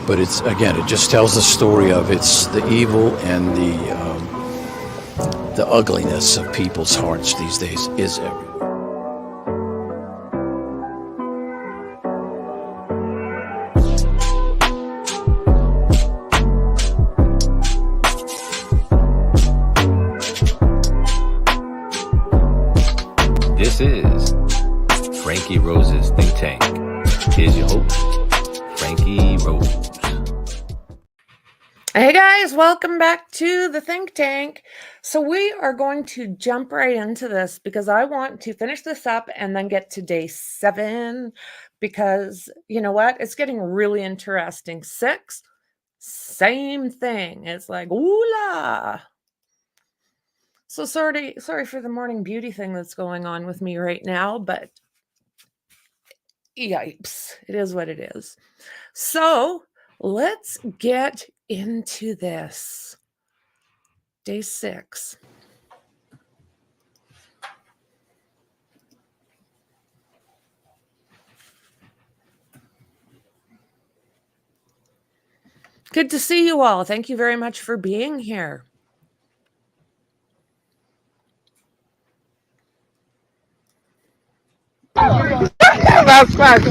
But it's, again, it just tells the story of it's the evil and the ugliness of people's hearts these days is everywhere. This is Frankie Rose's Think Tank. Here's your host, Frankie Rose. Hey guys, welcome back to the Think Tank. So we are going to jump right into this because I want to finish this up and then get to day 7 because you know what? It's getting really interesting. 6, same thing. It's like, ooh la. So sorry for the morning beauty thing that's going on with me right now, but yipes, it is what it is. So let's get into this. Day 6. Good to see you all. Thank you very much for being here. That's fast.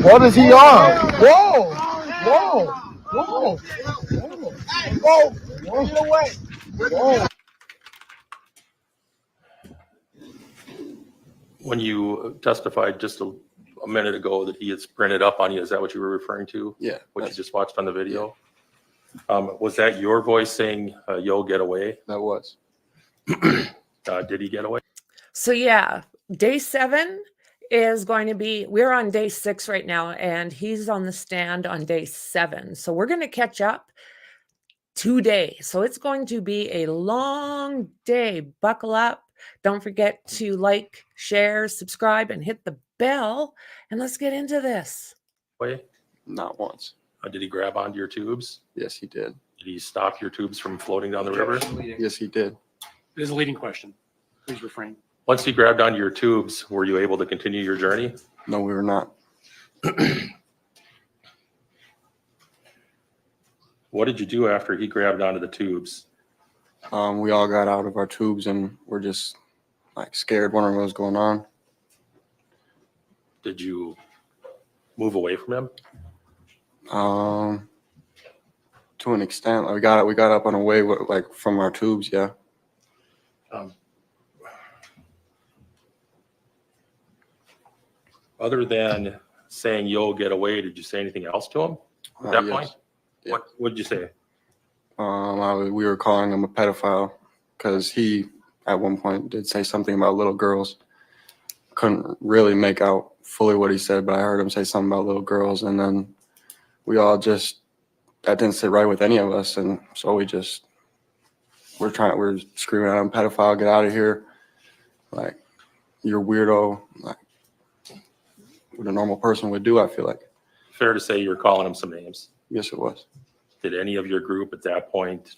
What is he on? Whoa! Whoa! Whoa! Whoa! Whoa! Get away! Whoa! When you testified just a minute ago that he had sprinted up on you, is that what you were referring to? Yeah. What you just watched on the video? Was that your voice saying, yo, get away? That was. Did he get away? So yeah, day 7 is going to be, we're on day 6 right now, and he's on the stand on day 7. So we're going to catch up today. So it's going to be a long day. Buckle up. Don't forget to like, share, subscribe, and hit the bell. And let's get into this. Way? Not once. Did he grab onto your tubes? Yes, he did. Did he stop your tubes from floating down the river? Yes, he did. It is a leading question. Please refrain. Once he grabbed onto your tubes, were you able to continue your journey? No, we were not. What did you do after he grabbed onto the tubes? We all got out of our tubes and we're just like scared, wondering what was going on. Did you move away from him? To an extent, like we got up on a way like from our tubes, yeah. Other than saying, yo, get away, did you say anything else to him at that Yes. point? Yeah. What did you say? We were calling him a pedophile because he at one point did say something about little girls. Couldn't really make out fully what he said, but I heard him say something about little girls, and then we all just, that didn't sit right with any of us, and so we're screaming at him, pedophile, get out of here, like, you're weirdo, like what a normal person would do, I feel like. Fair to say you were calling him some names. Yes, it was. Did any of your group at that point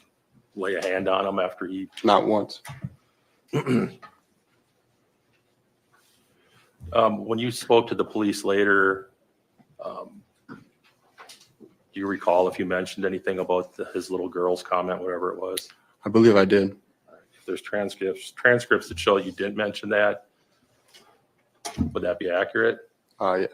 lay a hand on him after he? Not once. When you spoke to the police later, do you recall if you mentioned anything about his little girl's comment, whatever it was? I believe I did. If there's transcripts that show you didn't mention that, would that be accurate? Yeah.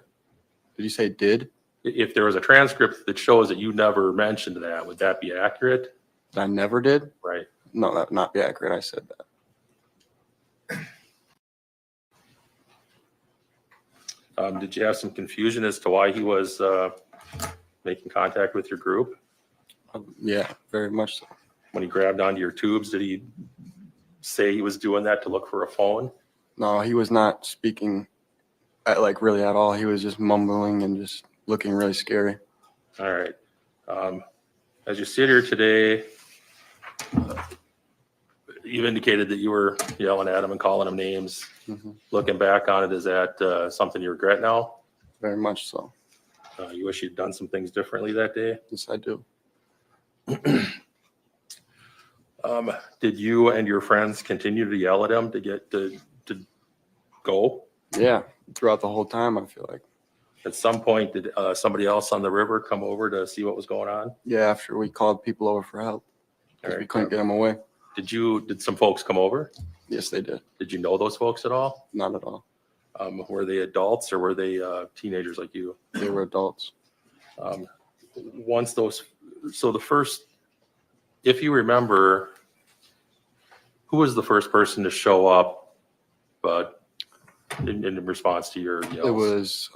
Did you say did? If there was a transcript that shows that you never mentioned that, would that be accurate? I never did? Right. No, that would not be accurate. I said that. Did you have some confusion as to why he was making contact with your group? Yeah, very much so. When he grabbed onto your tubes, did he say he was doing that to look for a phone? No, he was not speaking really at all. He was just mumbling and just looking really scary. All right. As you sit here today, you've indicated that you were yelling at him and calling him names. Mm-hmm. Looking back on it, is that something you regret now? Very much so. You wish you'd done some things differently that day? Yes, I do. Did you and your friends continue to yell at him to get to go? Yeah, throughout the whole time, I feel like. At some point, did somebody else on the river come over to see what was going on? Yeah, after we called people over for help because we couldn't get them away. Did some folks come over? Yes, they did. Did you know those folks at all? Not at all. Were they adults or were they teenagers like you? They were adults. So the first, if you remember, who was the first person to show up in response to your yells? It was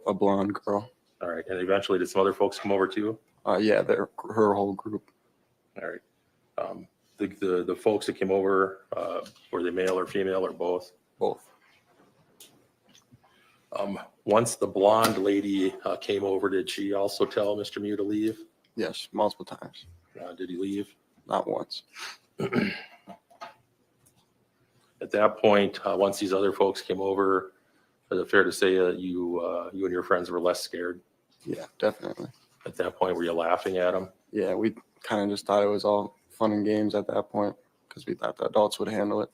a blonde girl. All right. And eventually did some other folks come over too? Yeah, her whole group. All right. The folks that came over, were they male or female or both? Both. Once the blonde lady came over, did she also tell Mr. Mew to leave? Yes, multiple times. Did he leave? Not once. At that point, once these other folks came over, is it fair to say you and your friends were less scared? Yeah, definitely. At that point, were you laughing at them? Yeah, we kind of just thought it was all fun and games at that point because we thought the adults would handle it.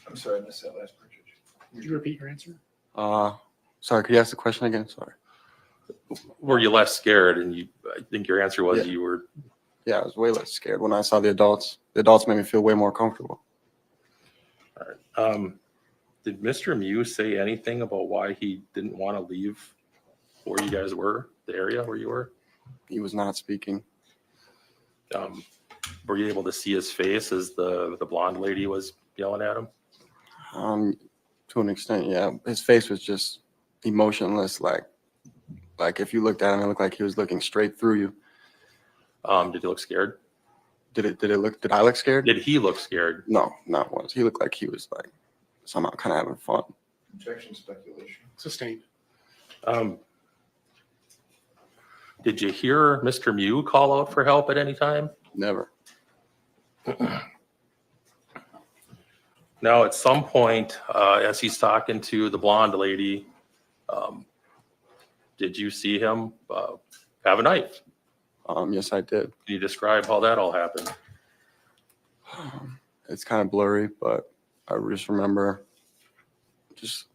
I'm sorry, I missed that last part. Would you repeat your answer? Sorry, could you ask the question again? Sorry. Were you less scared? And I think your answer was Yeah. you were. Yeah, I was way less scared when I saw the adults. The adults made me feel way more comfortable. All right. Did Mr. Mew say anything about why he didn't want to leave where you guys were, the area where you were? He was not speaking. Were you able to see his face as the blonde lady was yelling at him? To an extent, yeah. His face was just emotionless. Like if you looked at him, it looked like he was looking straight through you. Did he look scared? Did I look scared? Did he look scared? No, not once. He looked like he was like somehow kind of having fun. Objection, speculation. Sustained. Did you hear Mr. Mew call out for help at any time? Never. Now, at some point, as he's talking to the blonde lady, did you see him have a knife? Yes, I did. Can you describe how that all happened? It's kind of blurry, but I just remember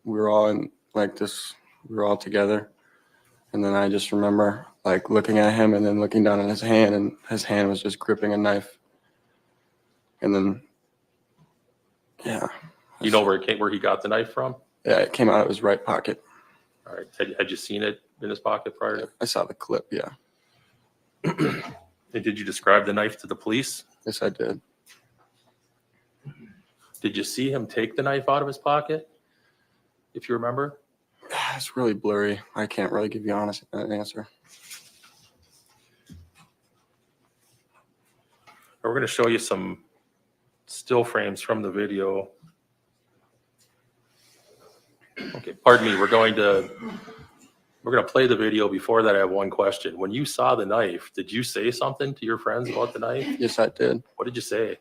we were all in like this, we were all together. And then I just remember like looking at him and then looking down at his hand, and his hand was just gripping a knife. And then, yeah. You know where he got the knife from? Yeah, it came out of his right pocket. All right. Had you seen it in his pocket prior? I saw the clip, yeah. And did you describe the knife to the police? Yes, I did. Did you see him take the knife out of his pocket? If you remember? It's really blurry. I can't really give you an answer. We're going to show you some still frames from the video. Okay, pardon me. We're going to play the video. Before that, I have one question. When you saw the knife, did you say something to your friends about the knife? Yes, I did. What did you say?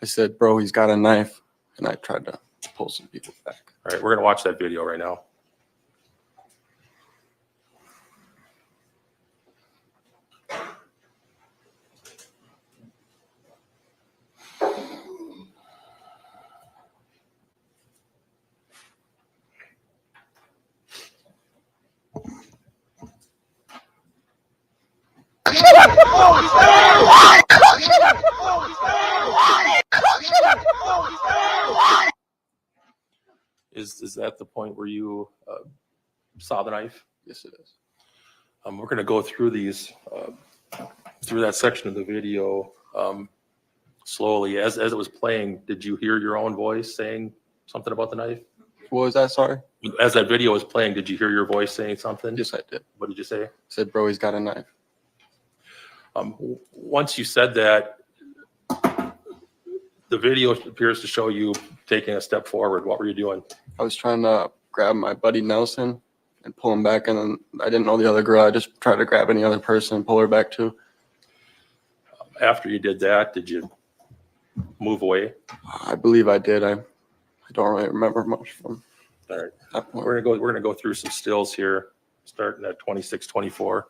I said, bro, he's got a knife. And I tried to pull some people back. All right, we're going to watch that video right now. Is that the point where you saw the knife? Yes, it is. We're going to go through these, through that section of the video slowly. As it was playing, did you hear your own voice saying something about the knife? What was that? Sorry? As that video was playing, did you hear your voice saying something? Yes, I did. What did you say? I said, bro, he's got a knife. Once you said that, the video appears to show you taking a step forward. What were you doing? I was trying to grab my buddy Nelson and pull him back, and then I didn't know the other girl. I just tried to grab any other person and pull her back too. After you did that, did you move away? I believe I did. I don't really remember much from All right. that point. We're gonna go through some stills here, starting at 26:24.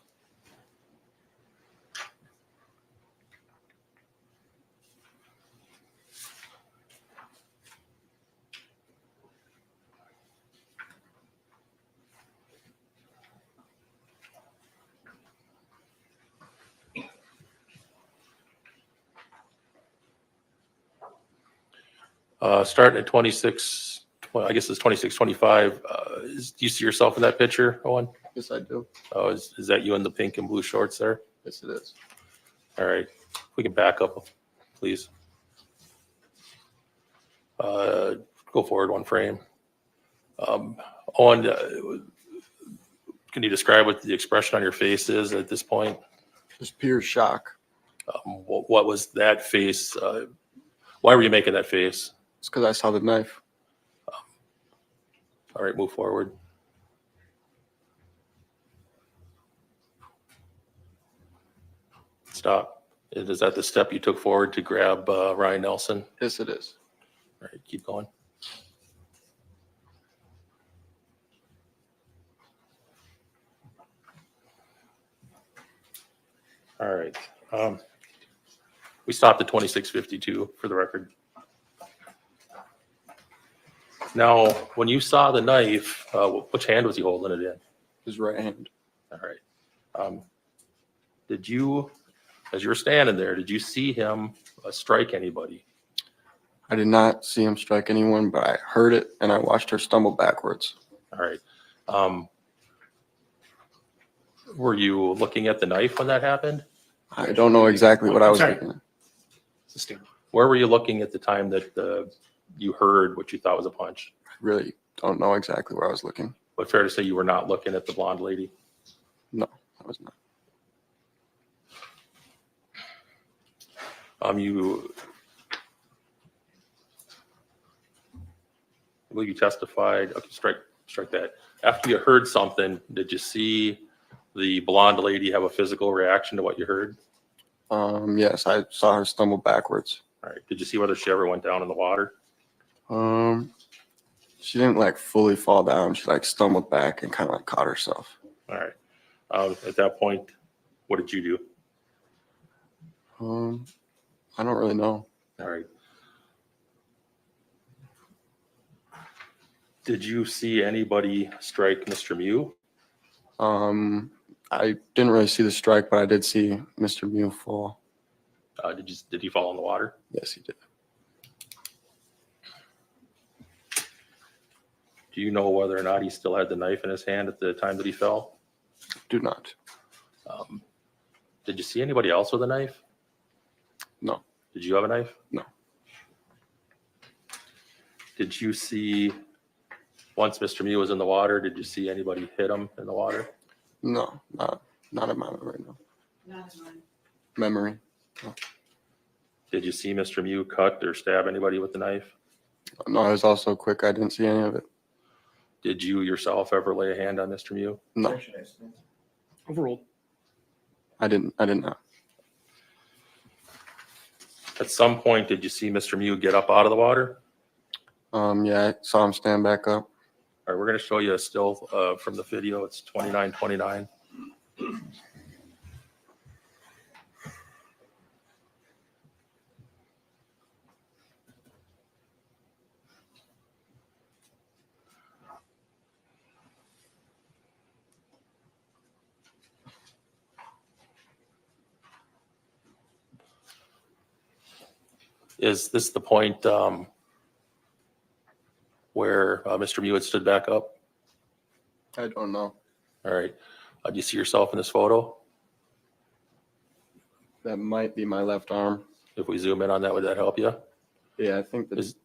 Starting at 26, well, I guess it's 26, 25. Do you see yourself in that picture, Owen? Yes, I do. Oh, is that you in the pink and blue shorts there? Yes, it is. All right. If we can back up, please. Go forward one frame. Owen, can you describe what the expression on your face is at this point? Just pure shock. What was that face? Why were you making that face? It's because I saw the knife. All right, move forward. Stop. Is that the step you took forward to grab Ryan Nelson? Yes, it is. All right, keep going. All right. We stopped at 26:52 for the record. Now, when you saw the knife, which hand was he holding it in? His right hand. All right. Did you, as you were standing there, did you see him strike anybody? I did not see him strike anyone, but I heard it and I watched her stumble backwards. All right. Were you looking at the knife when that happened? I don't know exactly what I was Sorry. looking at. Sustain. Where were you looking at the time that you heard what you thought was a punch? I really don't know exactly where I was looking. But fair to say you were not looking at the blonde lady. No, I was not. You, I believe you testified. Okay, strike that. After you heard something, did you see the blonde lady have a physical reaction to what you heard? Yes, I saw her stumble backwards. All right. Did you see whether she ever went down in the water? She didn't like fully fall down. She like stumbled back and kind of like caught herself. All right. At that point, what did you do? I don't really know. All right. Did you see anybody strike Mr. Mew? I didn't really see the strike, but I did see Mr. Mew fall. Did he fall in the water? Yes, he did. Do you know whether or not he still had the knife in his hand at the time that he fell? Do not. Did you see anybody else with a knife? No. Did you have a knife? No. Did you see, once Mr. Mew was in the water, did you see anybody hit him in the water? No, not in my memory. No. Not in mine. Memory. Did you see Mr. Mew cut or stab anybody with the knife? No, it was also quick. I didn't see any of it. Did you yourself ever lay a hand on Mr. Mew? No, Objection, I stand. Overruled. I didn't not. At some point, did you see Mr. Mew get up out of the water? Yeah, I saw him stand back up. All right, we're going to show you a still from the video. It's 29:29. Is this the point where Mr. Mew had stood back up? I don't know. All right. Do you see yourself in this photo? That might be my left arm. If we zoom in on that, would that help you? Yeah, I think that. Is,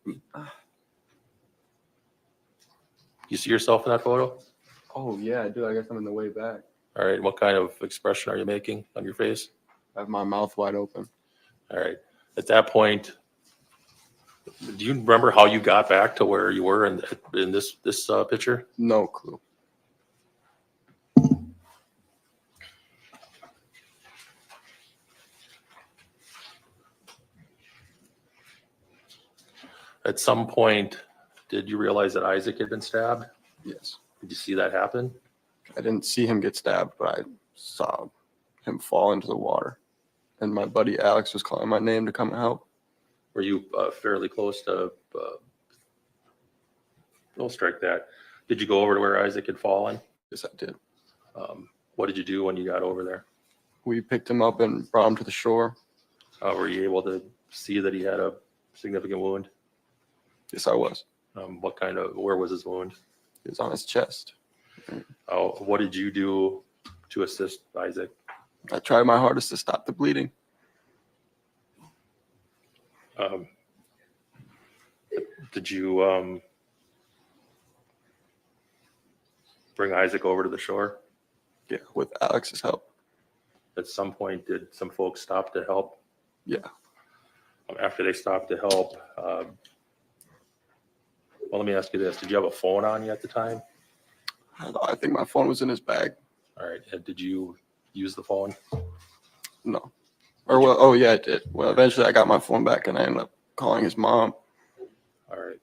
you see yourself in that photo? Oh yeah, I do. I guess I'm in the way back. All right. What kind of expression are you making on your face? I have my mouth wide open. All right. At that point, do you remember how you got back to where you were in this picture? No clue. At some point, did you realize that Isaac had been stabbed? Yes. Did you see that happen? I didn't see him get stabbed, but I saw him fall into the water. And my buddy Alex was calling my name to come and help. Were you fairly close to, don't strike that. Did you go over to where Isaac had fallen? Yes, I did. What did you do when you got over there? We picked him up and brought him to the shore. Were you able to see that he had a significant wound? Yes, I was. Where was his wound? He was on his chest. What did you do to assist Isaac? I tried my hardest to stop the bleeding. Did you bring Isaac over to the shore? Yeah, with Alex's help. At some point, did some folks stop to help? Yeah. After they stopped to help, well, let me ask you this. Did you have a phone on you at the time? I think my phone was in his bag. All right. And did you use the phone? No. Or, well, oh, yeah, I did. Well, eventually I got my phone back and I ended up calling his mom. All right.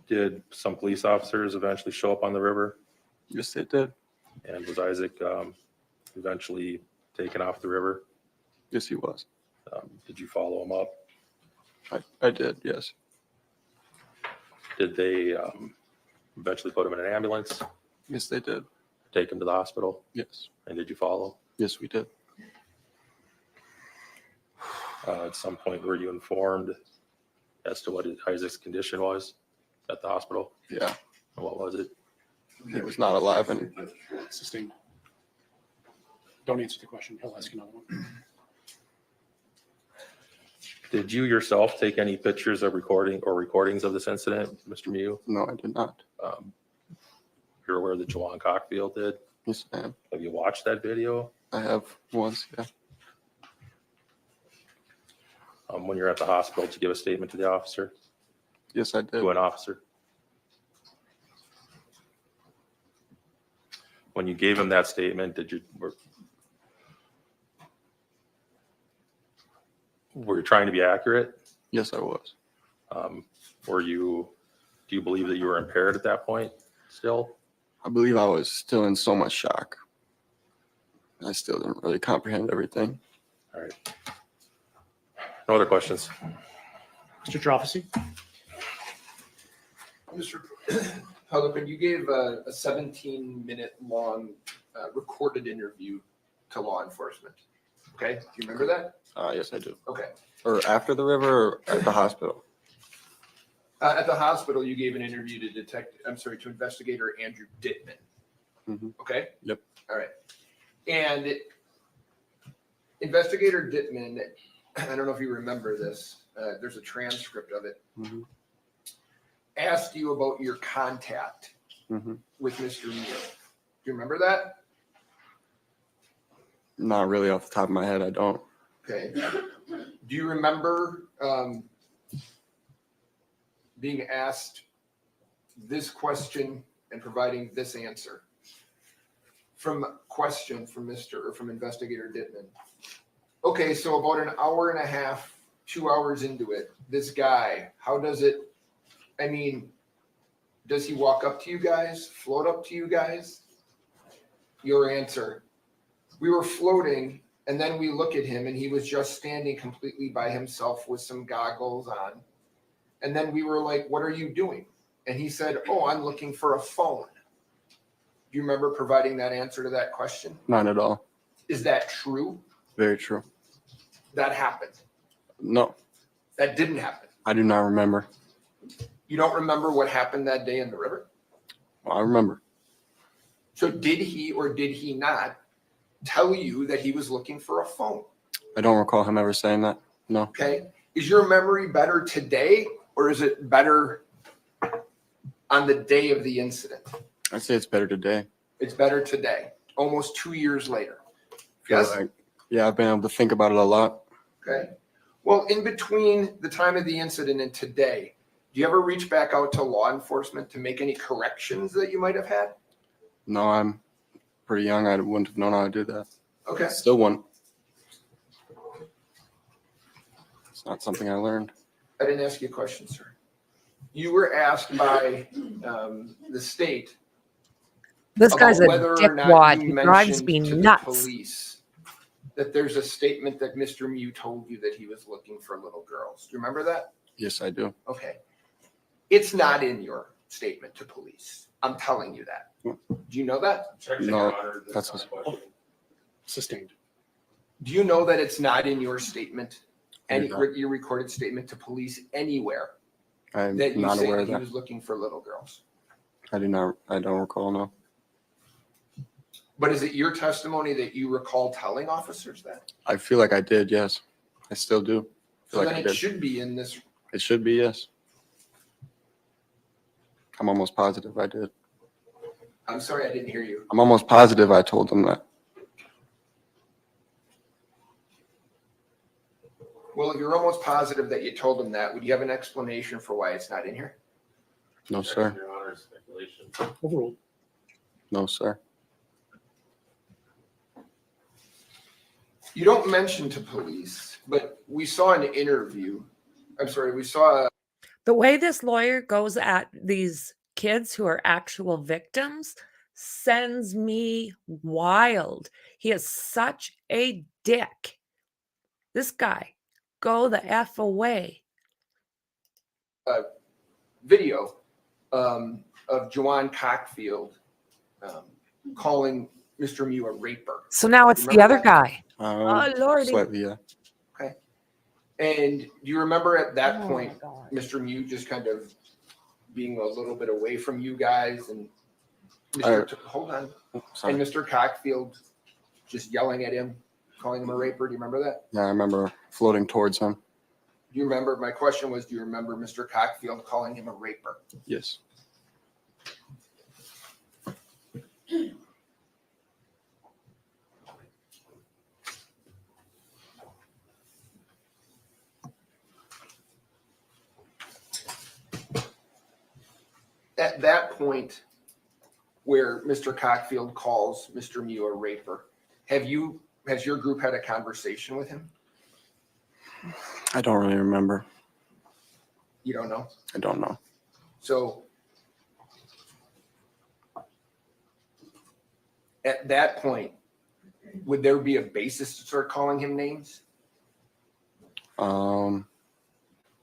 Did some police officers eventually show up on the river? Yes, they did. And was Isaac eventually taken off the river? Yes, he was. Did you follow him up? I did, yes. Did they eventually put him in an ambulance, Yes, they did. take him to the hospital? Yes. And did you follow? Yes, we did. At some point, were you informed as to what Isaac's condition was at the hospital? Yeah. And what was it? He was not alive and Sustained. Don't answer the question. He'll ask another one. Did you yourself take any pictures of recordings of this incident, Mr. Mew? no, I did not. You're aware that Jawan Cockfield did? Yes, I am. Have you watched that video? I have once, yeah. When you're at the hospital, did you give a statement to the officer, Yes, I did. to an officer? When you gave him that statement, were you trying to be accurate? Yes, I was. Do you believe that you were impaired at that point still? I believe I was still in so much shock. I still didn't really comprehend everything. All right. No other questions? Mr. Trofficy? Mr. Pelican, you gave a 17-minute long recorded interview to law enforcement. Okay, do you remember that? Yes, I do. Okay. Or after the river or at the hospital? At the hospital, you gave an interview to investigator Andrew Dittman. Mhm. Okay? Yep. All right. And investigator Dittman, I don't know if you remember this, there's a transcript of it, Mhm. asked you about your contact Mhm. with Mr. Mew. Do you remember that? Not really off the top of my head, I don't. Okay. Do you remember being asked this question and providing this answer? From investigator Dittman. Okay, so about an hour and a half, 2 hours into it, this guy, does he walk up to you guys, float up to you guys? Your answer. We were floating, and then we look at him, and he was just standing completely by himself with some goggles on. And then we were like, what are you doing? And he said, oh, I'm looking for a phone. Do you remember providing that answer to that question? Not at all. Is that true? Very true. That happened. No, That didn't happen. I do not remember. You don't remember what happened that day in the river? Well, I remember. So did he or did he not tell you that he was looking for a phone? I don't recall him ever saying that. No. Okay. Is your memory better today or is it better on the day of the incident? I'd say it's better today. It's better today, almost 2 years later. Feel Yes? like- yeah, I've been able to think about it a lot. Okay. Well, in between the time of the incident and today, do you ever reach back out to law enforcement to make any corrections that you might have had? No, I'm pretty young. I wouldn't have known how to do that. Okay. Still wouldn't. It's not something I learned. I didn't ask you a question, sir. You were asked by the state This guy's a about whether or not dickwad. you He drives mentioned me to the nuts. police that there's a statement that Mr. Mew told you that he was looking for little girls. Do you remember that? Yes, I do. Okay. It's not in your statement to police. I'm telling you that. Do you know that? No, that's Sustained. Do you know that it's not in your statement? Any your recorded statement to police anywhere I'm that you not say aware that of he that. was looking for little girls? I don't recall, no. But is it your testimony that you recall telling officers that? I feel like I did, yes. I still do. So Feel like then I it did. should be in this. It should be, yes. I'm almost positive I did. I'm sorry, I didn't hear you. I'm almost positive I told them that. Well, if you're almost positive that you told them that, would you have an explanation for why it's not in here? No, sir. Your Honor, speculation. Overruled. No, sir. You don't mention to police, but we saw an interview. I'm sorry, we saw The way this lawyer goes at these kids who are actual victims sends me wild. He is such a dick. This guy, go the F away. video of Joanne Cockfield calling Mr. Mew a raper. So now it's the Remember other that? guy. Um, Lordy. Slightly, yeah. And do you remember at that Oh, my point, God. Mr. Mew just kind of being a little bit away from you guys and hold on. Sorry. And Mr. Cockfield just yelling at him, calling him a raper. Do you remember that? Yeah, I remember floating towards him. Do you remember? My question was, do you remember Mr. Cockfield calling him a raper? Yes. At that point where Mr. Cockfield calls Mr. Mew a raper, has your group had a conversation with him? I don't really remember. You don't know? I don't know. So at that point, would there be a basis to start calling him names?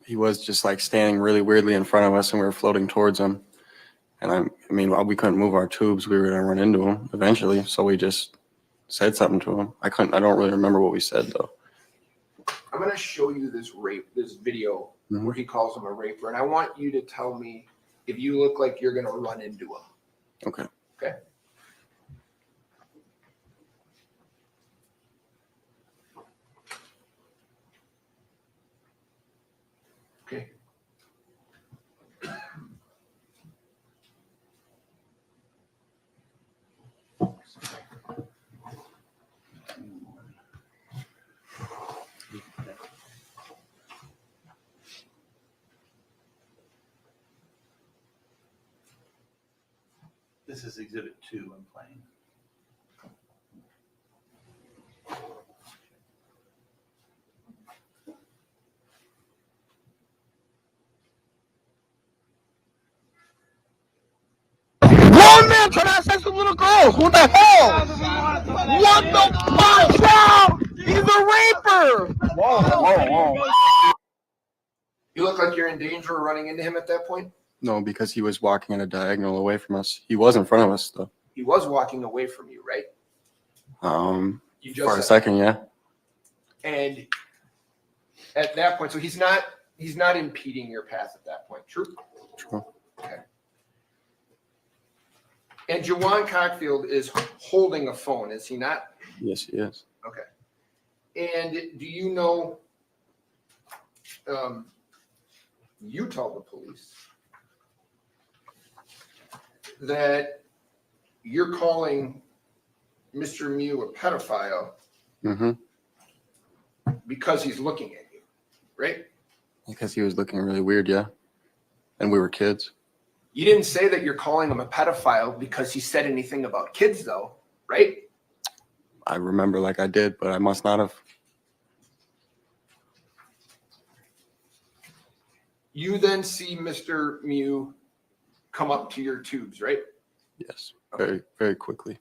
He was just like standing really weirdly in front of us and we were floating towards him. And I mean, we couldn't move our tubes. We were going to run into him eventually. So we just said something to him. I don't really remember what we said though. I'm going to show you this video where he calls him a raper. And I want you to tell me if you look like you're going to run into him. Okay. Okay. Okay. This is exhibit 2 I'm playing. Grown man trying to have sex with little girls. What the hell? What the fuck, child? He's a raper. Whoa. You look like you're in danger of running into him at that point? No, because he was walking in a diagonal away from us. He was in front of us though. He was walking away from you, right? You just For a said- second, yeah. And at that point, so he's not impeding your path at that point. True? True. Okay. And Jawan Cockfield is holding a phone, is he not? Yes, he is. Okay. And do you know, you told the police that you're calling Mr. Mew a pedophile Mm-hmm. because he's looking at you, right? Because he was looking really weird, yeah. And we were kids. You didn't say that you're calling him a pedophile because he said anything about kids, though, right? I remember like I did, but I must not have. You then see Mr. Mew come up to your tubes, right? Yes, very, very quickly.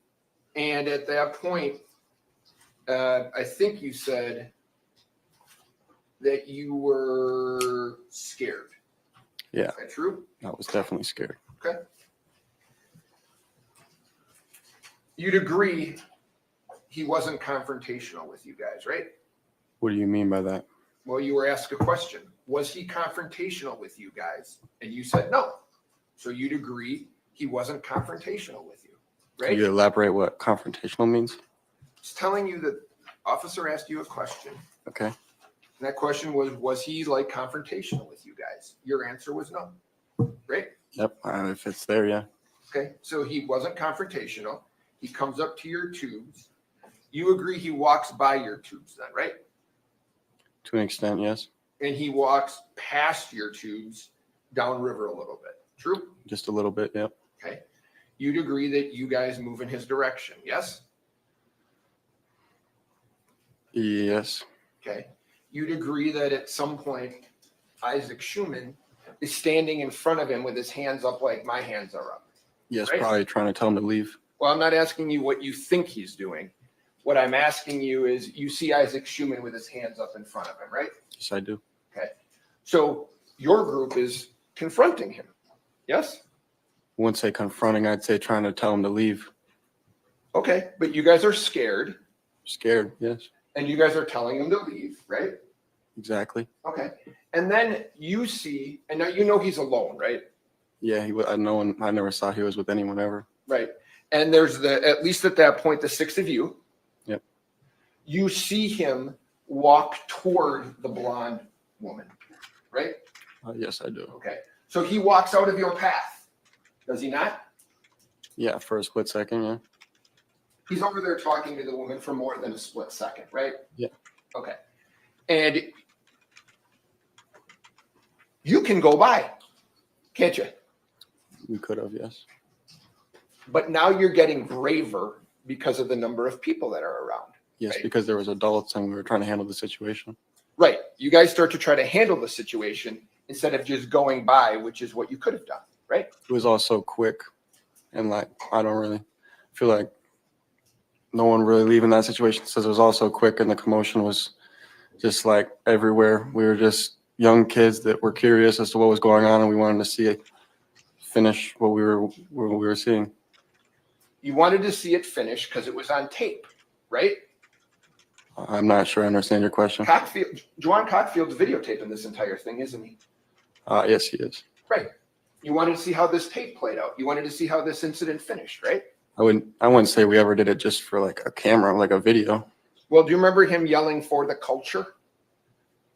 And at that point, I think you said that you were scared. Yeah. Is that true? I was definitely scared. Okay. You'd agree he wasn't confrontational with you guys, right? What do you mean by that? Well, you were asked a question. Was he confrontational with you guys? And you said no. So you'd agree he wasn't confrontational with you, right? Can you elaborate what confrontational means? It's telling you that officer asked you a question. Okay. And that question was he like confrontational with you guys? Your answer was no, right? Yep. If it's there, yeah. Okay, so he wasn't confrontational. He comes up to your tubes. You agree he walks by your tubes then, right? To an extent, yes. And he walks past your tubes downriver a little bit. True? Just a little bit, yep. Okay. You'd agree that you guys move in his direction, yes? Yes. Okay. You'd agree that at some point, Isaac Schumann is standing in front of him with his hands up like my hands are up. Yes, Right. probably trying to tell him to leave. Well, I'm not asking you what you think he's doing. What I'm asking you is you see Isaac Schumann with his hands up in front of him, right? Yes, I do. Okay. So your group is confronting him. Yes? I wouldn't say confronting, I'd say trying to tell him to leave. Okay. But you guys are scared Scared, yes. and you guys are telling him to leave, right? Exactly. Okay. And then you see, and now you know he's alone, right? Yeah, I never saw he was with anyone ever. Right. And there's at least at that point, the six of you. Yep. You see him walk toward the blonde woman, right? Yes, I do. Okay. So he walks out of your path, does he not? Yeah, for a split second, yeah. He's over there talking to the woman for more than a split second, right? Yeah. Okay. And you can go by, can't you? We could have, yes. But now you're getting braver because of the number of people that are around. Yes, Right. because there was adults and we were trying to handle the situation. Right. You guys start to try to handle the situation instead of just going by, which is what you could have done, right? It was all so quick, and like I don't really feel like no one really leaving that situation since it was all so quick and the commotion was just like everywhere. We were just young kids that were curious as to what was going on, and we wanted to see it finish what we were seeing. You wanted to see it finish because it was on tape, right? I'm not sure I understand your question. Juwan Cockfield's videotaping this entire thing, isn't he? Yes, he is. Right. You wanted to see how this tape played out. You wanted to see how this incident finished, right? I wouldn't say we ever did it just for like a camera, like a video. Well, do you remember him yelling for the culture?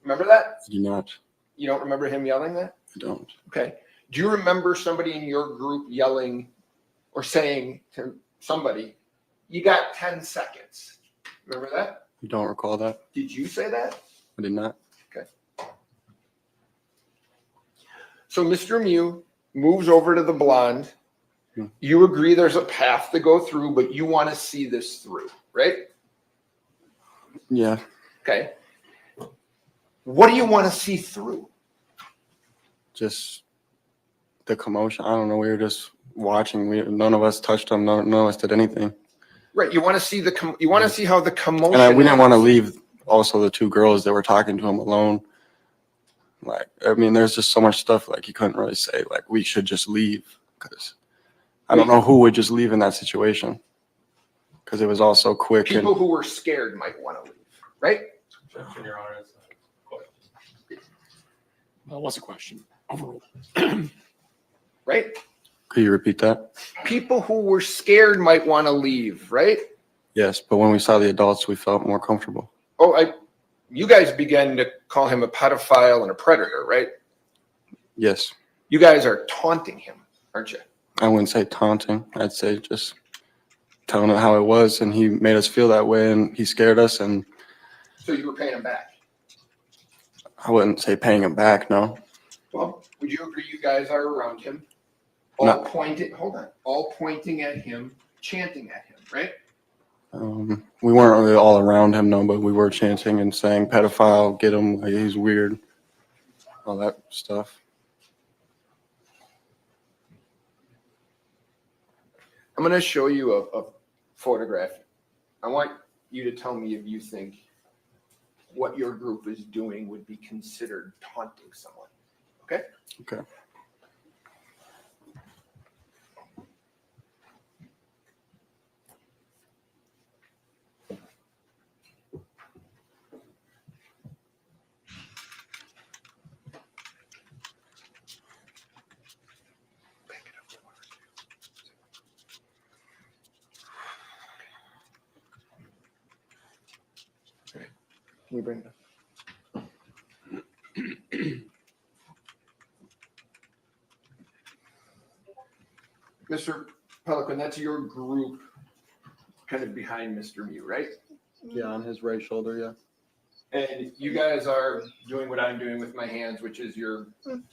Remember that? I do not. You don't remember him yelling that? I don't. Okay. Do you remember somebody in your group yelling or saying to somebody, you got 10 seconds? Remember that? You don't recall that? Did you say that? I did not. Okay. So Mr. Mew moves over to the blonde. You agree there's a path to go through, but you want to see this through, right? Yeah. Okay. What do you want to see through? Just the commotion. I don't know. We were just watching. None of us touched him. None of us did anything. Right. You want to see you want to see how the commotion. And we didn't is. want to leave also the two girls that were talking to him alone. Like, I mean, there's just so much stuff like you couldn't really say like we should just leave, because I don't know who would just leave in that situation, because it was all so quick. People who were scared might want to leave, right? Objection, Your Honor. It's a question. What's the question? Overruled. Right? Could you repeat that? People who were scared might want to leave, right? Yes, but when we saw the adults, we felt more comfortable. Oh, you guys began to call him a pedophile and a predator, right? Yes. You guys are taunting him, aren't you? I wouldn't say taunting. I'd say just telling him how it was, and he made us feel that way, and he scared us, and So you were paying him back. I wouldn't say paying him back, no. Well, would you agree you guys are around him? No. All pointing at him, chanting at him, right? We weren't really all around him, no, but we were chanting and saying pedophile, get him, like, he's weird, all that stuff. I'm going to show you a photograph. I want you to tell me if you think what your group is doing would be considered taunting someone. Okay? Okay. Can you bring it up? Mr. Pelican, that's your group kind of behind Mr. Mew, right? Yeah, on his right shoulder, yeah. And you guys are doing what I'm doing with my hands, which is you're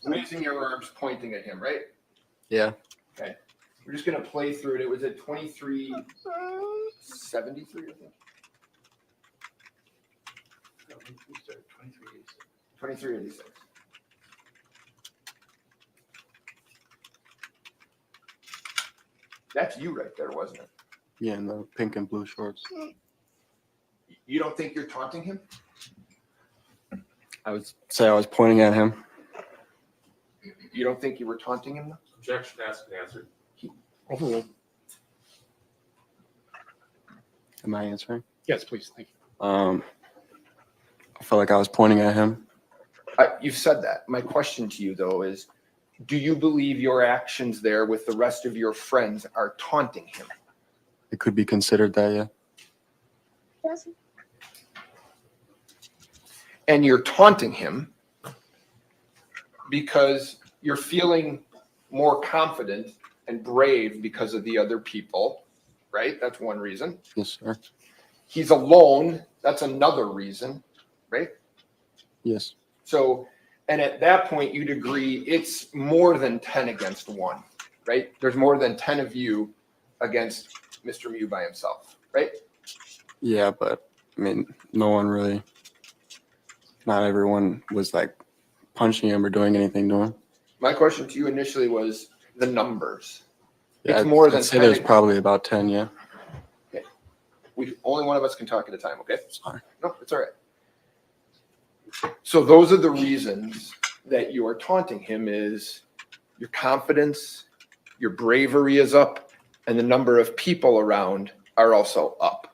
raising your arms pointing at him, right? Yeah. Okay. We're just going to play through it. It was at 2373, I think. 2386. That's you right there, wasn't it? Yeah, in the pink and blue shorts. You don't think you're taunting him? I would say I was pointing at him. You don't think you were taunting him? Objection asked and answered. Am I answering? Yes, please. Thank you. I felt like I was pointing at him. You've said that. My question to you, though, is do you believe your actions there with the rest of your friends are taunting him? It could be considered that, yeah. And you're taunting him because you're feeling more confident and brave because of the other people, right? That's one reason. Yes, sir. He's alone. That's another reason, right? Yes. So, and at that point, you'd agree it's more than 10 against 1, right? There's more than 10 of you against Mr. Mew by himself, right? Yeah, but I mean, not everyone was like punching him or doing anything to him. My question to you initially was the numbers. Yeah, It's more than I'd say 10. there's probably about 10, yeah. Only one of us can talk at a time, okay? Sorry. No, it's all right. So those are the reasons that you are taunting him is your confidence, your bravery is up, and the number of people around are also up,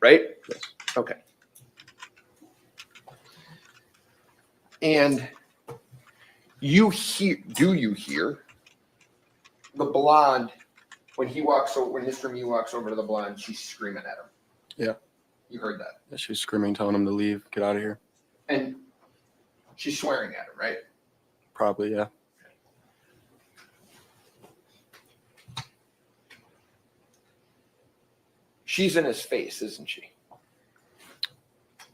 right? Yes. Okay. And do you hear the blonde when Mr. Mew walks over to the blonde, she's screaming at him? Yeah. You heard that? Yeah, she was screaming, telling him to leave, get out of here. And she's swearing at him, right? Probably, yeah. She's in his face, isn't she?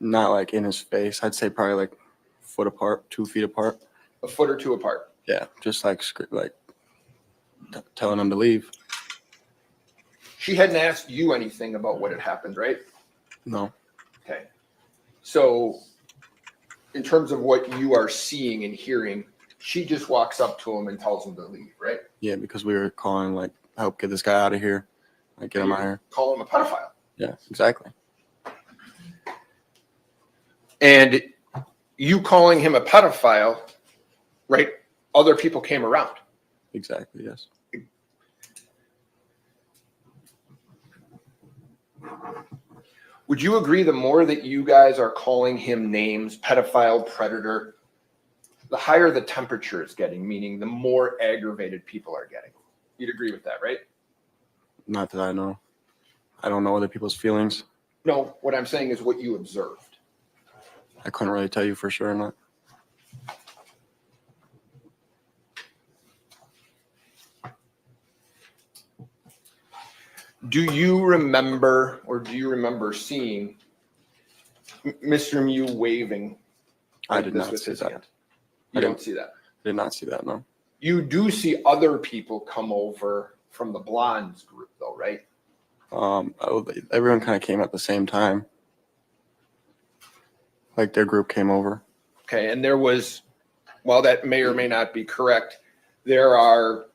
Not like in his face. I'd say probably like foot apart, 2 feet apart. A foot or two apart. Yeah, just like telling him to leave. She hadn't asked you anything about what had happened, right? No. Okay. So in terms of what you are seeing and hearing, she just walks up to him and tells him to leave, right? Yeah, because we were calling like, help get this guy out of here. Like, get him out of here. Call him a pedophile. Yeah, exactly. And you calling him a pedophile, right? Other people came around. Exactly, yes. Would you agree the more that you guys are calling him names, pedophile, predator, the higher the temperature is getting, meaning the more aggravated people are getting? You'd agree with that, right? Not that I know. I don't know other people's feelings. No, what I'm saying is what you observed. I couldn't really tell you for sure or not. Do you remember seeing Mr. Mew waving? I like did this not with see his that. hand? I You don't didn't- see that. I did not see that, no. You do see other people come over from the blondes group, though, right? Everyone kind of came at the same time. Like their group came over. Okay, and there was, while that may or may not be correct, there are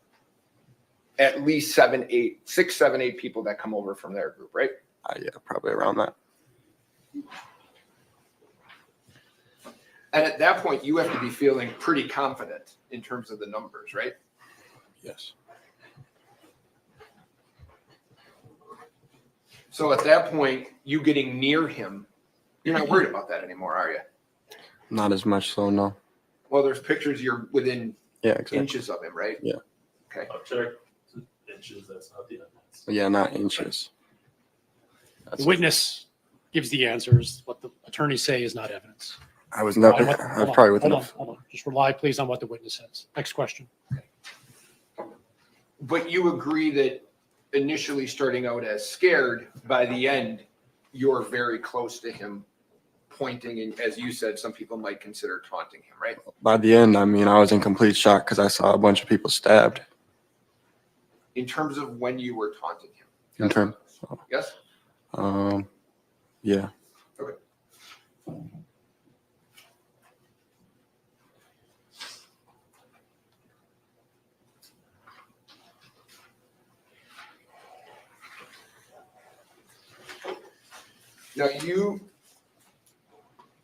at least 6, 7, 8 people that come over from their group, right? Yeah, probably around that. And at that point, you have to be feeling pretty confident in terms of the numbers, right? Yes. So at that point, you getting near him, you're not worried about that anymore, are you? Not as much so, no. Well, there's pictures you're within Yeah, exactly. inches of him, right? Yeah. Okay. Object inches, that's not the evidence. Yeah, not inches. The witness gives the answers. What the attorneys say is not evidence. I was never. Hold I was on, probably with hold on, enough. hold on. Just rely, please, on what the witness says. Next question. But you agree that initially starting out as scared, by the end, you're very close to him, pointing, and as you said, some people might consider taunting him, right? By the end, I mean, I was in complete shock because I saw a bunch of people stabbed. In terms of when you were taunting him. In terms, Yes? yeah. Okay. Now you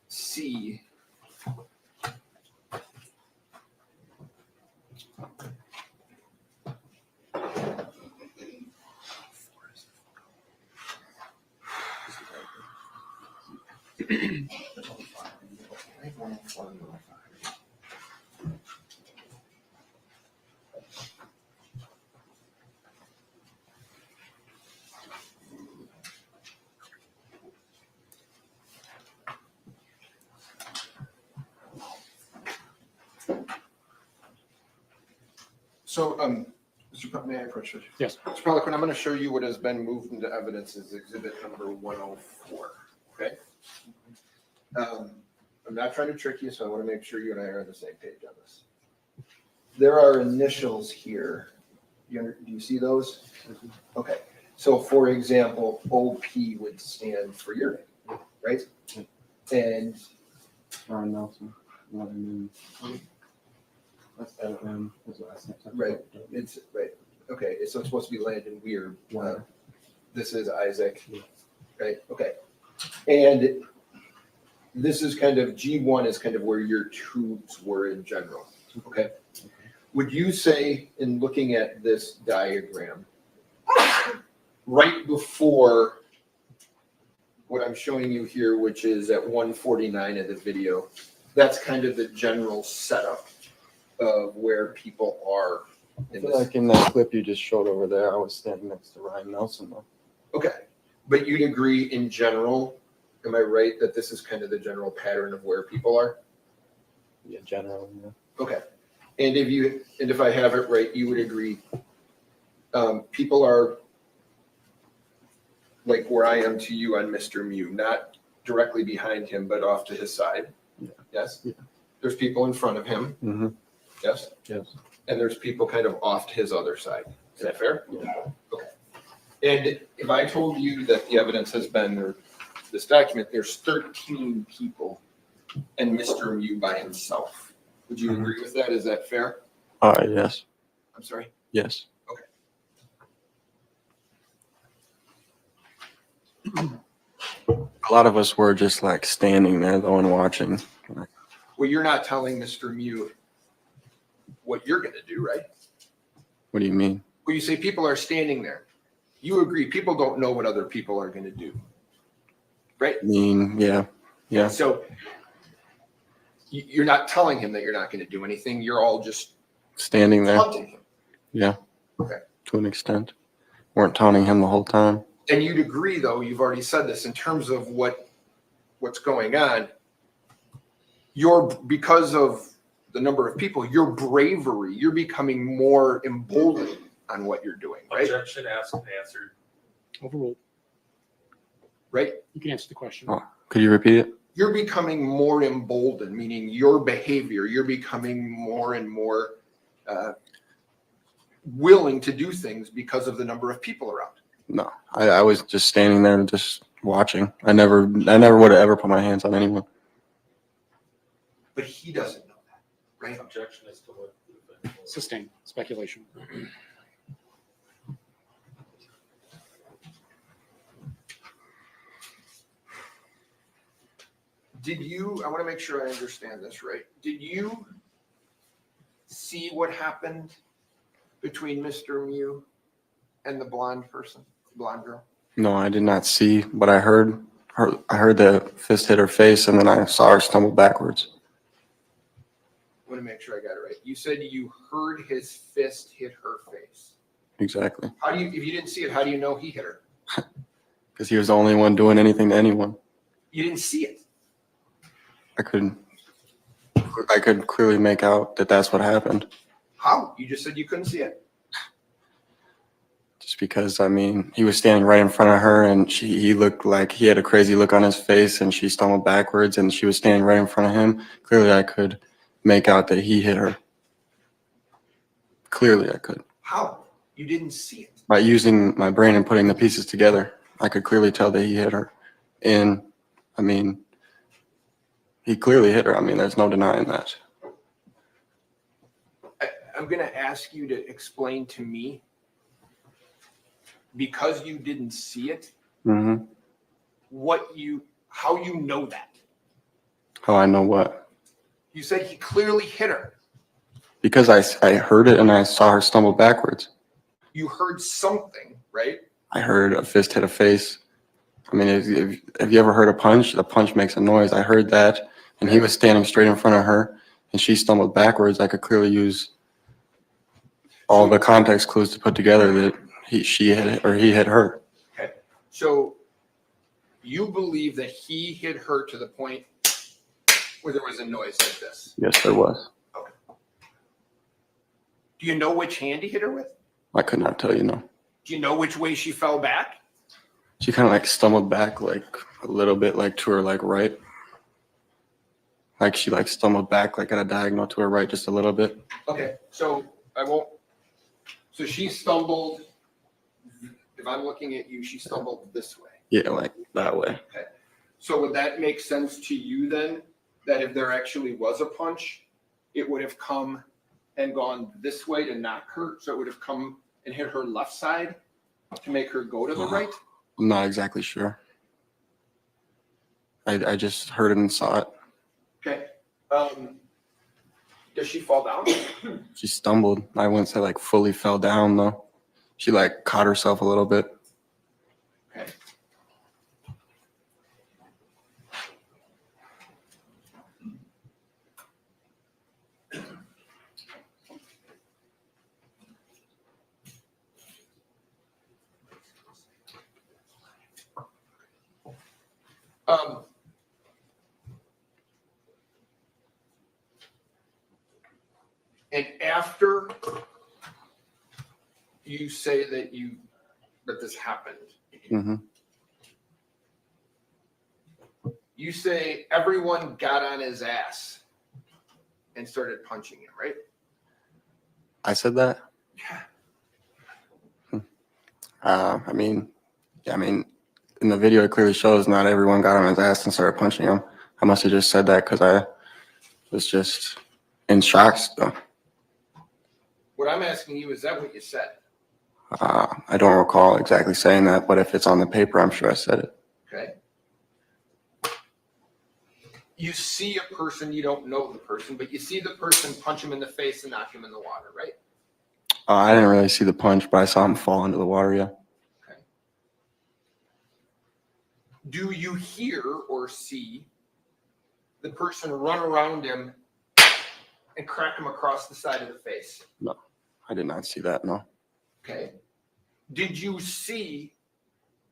see so, Mr. May I approach this? Yes. Mr. Pelican, I'm going to show you what has been moved into evidence as exhibit number 104. Okay? I'm not trying to trick you, so I want to make sure you and I are on the same page on this. There are initials here. Do you see those? Okay. So, for example, OP would stand for your name, right? And Ron Nelson. That's LM. right, it's right. Okay, so it's supposed to be Landon Weir. This is Isaac, right? Okay, and this is kind of G1 is kind of where your tubes were in general. Okay, would you say in looking at this diagram, right before what I'm showing you here, which is at 149 of the video, that's kind of the general setup of where people are I in feel this. like in that clip you just showed over there, I was standing next to Ryan Nelson though. Okay, but you'd agree in general, am I right, that this is kind of the general pattern of where people are? Yeah, generally, yeah. Okay, and if I have it right, you would agree, people are like where I am to you on Mr. Mew, not directly behind him, but off to his side. Yeah. Yes? Yeah. There's people in front of him. Mm-hmm. Yes? Yes. And there's people kind of off to his other side. Is that fair? Yeah. Okay. And if I told you that the evidence has been, or this document, there's 13 people and Mr. Mew by himself. Would you agree with that? Is that fair? Yes. I'm sorry? Yes. A lot of us were just like standing there though and watching. Well, you're not telling Mr. Mew what you're going to do, right? What do you mean? Well, you say people are standing there. You agree people don't know what other people are going to do, right? I mean, yeah. Yeah. So you're not telling him that you're not going to do anything. You're all just Standing there. taunting him. Yeah. Okay. To an extent. Weren't taunting him the whole time. And you'd agree, though, you've already said this, in terms of what's going on, because of the number of people, your bravery, you're becoming more emboldened on what you're doing, right? Objection asked and answered. Overruled. Right? You can answer the question. Oh, could you repeat it? You're becoming more emboldened, meaning your behavior, you're becoming more and more willing to do things because of the number of people around. No, I was just standing there and just watching. I never would have ever put my hands on anyone. But he doesn't know that, right? Objection as to what. Sustained. Speculation. I want to make sure I understand this right. Did you see what happened between Mr. Mew and the blonde girl? No, I did not see, but I heard the fist hit her face, and then I saw her stumble backwards. I want to make sure I got it right. You said you heard his fist hit her face. Exactly. If you didn't see it, how do you know he hit her? Because he was the only one doing anything to anyone. You didn't see it. I could clearly make out that that's what happened. How? You just said you couldn't see it. Just because, I mean, he was standing right in front of her, and he looked like he had a crazy look on his face, and she stumbled backwards, and she was standing right in front of him. Clearly, I could make out that he hit her. Clearly, I could. How? You didn't see it. By using my brain and putting the pieces together, I could clearly tell that he hit her. And, I mean, he clearly hit her. I mean, there's no denying that. I'm going to ask you to explain to me, because you didn't see it, Mm-hmm. how you know that. How I know what? You said he clearly hit her. Because I heard it and I saw her stumble backwards. You heard something, right? I heard a fist hit a face. I mean, have you ever heard a punch? The punch makes a noise. I heard that, and he was standing straight in front of her, and she stumbled backwards. I could clearly use all the context clues to put together that he hit her. Okay. So you believe that he hit her to the point where there was a noise like this? Yes, there was. Okay. Do you know which hand he hit her with? I could not tell you, no. Do you know which way she fell back? She kind of like stumbled back like a little bit, like to her like right. Like she like stumbled back like at a diagonal to her right just a little bit. Okay, so so she stumbled, if I'm looking at you, she stumbled this way. Yeah, like that way. Okay. So would that make sense to you then, that if there actually was a punch, it would have come and gone this way to knock her? So it would have come and hit her left side to make her go to the right? I'm not exactly sure. I just heard it and saw it. Okay. Does she fall down? She stumbled. I wouldn't say like fully fell down though. She like caught herself a little bit. Okay. And after you say that this happened, Mm-hmm. you say everyone got on his ass and started punching him, right? I said that? Yeah. I mean, in the video, it clearly shows not everyone got on his ass and started punching him. I must have just said that because I was just in shock still. What I'm asking you, is that what you said? I don't recall exactly saying that, but if it's on the paper, I'm sure I said it. Okay. You see a person, you don't know the person, but you see the person punch him in the face and knock him in the water, right? I didn't really see the punch, but I saw him fall into the water, yeah. Okay. Do you hear or see the person run around him and crack him across the side of the face? No, I did not see that, no. Okay. Did you see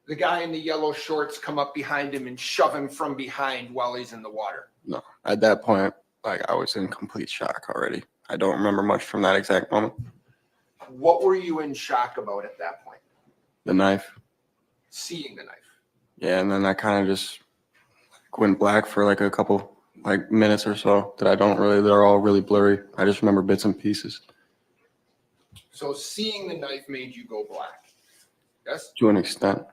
the guy in the yellow shorts come up behind him and shove him from behind while he's in the water? No. At that point, like I was in complete shock already. I don't remember much from that exact moment. What were you in shock about at that point? The knife. Seeing the knife. Yeah, and then I kind of just went black for like a couple like minutes or so that they're all really blurry. I just remember bits and pieces. So seeing the knife made you go black. Yes? To an extent.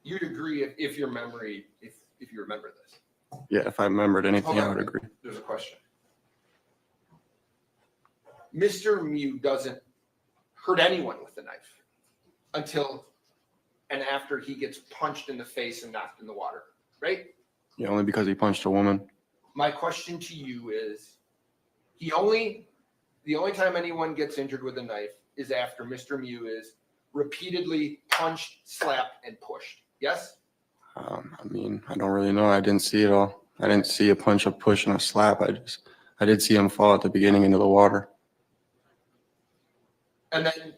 You'd agree if your memory, if you remember this. Yeah, if I remembered anything, Hold on. I would agree. There's a question. Mr. Mew doesn't hurt anyone with the knife until and after he gets punched in the face and knocked in the water, right? Yeah, only because he punched a woman. My question to you is, the only time anyone gets injured with a knife is after Mr. Mew is repeatedly punched, slapped, and pushed. Yes? I mean, I don't really know. I didn't see it all. I didn't see a punch, a push, and a slap. I did see him fall at the beginning into the water. And then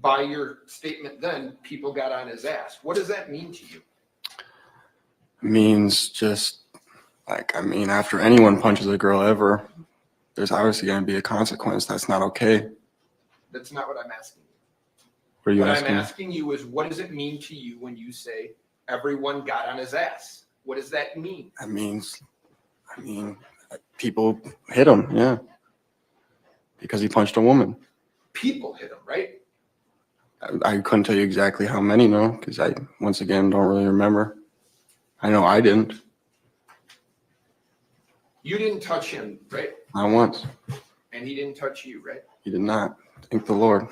by your statement then, people got on his ass. What does that mean to you? Means just like, I mean, after anyone punches a girl ever, there's obviously going to be a consequence. That's not okay. That's not what I'm asking you. What are you What asking? I'm asking you is, what does it mean to you when you say everyone got on his ass? What does that mean? That means, people hit him, yeah, because he punched a woman. People hit him, right? I couldn't tell you exactly how many, no, because I, once again, don't really remember. I know I didn't. You didn't touch him, right? Not once. And he didn't touch you, right? He did not. Thank the Lord.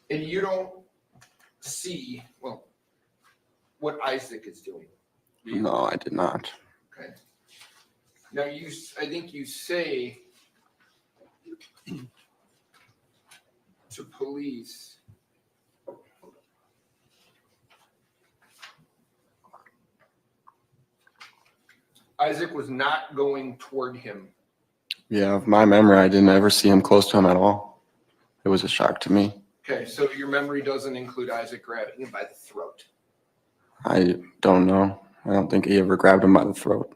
And you don't see, well, what Isaac is doing. Do you? No, I did not. Okay. Now I think you say to police, Isaac was not going toward him. Yeah, of my memory, I didn't ever see him close to him at all. It was a shock to me. Okay, so your memory doesn't include Isaac grabbing him by the throat. I don't know. I don't think he ever grabbed him by the throat.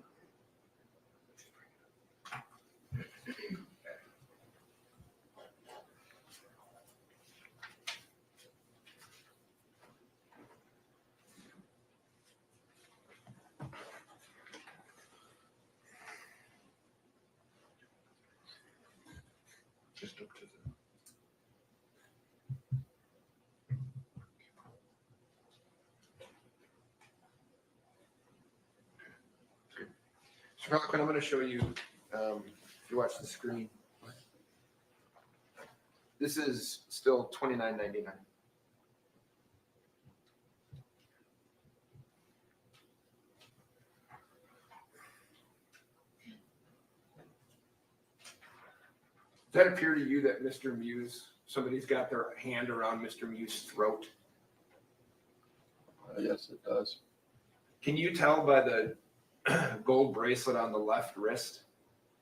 Just up to the. So I'm going to show you, if you watch the screen, this is still $29.99. Does that appear to you that Mr. Muse, somebody's got their hand around Mr. Muse's throat? Yes, it does. Can you tell by the gold bracelet on the left wrist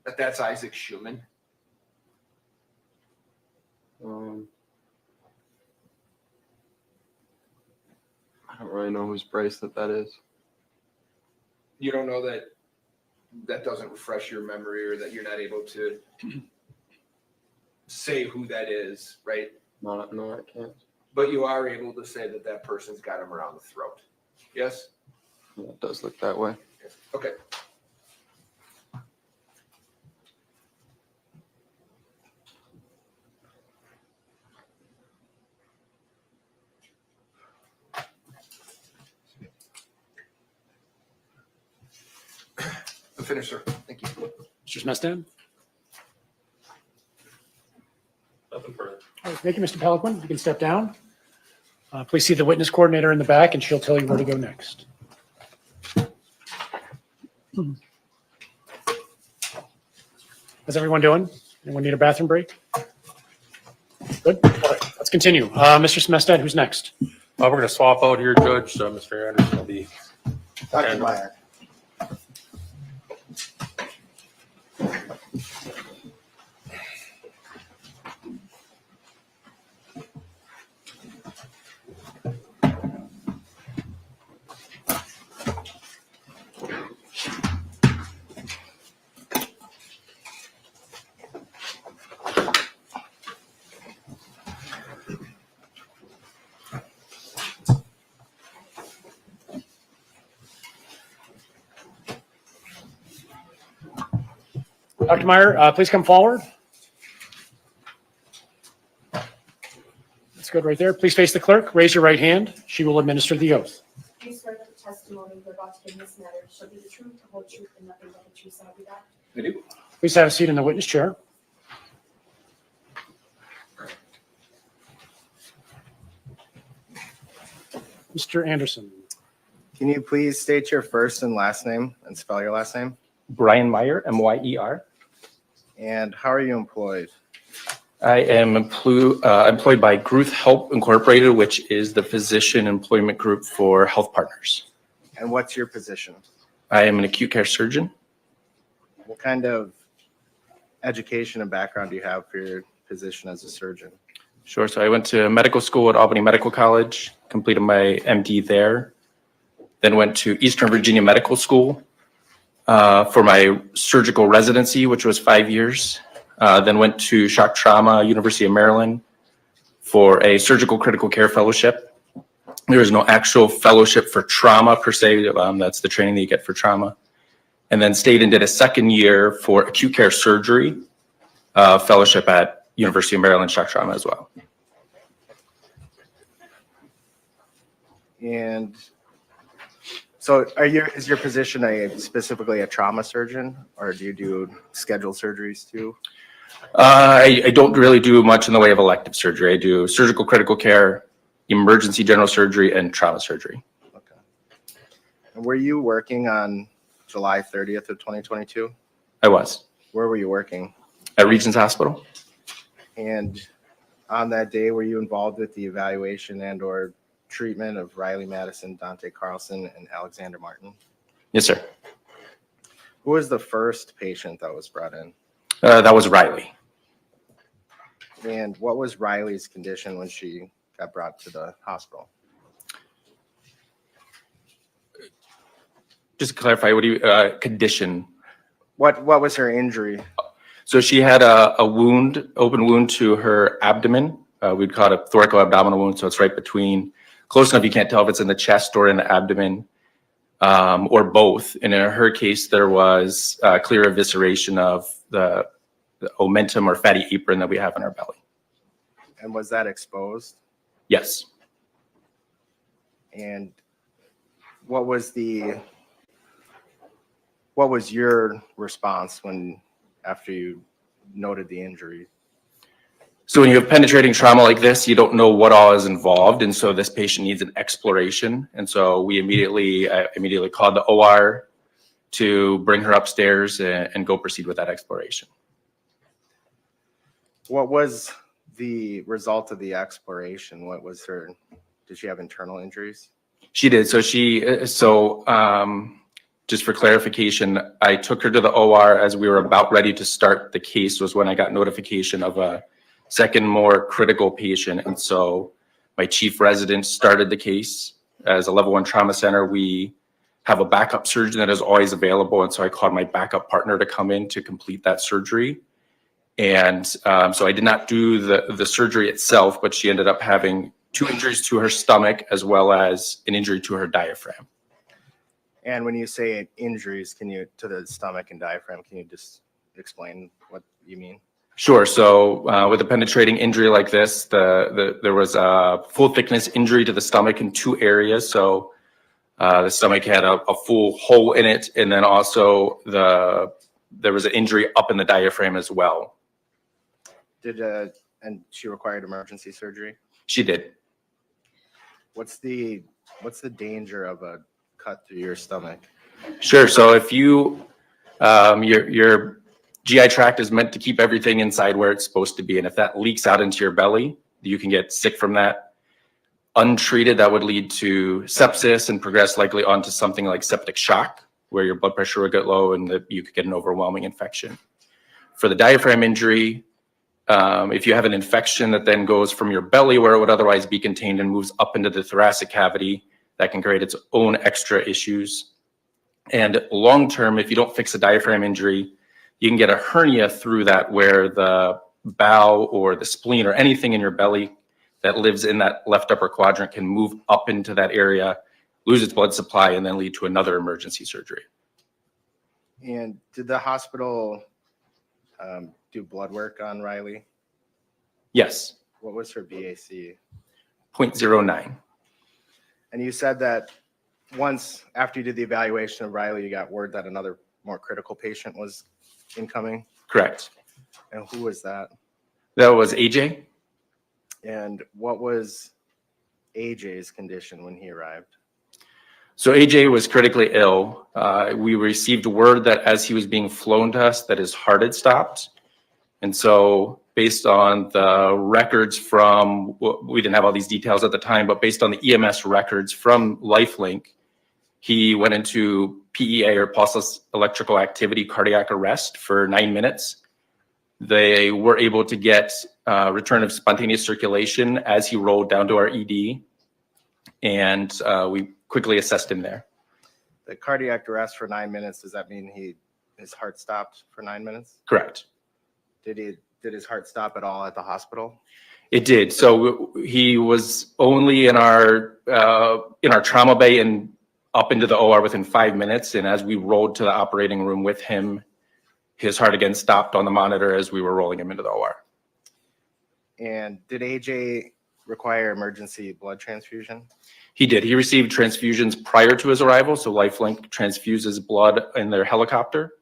that that's Isaac Schumann? I don't really know whose bracelet that is. You don't know that that doesn't refresh your memory, or that you're not able to say who that is, right? No, I can't. But you are able to say that that person's got him around the throat. Yes? Yeah, it does look that way. Okay. I'm finished, sir. Thank you. Mr. Smestad? Nothing further. All right, thank you, Mr. Pelican. You can step down. Please see the witness coordinator in the back, and she'll tell you where to go next. How's everyone doing? Anyone need a bathroom break? Good. All right, let's continue. Mr. Smestad, who's next? We're going to swap out here, Judge. Mr. Anderson will be. Dr. Meyer. Dr. Meyer, please come forward. That's good right there. Please face the clerk. Raise your right hand. She will administer the oath. Do you swear that the testimony you're about to give in this matter shall be the truth, the whole truth, and nothing but the truth, so help you God? I do. Please have a seat in the witness chair. Mr. Anderson. Can you please state your first and last name and spell your last name? Brian Meyer, M-Y-E-R. And how are you employed? I am employed by Gruth Help Incorporated, which is the physician employment group for health partners. And what's your position? I am an acute care surgeon. What kind of education and background do you have for your position as a surgeon? Sure. So I went to medical school at Albany Medical College, completed my MD there, then went to Eastern Virginia Medical School for my surgical residency, which was 5 years. Then went to Shock Trauma, University of Maryland for a surgical critical care fellowship. There is no actual fellowship for trauma per se. That's the training that you get for trauma. And then stayed and did a second year for acute care surgery fellowship at University of Maryland Shock Trauma as well. And so is your position specifically a trauma surgeon, or do you do scheduled surgeries too? I don't really do much in the way of elective surgery. I do surgical critical care, emergency general surgery, and trauma surgery. Okay. And were you working on July 30th of 2022? I was. Where were you working? At Regents Hospital. And on that day, were you involved with the evaluation and or treatment of Riley Madison, Dante Carlson, and Alexander Martin? Yes, sir. Who was the first patient that was brought in? That was Riley. And what was Riley's condition when she got brought to the hospital? Just to clarify, what do you condition? What was her injury? So she had a wound, open wound to her abdomen. We'd call it a thoracoabdominal wound. So it's right between, close enough you can't tell if it's in the chest or in the abdomen, or both. And in her case, there was clear evisceration of the omentum or fatty apron that we have in our belly. And was that exposed? Yes. And what was your response after you noted the injury? So when you have penetrating trauma like this, you don't know what all is involved. And so this patient needs an exploration. And so we immediately called the OR to bring her upstairs and go proceed with that exploration. What was the result of the exploration? Did she have internal injuries? She did. Just for clarification, I took her to the OR as we were about ready to start the case was when I got notification of a second more critical patient. And so my chief resident started the case. As a level 1 trauma center, we have a backup surgeon that is always available. And so I called my backup partner to come in to complete that surgery. And so I did not do the surgery itself, but she ended up having 2 injuries to her stomach as well as an injury to her diaphragm. And when you say injuries, to the stomach and diaphragm, can you just explain what you mean? Sure. So with a penetrating injury like this, there was a full thickness injury to the stomach in 2 areas. So the stomach had a full hole in it, and then also there was an injury up in the diaphragm as well. And she required emergency surgery? She did. What's the danger of a cut through your stomach? Sure. So if your GI tract is meant to keep everything inside where it's supposed to be, and if that leaks out into your belly, you can get sick from that. Untreated, that would lead to sepsis and progress likely onto something like septic shock, where your blood pressure would get low and you could get an overwhelming infection. For the diaphragm injury, if you have an infection that then goes from your belly where it would otherwise be contained and moves up into the thoracic cavity, that can create its own extra issues. And long-term, if you don't fix a diaphragm injury, you can get a hernia through that where the bowel or the spleen or anything in your belly that lives in that left upper quadrant can move up into that area, lose its blood supply, and then lead to another emergency surgery. And did the hospital do blood work on Riley? Yes. What was her BAC? 0.09. And you said that once after you did the evaluation of Riley, you got word that another more critical patient was incoming? Correct. And who was that? That was AJ. And what was AJ's condition when he arrived? So AJ was critically ill. We received word that as he was being flown to us, that his heart had stopped. And so based on the records from, we didn't have all these details at the time, but based on the EMS records from LifeLink, he went into PEA, or pulseless electrical activity cardiac arrest, for 9 minutes. They were able to get return of spontaneous circulation as he rolled down to our ED, and we quickly assessed him there. The cardiac arrest for 9 minutes, does that mean his heart stopped for 9 minutes? Correct. Did his heart stop at all at the hospital? It did. So he was only in our trauma bay and up into the OR within 5 minutes. And as we rolled to the operating room with him, his heart again stopped on the monitor as we were rolling him into the OR. And did AJ require emergency blood transfusion? He did. He received transfusions prior to his arrival. So LifeLink transfuses blood in their helicopter.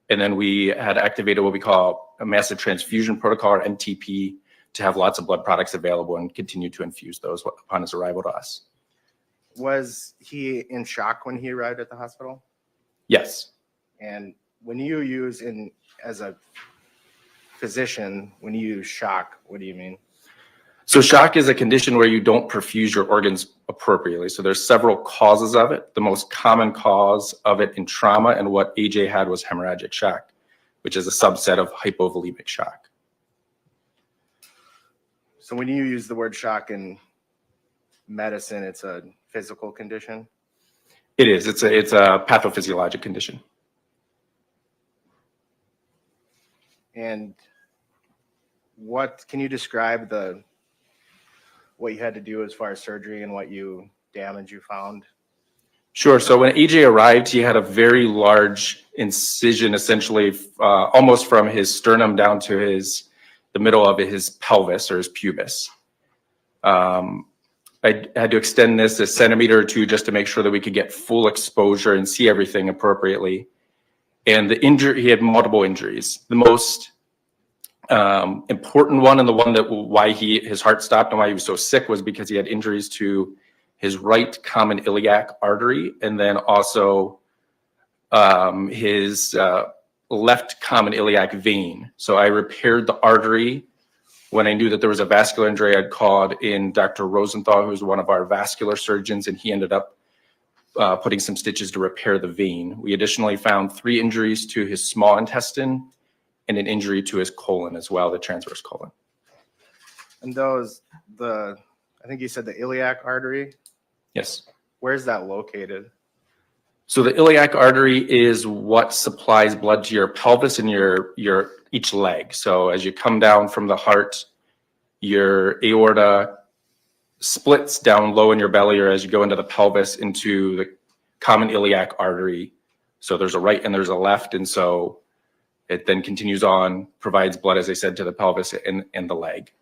And then we had activated what we call a massive transfusion protocol, or MTP, to have lots of blood products available and continue to infuse those upon his arrival to us. Was he in shock when he arrived at the hospital? Yes. And when you use as a physician, when you use shock, what do you mean? So shock is a condition where you don't perfuse your organs appropriately. So there's several causes of it. The most common cause of it in trauma, and what AJ had, was hemorrhagic shock, which is a subset of hypovolemic shock. So when you use the word shock in medicine, it's a physical condition? It is. It's a pathophysiologic condition. And what can you describe what you had to do as far as surgery and what damage you found? Sure. So when AJ arrived, he had a very large incision, essentially almost from his sternum down to the middle of his pelvis, or his pubis. I had to extend this a centimeter or two just to make sure that we could get full exposure and see everything appropriately. And he had multiple injuries. The most important one, and the one that why his heart stopped and why he was so sick, was because he had injuries to his right common iliac artery, and then also his left common iliac vein. So I repaired the artery. When I knew that there was a vascular injury, I'd called in Dr. Rosenthal, who's one of our vascular surgeons, and he ended up putting some stitches to repair the vein. We additionally found 3 injuries to his small intestine and an injury to his colon as well, the transverse colon. And I think you said the iliac artery? Yes. Where's that located? So the iliac artery is what supplies blood to your pelvis and each leg. So as you come down from the heart, your aorta splits down low in your belly, or as you go into the pelvis, into the common iliac artery. So there's a right and there's a left. And so it then continues on, provides blood, as I said, to the pelvis and the leg.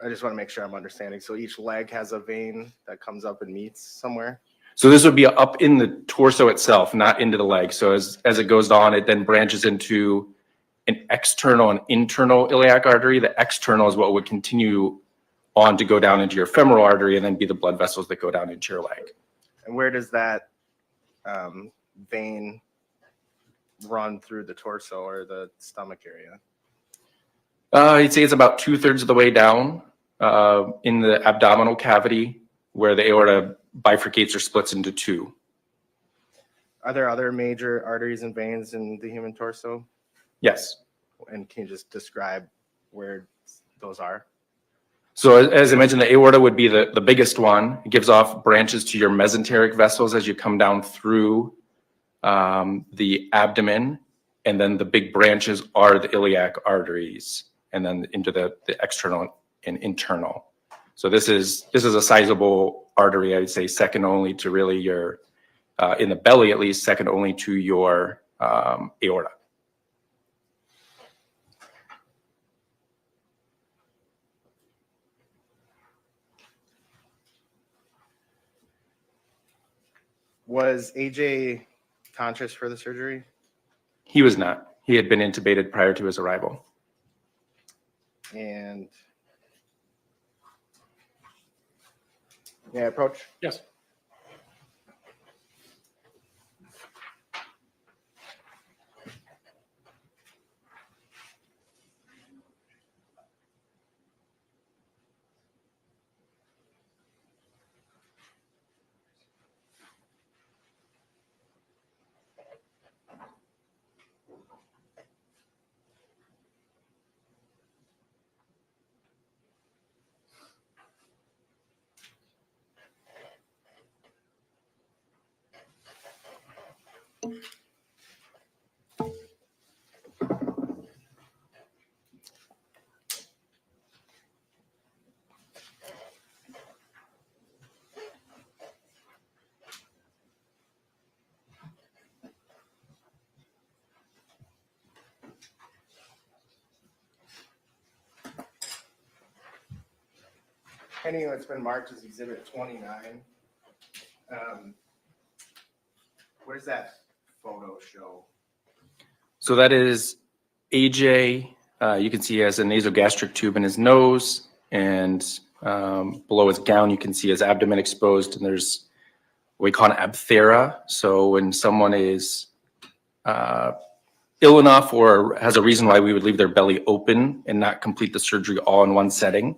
I just want to make sure I'm understanding. So each leg has a vein that comes up and meets somewhere? So this would be up in the torso itself, not into the leg. So as it goes on, it then branches into an external and internal iliac artery. The external is what would continue on to go down into your femoral artery, and then be the blood vessels that go down into your leg. And where does that vein run through the torso or the stomach area? I'd say it's about 2/3 of the way down in the abdominal cavity, where the aorta bifurcates or splits into 2. Are there other major arteries and veins in the human torso? Yes. And can you just describe where those are? So as I mentioned, the aorta would be the biggest one. It gives off branches to your mesenteric vessels as you come down through the abdomen. And then the big branches are the iliac arteries, and then into the external and internal. So this is a sizable artery, I would say, second only to really your, in the belly at least, second only to your aorta. Was AJ conscious for the surgery? He was not. He had been intubated prior to his arrival. And May I approach? Yes. Penny, it's been marked as Exhibit 29. What does that photo show? So that is AJ. You can see he has a nasogastric tube in his nose, and below his gown, you can see his abdomen exposed, and there's what we call an aphthera. So when someone is ill enough or has a reason why we would leave their belly open and not complete the surgery all in one setting,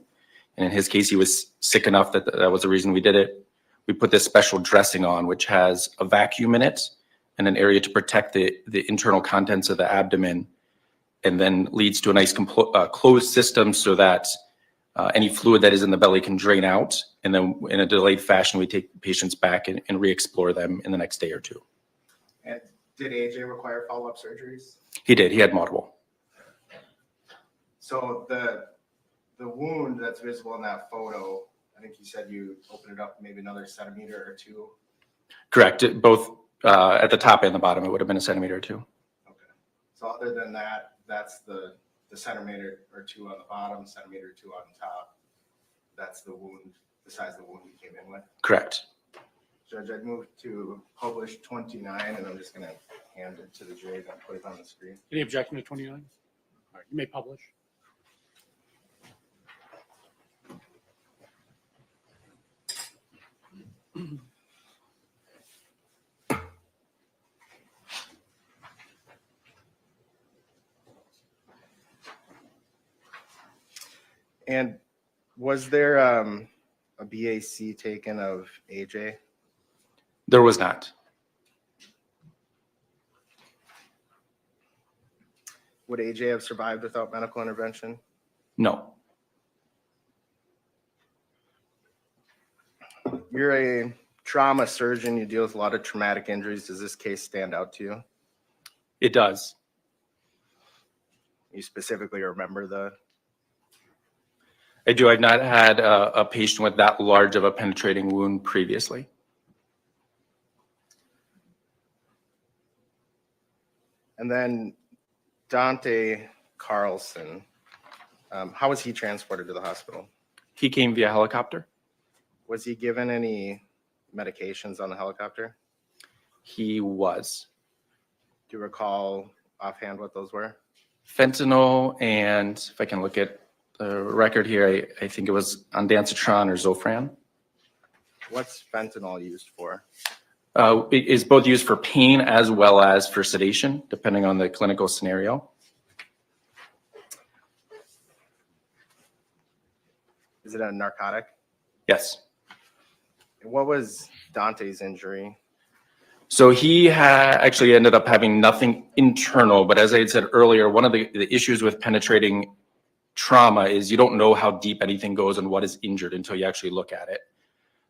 and in his case, he was sick enough that that was the reason we did it, we put this special dressing on, which has a vacuum in it and an area to protect the internal contents of the abdomen, and then leads to a nice closed system so that any fluid that is in the belly can drain out. And then in a delayed fashion, we take patients back and re-explore them in the next day or two. And did AJ require follow-up surgeries? He did. He had multiple. So the wound that's visible in that photo, I think you said you opened it up maybe another centimeter or two. Correct. Both at the top and the bottom, it would have been a centimeter or two. Okay. So other than that, that's the centimeter or two on the bottom, centimeter or two on top. That's the wound, the size of the wound you came in with. Correct. Judge, I'd move to publish 29, and I'm just going to hand it to the jury and put it on the screen. Any objection to 29? All right, you may publish. And was there a BAC taken of AJ? There was not. Would AJ have survived without medical intervention? No. You're a trauma surgeon. You deal with a lot of traumatic injuries. Does this case stand out to you? It does. You specifically remember the? I do. I've not had a patient with that large of a penetrating wound previously. And then Dante Carlson, how was he transported to the hospital? He came via helicopter. Was he given any medications on the helicopter? He was. Do you recall offhand what those were? Fentanyl, and if I can look at the record here, I think it was ondansetron or Zofran. What's fentanyl used for? It is both used for pain as well as for sedation, depending on the clinical scenario. Is it a narcotic? Yes. What was Dante's injury? So he actually ended up having nothing internal, but as I had said earlier, one of the issues with penetrating trauma is you don't know how deep anything goes and what is injured until you actually look at it.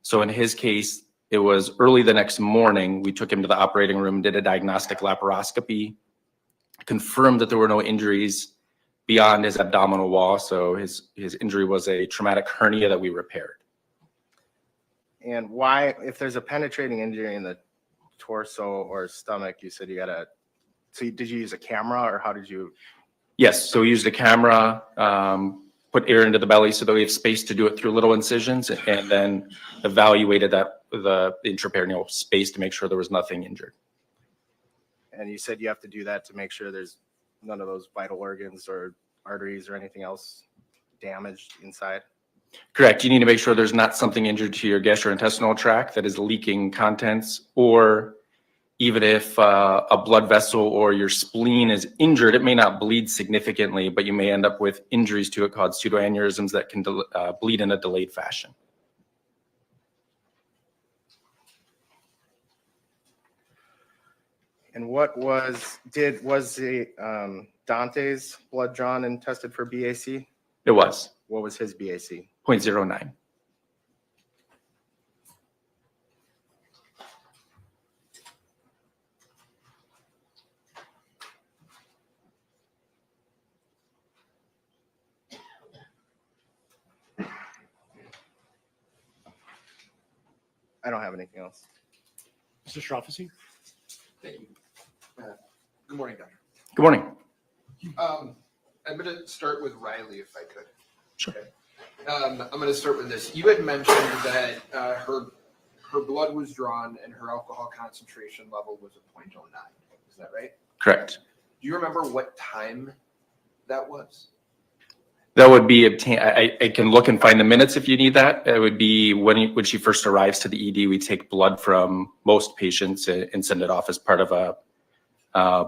So in his case, it was early the next morning. We took him to the operating room, did a diagnostic laparoscopy, confirmed that there were no injuries beyond his abdominal wall. So his injury was a traumatic hernia that we repaired. And why, if there's a penetrating injury in the torso or stomach, you said you got to, so did you use a camera or how did you? Yes, so we used a camera, put air into the belly so that we have space to do it through little incisions, and then evaluated the intraperitoneal space to make sure there was nothing injured. And you said you have to do that to make sure there's none of those vital organs or arteries or anything else damaged inside? Correct. You need to make sure there's not something injured to your gastrointestinal tract that is leaking contents, or even if a blood vessel or your spleen is injured, it may not bleed significantly, but you may end up with injuries to it called pseudoaneurysms that can bleed in a delayed fashion. And what was the Dante's blood drawn and tested for BAC? It was What was his BAC? 0.09. I don't have anything else. Mr. Strofficy? Thank you. Good morning, Doctor. Good morning. I'm going to start with Riley, if I could. Sure. Okay. I'm going to start with this. You had mentioned that her blood was drawn and her alcohol concentration level was a 0.09. Is that right? Correct. Do you remember what time that was? That would be obtained. I can look and find the minutes if you need that. It would be when she first arrives to the ED. We take blood from most patients and send it off as part of a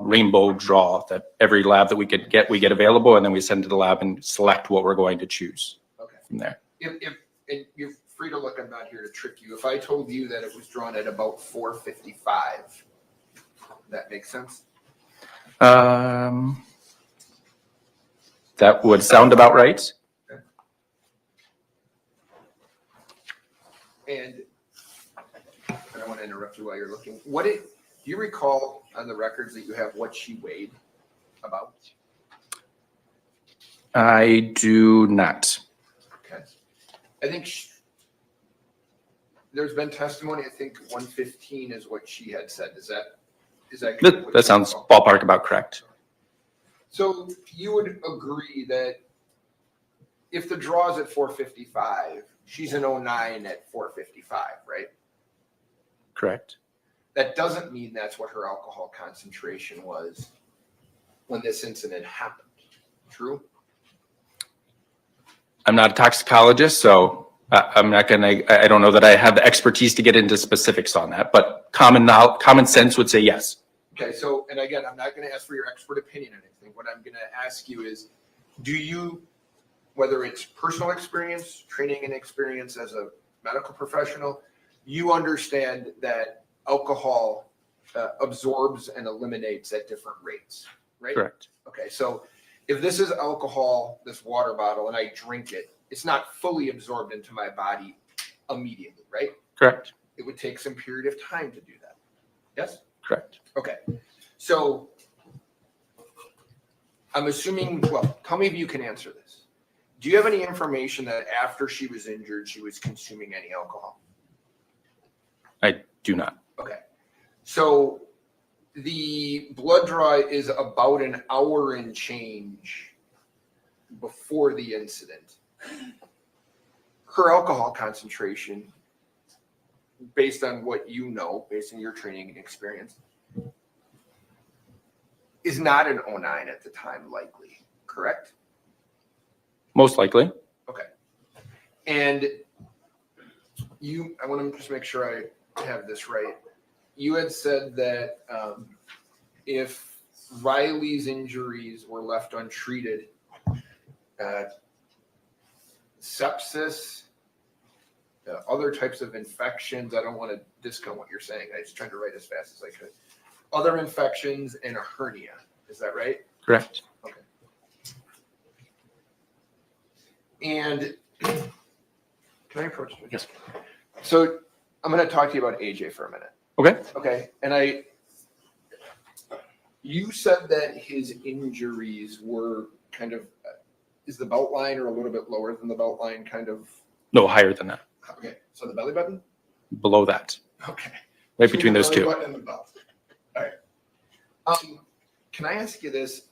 rainbow draw that every lab that we get available, and then we send to the lab and select what we're going to choose. Okay. From there. If and you're free to look, I'm not here to trick you. If I told you that it was drawn at about 4:55, that makes sense? That would sound about right. Okay. And I don't want to interrupt you while you're looking. Do you recall on the records that you have what she weighed about? I do not. Okay. I think there's been testimony, I think 115 is what she had said. Is that correct? That sounds ballpark about correct. So you would agree that if the draw is at 4:55, she's an 09 at 4:55, right? Correct. That doesn't mean that's what her alcohol concentration was when this incident happened. True? I'm not a toxicologist, so I'm not gonna. I don't know that I have the expertise to get into specifics on that, but common sense would say yes. Okay, so, and again, I'm not going to ask for your expert opinion on anything. What I'm going to ask you is, do you, whether it's personal experience, training and experience as a medical professional, you understand that alcohol absorbs and eliminates at different rates, right? Correct. Okay, so if this is alcohol, this water bottle, and I drink it, it's not fully absorbed into my body immediately, right? Correct. It would take some period of time to do that. Yes? Correct. Okay, so I'm assuming, well, tell me if you can answer this. Do you have any information that after she was injured, she was consuming any alcohol? I do not. Okay, so the blood draw is about an hour and change before the incident. Her alcohol concentration, based on what you know, based on your training and experience, is not an 09 at the time, likely, correct? Most likely. Okay. And I want to just make sure I have this right. You had said that if Riley's injuries were left untreated, sepsis, other types of infections, I don't want to discount what you're saying. I was trying to write as fast as I could. Other infections and a hernia. Is that right? Correct. Okay. And can I approach you? Yes. So I'm going to talk to you about AJ for a minute. Okay. Okay. And you said that his injuries were kind of, is the belt line or a little bit lower than the belt line kind of? No, higher than that. Okay. So the belly button? Below that. Okay. Right between those the belly two. button and the belt. All right. Can I ask you this?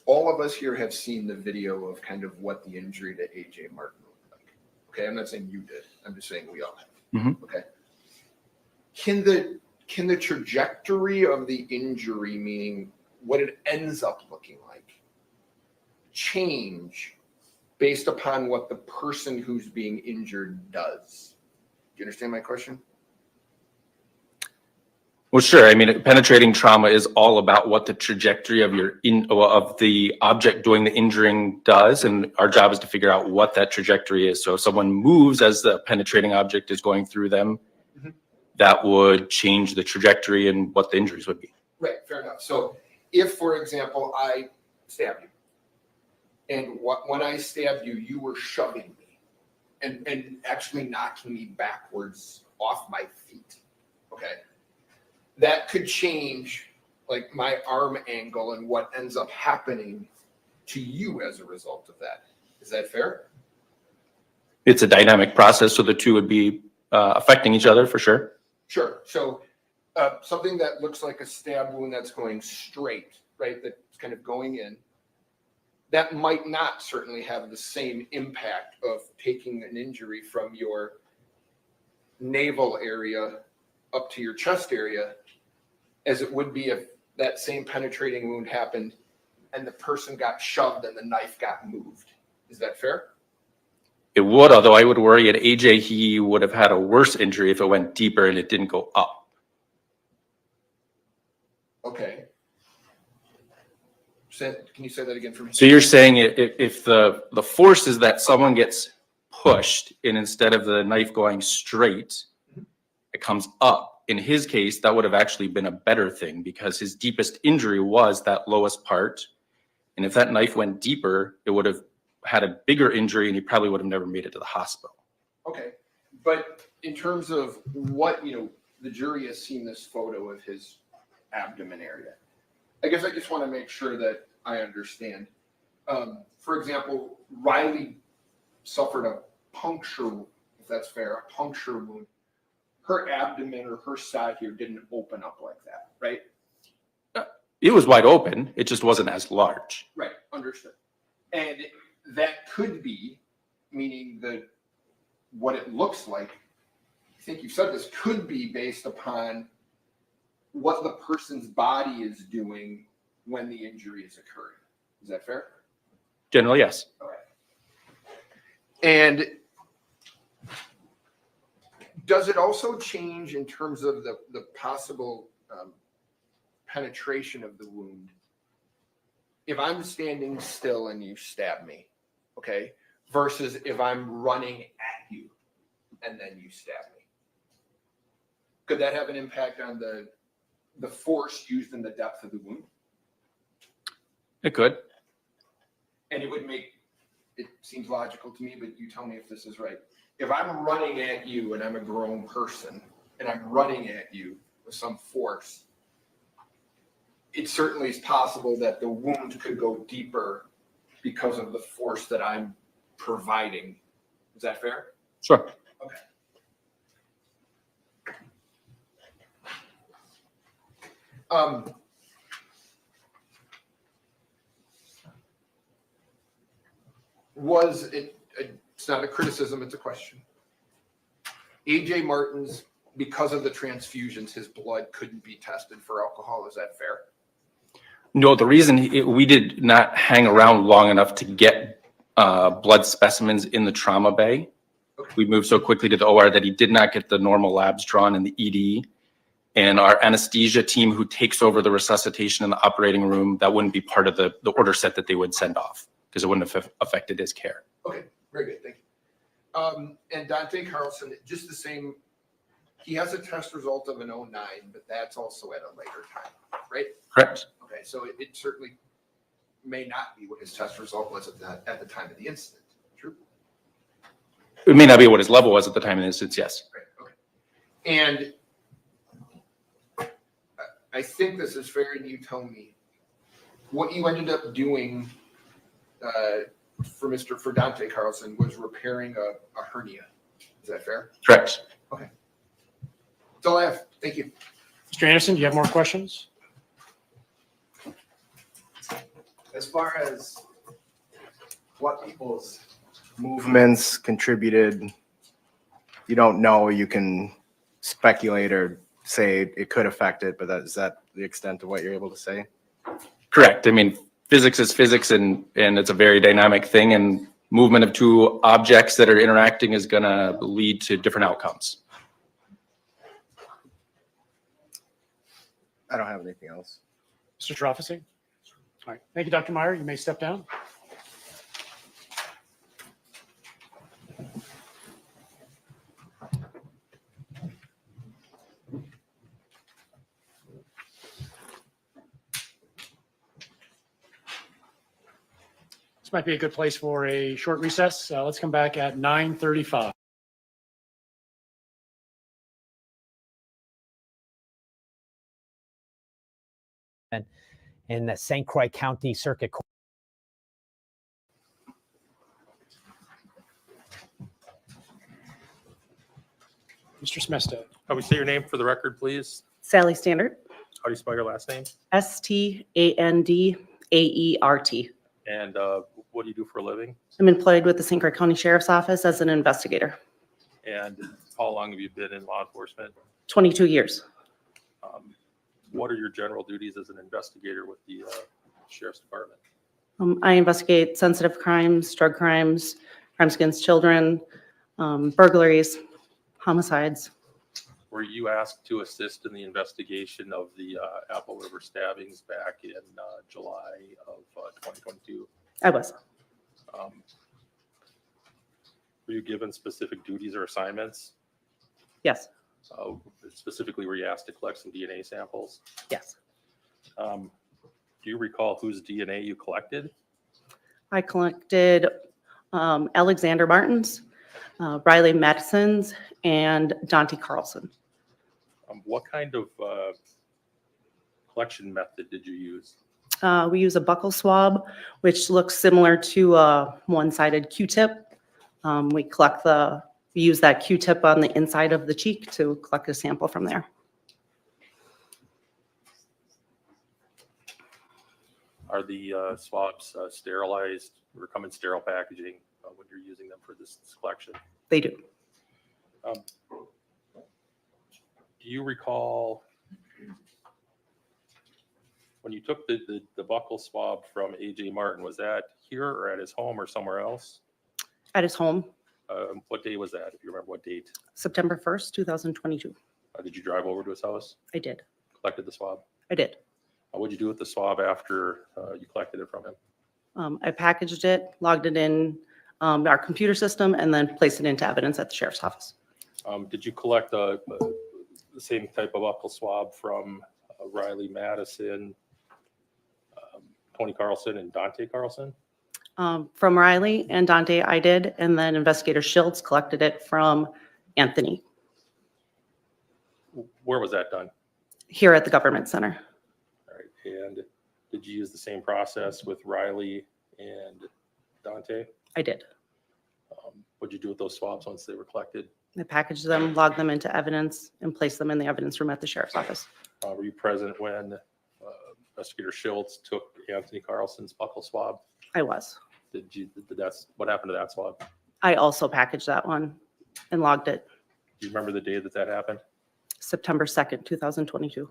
All of us here have seen the video of kind of what the injury to AJ Martin looked like. Okay, I'm not saying you did. I'm just saying we all have. Mhm. Okay. Can the trajectory of the injury, meaning what it ends up looking like, change based upon what the person who's being injured does. Do you understand my question? Well, sure. I mean, penetrating trauma is all about what the trajectory of of the object doing the injuring does, and our job is to figure out what that trajectory is. So if someone moves as the penetrating object is going through them, that would change the trajectory and what the injuries would be. Right, fair enough. So if, for example, I stab you, and when I stabbed you, you were shoving me and actually knocking me backwards off my feet, okay? That could change like my arm angle and what ends up happening to you as a result of that. Is that fair? It's a dynamic process, so the two would be affecting each other for sure. Sure. So something that looks like a stab wound that's going straight, right? That's kind of going in. That might not certainly have the same impact of taking an injury from your navel area up to your chest area as it would be if that same penetrating wound happened and the person got shoved and the knife got moved. Is that fair? It would, although I would worry at AJ, he would have had a worse injury if it went deeper and it didn't go up. Okay. Can you say that again for me? So you're saying if the force is that someone gets pushed and instead of the knife going straight, it comes up. In his case, that would have actually been a better thing because his deepest injury was that lowest part. And if that knife went deeper, it would have had a bigger injury and he probably would have never made it to the hospital. Okay. But in terms of what, the jury has seen this photo of his abdomen area. I guess I just want to make sure that I understand. For example, Riley suffered a puncture, if that's fair, a puncture wound. Her abdomen or her side here didn't open up like that, right? It was wide open. It just wasn't as large. Right, understood. And that could be, meaning what it looks like, I think you've said this, could be based upon what the person's body is doing when the injury is occurring. Is that fair? Generally, yes. Okay. And does it also change in terms of the possible penetration of the wound? If I'm standing still and you stab me, okay, versus if I'm running at you and then you stab me, could that have an impact on the force used in the depth of the wound? It could. And it seems logical to me, but you tell me if this is right. If I'm running at you and I'm a grown person and I'm running at you with some force, it certainly is possible that the wound could go deeper because of the force that I'm providing. Is that fair? Sure. Okay. Was it, it's not a criticism, it's a question. AJ Martin's, because of the transfusions, his blood couldn't be tested for alcohol. Is that fair? No, the reason we did not hang around long enough to get blood specimens in the trauma bay. Okay. We moved so quickly to the OR that he did not get the normal labs drawn in the ED. And our anesthesia team who takes over the resuscitation in the operating room, that wouldn't be part of the order set that they would send off because it wouldn't have affected his care. Okay, very good, thank you. And Dante Carlson, just the same, he has a test result of an 09, but that's also at a later time, right? Correct. Okay, so it certainly may not be what his test result was at the time of the incident. True. It may not be what his level was at the time of the instance, yes. Right, okay. And I think this is fair, and you tell me what you ended up doing for Dante Carlson was repairing a hernia. Is that fair? Correct. Okay. That's all I have. Thank you. Mr. Anderson, do you have more questions? As far as what people's movements contributed, you don't know, you can speculate or say it could affect it, but is that the extent of what you're able to say? Correct. I mean, physics is physics, and it's a very dynamic thing, and movement of two objects that are interacting is going to lead to different outcomes. I don't have anything else. Mr. Trofficy? All right. Thank you, Dr. Meyer. You may step down. This might be a good place for a short recess. Let's come back at 9:35. In the St. Croix County Circuit Court. Mr. Smestad. How we say your name for the record, please? Sally Standard, How do you spell your last name? Standaert. And what do you do for a living? I'm employed with the St. Croix County Sheriff's Office as an investigator. And how long have you been in law enforcement? 22 years. What are your general duties as an investigator with the Sheriff's Department? I investigate sensitive crimes, drug crimes, crimes against children, burglaries, homicides. Were you asked to assist in the investigation of the Apple River stabbings back in July of 2022? I was. Were you given specific duties or assignments? Yes. Specifically, were you asked to collect some DNA samples? Yes. Do you recall whose DNA you collected? I collected Alexander Martin's, Riley Madison's, and Dante Carlson. What kind of collection method did you use? We use a buccal swab, which looks similar to a one-sided Q-tip. We use that Q-tip on the inside of the cheek to collect a sample from there. Are the swabs sterilized or come in sterile packaging when you're using them for this collection? They do. Do you recall when you took the buccal swab from A.J. Martin, was that here or at his home or somewhere else? At his home, What day was that, if you remember what date? September 1st, 2022. Did you drive over to his house? I did. Collected the swab? I did. What'd you do with the swab after you collected it from him? I packaged it, logged it in our computer system, and then placed it into evidence at the sheriff's office. Did you collect the same type of buccal swab from Riley Madison, Tony Carlson, and Dante Carlson? From Riley and Dante, I did, and then Investigator Schultz collected it from Anthony Where was that done? here at the Government Center. All right. And did you use the same process with Riley and Dante? I did. What'd you do with those swabs once they were collected? I packaged them, logged them into evidence, and placed them in the evidence room at the sheriff's office. Were you present when Investigator Schultz took Anthony Carlson's buccal swab? I was. What happened to that swab? I also packaged that one and logged it. Do you remember the day that happened? September 2nd, 2022.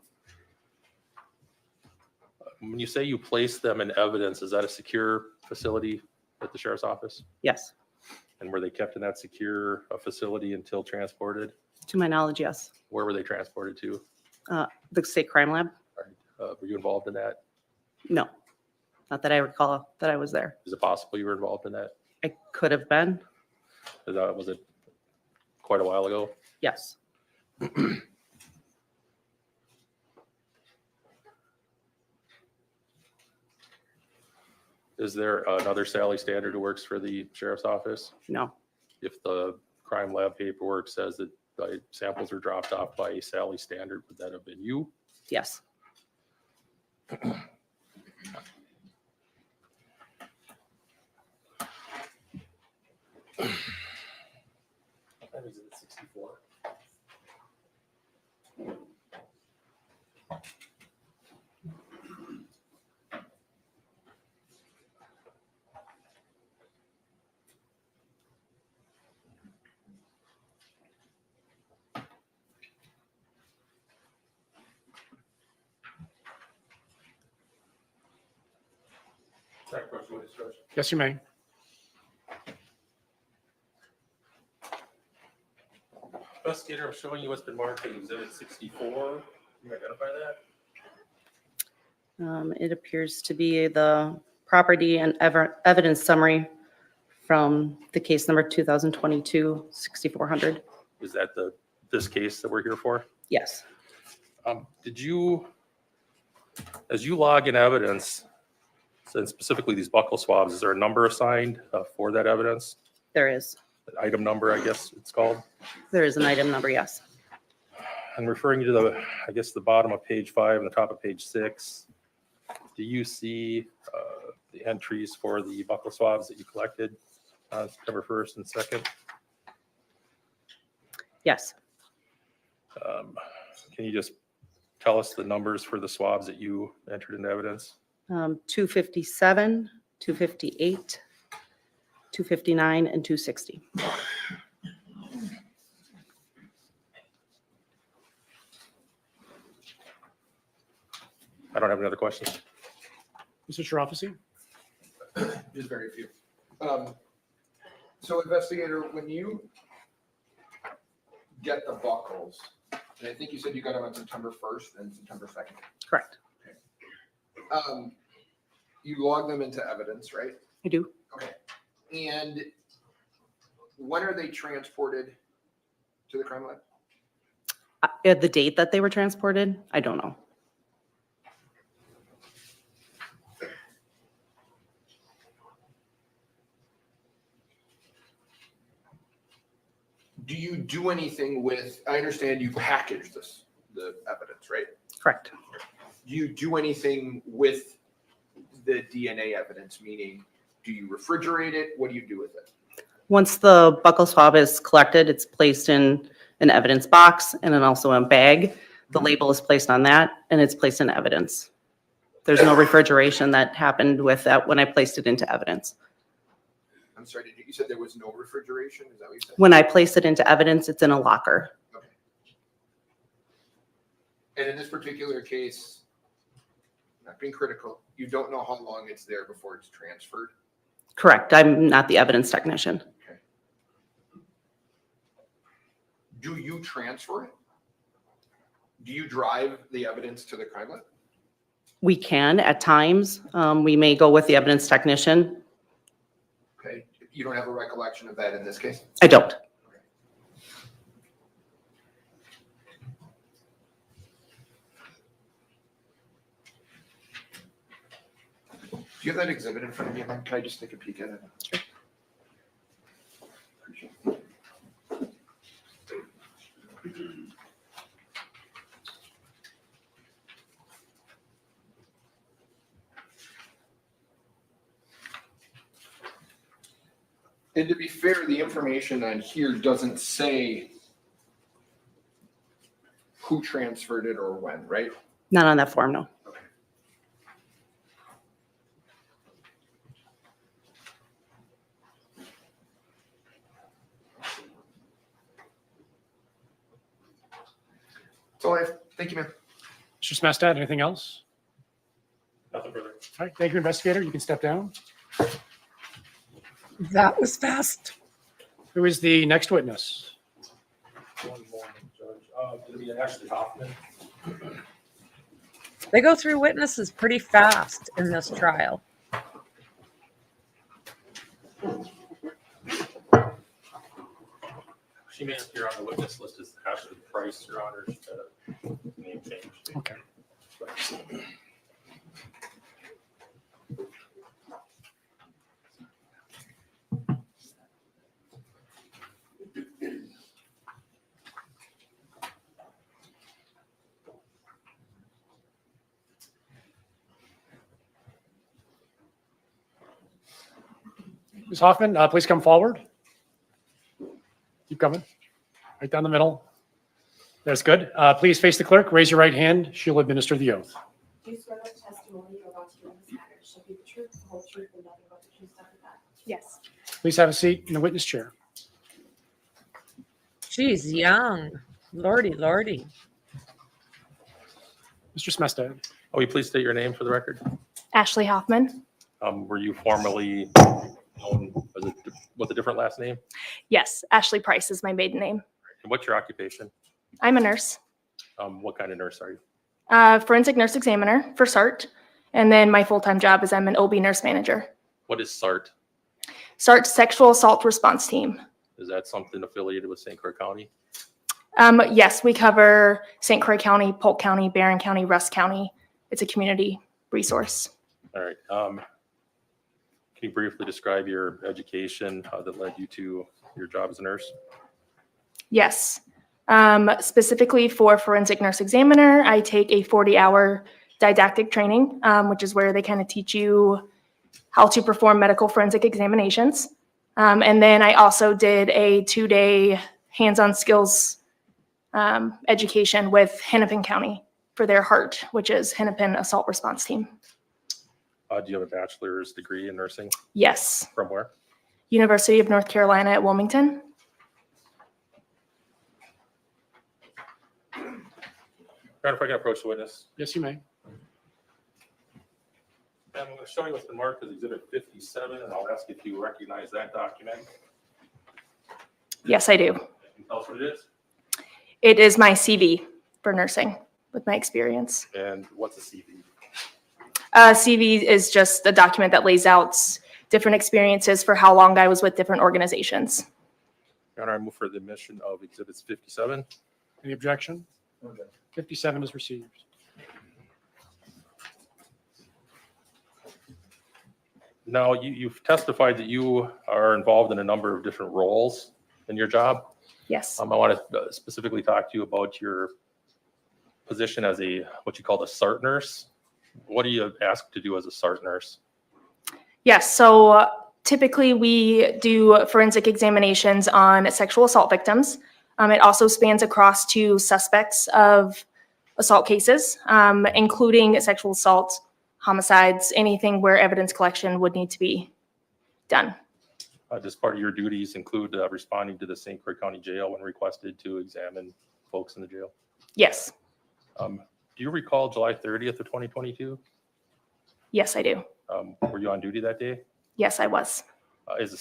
When you say you placed them in evidence, is that a secure facility at the sheriff's office? Yes. And were they kept in that secure facility until transported? To my knowledge, yes. Where were they transported to? The state crime lab? Were you involved in that? No. Not that I recall that I was there. Is it possible you were involved in that? I could have been. Was it quite a while ago? Yes. Is there another Sally Standard who works for the sheriff's office? No. If the crime lab paperwork says that the samples were dropped off by Sally Standard, would that have been you? Yes. That is at 64. Yes, you may. Investigator, I'm showing you what's been marked as Exhibit 64. Can you identify that? It appears to be the property and evidence summary from the case number 2022-6400. Is that this case that we're here for? Yes, Did you, as you log in evidence, and specifically these buccal swabs, is there a number assigned for that evidence? there is. An item number, I guess it's called. There is an item number, yes. I'm referring you to the, I guess, the bottom of page 5 and the top of page 6. Do you see the entries for the buccal swabs that you collected on September 1st and 2nd? Yes. Can you just tell us the numbers for the swabs that you entered into evidence? 257, 258, 259, and 260. I don't have any other questions. Mr. Shirofsky? Just very few. So investigator, when you get the buckles, and I think you said you got them on September 1st and September 2nd. Correct. You log them into evidence, right? I do. Okay. And when are they transported to the crime lab? At the date that they were transported, I don't know. Do you do anything with, I understand you package this, the evidence, right? Correct. Do you do anything with the DNA evidence? Meaning, do you refrigerate it? What do you do with it? Once the buccal swab is collected, it's placed in an evidence box and then also a bag. The label is placed on that and it's placed in evidence. There's no refrigeration that happened with that when I placed it into evidence. I'm sorry, you said there was no refrigeration? Is that what you said? When I place it into evidence, it's in a locker. Okay. And in this particular case, not being critical, you don't know how long it's there before it's transferred? Correct. I'm not the evidence technician. Okay. Do you transfer it? Do you drive the evidence to the crime lab? We can at times. We may go with the evidence technician. Okay. You don't have a recollection of that in this case? I don't. Do you have that exhibit in front of you? Can I just take a peek at it? Sure. Appreciate it. And to be fair, the information on here doesn't say who transferred it or when, right? Not on that form, no. Okay. That's all I have. Thank you, man. Mr. Smestad, anything else? Nothing further. All right, thank you, investigator. You can step down. That was fast. Who is the next witness? One moment, Judge. It'll be Ashley Hoffman. They go through witnesses pretty fast in this trial. She may appear on the witness list as Ashley Price, Your Honor. She's got a name change. Okay. Ms. Hoffman, please come forward. Keep coming. Right down the middle. That's good. Please face the clerk. Raise your right hand. She'll administer the oath. Do you swear that the testimony you're about to give in this matter shall be the truth, the whole truth, and nothing but the truth, so help you God? Yes. Please have a seat in the witness chair. She's young. Lordy, lordy. Mr. Smestad. Will you please state your name for the record? Ashley Hoffman. Were you formerly known as with a different last name? Yes, Ashley Price is my maiden name. And what's your occupation? I'm a nurse, What kind of nurse are you? forensic nurse examiner for SART. And then my full-time job is I'm an OB nurse manager. What is SART? SART Sexual Assault Response Team. Is that something affiliated with St. Croix County? Yes, we cover St. Croix County, Polk County, Barron County, Rusk County. It's a community resource. All right. Can you briefly describe your education that led you to your job as a nurse? Yes. Specifically for forensic nurse examiner, I take a 40-hour didactic training, which is where they kind of teach you how to perform medical forensic examinations. And then I also did a 2-day hands-on skills education with Hennepin County for their HART, which is Hennepin Assault Response Team. Do you have a bachelor's degree in nursing? Yes. From where? University of North Carolina at Wilmington. If I can approach the witness. Yes, you may. I'm going to show you what's been marked as Exhibit 57, and I'll ask if you recognize that document. Yes, I do. Can you tell us what it is? It is my CV for nursing with my experience. And what's a CV? CV is just a document that lays out different experiences for how long I was with different organizations. Your Honor, I move for the admission of Exhibits 57. Any objection? 57 is received. Now, you've testified that you are involved in a number of different roles in your job. Yes. I want to specifically talk to you about your position as what you call a SART nurse. What are you asked to do as a SART nurse? Yes. So typically we do forensic examinations on sexual assault victims. It also spans across to suspects of assault cases, including sexual assault, homicides, anything where evidence collection would need to be done. Does part of your duties include responding to the St. Croix County Jail when requested to examine folks in the jail? Yes. Do you recall July 30th of 2022? Yes, I do. Were you on duty that day? Yes, I was. Is a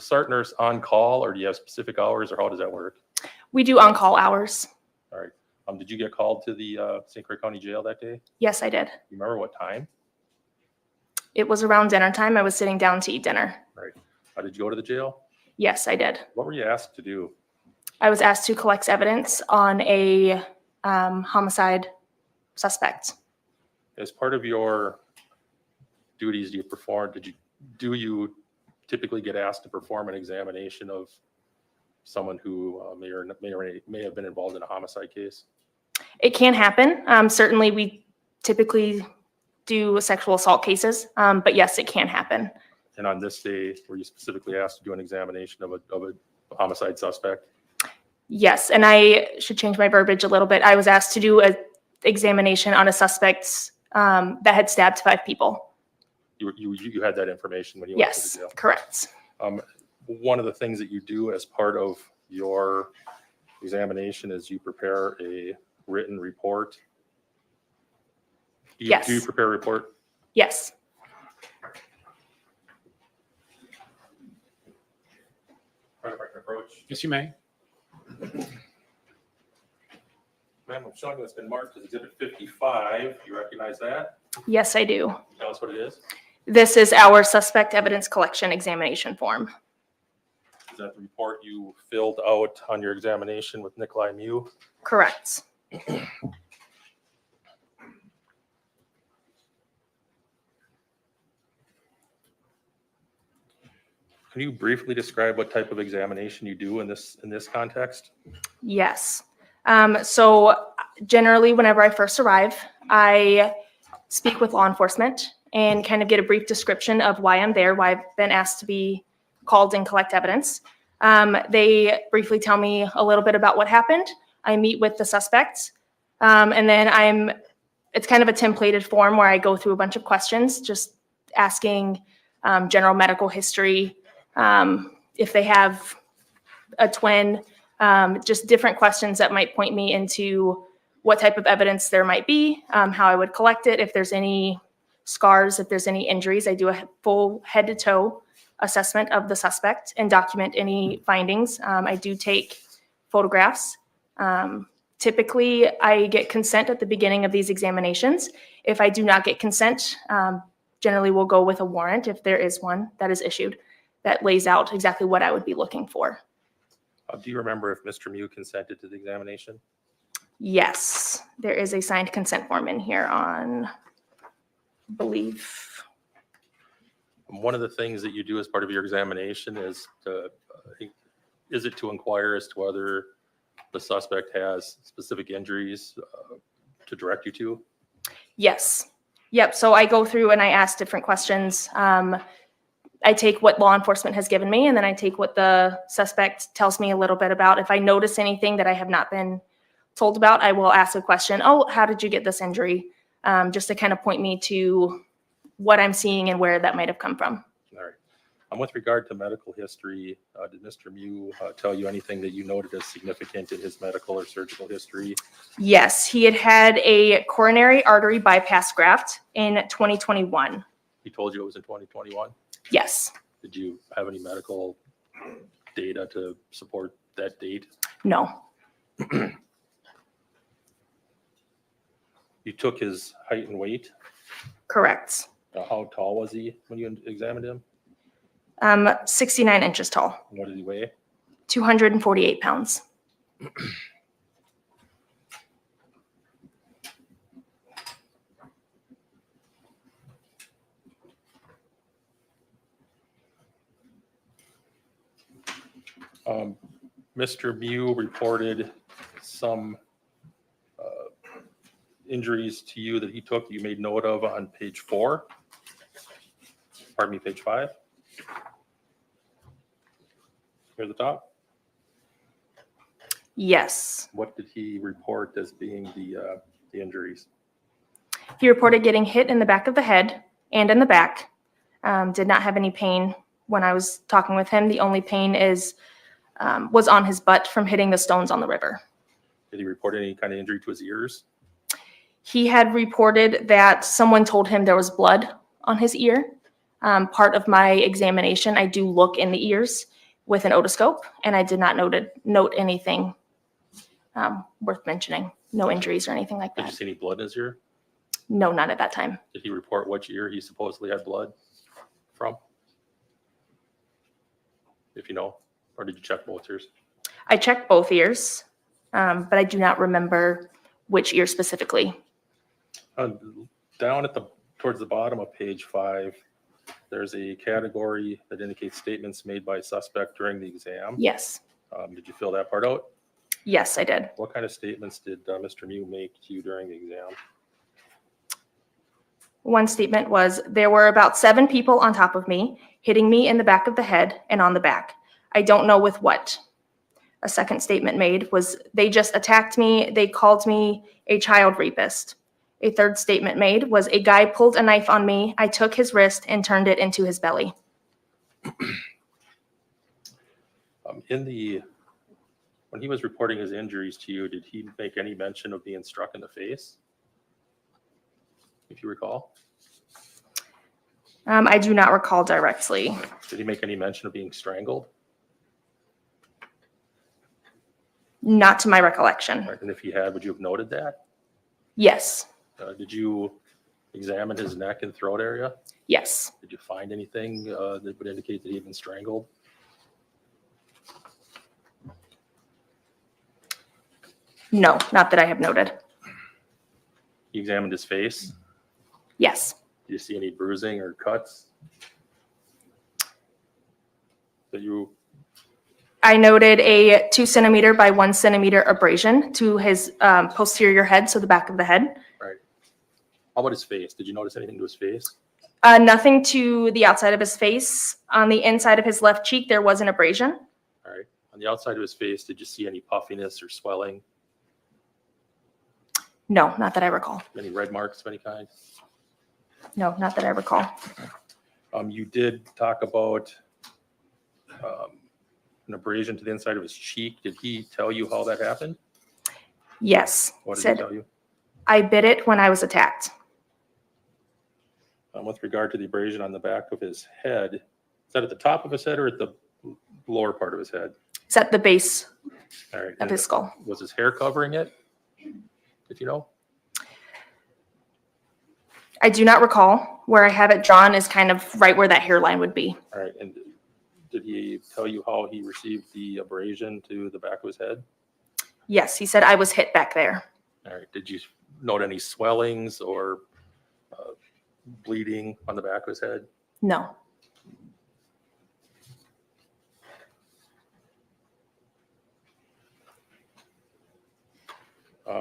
SART nurse on call, or do you have specific hours, or how does that work? We do on-call hours. All right. Did you get called to the St. Croix County Jail that day? Yes, I did. You remember what time? It was around dinner time. I was sitting down to eat dinner. Right. Did you go to the jail? Yes, I did. What were you asked to do? I was asked to collect evidence on a homicide suspect. As part of your duties do you typically get asked to perform an examination of someone who may have been involved in a homicide case? It can happen. Certainly we typically do sexual assault cases, but yes, it can happen. And on this day, were you specifically asked to do an examination of a homicide suspect? Yes, and I should change my verbiage a little bit. I was asked to do an examination on a suspect that had stabbed 5 people. You had that information when you went to the jail? Yes, correct. One of the things that you do as part of your examination is you prepare a written report. Yes. Do you prepare a report? Yes. If I can approach. Yes, you may. Ma'am, I'm showing you it's been marked as Exhibit 55. You recognize that? Yes, I do. Tell us what it is. This is our suspect evidence collection examination form. Is that the report you filled out on your examination with Nicolae Mew? Correct. Can you briefly describe what type of examination you do in this context? Yes. So generally, whenever I first arrive, I speak with law enforcement and kind of get a brief description of why I'm there, why I've been asked to be called and collect evidence. They briefly tell me a little bit about what happened. I meet with the suspects, and then it's kind of a templated form where I go through a bunch of questions, just asking general medical history, if they have a twin, just different questions that might point me into what type of evidence there might be, how I would collect it, if there's any scars, if there's any injuries. I do a full head to toe assessment of the suspect and document any findings. I do take photographs. Typically, I get consent at the beginning of these examinations. If I do not get consent, generally we'll go with a warrant if there is one that is issued that lays out exactly what I would be looking for. Do you remember if Mr. Mew consented to the examination? Yes, there is a signed consent form in here on, I believe. One of the things that you do as part of your examination is it to inquire as to whether the suspect has specific injuries to direct you to? Yes. Yep. So I go through and I ask different questions. I take what law enforcement has given me, and then I take what the suspect tells me a little bit about. If I notice anything that I have not been told about, I will ask a question. Oh, how did you get this injury? Just to kind of point me to what I'm seeing and where that might have come from. All right. With regard to medical history, did Mr. Mew tell you anything that you noted as significant in his medical or surgical history? Yes, he had a coronary artery bypass graft in 2021. He told you it was in 2021? Yes. Did you have any medical data to support that date? No. You took his height and weight? Correct. How tall was he when you examined him? 69 inches tall. What did he weigh? 248 pounds. Mr. Mew reported some injuries to you that he took, you made note of on page 4. Pardon me, page 5. Here at the top. Yes. What did he report as being the injuries? He reported getting hit in the back of the head and in the back. Did not have any pain when I was talking with him. The only pain was on his butt from hitting the stones on the river. Did he report any kind of injury to his ears? He had reported that someone told him there was blood on his ear. Part of my examination, I do look in the ears with an otoscope, and I did not note anything worth mentioning. No injuries or anything like Did that. you see any blood in his ear? No, not at that time. Did he report which ear he supposedly had blood from? If you know, or did you check both ears? I checked both ears, but I do not remember which ear specifically. Down towards the bottom of page 5, there's a category that indicates statements made by suspect during the exam. Yes. Did you fill that part out? Yes, I did. What kind of statements did Mr. Mew make to you during the exam? One statement was, there were about 7 people on top of me, hitting me in the back of the head and on the back. I don't know with what. A second statement made was, they just attacked me. They called me a child rapist. A third statement made was, a guy pulled a knife on me. I took his wrist and turned it into his belly. When he was reporting his injuries to you, did he make any mention of being struck in the face? If you recall? I do not recall directly. Did he make any mention of being strangled? Not to my recollection. Right, and if he had, would you have noted that? Yes. Did you examine his neck and throat area? Yes. Did you find anything that would indicate that he had been strangled? No, not that I have noted. You examined his face? Yes. Did you see any bruising or cuts? I noted a 2 centimeter by 1 centimeter abrasion to his posterior head, so the back of the head. Right. How about his face? Did you notice anything to his face? Nothing to the outside of his face. On the inside of his left cheek, there was an abrasion. All right. On the outside of his face, did you see any puffiness or swelling? No, not that I recall. Any red marks of any kind? No, not that I recall. You did talk about an abrasion to the inside of his cheek. Did he tell you how that happened? Yes. What did Said, he tell you? I bit it when I was attacked. With regard to the abrasion on the back of his head, is that at the top of his head or at the lower part of his head? It's at the base All right. of and his skull. Was his hair covering it? If you know? I do not recall. Where I have it drawn is kind of right where that hairline would be. All right. And did he tell you how he received the abrasion to the back of his head? Yes, he said I was hit back there. All right. Did you note any swellings or bleeding on the back of his head? No.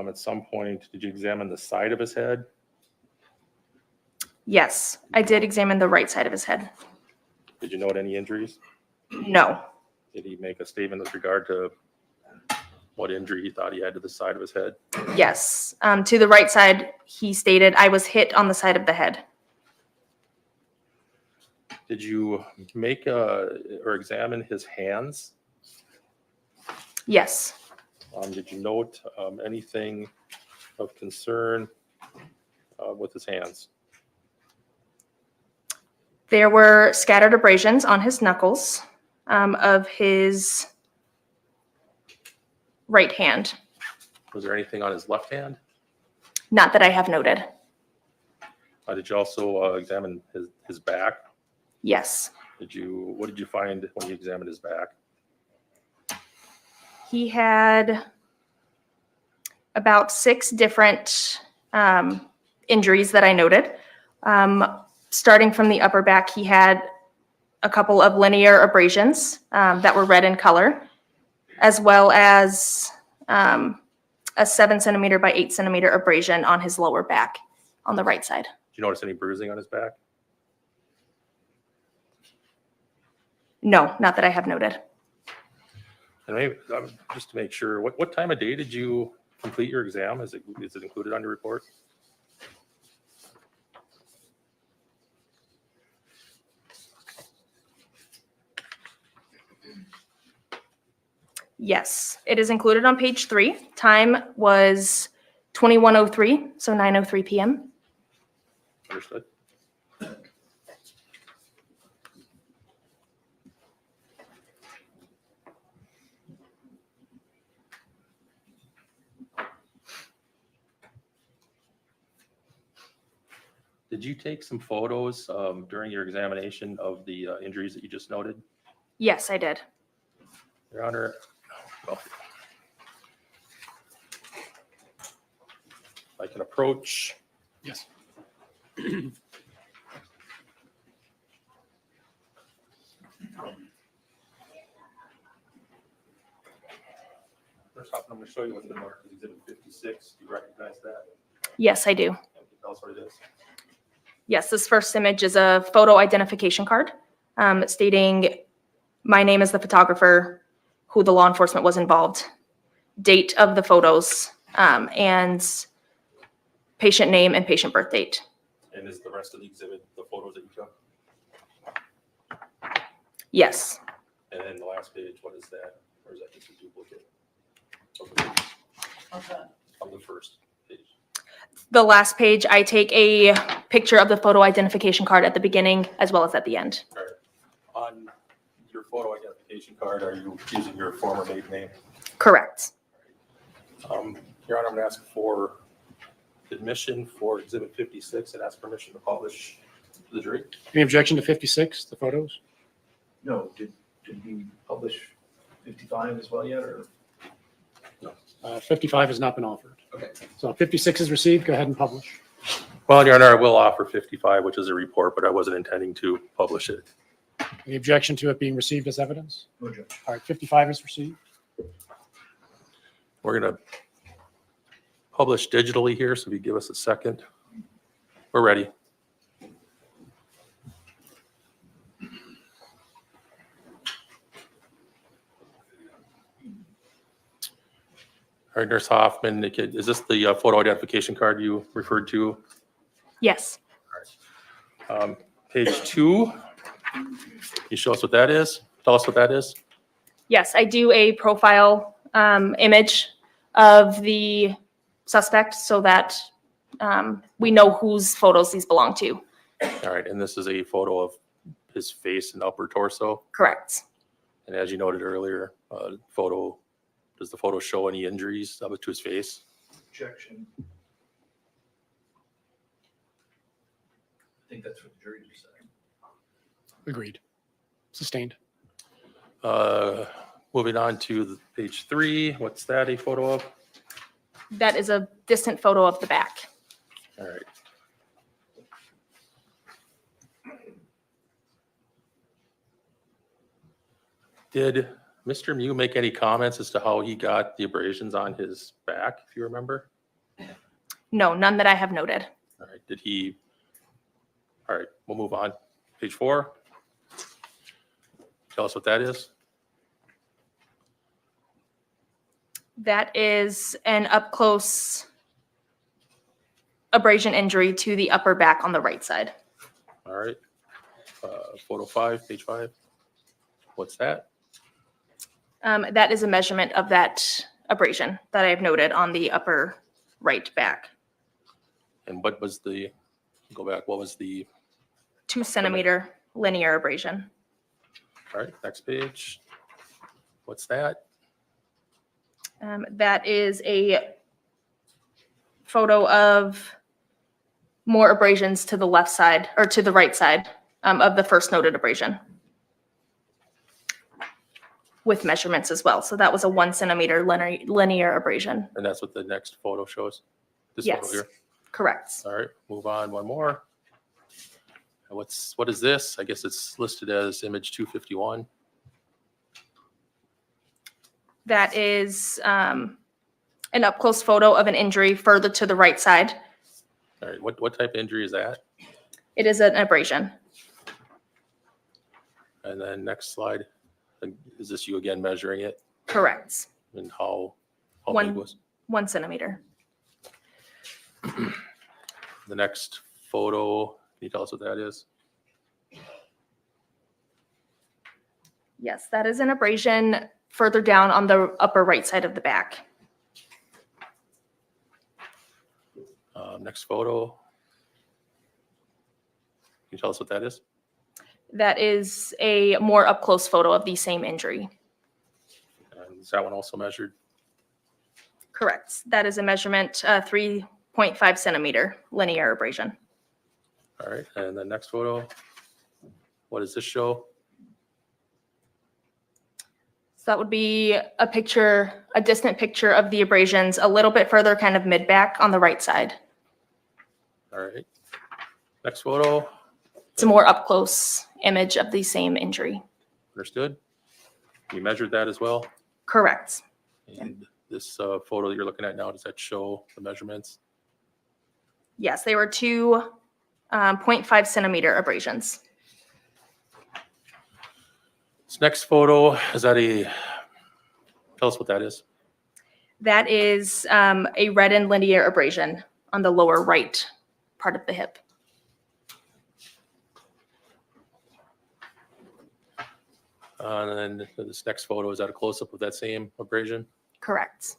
At some point, did you examine the side of his head? Yes, I did examine the right side of his head. Did you note any injuries? No. Did he make a statement with regard to what injury he thought he had to the side of his head? Yes. To the right side, he stated I was hit on the side of the head. Did you make or examine his hands? Yes. Did you note anything of concern with his hands? There were scattered abrasions on his knuckles of his right hand. Was there anything on his left hand? Not that I have noted. Did you also examine his back? Yes. What did you find when you examined his back? He had about 6 different injuries that I noted. Starting from the upper back, he had a couple of linear abrasions that were red in color, as well as a 7 centimeter by 8 centimeter abrasion on his lower back on the right side. Did you notice any bruising on his back? No, not that I have noted. And maybe, just to make sure, what time of day did you complete your exam? Is it included on your report? Yes, it is included on page 3. Time was 21:03, so 9:03 p.m. Understood. Did you take some photos during your examination of the injuries that you just noted? Yes, I did. Your Honor, well, I can approach. Yes. First off, I'm going to show you what's been marked as Exhibit 56. Do you recognize that? Yes, I do. Can you tell us what it is? Yes, this first image is a photo identification card stating my name as the photographer, who the law enforcement was involved, date of the photos, and patient name and patient birth date. And is the rest of the exhibit the photos that you took? Yes. And then the last page, what is that? Or is that just a duplicate of the first page? The last page, I take a picture of the photo identification card at the beginning as well as at the end. All right. On your photo identification card, are you using your former maiden name? Correct. Your Honor, I'm going to ask for admission for Exhibit 56 and ask permission to publish to the jury. Any objection to 56, the photos? No, did we publish 55 as well yet, or? 55 has not been offered. Okay. So 56 is received. Go ahead and publish. Well, Your Honor, I will offer 55, which is a report, but I wasn't intending to publish it. Any objection to it being received as evidence? No objection. All right, 55 is received. We're going to publish digitally here, so if you give us a second. We're ready. All right, Nurse Hoffman, is this the photo identification card you referred to? Yes. Page 2. You show us what that is? Tell us what that is. Yes, I do a profile image of the suspect so that we know whose photos these belong to. All right, and this is a photo of his face and upper torso. Correct. And as you noted earlier, does the photo show any injuries up to his face? Objection. I think that's what the jury decided. Agreed. Sustained. Moving on to page 3, what's that a photo of? That is a distant photo of the back. All right. Did Mr. Mew make any comments as to how he got the abrasions on his back, if you remember? No, none that I have noted. All right, all right, we'll move on. Page 4. Tell us what that is. That is an up close abrasion injury to the upper back on the right side. All right. Photo 5, page 5. What's that? That is a measurement of that abrasion that I have noted on the upper right back. And what was the, go back, what was the, 2 centimeter linear abrasion. all right, next page. What's that? That is a photo of more abrasions to the left side or to the right side of the first noted abrasion with measurements as well. So that was a 1 centimeter linear abrasion. And that's what the next photo shows? This Yes, photo here? correct. All right, move on, one more. And what is this? I guess it's listed as image 251. That is an up close photo of an injury further to the right side. All right, what type of injury is that? It is an abrasion. And then next slide, is this you again measuring it? Correct. And how One- big was? 1 centimeter. The next photo, can you tell us what that is? Yes, that is an abrasion further down on the upper right side of the back. Next photo. Can you tell us what that is? That is a more up close photo of the same injury. And is that one also measured? Correct. That is a measurement 3.5 centimeter linear abrasion. All right, and the next photo, what does this show? So that would be a picture, a distant picture of the abrasions a little bit further kind of mid back on the right side. All right, next photo, It's a more up close image of the same injury. understood? You measured that as well? Correct. And this photo that you're looking at now, does that show the measurements? Yes, they were 2.5 centimeter abrasions. This next photo, is that tell us what that is? That is a red and linear abrasion on the lower right part of the hip. And then this next photo, is that a close-up of that same abrasion? Correct.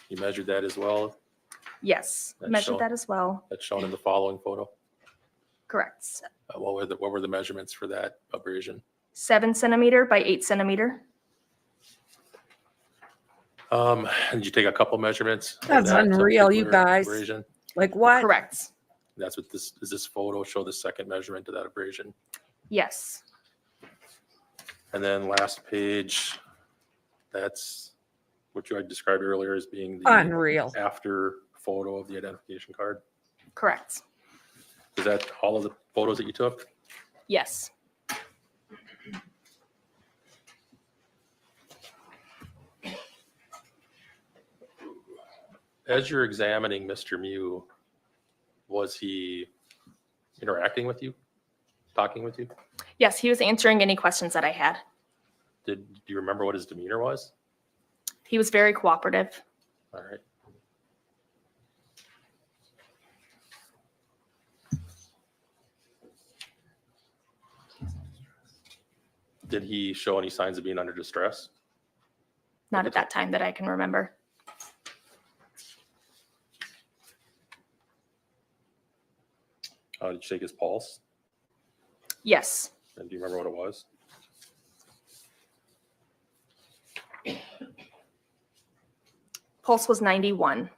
You measured that as well? Yes, That's measured shown- that as well. That's shown in the following photo. Correct. What were the measurements for that abrasion? 7 centimeter by 8 centimeter. And did you take a couple measurements? of That's that unreal, you particular guys. abrasion? Like what? Correct. That's what does this photo show the second measurement of that abrasion? Yes. And then last page, that's what you had described earlier as being the Unreal. after photo of the identification card. Correct. Is that all of the photos that you took? Yes. As you're examining Mr. Mew, was he interacting with you, talking with you? Yes, he was answering any questions that I had. Do you remember what his demeanor was? He was very cooperative. All right. Did he show any signs of being under distress? Not at that time that I can remember. Did you take his pulse? Yes. And do you remember what it was? Pulse was 91.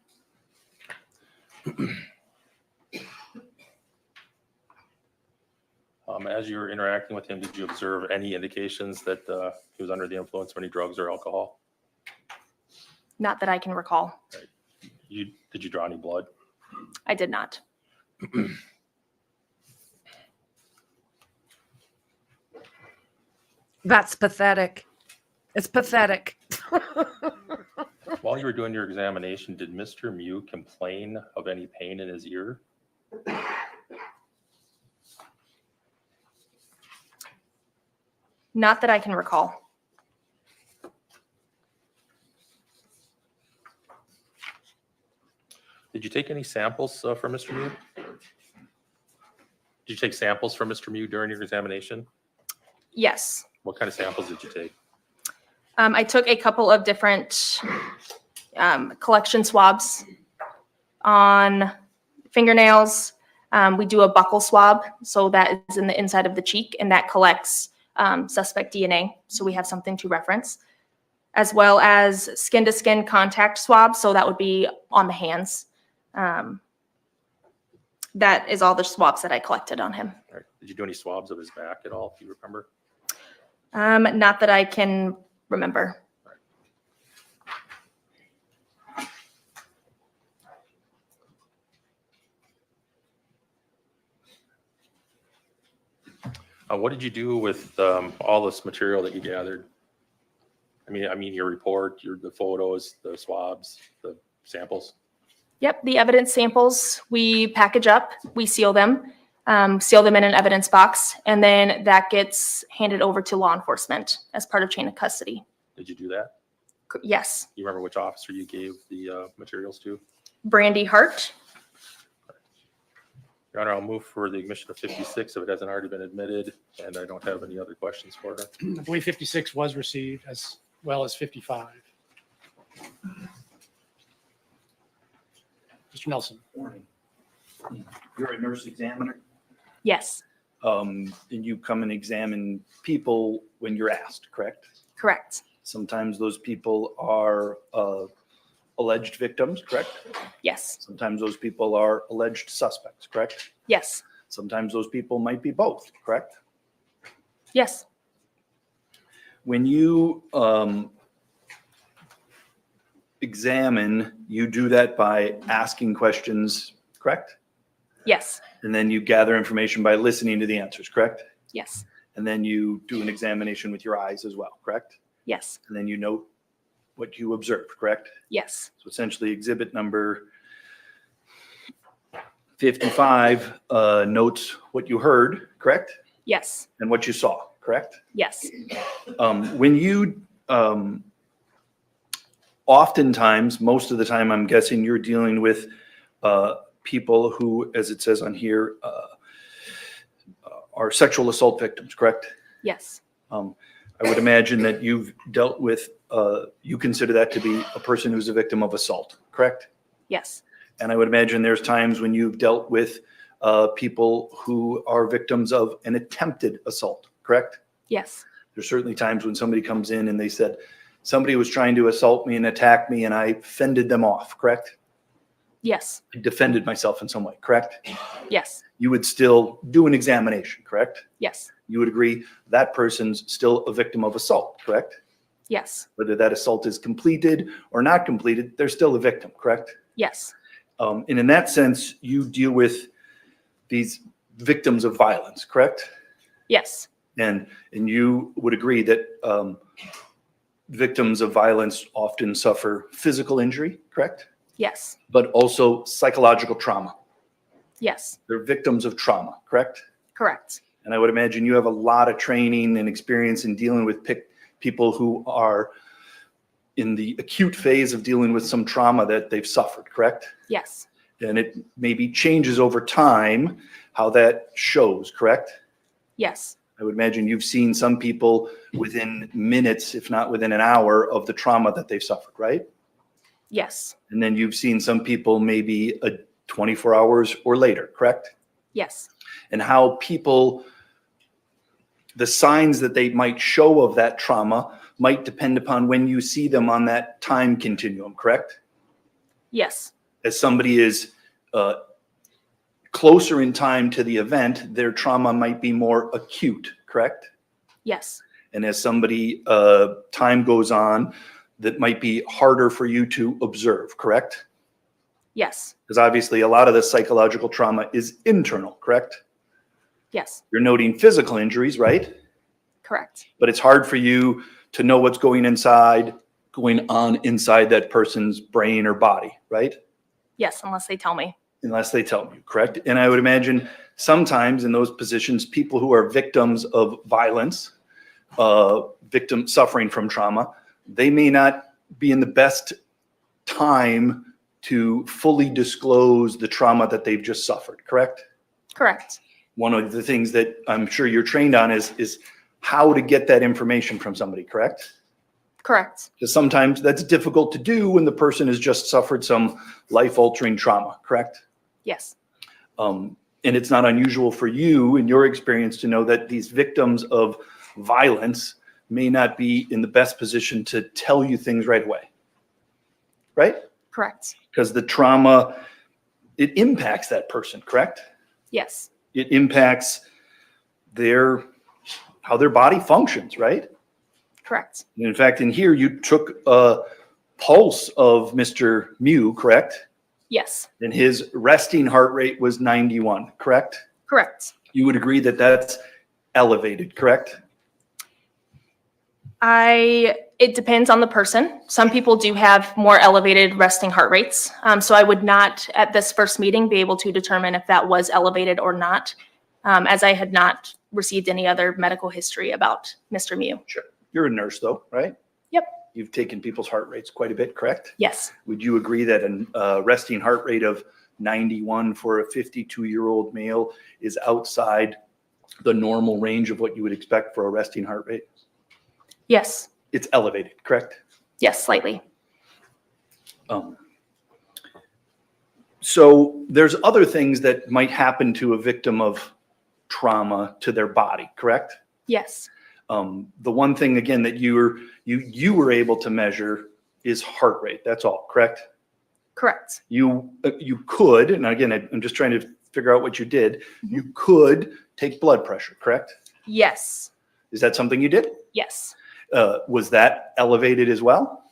As you were interacting with him, did you observe any indications that he was under the influence of any drugs or alcohol? Not that I can recall. Did you draw any blood? I did not. That's pathetic. It's pathetic. While you were doing your examination, did Mr. Mew complain of any pain in his ear? Not that I can recall. Did you take any samples from Mr. Mew? Did you take samples from Mr. Mew during your examination? Yes. What kind of samples did you take? I took a couple of different collection swabs on fingernails. We do a buccal swab, so that is in the inside of the cheek, and that collects suspect DNA, so we have something to reference, as well as skin-to-skin contact swab, so that would be on the hands. That is all the swabs that I collected on him. All right. Did you do any swabs of his back at all, if you remember? Not that I can remember. What did you do with all this material that you gathered? I mean, your report, the photos, the swabs, the samples. Yep, the evidence samples we package up, we seal them in an evidence box, and then that gets handed over to law enforcement as part of chain of custody. Did you do that? Yes. You remember which officer you gave the materials to? Brandy Hart. Your Honor, I'll move for the admission of 56 if it hasn't already been admitted, and I don't have any other questions for her. I believe 56 was received as well as 55. Mr. Nelson. Morning. You're a nurse examiner? Yes. And you come and examine people when you're asked, correct? Correct. Sometimes those people are alleged victims, correct? Yes. Sometimes those people are alleged suspects, correct? Yes. Sometimes those people might be both, correct? Yes. When you examine, you do that by asking questions, correct? Yes. And then you gather information by listening to the answers, correct? Yes. And then you do an examination with your eyes as well, correct? Yes. And then you note what you observed, correct? Yes. So essentially exhibit number 55 notes what you heard, correct? Yes. And what you saw, correct? Yes. When you, oftentimes, most of the time, I'm guessing you're dealing with people who, as it says on here, are sexual assault victims, correct? Yes. I would imagine that you've dealt with, you consider that to be a person who's a victim of assault, correct? Yes. And I would imagine there's times when you've dealt with people who are victims of an attempted assault, correct? Yes. There's certainly times when somebody comes in and they said, somebody was trying to assault me and attack me and I fended them off, correct? Yes. I defended myself in some way, correct? Yes. You would still do an examination, correct? Yes. You would agree that person's still a victim of assault, correct? Yes. Whether that assault is completed or not completed, they're still a victim, correct? Yes. And in that sense, you deal with these victims of violence, correct? Yes. And you would agree that victims of violence often suffer physical injury, correct? Yes. But also psychological trauma. Yes. They're victims of trauma, correct? Correct. And I would imagine you have a lot of training and experience in dealing with people who are in the acute phase of dealing with some trauma that they've suffered, correct? Yes. And it maybe changes over time how that shows, correct? Yes. I would imagine you've seen some people within minutes, if not within an hour, of the trauma that they've suffered, right? Yes. And then you've seen some people maybe 24 hours or later, correct? Yes. And how people, the signs that they might show of that trauma might depend upon when you see them on that time continuum, correct? Yes. As somebody is closer in time to the event, their trauma might be more acute, correct? Yes. And as somebody, time goes on, that might be harder for you to observe, correct? Yes. Because obviously a lot of the psychological trauma is internal, correct? Yes. You're noting physical injuries, right? Correct. But it's hard for you to know what's going on inside that person's brain or body, right? Yes, unless they tell me. Unless they tell you, correct? And I would imagine sometimes in those positions, people who are victims of violence, victims suffering from trauma, they may not be in the best time to fully disclose the trauma that they've just suffered, correct? Correct. One of the things that I'm sure you're trained on is how to get that information from somebody, correct? Correct. Because sometimes that's difficult to do when the person has just suffered some life-altering trauma, correct? Yes. And it's not unusual for you, in your experience, to know that these victims of violence may not be in the best position to tell you things right away, right? Correct. Because the trauma, it impacts that person, correct? Yes. It impacts how their body functions, right? Correct. And in fact, in here, you took a pulse of Mr. Mew, correct? Yes. And his resting heart rate was 91, correct? Correct. You would agree that that's elevated, correct? It depends on the person. Some people do have more elevated resting heart rates. So I would not, at this first meeting, be able to determine if that was elevated or not, as I had not received any other medical history about Mr. Mew. Sure. You're a nurse though, right? Yep. You've taken people's heart rates quite a bit, correct? Yes. Would you agree that a resting heart rate of 91 for a 52-year-old male is outside the normal range of what you would expect for a resting heart rate? Yes. It's elevated, correct? Yes, slightly. So there's other things that might happen to a victim of trauma to their body, correct? Yes. The one thing, again, that you were able to measure is heart rate. That's all, correct? Correct. You could, and again, I'm just trying to figure out what you did. You could take blood pressure, correct? Yes. Is that something you did? Yes. Was that elevated as well?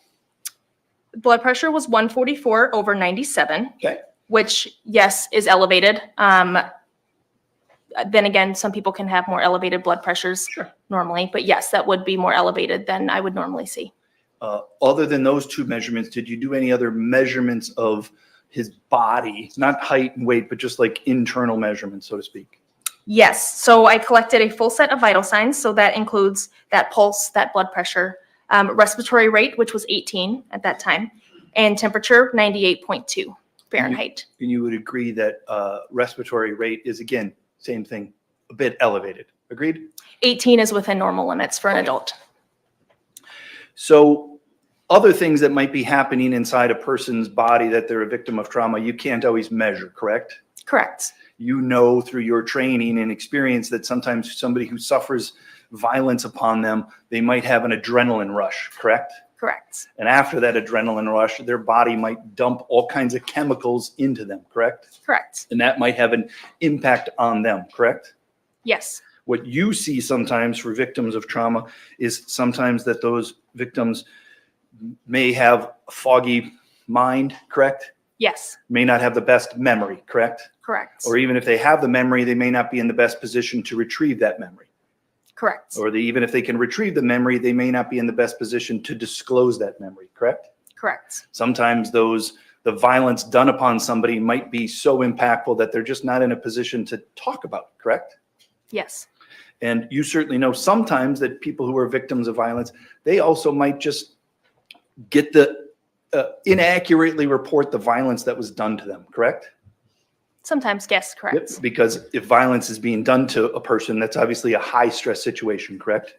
Blood pressure was 144 over 97. Okay. Which, yes, is elevated. Then again, some people can have more elevated blood pressures normally, but yes, that would be more elevated than I would normally see. Other than those two measurements, did you do any other measurements of his body, not height and weight, but just like internal measurements, so to speak? Yes. So I collected a full set of vital signs. So that includes that pulse, that blood pressure, respiratory rate, which was 18 at that time, and temperature 98.2 Fahrenheit. And you would agree that respiratory rate is, again, same thing, a bit elevated. Agreed? 18 is within normal limits for an adult. So other things that might be happening inside a person's body that they're a victim of trauma, you can't always measure, correct? Correct. You know through your training and experience that sometimes somebody who suffers violence upon them, they might have an adrenaline rush, correct? Correct. And after that adrenaline rush, their body might dump all kinds of chemicals into them, correct? Correct. And that might have an impact on them, correct? Yes. What you see sometimes for victims of trauma is sometimes that those victims may have a foggy mind, correct? Yes. May not have the best memory, correct? Correct. Or even if they have the memory, they may not be in the best position to retrieve that memory. Correct. Or even if they can retrieve the memory, they may not be in the best position to disclose that memory, correct? Correct. Sometimes the violence done upon somebody might be so impactful that they're just not in a position to talk about it, correct? Yes. And you certainly know sometimes that people who are victims of violence, they also might just get inaccurately report the violence that was done to them, correct? Sometimes, yes, correct. Yep, because if violence is being done to a person, that's obviously a high stress situation, correct?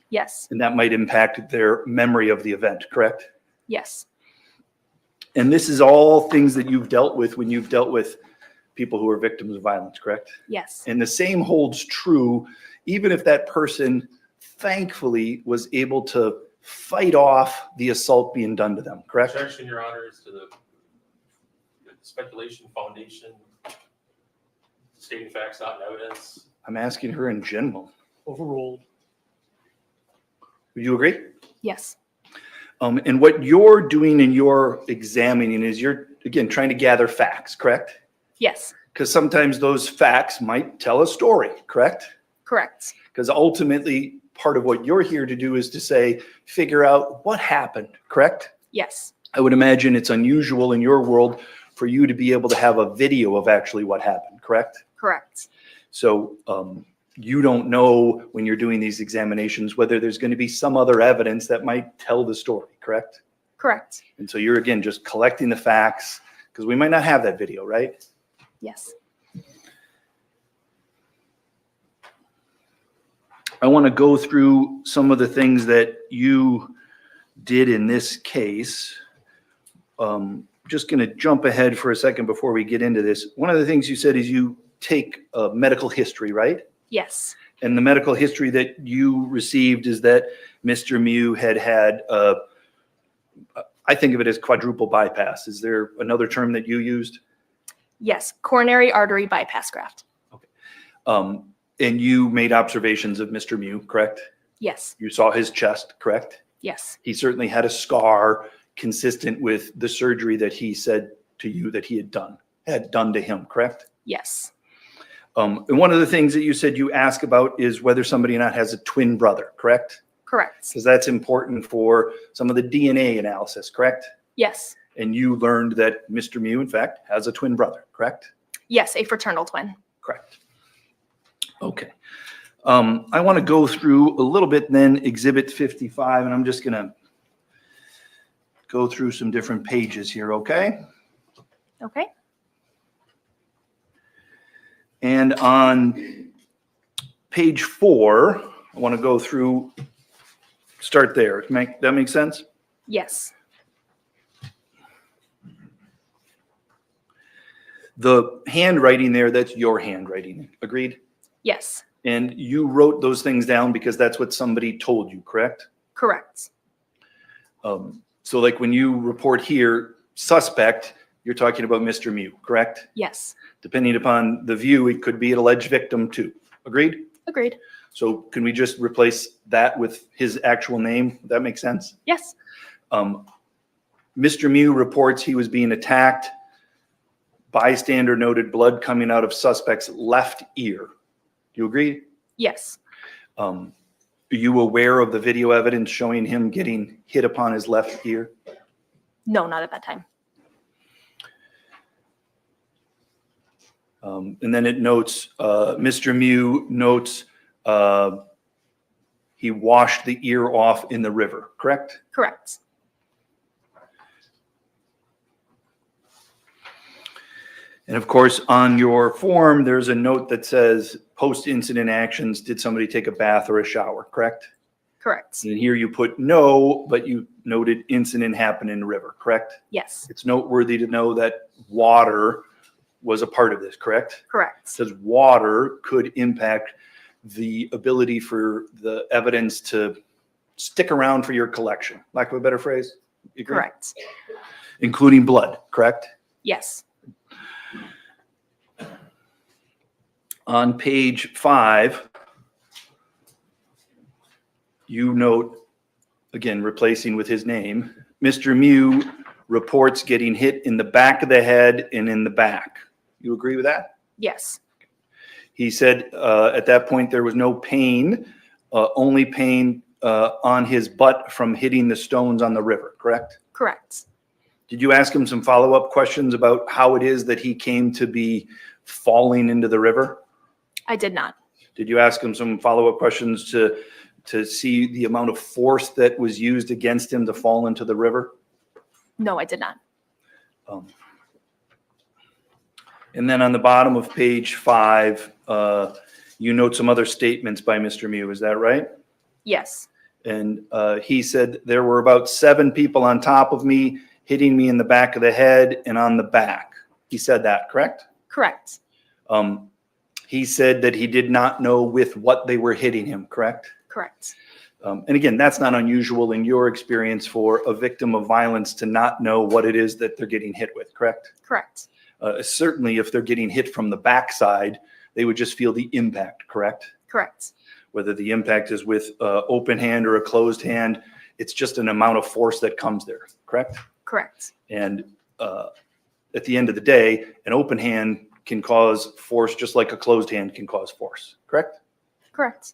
Yes. And that might impact their memory of the event, correct? Yes. And this is all things that you've dealt with when you've dealt with people who are victims of violence, correct? Yes. And the same holds true, even if that person thankfully was able to fight off the assault being done to them, correct? Objection, Your Honor, is to the speculation foundation, stating facts, not in evidence. I'm asking her in general. Overruled. Would you agree? Yes. And what you're doing in your examining is you're, again, trying to gather facts, correct? Yes. Because sometimes those facts might tell a story, correct? Correct. Because ultimately, part of what you're here to do is to say, figure out what happened, correct? Yes. I would imagine it's unusual in your world for you to be able to have a video of actually what happened, correct? Correct. So you don't know when you're doing these examinations whether there's going to be some other evidence that might tell the story, correct? Correct. And so you're, again, just collecting the facts because we might not have that video, right? Yes. I want to go through some of the things that you did in this case. Just going to jump ahead for a second before we get into this. One of the things you said is you take medical history, right? Yes. And the medical history that you received is that Mr. Mew had I think of it as quadruple bypass. Is there another term that you used? Yes. Coronary artery bypass graft. And you made observations of Mr. Mew, correct? Yes. You saw his chest, correct? Yes. He certainly had a scar consistent with the surgery that he said to you that he had done to him, correct? Yes. And one of the things that you said you ask about is whether somebody or not has a twin brother, correct? Correct. Because that's important for some of the DNA analysis, correct? Yes. And you learned that Mr. Mew, in fact, has a twin brother, correct? Yes. A fraternal twin. Correct. Okay. I want to go through a little bit then Exhibit 55, and I'm just going to go through some different pages here, okay? Okay. And on page 4, I want to go through, start there. That make sense? Yes. The handwriting there, that's your handwriting. Agreed? Yes. And you wrote those things down because that's what somebody told you, correct? Correct. So like when you report here, suspect, you're talking about Mr. Mew, correct? Yes. Depending upon the view, it could be an alleged victim too. Agreed? Agreed. So can we just replace that with his actual name? That makes sense? Yes. Mr. Mew reports he was being attacked. Bystander noted blood coming out of suspect's left ear. Do you agree? Yes. Are you aware of the video evidence showing him getting hit upon his left ear? No, not at that time. And then it notes, Mr. Mew notes he washed the ear off in the river, correct? Correct. And of course, on your form, there's a note that says post-incident actions, did somebody take a bath or a shower, correct? Correct. And here you put no, but you noted incident happened in the river, correct? Yes. It's noteworthy to know that water was a part of this, correct? Correct. Because water could impact the ability for the evidence to stick around for your collection. Lack of a better phrase? You agree? Correct. Including blood, correct? Yes. On page 5, you note, again, replacing with his name, Mr. Mew reports getting hit in the back of the head and in the back. You agree with that? Yes. He said at that point there was no pain, only pain on his butt from hitting the stones on the river, correct? Correct. Did you ask him some follow-up questions about how it is that he came to be falling into the river? I did not. Did you ask him some follow-up questions to see the amount of force that was used against him to fall into the river? No, I did not. And then on the bottom of page 5, you note some other statements by Mr. Mew. Is that right? Yes. And he said there were about 7 people on top of me hitting me in the back of the head and on the back. He said that, correct? Correct. He said that he did not know with what they were hitting him, correct? Correct. And again, that's not unusual in your experience for a victim of violence to not know what it is that they're getting hit with, correct? Correct. Certainly if they're getting hit from the backside, they would just feel the impact, correct? Correct. Whether the impact is with open hand or a closed hand, it's just an amount of force that comes there, correct? Correct. And at the end of the day, an open hand can cause force just like a closed hand can cause force, correct? Correct.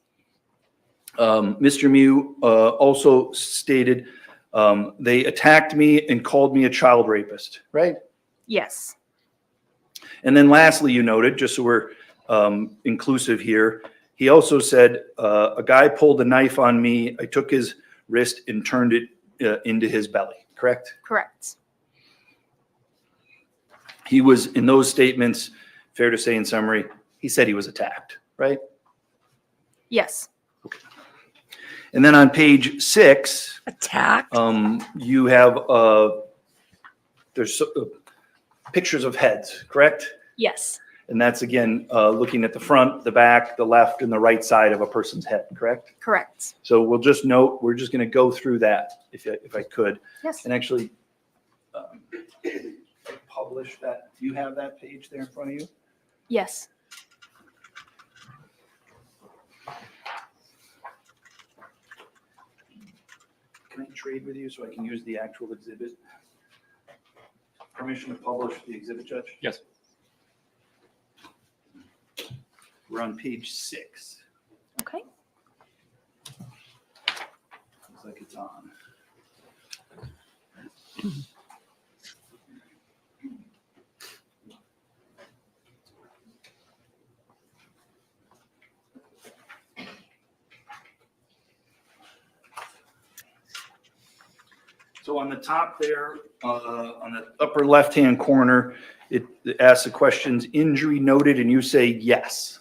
Mr. Mew also stated they attacked me and called me a child rapist, right? Yes. And then lastly, you noted, just so we're inclusive here, he also said a guy pulled a knife on me. I took his wrist and turned it into his belly, correct? Correct. He was, in those statements, fair to say in summary, he said he was attacked, right? Yes. And then on page 6, Attacked. you have there's pictures of heads, correct? Yes. And that's again looking at the front, the back, the left, and the right side of a person's head, correct? Correct. So we'll just note, we're just going to go through that if I could. Yes. And actually publish that. Do you have that page there in front of you? Yes. Can I trade with you so I can use the actual exhibit? Permission to publish the exhibit, Judge? Yes. We're on page 6. Okay. Looks like it's on. So on the top there, on the upper left-hand corner, it asks the questions, injury noted, and you say yes.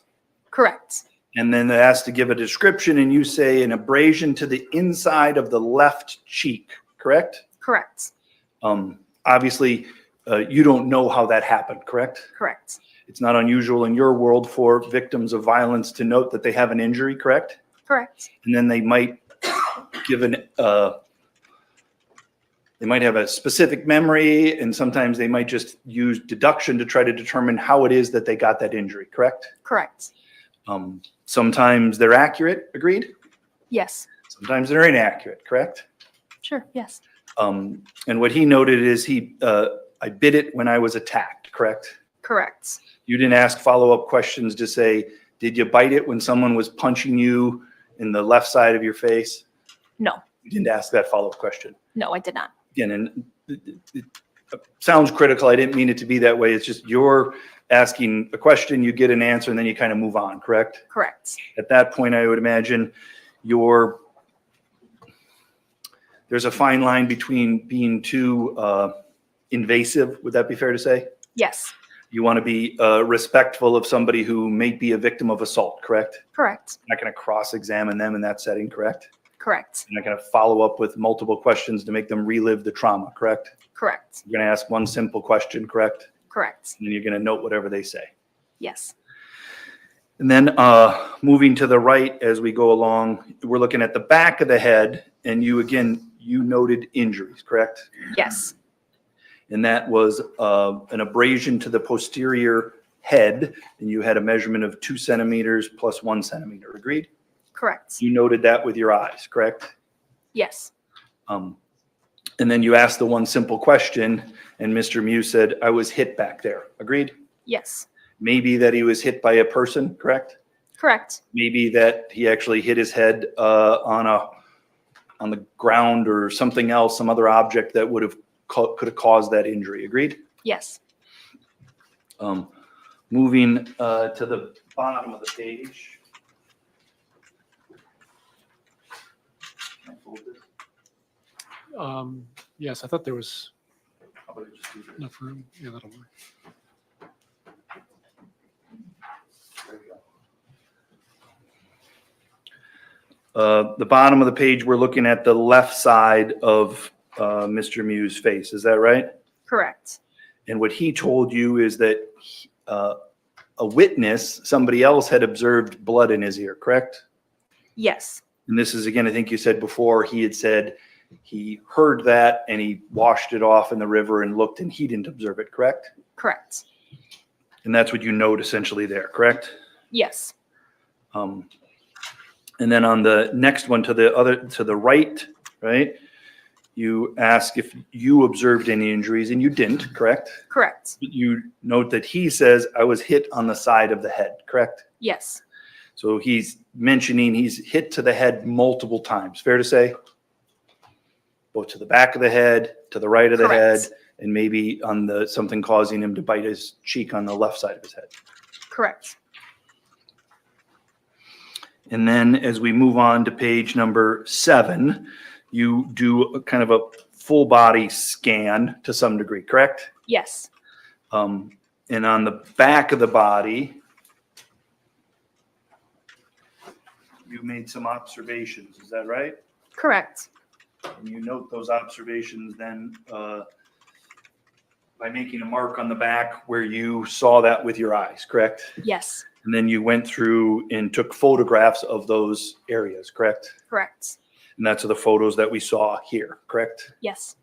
Correct. And then it asks to give a description, and you say an abrasion to the inside of the left cheek, correct? Correct. Obviously, you don't know how that happened, correct? Correct. It's not unusual in your world for victims of violence to note that they have an injury, correct? Correct. And then they might give they might have a specific memory, and sometimes they might just use deduction to try to determine how it is that they got that injury, correct? Correct. Sometimes they're accurate, agreed? Yes. Sometimes they're inaccurate, correct? Sure. Yes. And what he noted is I bit it when I was attacked, correct? Correct. You didn't ask follow-up questions to say, did you bite it when someone was punching you in the left side of your face? No. You didn't ask that follow-up question. No, I did not. Again, and it sounds critical. I didn't mean it to be that way. It's just you're asking a question, you get an answer, and then you kind of move on, correct? Correct. At that point, I would imagine there's a fine line between being too invasive. Would that be fair to say? Yes. You want to be respectful of somebody who may be a victim of assault, correct? Correct. You're not going to cross-examine them in that setting, correct? Correct. You're not going to follow up with multiple questions to make them relive the trauma, correct? Correct. You're going to ask one simple question, correct? Correct. And then you're going to note whatever they say. Yes. And then moving to the right as we go along, we're looking at the back of the head, and you noted injuries, correct? Yes. And that was an abrasion to the posterior head, and you had a measurement of 2 centimeters plus 1 centimeter, agreed? Correct. You noted that with your eyes, correct? Yes. And then you asked the one simple question, and Mr. Mew said, I was hit back there, agreed? Yes. Maybe that he was hit by a person, correct? Correct. Maybe that he actually hit his head on the ground or something else, some other object that could have caused that injury, agreed? Yes. Moving to the bottom of the page. Can I fold this? Yes, I thought there was How about I just do this? enough room. Yeah, that'll work. There we go. The bottom of the page, we're looking at the left side of Mr. Mew's face. Is that right? Correct. And what he told you is that a witness, somebody else had observed blood in his ear, correct? Yes. And this is, again, I think you said before, he had said he heard that and he washed it off in the river and looked and he didn't observe it, correct? Correct. And that's what you note essentially there, correct? Yes. And then on the next one to the right, right? You ask if you observed any injuries and you didn't, correct? Correct. You note that he says, I was hit on the side of the head, correct? Yes. So he's mentioning he's hit to the head multiple times, fair to say? Both to the back of the head, to the right of the head, Correct. and maybe on something causing him to bite his cheek on the left side of his head. Correct. And then as we move on to page number 7, you do a kind of a full body scan to some degree, correct? Yes. And on the back of the body, you made some observations, is that right? Correct. And you note those observations then by making a mark on the back where you saw that with your eyes, correct? Yes. And then you went through and took photographs of those areas, correct? Correct. And that's the photos that we saw here, correct? Yes.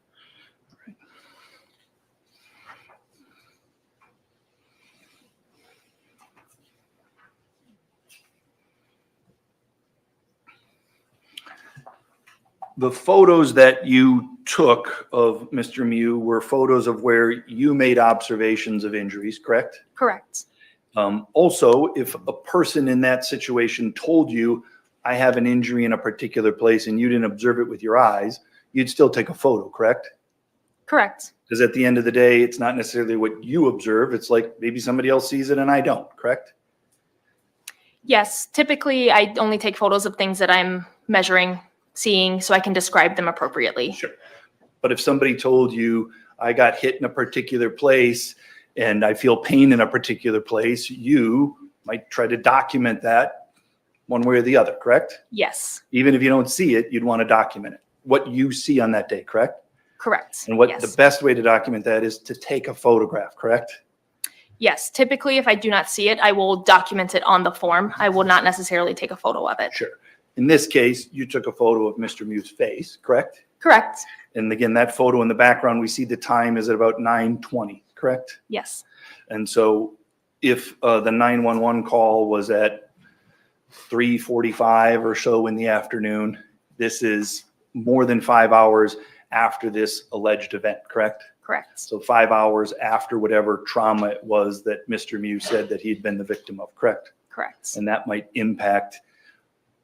The photos that you took of Mr. Mew were photos of where you made observations of injuries, correct? Correct. Also, if a person in that situation told you, I have an injury in a particular place and you didn't observe it with your eyes, you'd still take a photo, correct? Correct. Because at the end of the day, it's not necessarily what you observe. It's like maybe somebody else sees it and I don't, correct? Yes. Typically, I only take photos of things that I'm measuring, seeing, so I can describe them appropriately. Sure. But if somebody told you, I got hit in a particular place and I feel pain in a particular place, you might try to document that one way or the other, correct? Yes. Even if you don't see it, you'd want to document it. What you see on that day, correct? Correct. And what Yes. the best way to document that is to take a photograph, correct? Yes. Typically, if I do not see it, I will document it on the form. I will not necessarily take a photo of it. Sure. In this case, you took a photo of Mr. Mew's face, correct? Correct. And again, that photo in the background, we see the time is at about 9:20, correct? Yes. And so if the 911 call was at 3:45 or so in the afternoon, this is more than 5 hours after this alleged event, correct? Correct. So 5 hours after whatever trauma it was that Mr. Mew said that he'd been the victim of, correct? Correct. And that might impact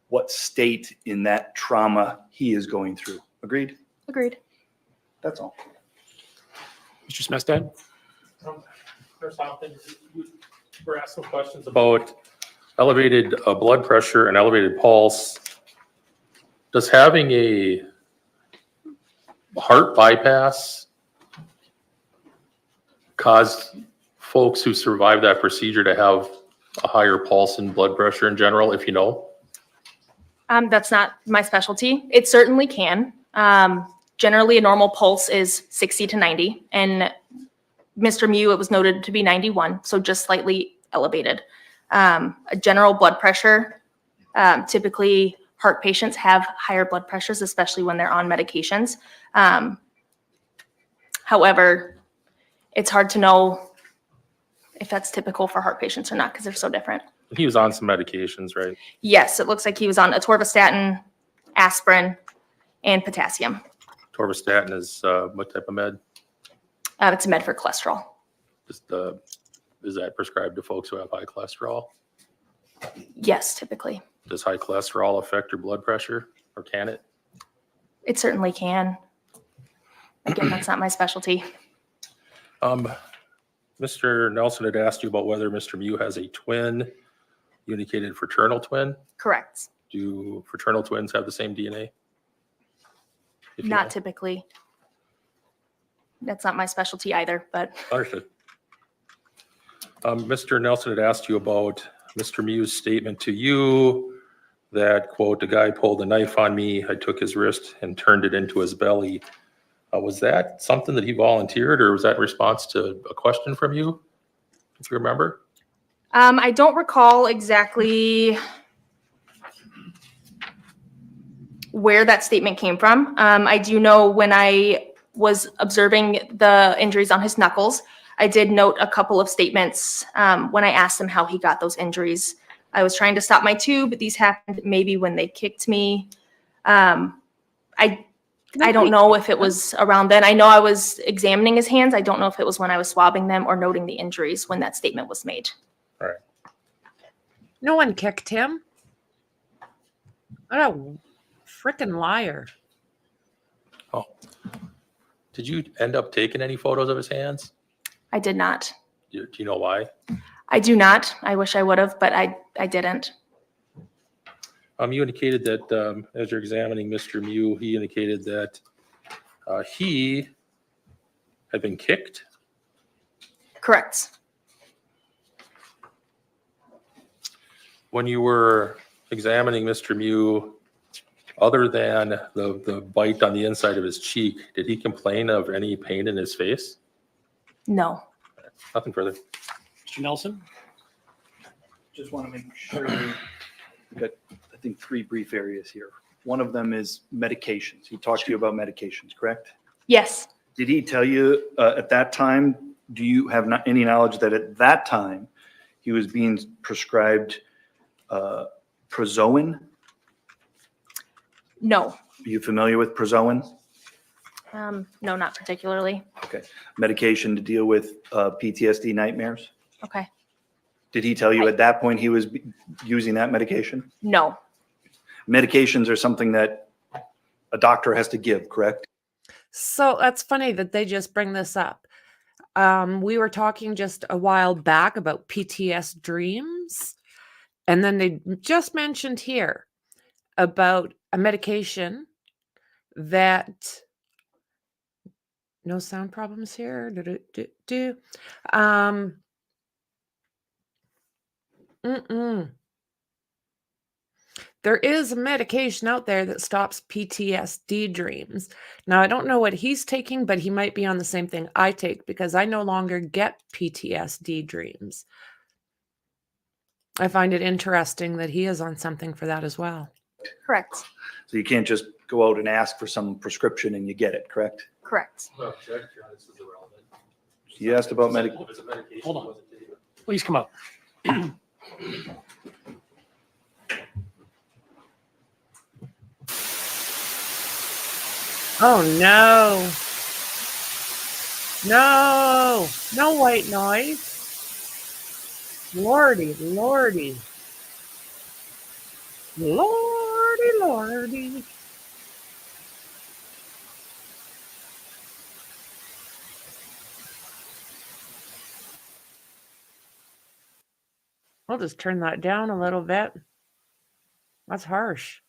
what state in that trauma he is going through. Agreed? Agreed. That's all. Mr. Smestad? There's something, you were asked some questions about elevated blood pressure and elevated pulse. Does having a heart bypass cause folks who survive that procedure to have a higher pulse and blood pressure in general, if you know? That's not my specialty. It certainly can. Generally, a normal pulse is 60 to 90, and Mr. Mew, it was noted to be 91, so just slightly elevated. A general blood pressure, typically heart patients have higher blood pressures, especially when they're on medications. However, it's hard to know if that's typical for heart patients or not because they're so different. He was on some medications, right? Yes, it looks like he was on atorvastatin, aspirin, and potassium. Atorvastatin is what type of med? It's a med for cholesterol. Is that prescribed to folks who have high cholesterol? Yes, typically. Does high cholesterol affect your blood pressure, or can it? It certainly can. Again, that's not my specialty. Mr. Nelson had asked you about whether Mr. Mew has a twin. You indicated fraternal twin. Correct. Do fraternal twins have the same DNA? If you Not know. typically. That's not my specialty either, but Understood. Mr. Nelson had asked you about Mr. Mew's statement to you that, quote, "the guy pulled a knife on me, I took his wrist and turned it into his belly." Was that something that he volunteered, or was that in response to a question from you? if you remember? I don't recall exactly where that statement came from. I do know when I was observing the injuries on his knuckles, I did note a couple of statements when I asked him how he got those injuries. I was trying to stop my tube. These happened maybe when they kicked me. I don't know if it was around then. I know I was examining his hands. I don't know if it was when I was swabbing them or noting the injuries when that statement was made. All right. No one kicked him. What a freaking liar. Oh. Did you end up taking any photos of his hands? I did not. Do you know why? I do not. I wish I would have, but I didn't. You indicated that as you're examining Mr. Mew, he indicated that he had been kicked. Correct. When you were examining Mr. Mew, other than the bite on the inside of his cheek, did he complain of any pain in his face? No. Nothing further. Mr. Nelson? Just want to make sure we've got, I think, 3 brief areas here. One of them is medications. He talked to you about medications, correct? Yes. Did he tell you at that time, do you have any knowledge that at that time he was being prescribed Prozoin? No. Are you familiar with Prozoin? No, not particularly. Okay. Medication to deal with PTSD nightmares? Okay. Did he tell you at that point he was using that medication? No. Medications are something that a doctor has to give, correct? So that's funny that they just bring this up. We were talking just a while back about PTS dreams, and then they just mentioned here about a medication that no sound problems here. There is a medication out there that stops PTSD dreams. Now, I don't know what he's taking, but he might be on the same thing I take because I no longer get PTSD dreams. I find it interesting that he is on something for that as well. Correct. So you can't just go out and ask for some prescription and you get it, correct? Correct. You asked about Hold on. Please come up. Oh, no. No. No white noise. Lordy, lordy. Lordy, lordy. I'll just turn that down a little bit. That's harsh.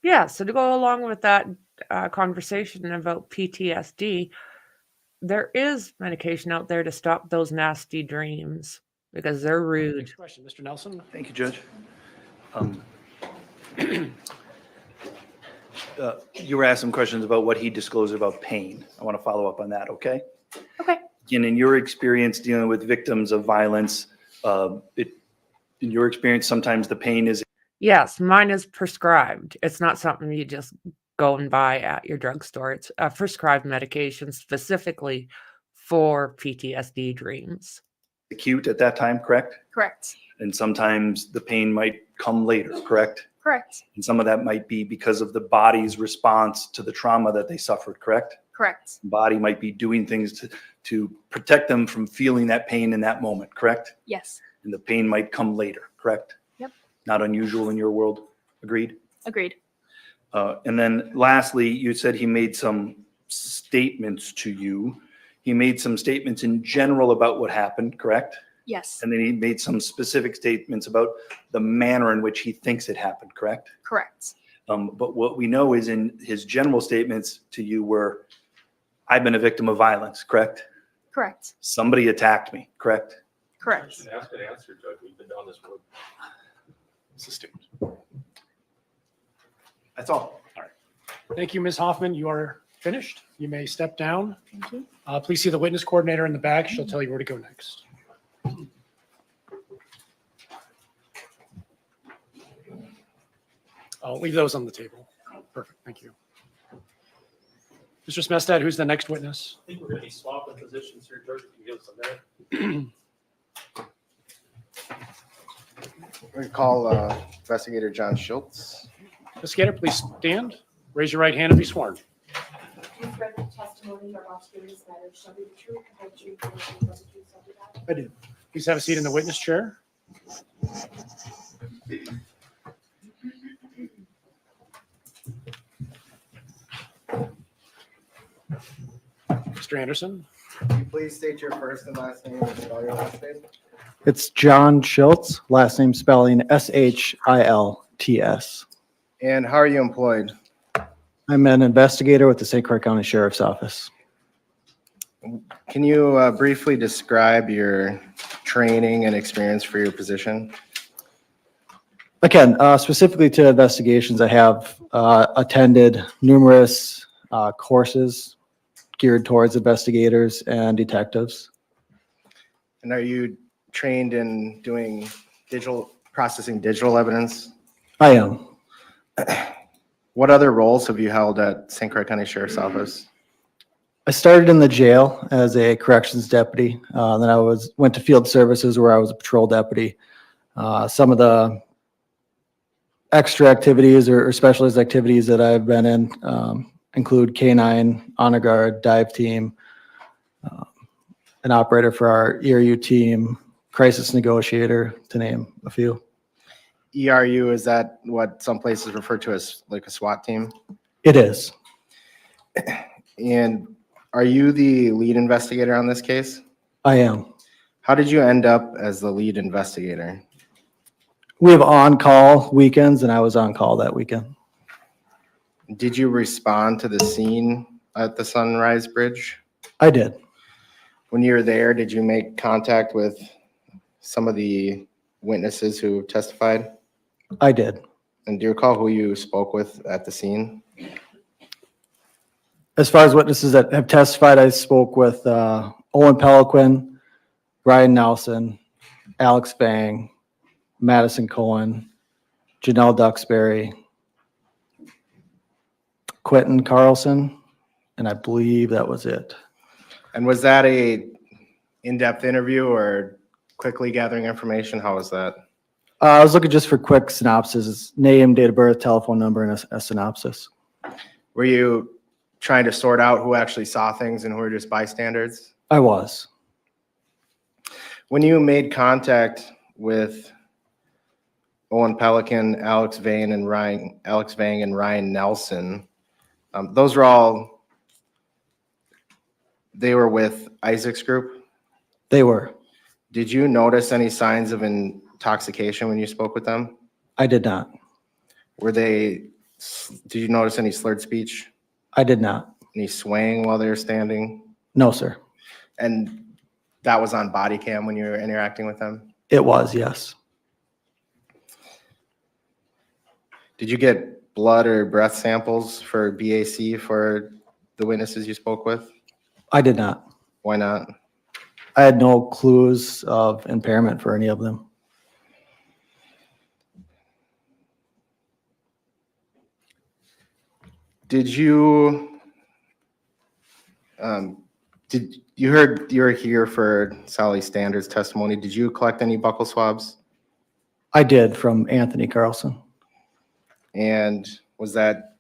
Yeah, so to go along with that conversation about PTSD, there is medication out there to stop those nasty dreams because they're rude. Next question, Mr. Nelson. Thank you, Judge. You were asked some questions about what he disclosed about pain. I want to follow up on that, okay? Okay. Again, in your experience dealing with victims of violence, in your experience, sometimes the pain is... Yes, mine is prescribed. It's not something you just go and buy at your drugstore. It's a prescribed medication specifically for PTSD dreams. acute at that time, correct? Correct. And sometimes the pain might come later, correct? Correct. And some of that might be because of the body's response to the trauma that they suffered, correct? Correct. The body might be doing things to protect them from feeling that pain in that moment, correct? Yes. And the pain might come later, correct? Yep. Not unusual in your world, agreed? Agreed. And then lastly, you said he made some statements to you. He made some statements in general about what happened, correct? Yes. And then he made some specific statements about the manner in which he thinks it happened, correct? Correct. But what we know is in his general statements to you were, I've been a victim of violence, correct? Correct. Somebody attacked me, correct? Correct. Ask and answer, Judge. We've been down this road. It's a statement. That's all. Thank you, Ms. Hoffman. You are finished. You may step down. Please see the witness coordinator in the back. She'll tell you where to go next. I'll leave those on the table. Perfect, thank you. Mr. Smestad, who's the next witness? I think we're going to be swapping positions here, George. If you give us a minute. We're going to call investigator John Schultz. Investigator, please stand. Raise your right hand and be sworn. You swear that the testimony you are about to give in this matter shall be the truth, the whole truth, and nothing but the truth, so help you God? I do. Please have a seat in the witness chair. Mr. Anderson. Can you please state your first and last name and spell your last name? It's John Schultz, last name spelling Shilts. And how are you employed? I'm an investigator with the St. Croix County Sheriff's Office. Can you briefly describe your training and experience for your position? Again, specifically to investigations, I have attended numerous courses geared towards investigators and detectives. And are you trained in doing processing digital evidence? I am. What other roles have you held at St. Croix County Sheriff's Office? I started in the jail as a corrections deputy. Then I went to field services where I was a patrol deputy. Some of the extra activities or specialized activities that I've been in include K9, honor guard, dive team, an operator for our ERU team, crisis negotiator, to name a few. ERU, is that what some places refer to as like a SWAT team? It is. And are you the lead investigator on this case? I am. How did you end up as the lead investigator? We have on-call weekends, and I was on call that weekend. Did you respond to the scene at the Sunrise Bridge? I did. When you were there, did you make contact with some of the witnesses who testified? I did. And do you recall who you spoke with at the scene? As far as witnesses that have testified, I spoke with Owen Peliquin, Ryan Nelson, Alex Bang, Madison Cohen, Janelle Duxbury, Quentin Carlson, and I believe that was it. And was that a in-depth interview or quickly gathering information? How was that? I was looking just for quick synopsis, name, date of birth, telephone number, and a synopsis. Were you trying to sort out who actually saw things and who were just bystanders? I was. When you made contact with Owen Pelican, Alex Vang, and Ryan Nelson, those were all, they were with Isaac's group? They were. Did you notice any signs of intoxication when you spoke with them? I did not. Did you notice any slurred speech? I did not. Any swaying while they were standing? No, sir. And that was on body cam when you were interacting with them? It was, yes. Did you get blood or breath samples for BAC for the witnesses you spoke with? I did not. Why not? I had no clues of impairment for any of them. Did you, you heard you were here for Sally Standard's testimony. Did you collect any buccal swabs? I did, from Anthony Carlson. And was that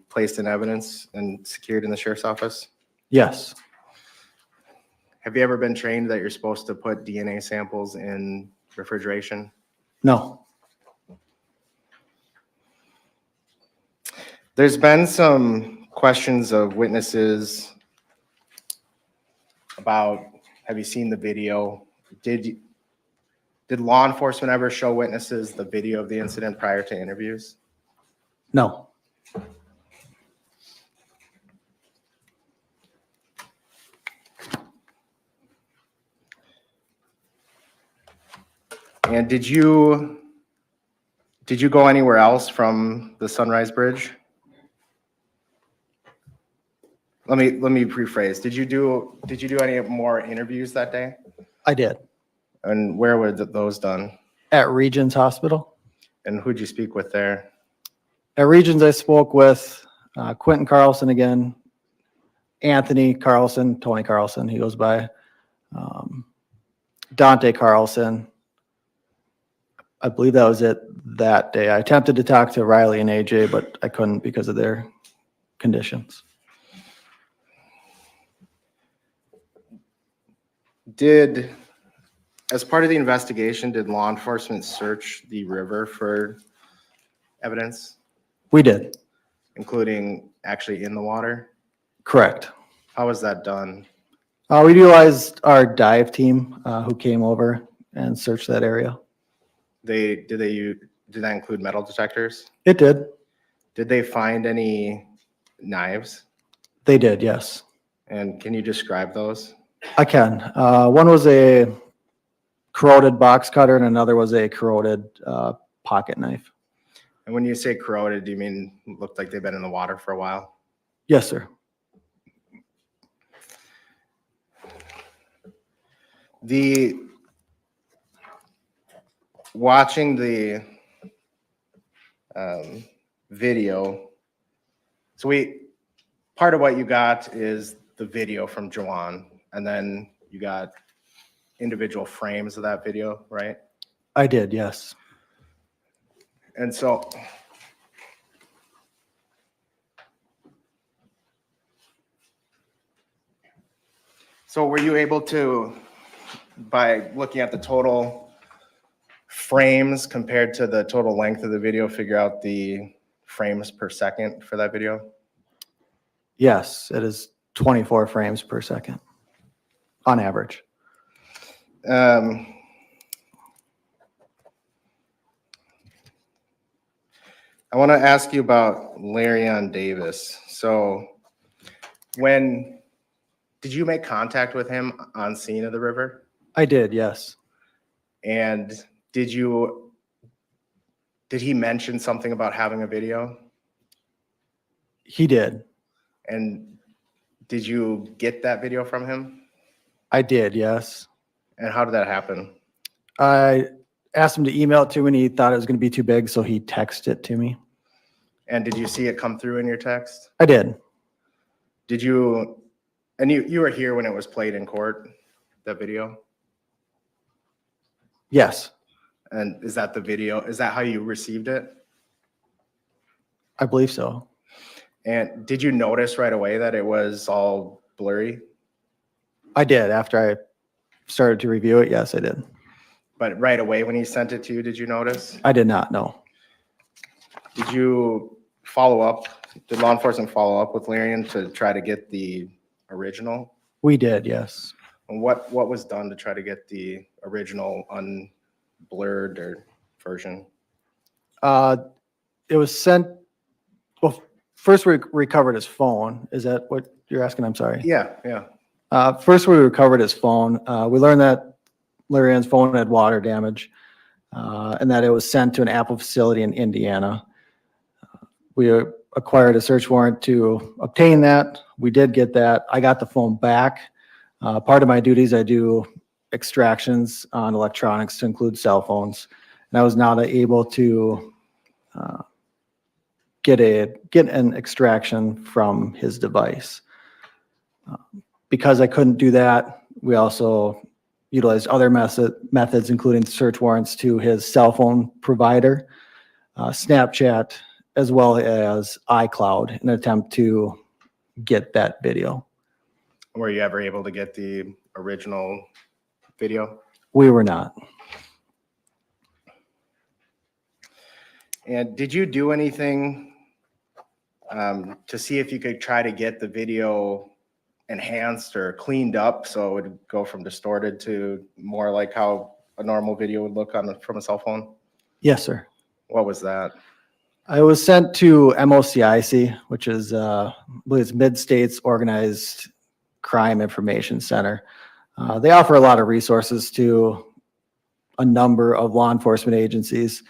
placed in evidence and secured in the sheriff's office? Yes. Have you ever been trained that you're supposed to put DNA samples in refrigeration? No. There's been some questions of witnesses about, have you seen the video? Did law enforcement ever show witnesses the video of the incident prior to interviews? No. And did you go anywhere else from the Sunrise Bridge? Let me rephrase. Did you do any more interviews that day? I did. And where were those done? At Regions Hospital. And who'd you speak with there? At Regions, I spoke with Quentin Carlson again, Anthony Carlson, Tony Carlson, he goes by, Dante Carlson. I believe that was it that day. I attempted to talk to Riley and AJ, but I couldn't because of their conditions. As part of the investigation, did law enforcement search the river for evidence, We did. including actually in the water? Correct. How was that done? We utilized our dive team who came over and searched that area. Did that include metal detectors? It did. Did they find any knives? They did, yes. And can you describe those? I can. One was a corroded box cutter and another was a corroded pocket knife. And when you say corroded, do you mean looked like they've been in the water for a while? Yes, sir. Watching the video, part of what you got is the video from Joanne, and then you got individual frames of that video, right? I did, yes. And so were you able to, by looking at the total frames compared to the total length of the video, figure out the frames per second for that video? Yes, it is 24 frames per second on average. I want to ask you about Larion Davis. So did you make contact with him on scene of the river? I did, yes. And did he mention something about having a video? He did. And did you get that video from him? I did, yes. And how did that happen? I asked him to email it to me and he thought it was going to be too big, so he texted it to me. And did you see it come through in your text? I did. Did you, and you were here when it was played in court, that video? Yes. And is that the video? Is that how you received it? I believe so. And did you notice right away that it was all blurry? I did. After I started to review it, yes, I did. But right away when he sent it to you, did you notice? I did not, no. Did you follow up? Did law enforcement follow up with Larion to try to get the original? We did, yes. And what was done to try to get the original unblurred version? It was sent, well, first we recovered his phone. Is that what you're asking? I'm sorry. Yeah. First we recovered his phone. We learned that Larion's phone had water damage and that it was sent to an Apple facility in Indiana. We acquired a search warrant to obtain that. We did get that. I got the phone back. Part of my duties, I do extractions on electronics to include cell phones. And I was not able to get an extraction from his device. Because I couldn't do that, we also utilized other methods, including search warrants to his cell phone provider, Snapchat, as well as iCloud in an attempt to get that video. Were you ever able to get the original video? We were not. And did you do anything to see if you could try to get the video enhanced or cleaned up so it would go from distorted to more like how a normal video would look from a cell phone? Yes, sir. What was that? I was sent to MOCIC, which is, I believe it's Mid-States Organized Crime Information Center. They offer a lot of resources to a number of law enforcement agencies.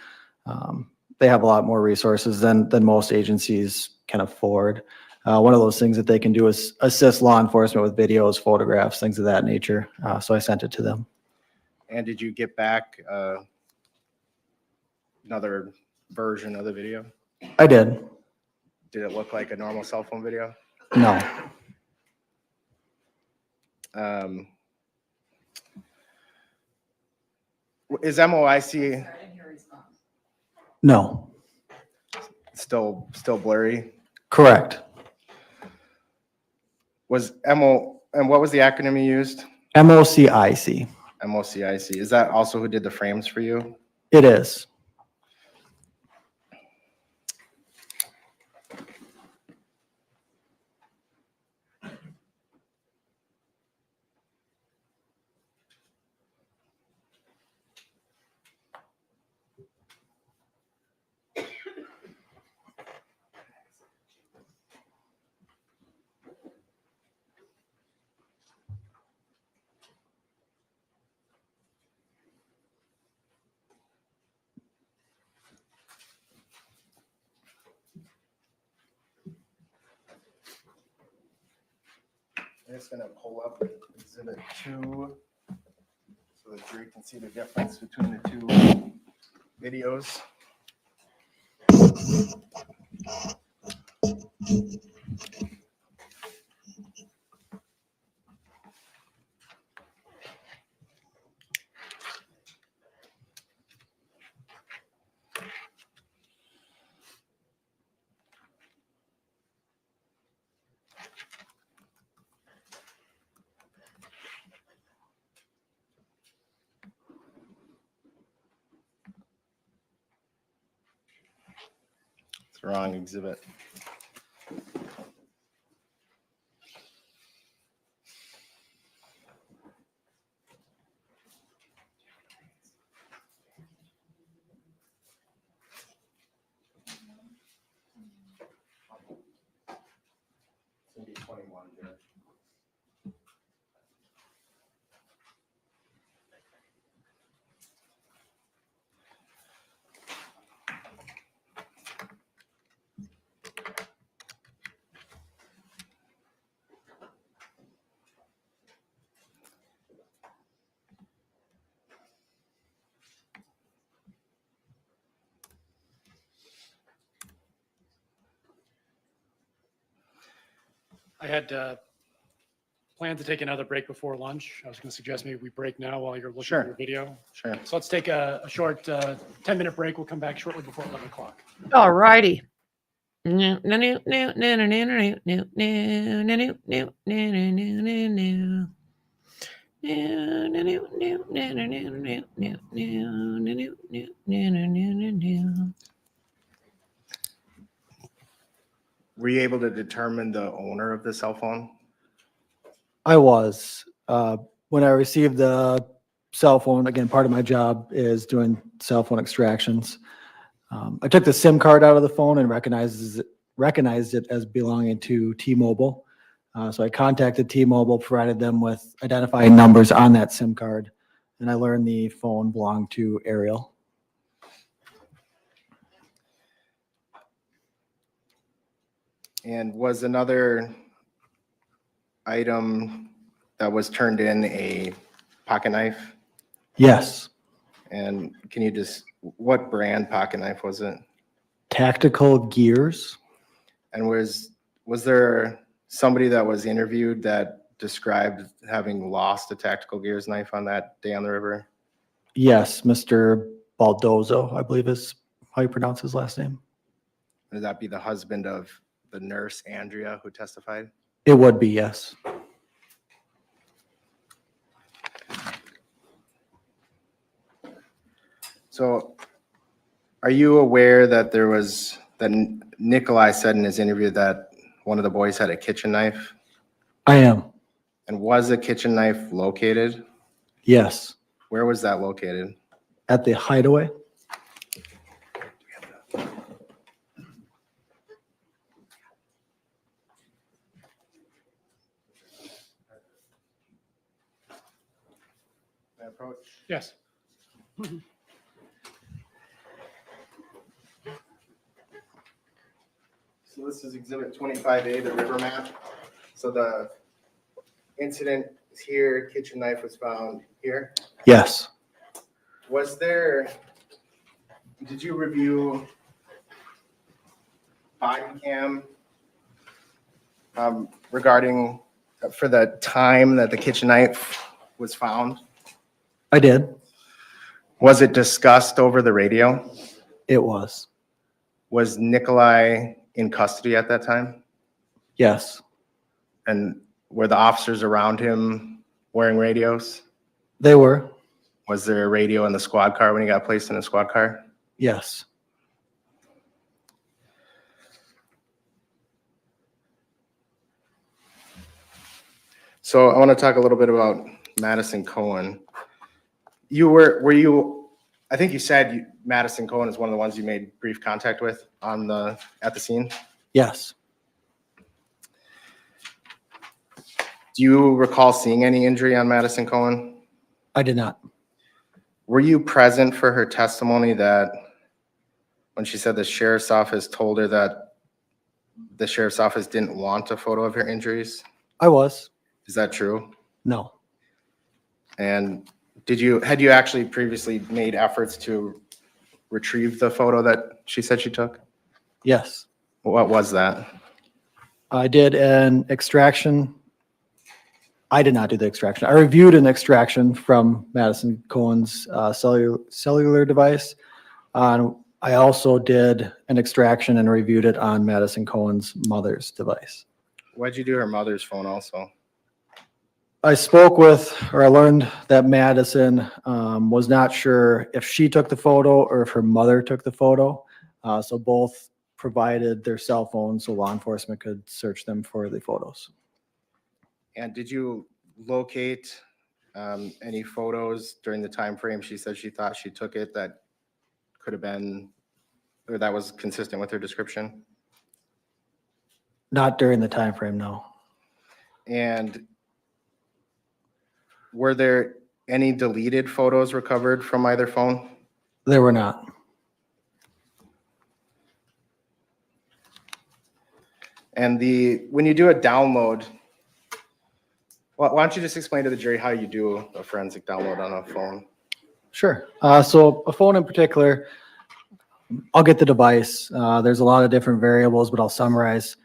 They have a lot more resources than most agencies can afford. one of those things that they can do is assist law enforcement with videos, photographs, things of that nature. So I sent it to them. And did you get back another version of the video? I did. Did it look like a normal cell phone video? No. Is MOIC No. still blurry? Correct. Was MO, and what was the acronym you used? MOCIC. MOCIC. Is that also who did the frames for you? It is. I'm just gonna pull up exhibit 2 so that you can see the difference between the two videos. It's the wrong exhibit. It's gonna be 21, Judge. I had planned to take another break before lunch. I was going to suggest maybe we break now while you're looking Sure. at your video. Sure. So let's take a short 10-minute break. We'll come back shortly before 11 o'clock. All righty. Were you able to determine the owner of the cell phone? I was. When I received the cell phone, again, part of my job is doing cell phone extractions. I took the SIM card out of the phone and recognized it as belonging to T-Mobile. So I contacted T-Mobile, provided them with identifying numbers on that SIM card, and I learned the phone belonged to Ariel. And was another item that was turned in a pocket knife? Yes. And can you just, what brand pocket knife was it? Tactical Gears. And was there somebody that was interviewed that described having lost a Tactical Gears knife on that day on the river? Yes, Mr. Baldozo, I believe is how you pronounce his last name. Would that be the husband of the nurse, Andrea, who testified? It would be, yes. So are you aware that that Nicolae said in his interview that one of the boys had a kitchen knife? I am. And was a kitchen knife located? Yes. Where was that located? At the hideaway. May I approach? Yes. So this is exhibit 25A, the river map. So the incident is here, kitchen knife was found here. Yes. Did you review body cam regarding for the time that the kitchen knife was found? I did. Was it discussed over the radio? It was. Was Nicolae in custody at that time? Yes. And were the officers around him wearing radios? They were. Was there a radio in the squad car when he got placed in a squad car? Yes. So I want to talk a little bit about Madison Cohen. I think you said Madison Cohen is one of the ones you made brief contact with at the scene? Yes. Do you recall seeing any injury on Madison Cohen? I did not. Were you present for her testimony that when she said the sheriff's office told her that the sheriff's office didn't want a photo of her injuries? I was. Is that true? No. And had you actually previously made efforts to retrieve the photo that she said she took? Yes. What was that? I did an extraction. I did not do the extraction. I reviewed an extraction from Madison Cohen's cellular device. I also did an extraction and reviewed it on Madison Cohen's mother's device. Why'd you do her mother's phone also? I spoke with, or I learned that Madison was not sure if she took the photo or if her mother took the photo. So both provided their cell phones so law enforcement could search them for the photos. And did you locate any photos during the time frame she said she thought she took it that could have been, or that was consistent with her description? Not during the time frame, no. And were there any deleted photos recovered from either phone? There were not. And when you do a download, why don't you just explain to the jury how you do a forensic download on a phone? Sure. So a phone in particular, I'll get the device. There's a lot of different variables, but I'll summarize.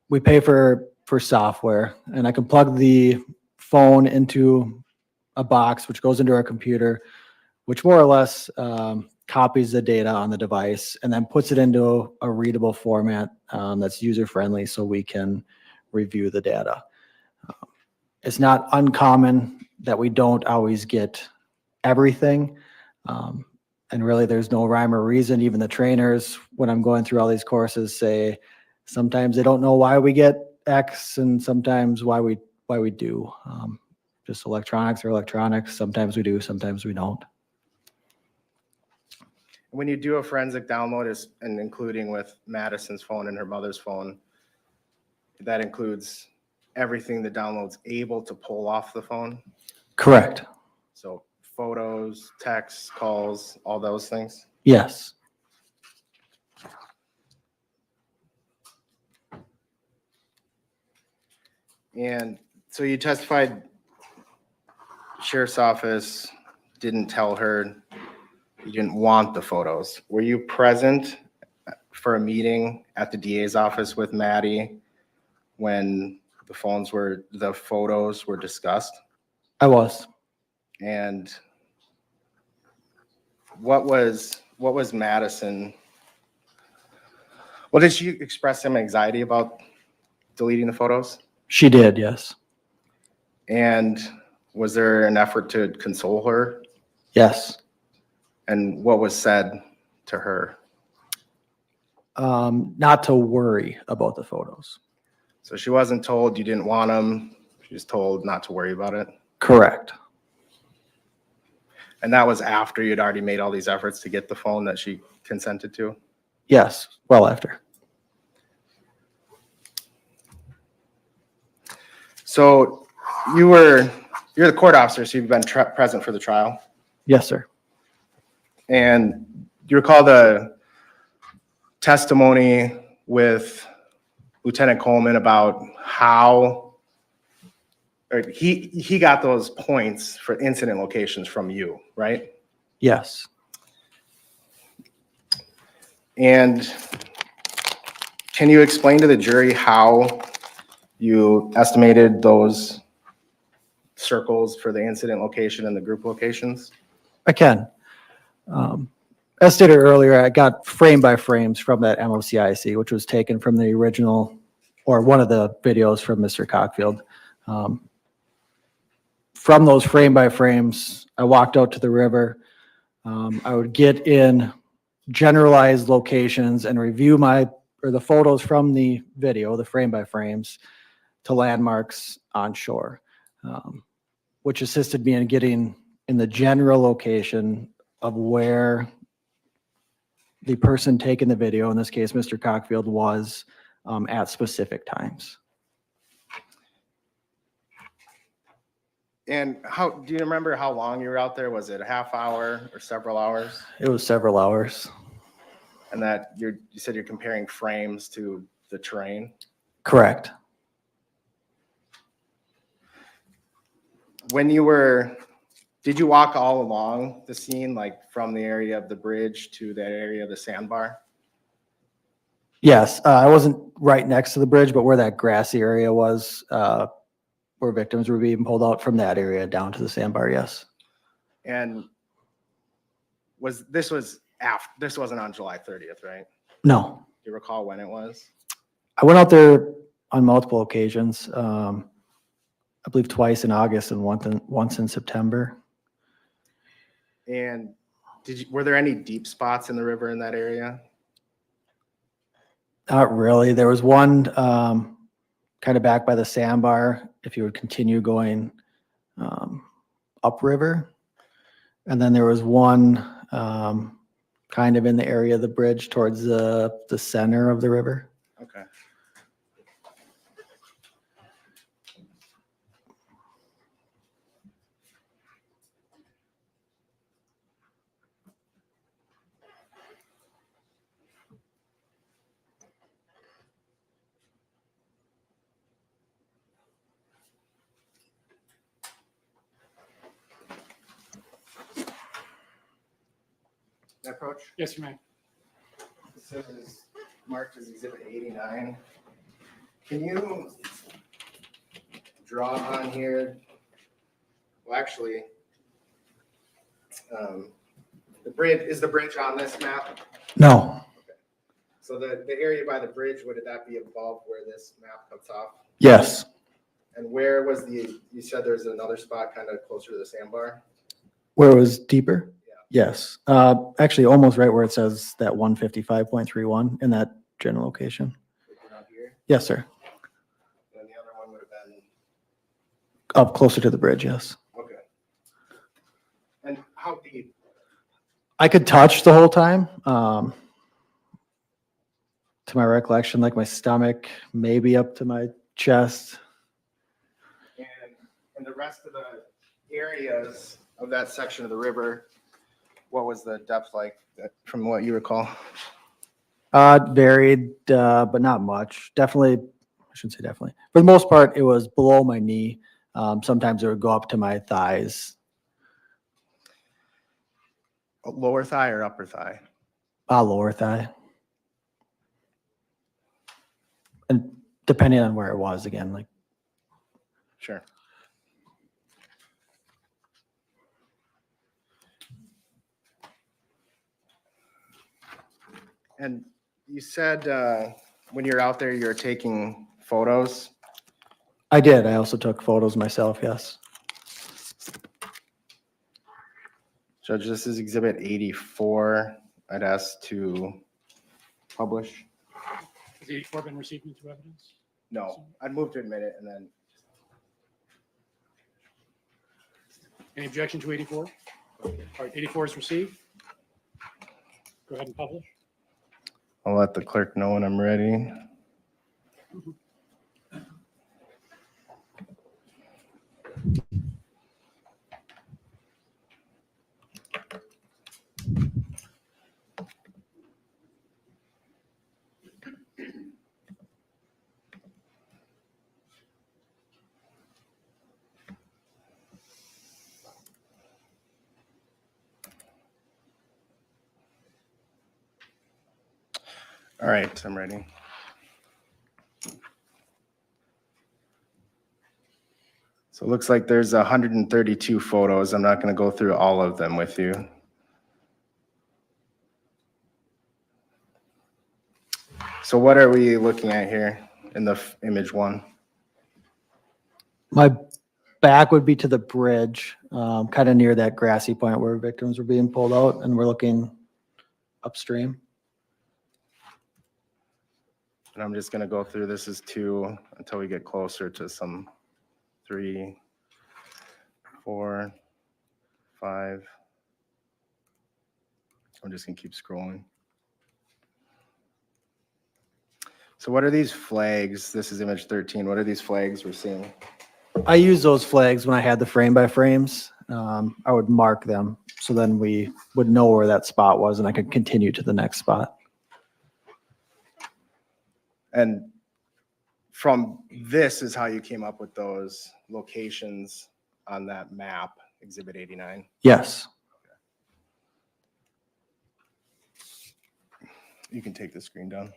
We pay for software, and I can plug the phone into a box, which goes into our computer, which more or less copies the data on the device and then puts it into a readable format that's user-friendly so we can review the data. It's not uncommon that we don't always get everything. And really, there's no rhyme or reason. Even the trainers, when I'm going through all these courses, say sometimes they don't know why we get X and sometimes why we do. Just electronics or electronics. Sometimes we do, sometimes we don't. When you do a forensic download, and including with Madison's phone and her mother's phone, that includes everything the download's able to pull off the phone? Correct. So photos, texts, calls, all those things? Yes. And so you testified sheriff's office didn't tell her you didn't want the photos. Were you present for a meeting at the DA's office with Maddie when the photos were discussed? I was. And what was Madison? Well, did she express some anxiety about deleting the photos? She did, yes. And was there an effort to console her? Yes. And what was said to her? Not to worry about the photos. So she wasn't told you didn't want them. She was told not to worry about it. Correct. And that was after you'd already made all these efforts to get the phone that she consented to? Yes, well after. So you're the court officer, so you've been present for the trial? Yes, sir. And you recall the testimony with Lieutenant Coleman about how, or he got those points for incident locations from you, right? Yes. And can you explain to the jury how you estimated those circles for the incident location and the group locations? I can. As stated earlier, I got frame by frames from that MOCIC, which was taken from the original, or one of the videos from Mr. Cockfield. From those frame by frames, I walked out to the river. I would get in generalized locations and review the photos from the video, the frame by frames, to landmarks on shore, which assisted me in getting in the general location of where the person taking the video, in this case, Mr. Cockfield, was at specific times. And do you remember how long you were out there? Was it a half hour or several hours? It was several hours. And that you said you're comparing frames to the terrain? Correct. Did you walk all along the scene, like from the area of the bridge to that area of the sandbar? Yes, I wasn't right next to the bridge, but where that grassy area was, where victims were being pulled out, from that area down to the sandbar, yes. And this wasn't on July 30th, right? No, Do you recall when it was? I went out there on multiple occasions. I believe twice in August and once in September. And were there any deep spots in the river in that area? Not really. There was one kind of back by the sandbar, if you would continue going upriver. And then there was one kind of in the area of the bridge towards the center of the river. Okay. Can I approach? Yes, you may. This is marked as Exhibit 89. Can you draw on here? Well, actually, is the bridge on this map? No. So the area by the bridge, would that be above where this map cuts off? Yes. And where was you said there's another spot kind of closer to the sandbar? Where it was deeper? Yes. Actually, almost right where it says that 155.31 in that general location. Around here? Yes, sir. And the other one would have been, Up closer to the bridge, yes. okay. And how deep? I could touch the whole time. To my recollection, like my stomach, maybe up to my chest. And the rest of the areas of that section of the river, what was the depth like from what you recall? Varied, but not much. Definitely, I shouldn't say definitely. For the most part, it was below my knee. Sometimes it would go up to my thighs. Lower thigh or upper thigh? Lower thigh. And depending on where it was, again, like. Sure. And you said when you're out there, you're taking photos. I did. I also took photos myself, yes. Judge, this is Exhibit 84. I'd ask to publish. Has 84 been received into evidence? No, I'd move to admit it and then. Any objection to 84? All right, 84 is received. Go ahead and publish. I'll let the clerk know when I'm ready. All right, I'm ready. So it looks like there's 132 photos. I'm not going to go through all of them with you. So what are we looking at here in the image one? My back would be to the bridge, kind of near that grassy point where victims were being pulled out, and we're looking upstream. And I'm just going to go through, this is 2 until we get closer to some 3, 4, 5. I'm just going to keep scrolling. So what are these flags? This is image 13. What are these flags we're seeing? I use those flags when I had the frame by frames. I would mark them, so then we would know where that spot was and I could continue to the next spot. And from this is how you came up with those locations on that map, Exhibit 89? Yes. You can take the screen down.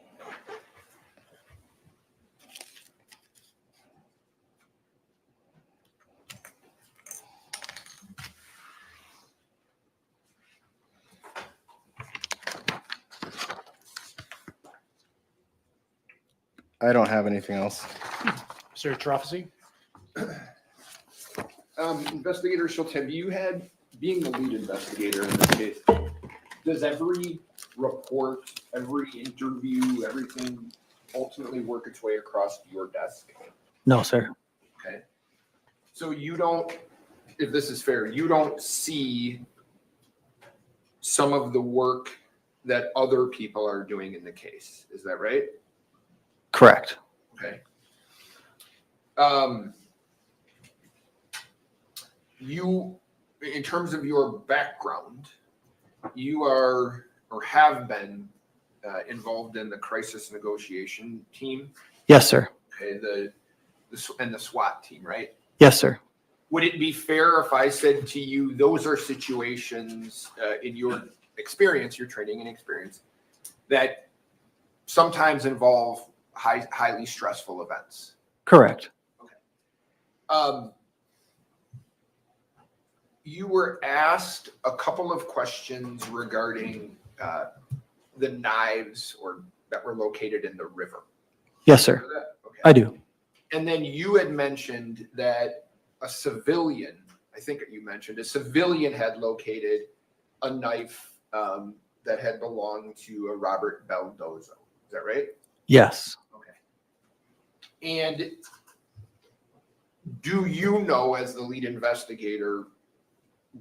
I don't have anything else. Mr. Trofficy? Investigator Schultz, have you had, being the lead investigator in this case, does every report, every interview, everything ultimately work its way across your desk? No, sir. Okay. So you don't, if this is fair, you don't see some of the work that other people are doing in the case. Is that right? Correct. Okay. You, in terms of your background, you are or have been involved in the crisis negotiation team. Yes, sir. Okay, and the SWAT team, right? Yes, sir. Would it be fair if I said to you, those are situations in your experience, your training and experience, that sometimes involve highly stressful events? Correct. You were asked a couple of questions regarding the knives that were located in the river. Yes, sir. Okay. I do. And then you had mentioned that a civilian, I think you mentioned, a civilian had located a knife that had belonged to a Robert Baldozo. Is that right? Yes. Okay. And do you know, as the lead investigator,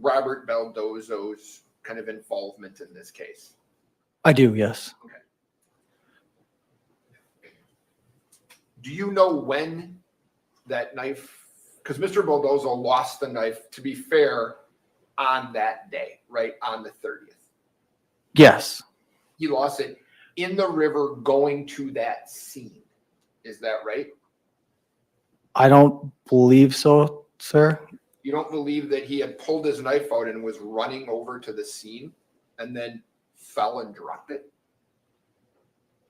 Robert Baldozo's kind of involvement in this case? I do, yes. Okay. Do you know when that knife, because Mr. Baldozo lost the knife, to be fair, on that day, right? On the 30th. Yes. He lost it in the river going to that scene. Is that right? I don't believe so, sir. You don't believe that he had pulled his knife out and was running over to the scene and then fell and dropped it?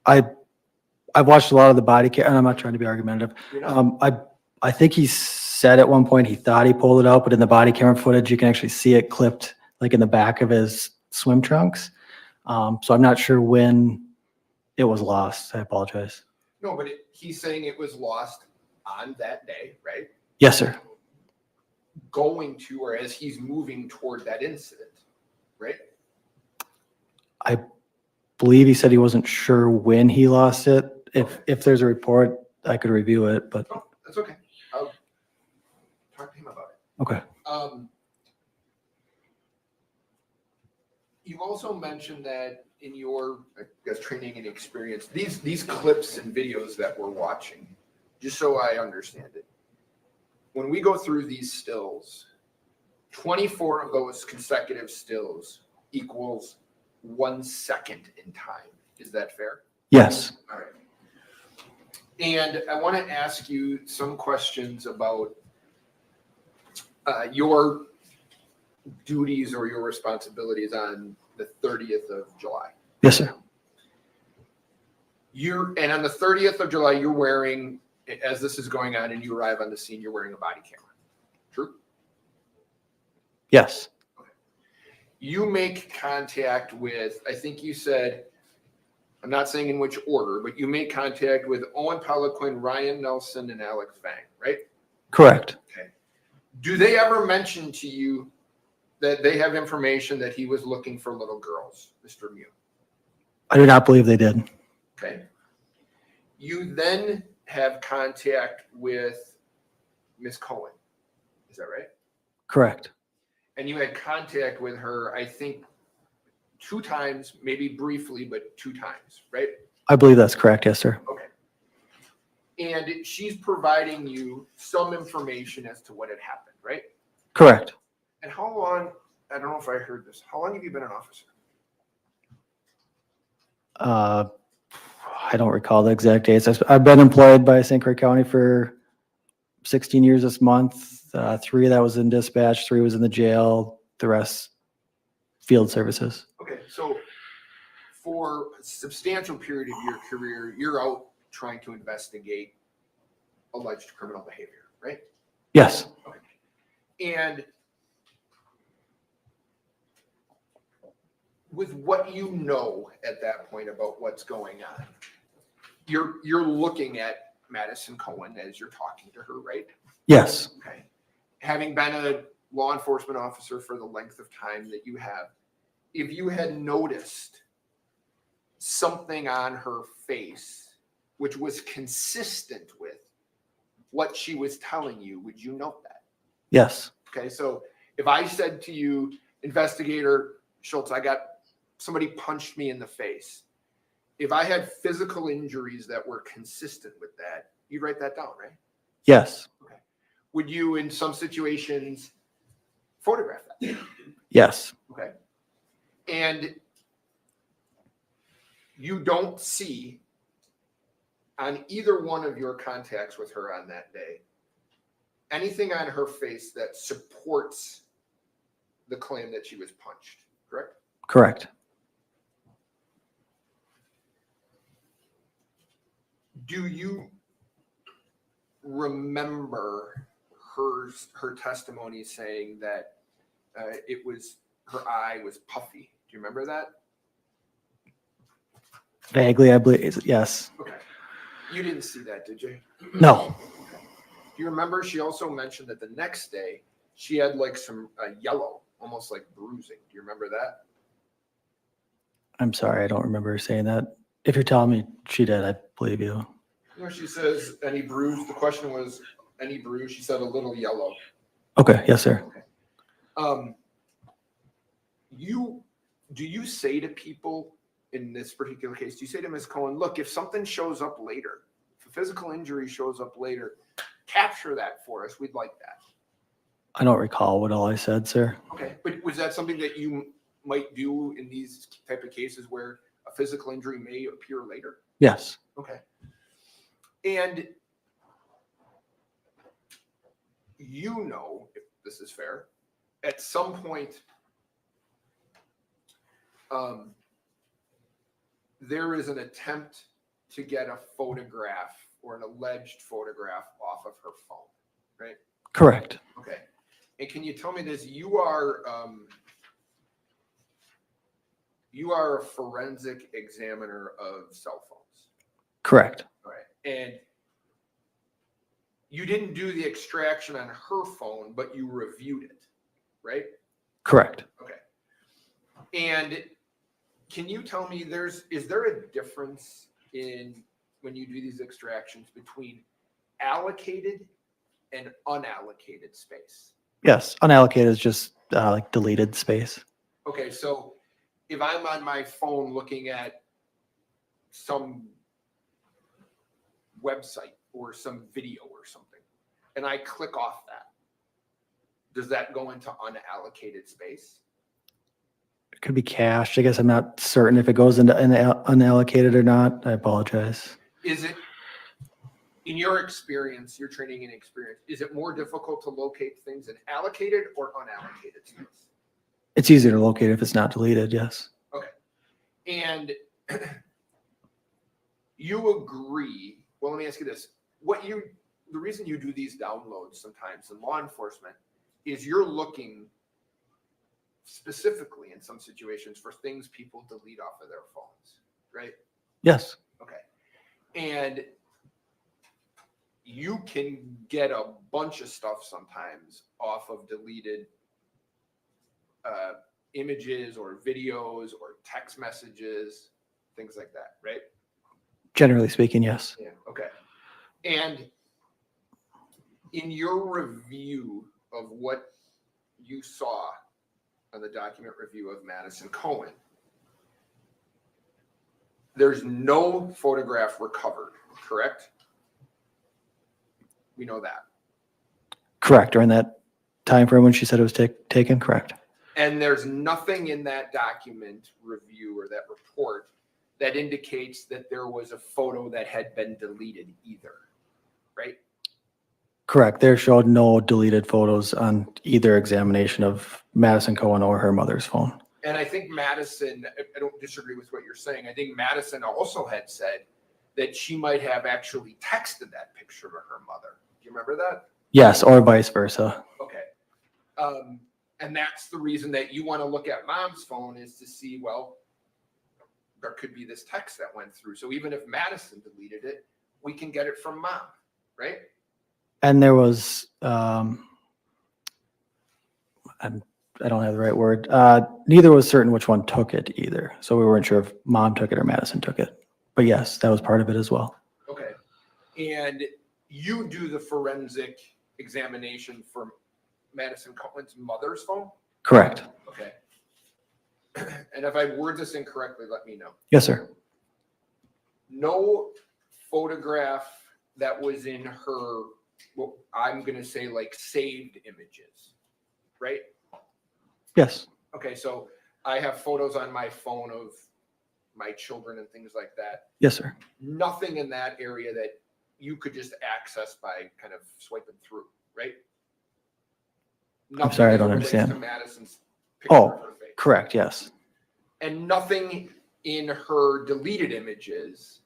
I've watched a lot of the body cam, and I'm not trying to be argumentative. I think he said at one point he thought he pulled it out, but in the body camera footage, you can actually see it clipped like in the back of his swim trunks. So I'm not sure when it was lost. I apologize. No, but he's saying it was lost on that day, right? Yes, sir. Going to, or as he's moving toward that incident, right? I believe he said he wasn't sure when he lost it. If there's a report, I could review it, but. Oh, that's okay. I'll talk to him about it. Okay. You also mentioned that in your, I guess, training and experience, these clips and videos that we're watching, just so I understand it, when we go through these stills, 24 of those consecutive stills equals 1 second in time. Is that fair? Yes. All right. And I want to ask you some questions about your duties or your responsibilities on the 30th of July. Yes, sir. And on the 30th of July, you're wearing, as this is going on and you arrive on the scene, you're wearing a body camera. True? Yes. You make contact with, I think you said, I'm not saying in which order, but you make contact with Owen Poliquin, Ryan Nelson, and Alex Vang, right? Correct. Okay. Do they ever mention to you that they have information that he was looking for little girls, Mr. Mew? I do not believe they did. Okay. You then have contact with Miss Cohen. Is that right? Correct. And you had contact with her, I think, 2 times, maybe briefly, but 2 times, right? I believe that's correct. Yes, sir. Okay. And she's providing you some information as to what had happened, right? Correct. And how long, I don't know if I heard this, how long have you been an officer? I don't recall the exact dates. I've been employed by St. Croix County for 16 years this month. 3 of that was in dispatch, 3 was in the jail, the rest field services. Okay, so for a substantial period of your career, you're out trying to investigate alleged criminal behavior, right? Yes. Okay. And with what you know at that point about what's going on, you're looking at Madison Cohen as you're talking to her, right? Yes. Okay. Having been a law enforcement officer for the length of time that you have, if you had noticed something on her face which was consistent with what she was telling you, would you note that? Yes. Okay, so if I said to you, Investigator Schultz, somebody punched me in the face. If I had physical injuries that were consistent with that, you'd write that down, right? Yes. Okay. Would you, in some situations, photograph that? Yes. Okay. And you don't see on either one of your contacts with her on that day anything on her face that supports the claim that she was punched, correct? Correct. Do you remember her testimony saying that her eye was puffy? Do you remember that? Vaguely, I believe. Yes. Okay. You didn't see that, did you? No. Okay. Do you remember she also mentioned that the next day she had like some yellow, almost like bruising? Do you remember that? I'm sorry. I don't remember saying that. If you're telling me she did, I believe you. You know, she says, any bruise? The question was, any bruise? She said a little yellow. Okay. Yes, sir. Okay. Do you say to people in this particular case, do you say to Ms. Cohen, look, if something shows up later, if a physical injury shows up later, capture that for us. We'd like that. I don't recall what all I said, sir. Okay. But was that something that you might do in these type of cases where a physical injury may appear later? Yes. Okay. And you know, if this is fair, at some point, there is an attempt to get a photograph or an alleged photograph off of her phone, right? Correct. Okay. And can you tell me this? You are a forensic examiner of cell phones. Correct. All right. And you didn't do the extraction on her phone, but you reviewed it, right? Correct. Okay. And can you tell me is there a difference in when you do these extractions between allocated and unallocated space? Yes. Unallocated is just like deleted space. Okay, so if I'm on my phone looking at some website or some video or something, and I click off that, does that go into unallocated space? It could be cached. I guess I'm not certain if it goes into unallocated or not. I apologize. Is it, in your experience, your training and experience, is it more difficult to locate things in allocated or unallocated space? It's easier to locate if it's not deleted. Yes. Okay. And you agree, well, let me ask you this. The reason you do these downloads sometimes in law enforcement is you're looking specifically in some situations for things people delete off of their phones, right? Yes. Okay. And you can get a bunch of stuff sometimes off of deleted images or videos or text messages, things like that, right? Generally speaking, yes. Yeah. Okay. And in your review of what you saw on the document review of Madison Cohen, there's no photograph recovered, correct? We know that. Correct. During that time frame when she said it was taken, correct. And there's nothing in that document review or that report that indicates that there was a photo that had been deleted either, right? Correct. There showed no deleted photos on either examination of Madison Cohen or her mother's phone. And I think Madison, I don't disagree with what you're saying. I think Madison also had said that she might have actually texted that picture to her mother. Do you remember that? Yes, or vice versa. Okay. And that's the reason that you want to look at mom's phone is to see, well, there could be this text that went through. So even if Madison deleted it, we can get it from mom, right? And there was, I don't have the right word. Neither was certain which one took it either. So we weren't sure if mom took it or Madison took it. But yes, that was part of it as well. Okay. And you do the forensic examination for Madison Cohen's mother's phone? Correct. Okay. And if I word this incorrectly, let me know. Yes, sir. No photograph that was in her, well, I'm going to say like saved images, right? Yes. Okay, so I have photos on my phone of my children and things like that. Yes, sir. Nothing in that area that you could just access by kind of swiping through, right? I'm sorry, I don't as it relates understand. to Madison's picture of her face. Correct. Yes. And nothing in her deleted images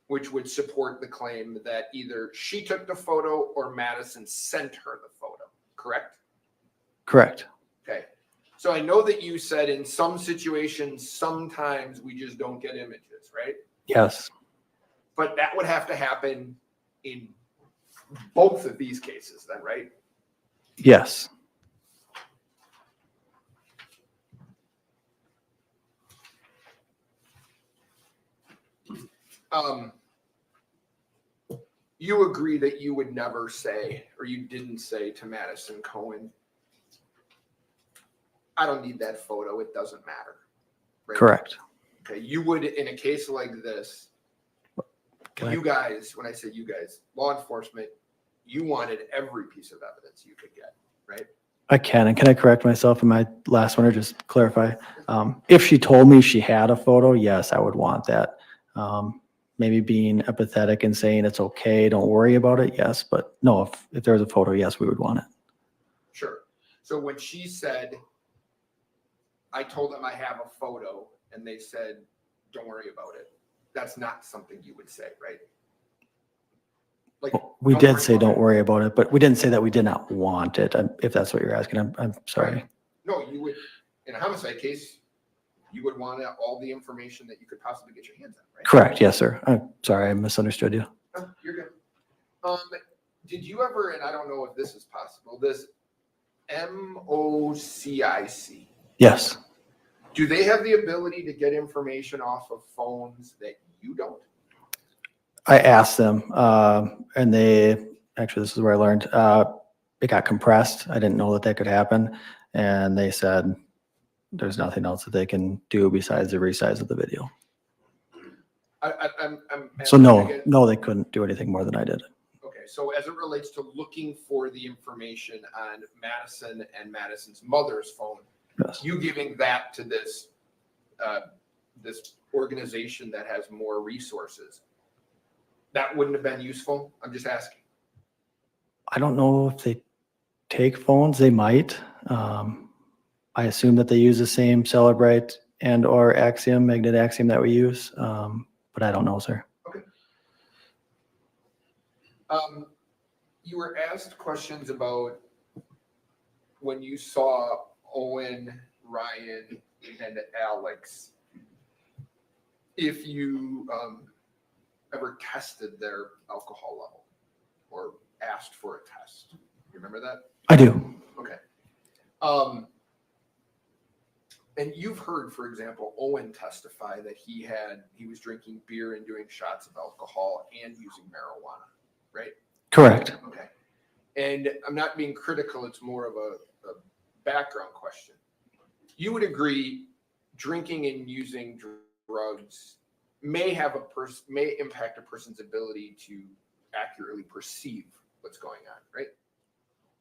which would support the claim that either she took the photo or Madison sent her the photo, correct? Correct. Okay. So I know that you said in some situations, sometimes we just don't get images, right? Yes. But that would have to happen in both of these cases then, right? Yes. You agree that you would never say, or you didn't say to Madison Cohen, I don't need that photo, it doesn't matter. Right? Correct. Okay, you would, in a case like this, you guys, when I say you guys, law enforcement, you wanted every piece of evidence you could get, right? I can. And can I correct myself in my last one or just clarify? If she told me she had a photo, yes, I would want that. Maybe being empathetic and saying it's okay, don't worry about it, yes. But no, if there was a photo, yes, we would want it. Sure. So when she said, I told them I have a photo, and they said, don't worry about it, that's not something you would say, right? Like, We did say don't worry about it, but we didn't say that we did not want it. If that's what you're asking, I'm sorry. No, you would, in a homicide case, you would want all the information that you could possibly get your hands on, right? Correct. Yes, sir. I'm sorry. I misunderstood you. Oh, you're good. Did you ever, and I don't know if this is possible, this MOCIC? Yes. Do they have the ability to get information off of phones that you don't? I asked them, and they, actually, this is where I learned, it got compressed. I didn't know that could happen. And they said, there's nothing else that they can do besides the resize of the video. So no, they couldn't do anything more than I did. Okay, so as it relates to looking for the information on Madison and Madison's mother's phone, yes, you giving that to this this organization that has more resources, that wouldn't have been useful? I'm just asking. I don't know if they take phones. They might. I assume that they use the same Celebrite and or Axiom, magnet Axiom that we use. but I don't know, sir. You were asked questions about when you saw Owen, Ryan, and Alex, if you ever tested their alcohol level or asked for a test. You remember that? I do. Okay. And you've heard, for example, Owen testify that he was drinking beer and doing shots of alcohol and using marijuana, right? Correct. Okay. And I'm not being critical, it's more of a background question. You would agree drinking and using drugs may impact a person's ability to accurately perceive what's going on, right?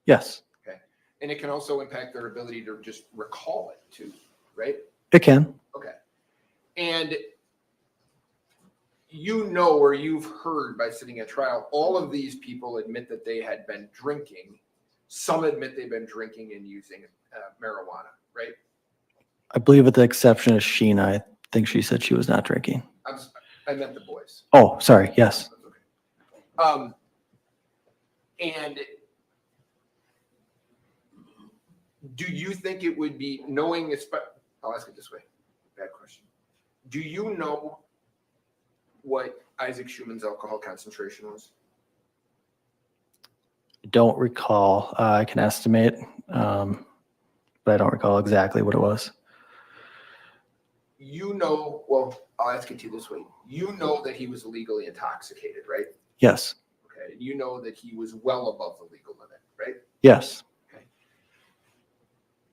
Yes, Okay. And it can also impact their ability to just recall it too, right? it can. Okay. And you know, or you've heard by sitting at trial, all of these people admit that they had been drinking. Some admit they've been drinking and using marijuana, right? I believe with the exception of Sheena, I think she said she was not drinking. I meant the boys. Oh, sorry. Yes. And do you think it would be knowing, I'll ask it this way, bad question. Do you know what Isaac Schumann's alcohol concentration was? Don't recall. I can estimate, but I don't recall exactly what it was. You know, well, I'll ask it to you this way. You know that he was illegally intoxicated, right? Yes. Okay. You know that he was well above the legal limit, right? Yes. Okay.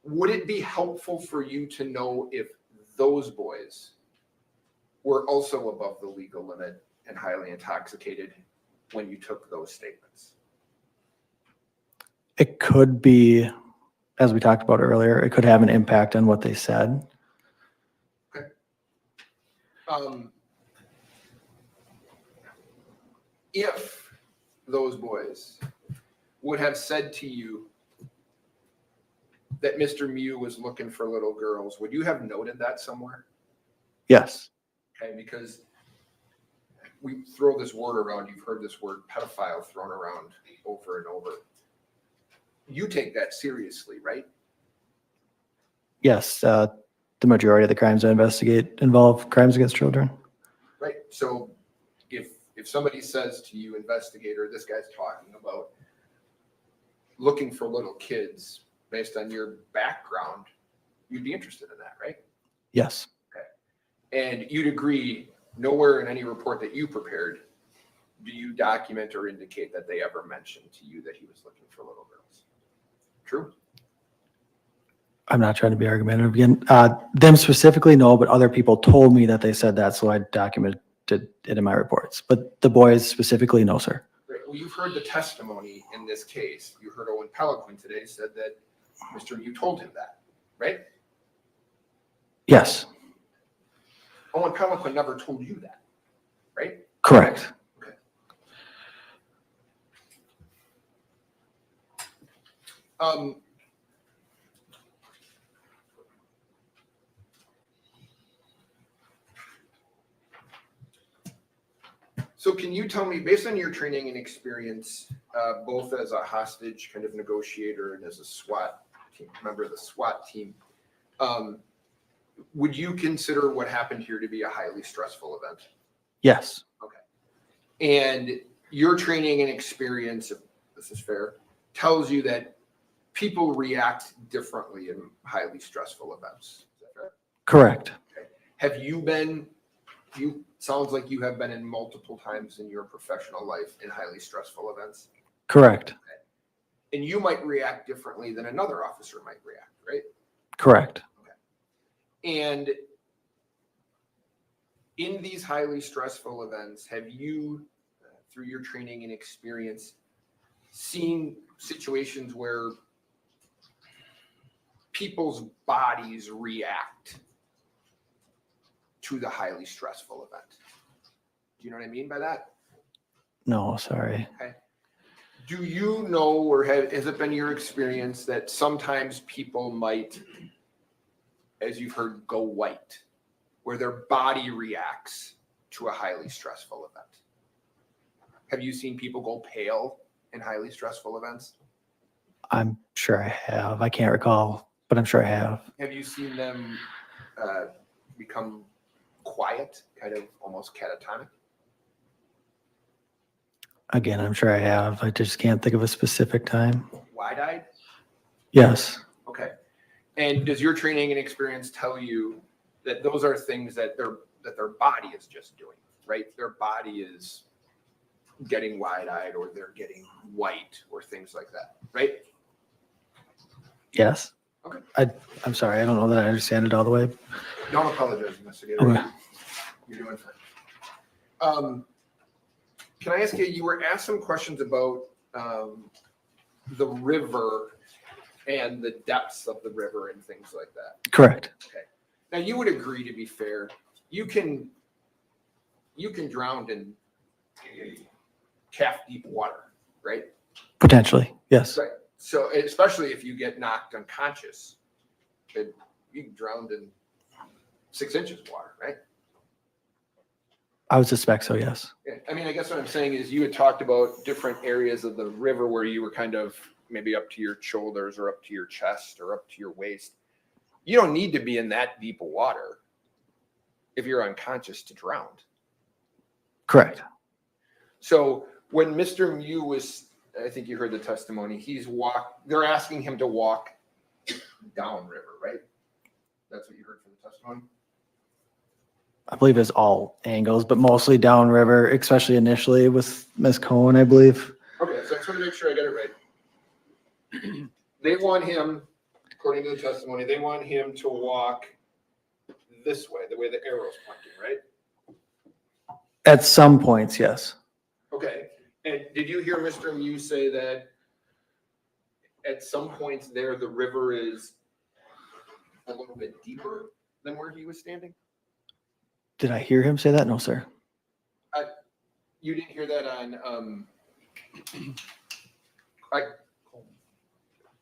Would it be helpful for you to know if those boys were also above the legal limit and highly intoxicated when you took those statements? It could be, as we talked about earlier, it could have an impact on what they said. Okay. If those boys would have said to you that Mr. Mew was looking for little girls, would you have noted that somewhere? Yes. Okay, because we throw this word around, you've heard this word pedophile thrown around over and over. You take that seriously, right? Yes. The majority of the crimes I investigate involve crimes against children. Right. So if somebody says to you, investigator, this guy's talking about looking for little kids based on your background, you'd be interested in that, right? Yes. Okay. And you'd agree, nowhere in any report that you prepared do you document or indicate that they ever mentioned to you that he was looking for little girls. True? I'm not trying to be argumentative again. Them specifically, no, but other people told me that they said that, so I documented it in my reports. But the boys specifically, no, sir. Right. Well, you've heard the testimony in this case. You heard Owen Peliquin today said that Mr. Mew told him that, right? Yes. Owen Peliquin never told you that, right? Correct. Okay. So can you tell me, based on your training and experience, both as a hostage kind of negotiator and as a SWAT team, member of the SWAT team, would you consider what happened here to be a highly stressful event? Yes. Okay. And your training and experience, if this is fair, tells you that people react differently in highly stressful events. Is that fair? Correct. Okay. Have you sounds like you have been in multiple times in your professional life in highly stressful events. Correct. Okay. And you might react differently than another officer might react, right? Correct. Okay. And in these highly stressful events, have you, through your training and experience, seen situations where people's bodies react to the highly stressful event? Do you know what I mean by that? No, sorry. Okay. Do you know, or has it been your experience that sometimes people might, as you've heard, go white, where their body reacts to a highly stressful event? Have you seen people go pale in highly stressful events? I'm sure I have. I can't recall, but I'm sure I have. Have you seen them become quiet, kind of almost catatonic? Again, I'm sure I have. I just can't think of a specific time. Wide-eyed? Yes. Okay. And does your training and experience tell you that those are things that their body is just doing, right? Their body is getting wide-eyed or they're getting white or things like that, right? Yes. Okay. I'm sorry. I don't know that I understand it all the way. Don't apologize, investigator. Okay. You're doing fine. Can I ask you, you were asked some questions about the river and the depths of the river and things like that. Correct. Okay. Now you would agree, to be fair, you can drown in calf deep water, right? Potentially. Yes. Right. So especially if you get knocked unconscious, you can drown in 6 inches of water, right? I would suspect so. Yes. Yeah. I mean, I guess what I'm saying is you had talked about different areas of the river where you were kind of maybe up to your shoulders or up to your chest or up to your waist. You don't need to be in that deep of water if you're unconscious to drown. Correct. So when Mr. Mew was, I think you heard the testimony, they're asking him to walk downriver, right? That's what you heard from the testimony? I believe it's all angles, but mostly downriver, especially initially with Ms. Cohen, I believe. Okay, so I just want to make sure I get it right. They want him, according to the testimony, they want him to walk this way, the way the arrow's pointing, right? At some points, yes. Okay, and did you hear Mr. Mew say that at some points there, the river is a little bit deeper than where he was standing? Did I hear him say that? No, sir. You didn't hear that on,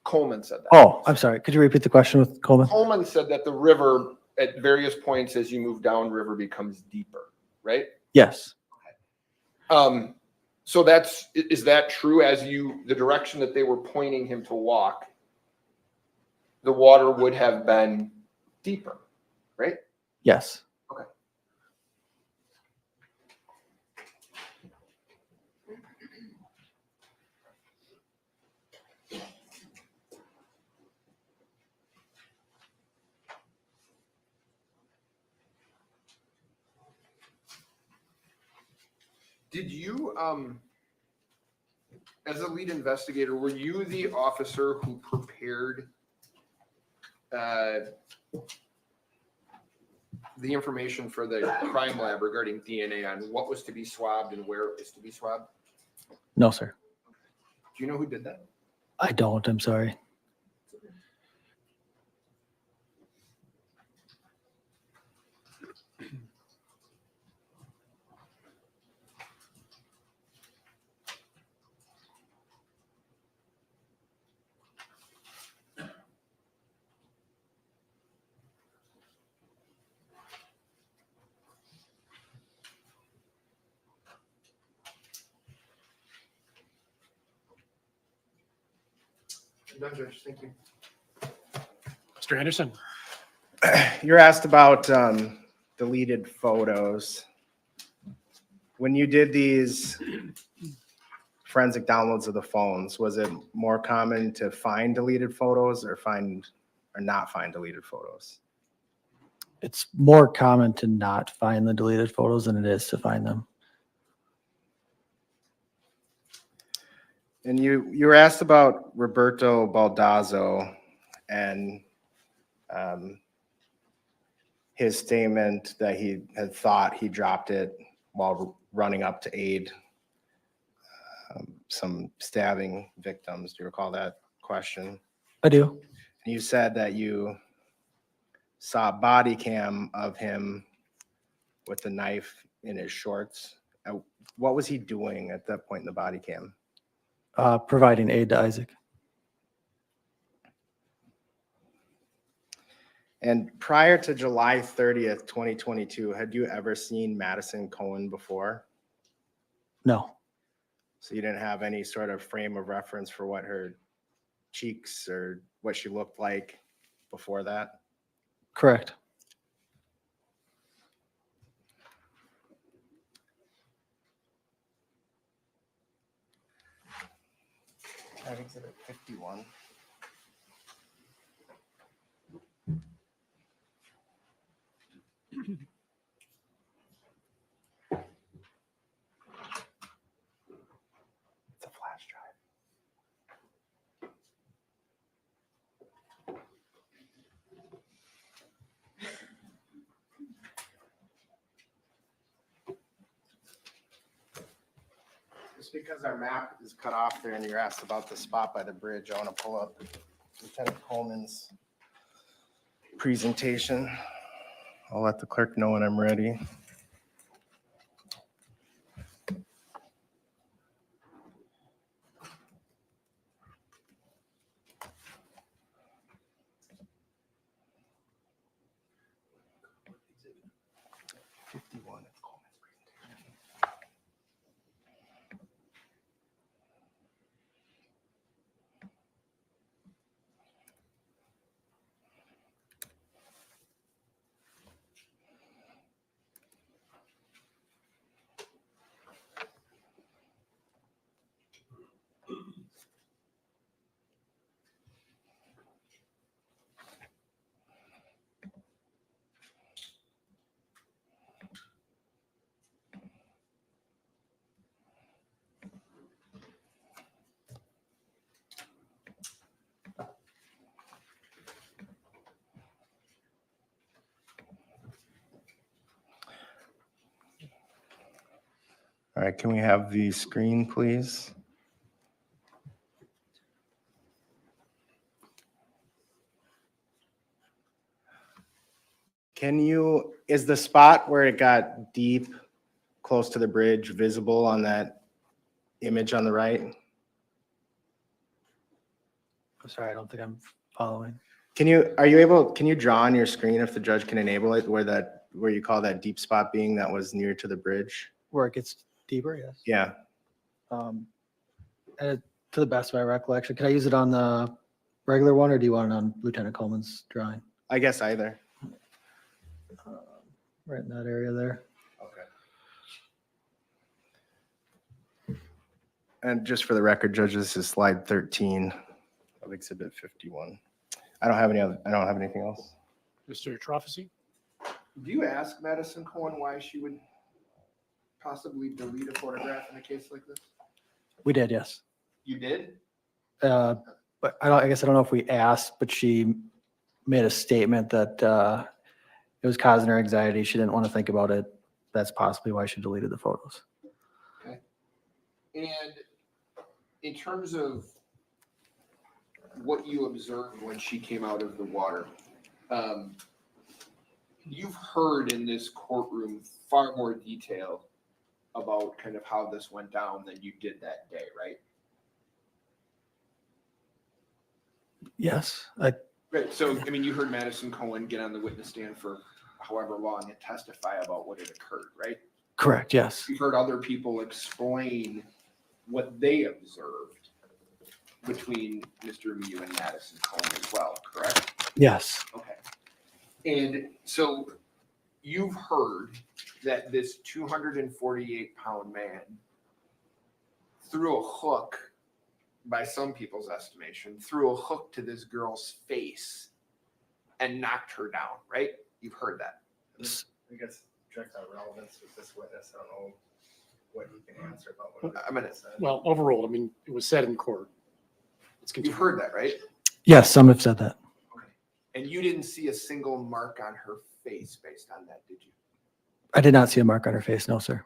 Coleman said that. Oh, I'm sorry. Could you repeat the question with Coleman? Coleman said that the river at various points as you move downriver becomes deeper, right? Yes. So is that true? The direction that they were pointing him to walk, the water would have been deeper, right? Yes. Okay. Did you, as a lead investigator, were you the officer who prepared the information for the crime lab regarding DNA on what was to be swabbed and where it was to be swabbed? No, sir. Do you know who did that? I don't. I'm sorry. I'm done, Judge. Thank you. Mr. Anderson. You're asked about deleted photos. When you did these forensic downloads of the phones, was it more common to find deleted photos or not find deleted photos? It's more common to not find the deleted photos than it is to find them. And you were asked about Roberto Baldazzo and his statement that he had thought he dropped it while running up to aid some stabbing victims. Do you recall that question? I do. And you said that you saw a body cam of him with the knife in his shorts. What was he doing at that point in the body cam? Providing aid to Isaac. And prior to July 30th, 2022, had you ever seen Madison Cohen before? No, So you didn't have any sort of frame of reference for what her cheeks or what she looked like before that? correct. That exhibit 51. It's a flash drive. Just because our map is cut off there and you're asked about the spot by the bridge, I want to pull up Lieutenant Coleman's presentation. I'll let the clerk know when I'm ready. All right, can we have the screen, please? Is the spot where it got deep, close to the bridge, visible on that image on the right? I'm sorry, I don't think I'm following. Can you draw on your screen if the judge can enable it, where you call that deep spot being that was near to the bridge? Where it gets deeper, yes. Yeah. And to the best of my recollection, can I use it on the regular one or do you want it on Lieutenant Coleman's drawing? I guess either. Right in that area there. Okay. And just for the record, Judge, this is slide 13 of Exhibit 51. I don't have anything else. Mr. Trofisi? Do you ask Madison Cohen why she would possibly delete a photograph in a case like this? We did, yes. You did? But I guess I don't know if we asked, but she made a statement that it was causing her anxiety. She didn't want to think about it. That's possibly why she deleted the photos. Okay. And in terms of what you observed when she came out of the water, you've heard in this courtroom far more detail about kind of how this went down than you did that day, right? Yes. Right. So, I mean, you heard Madison Cohen get on the witness stand for however long and testify about what had occurred, right? Correct, yes. You've heard other people explain what they observed between Mr. Mew and Madison Cohen as well, correct? Yes. Okay. And so you've heard that this 248-pound man threw a hook, by some people's estimation, threw a hook to this girl's face and knocked her down, right? You've heard that. I guess check out relevance with this witness. I don't know what he can answer about what I'm gonna. Well, overruled. I mean, it was said in court. You've heard that, right? Yes, some have said that. Okay. And you didn't see a single mark on her face based on that, did you? I did not see a mark on her face, no, sir.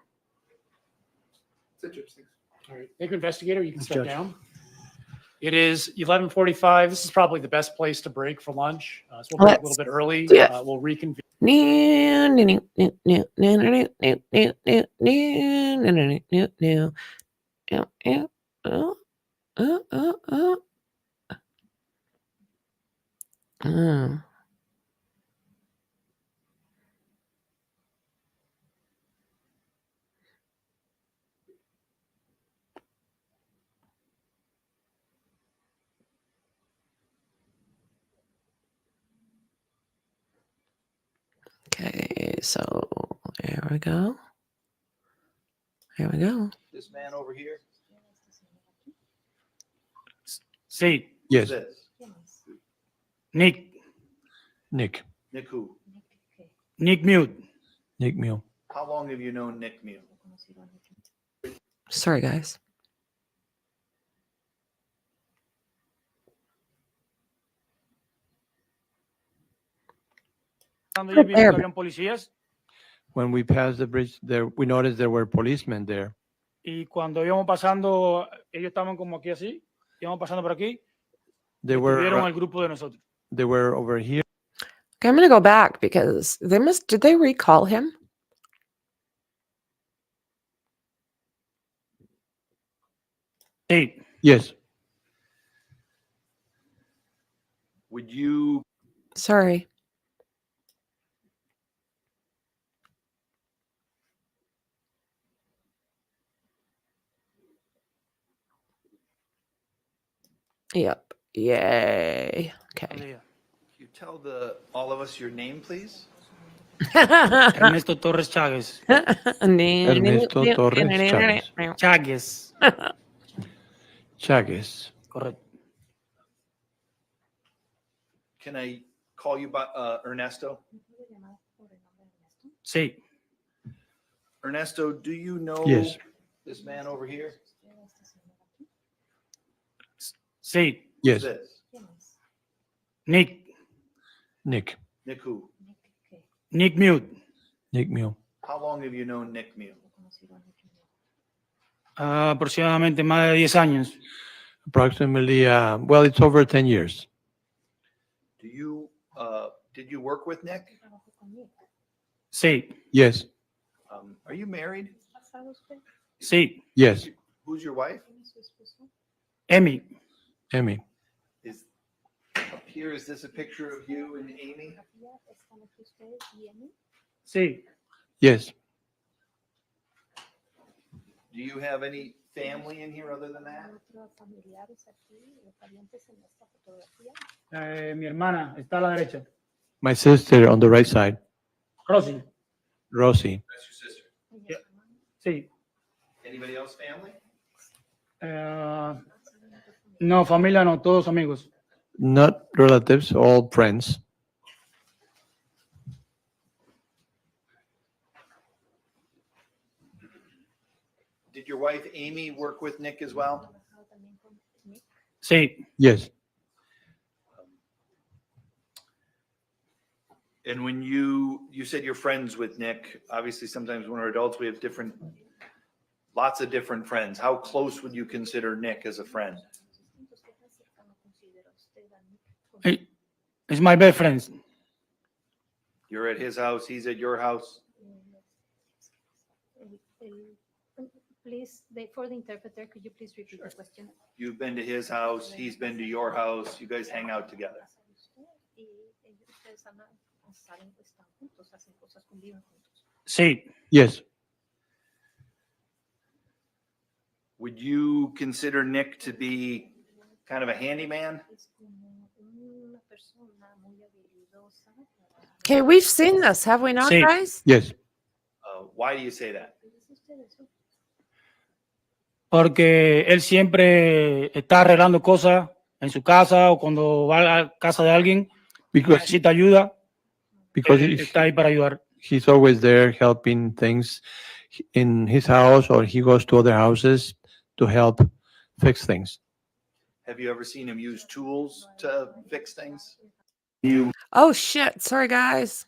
It's interesting. All right, thank you, investigator. You can Yes, step Judge. down. It is 11:45. This is probably the best place to break for lunch. So we'll break a little bit early. We'll reconvene. so there we go. Here we go. This man over here? Sí. Yes. Who's this? Nick. Nick. Nick who? Nick Mute. Nick Mule. How long have you known Nick Mule? Sorry, guys. Cuando yo vi que habían policías When we passed the bridge there, we noticed there were policemen there. y cuando íbamos pasando, ellos estaban como aquí así, íbamos pasando por aquí, They vieron were al grupo de nosotros. they were over here. Okay, I'm gonna go back because did they recall him? Sí. Yes. Would you Sorry. Yep. Yay. Okay. you tell all of us your name, please? Ernesto Torres Chagas. Ernesto Torres Chagas. Chagas. Chagas. Correcto. Can I call you by Ernesto? Sí. Ernesto, do you know Yes. this man over here? Sí. Yes. Who's this? Nick. Nick. Nick who? Nick Mute. Nick Mule. How long have you known Nick Mule? Aproximadamente más de 10 años. Approximately, well, it's over 10 years. Do you did you work with Nick? Sí. Yes. Are you married? Sí. Yes. Who's your wife? Emmy. Emmy. Is up here, is this a picture of you and Amy? Sí. Yes. Do you have any family in here other than that? Mi hermana está a la derecha. My sister on the right side. Rosy. Rosie. That's your sister. Sí. Anybody else family? No, familia no, todos amigos. Not relatives, all friends. Did your wife Amy work with Nick as well? Sí. Yes. And when you said you're friends with Nick, obviously sometimes when we're adults we have lots of different friends. How close would you consider Nick as a friend? It's my best friend. You're at his house, he's at your house. Please, for the interpreter, could you please repeat the question? You've been to his house, he's been to your house, you guys hang out together. Sí. Yes. Would you consider Nick to be kind of a handyman? Okay, we've seen this, have we not, Sí. guys? Yes. Why do you say that? Porque él siempre está arreglando cosas en su casa o cuando va a la casa de alguien Because necesita ayuda. because Él está ahí para ayudar. he's always there helping things in his house, or he goes to other houses to help fix things. Have you ever seen him use tools to fix things? Oh shit! Sorry, guys.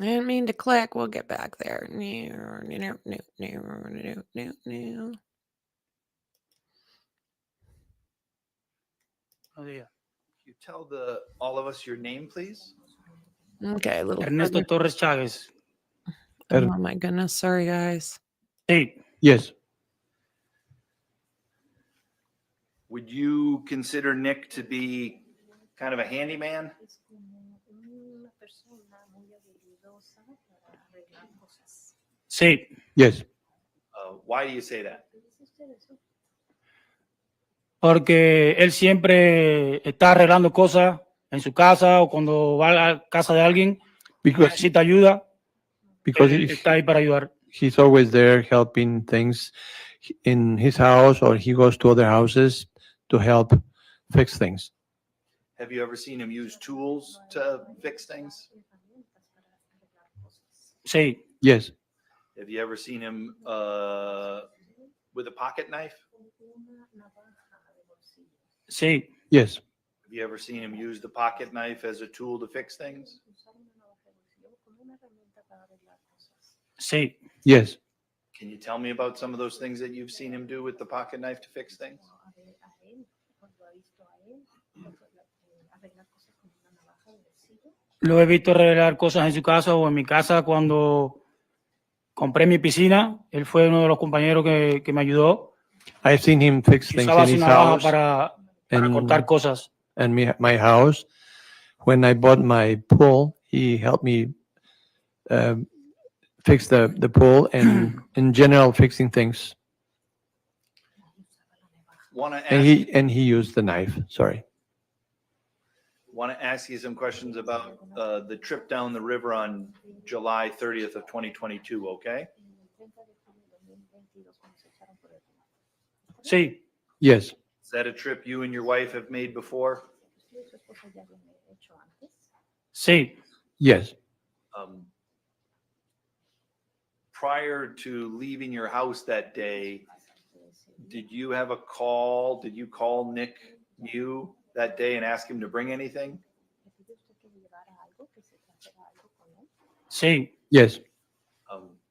I didn't mean to click. We'll get back there. You tell all of us your name, please? Okay, a little. Ernesto further. Torres Chagas. Oh my goodness! Sorry, guys. Sí. Yes. Would you consider Nick to be kind of a handyman? Sí. Yes. Why do you say that? Porque él siempre está arreglando cosas en su casa o cuando va a la casa de alguien y Because necesita ayuda, él he's, está ahí para ayudar. he's always there helping things in his house, or he goes to other houses to help fix things. Have you ever seen him use tools to fix things? Sí, Yes. Have you ever seen him with a pocket knife? sí, Yes. Have you ever seen him use the pocket knife as a tool to fix things? sí. Yes. Can you tell me about some of those things that you've seen him do with the pocket knife to fix things? Lo he visto revelar cosas en su casa o en mi casa cuando compré mi piscina. Él fue uno de los compañeros que me ayudó. I've seen him fix Y things usaba in su his navaja house para cortar cosas. and my house. When I bought my pool, he helped me fix the pool and in general fixing things. Want to And ask he used the knife. Sorry. you some questions about the trip down the river on July 30th of 2022, okay? Sí, Yes. Is that a trip you and your wife have made before? sí. Yes. Prior to leaving your house that day, did you have a call? Did you call Nick Mew that day and ask him to bring anything? Sí, Yes.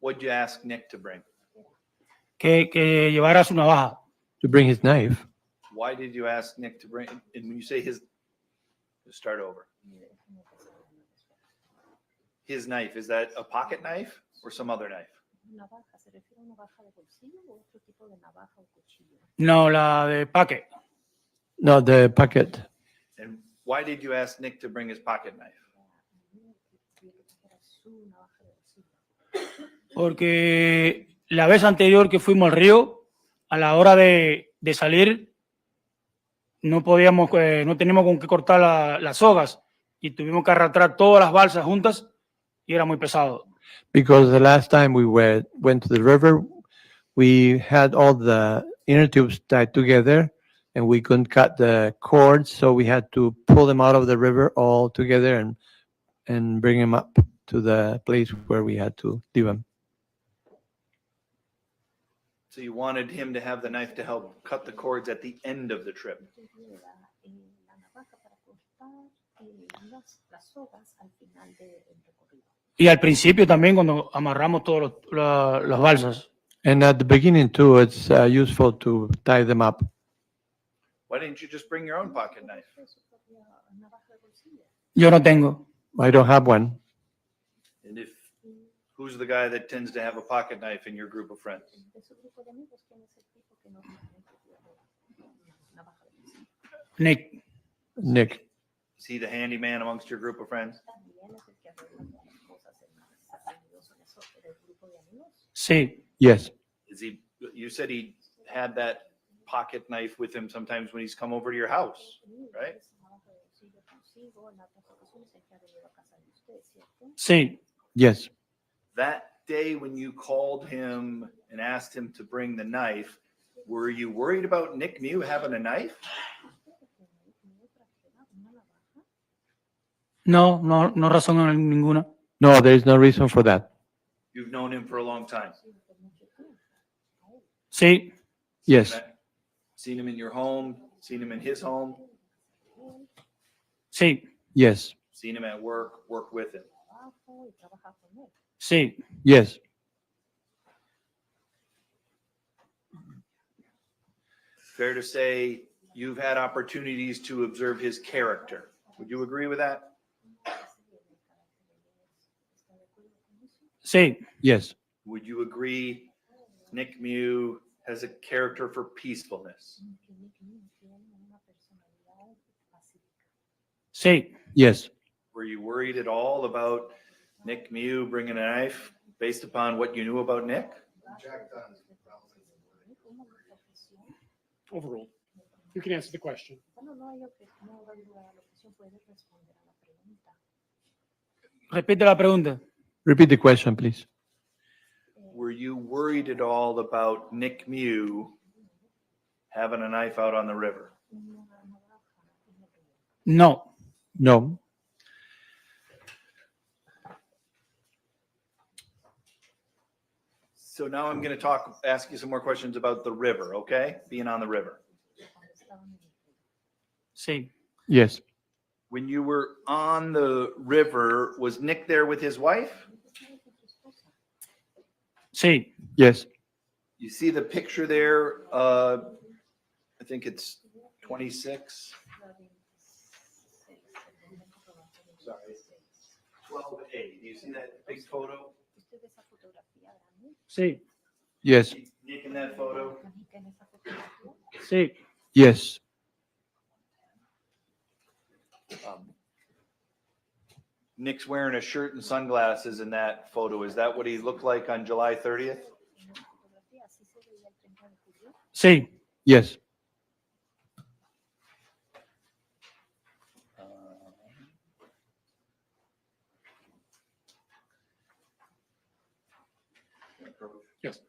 What'd you ask Nick to bring? que llevara su navaja. To bring his knife. Why did you ask Nick to bring? And when you say his, let's start over. His knife, is that a pocket knife or some other knife? No, la de paque. No, the packet. And why did you ask Nick to bring his pocket knife? Porque la vez anterior que fuimos al río, a la hora de salir, no podíamos, no teníamos con qué cortar las sogas y tuvimos que arrastrar todas las balsas juntas y era muy pesado. Because the last time we went to the river, we had all the inner tubes tied together and we couldn't cut the cords, so we had to pull them out of the river all together and bring them up to the place where we had to leave them. So you wanted him to have the knife to help cut the cords at the end of the trip. Y al principio también cuando amarramos todas las balsas. And at the beginning too, it's useful to tie them up. Why didn't you just bring your own pocket knife? Yo no tengo. I don't have one. And who's the guy that tends to have a pocket knife in your group of friends? Nick. Nick. Is he the handyman amongst your group of friends? Sí. Yes. Is he? You said he had that pocket knife with him sometimes when he's come over to your house, right? Sí. Yes. That day when you called him and asked him to bring the knife, were you worried about Nick Mew having a knife? No razón ninguna. No, there's no reason for that. You've known him for a long time. Sí. Yes. Seen him in your home, seen him in his home. Sí. Yes. Seen him at work, work with him. Sí. Yes. Fair to say you've had opportunities to observe his character. Would you agree with that? Sí. Yes. Would you agree Nick Mew has a character for peacefulness? Sí. Yes. Were you worried at all about Nick Mew bringing a knife based upon what you knew about Nick? Overruled. You can answer the question. Repite la pregunta. Repeat the question, please. Were you worried at all about Nick Mew having a knife out on the river? No. No. So now I'm going to ask you some more questions about the river, okay? Being on the river. Sí. Yes. When you were on the river, was Nick there with his wife? Sí. Yes. You see the picture there, I think it's 26. Sorry, 12A. Do you see that big photo? Sí. Yes. Nick in that photo? Sí. Yes. Nick's wearing a shirt and sunglasses in that photo. Is that what he looked like on July 30th? Sí. Yes. Yes.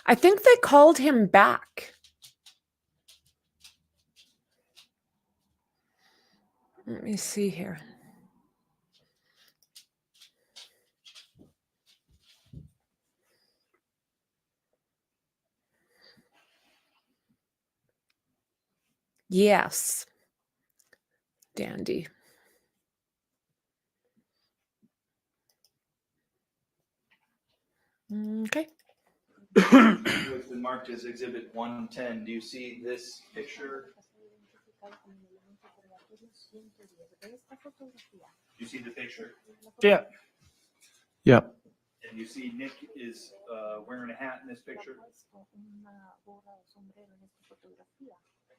I think they called him back. Let me see here. Yes. Dandy. Okay. It's been marked as Exhibit 110. Do you see this picture? Do you see the picture? Yeah. Yeah. And you see Nick is wearing a hat in this picture?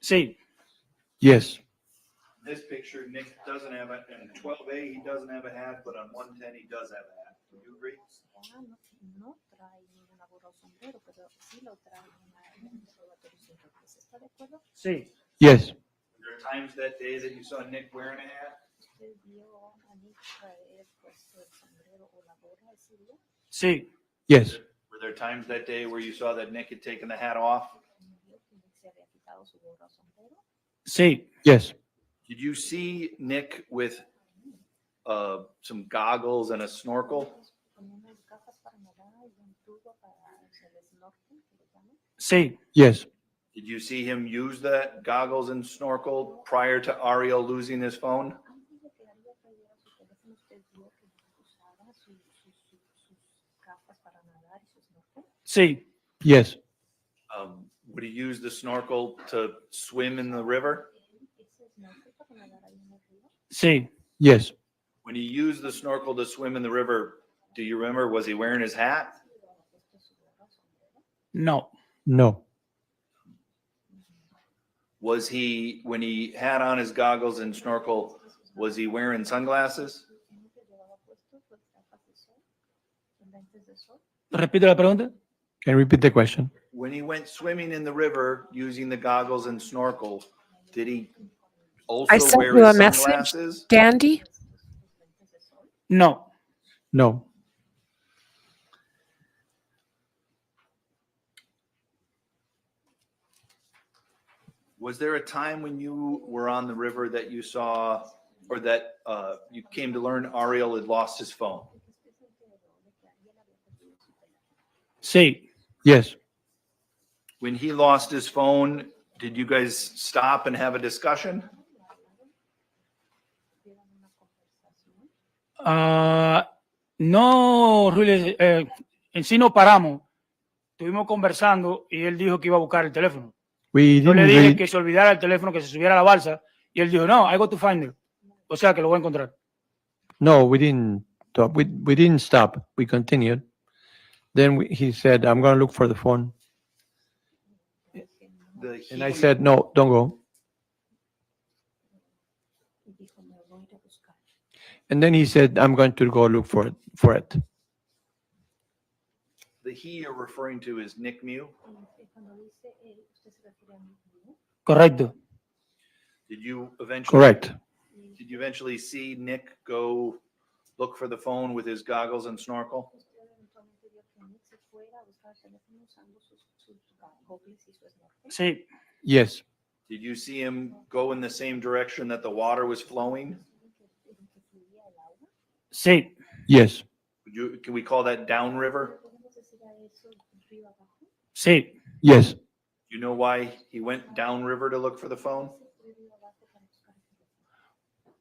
Sí. Yes. This picture, Nick doesn't have it. In 12A, he doesn't have a hat, but on 110, he does have a hat. Do you agree? Sí. Yes. Were there times that day that you saw Nick wearing a hat? Sí. Yes. Were there times that day where you saw that Nick had taken the hat off? Sí. Yes. Did you see Nick with some goggles and a snorkel? Sí. Yes. Did you see him use that goggles and snorkel prior to Ariel losing his phone? Sí. Yes. Would he use the snorkel to swim in the river? Sí. Yes. When he used the snorkel to swim in the river, do you remember, was he wearing his hat? No. No. Was he, when he had on his goggles and snorkel, was he wearing sunglasses? Repite la pregunta. Can you repeat the question? When he went swimming in the river using the goggles and snorkel, did he I also sent wear you a his message, sunglasses? Dandy. No. No. Was there a time when you were on the river that you saw, or that you came to learn Ariel had lost his phone? Sí. Yes. When he lost his phone, did you guys stop and have a discussion? No, really, en sí no paramos. Estuvimos conversando y él dijo que iba a buscar el teléfono. We Yo le didn't dije really. que se olvidara el teléfono, que se subiera a la balsa. Y él dijo, no, I go to find it. O sea, que lo voy a encontrar. No, we didn't stop. We didn't stop. We continued. Then he said, "I'm going to look for the phone," and I said, "No, don't go." And then he said, I'm going to go look for it. The he you're referring to is Nick Mew. Correcto. Did you eventually? Correct. Did you eventually see Nick go look for the phone with his goggles and snorkel? Sí. Yes. Did you see him go in the same direction that the water was flowing? Sí. Yes. Can we call that downriver? Sí. Yes. Do you know why he went downriver to look for the phone?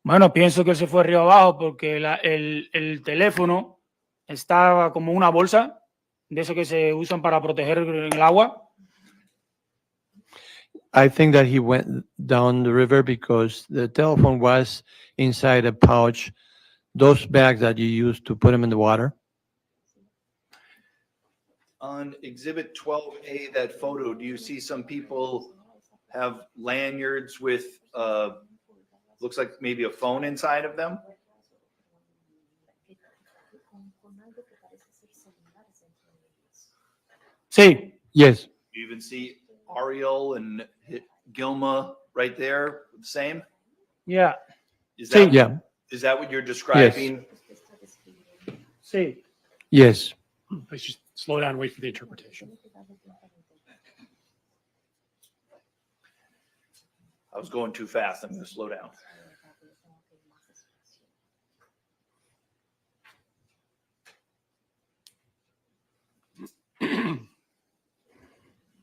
Bueno, pienso que él se fue río abajo porque el teléfono estaba como una bolsa de eso que se usan para proteger el agua. I think that he went down the river because the telephone was inside a pouch, those bags that you use to put them in the water. On Exhibit 12A, that photo, do you see some people have lanyards with, looks like maybe a phone inside of them? Sí. Yes. You even see Ariel and Gilma right there, same? Yeah. Is that, Yeah. is that what you're describing? Sí. Yes. Please just slow down and wait for the interpretation. I was going too fast. I'm going to slow down.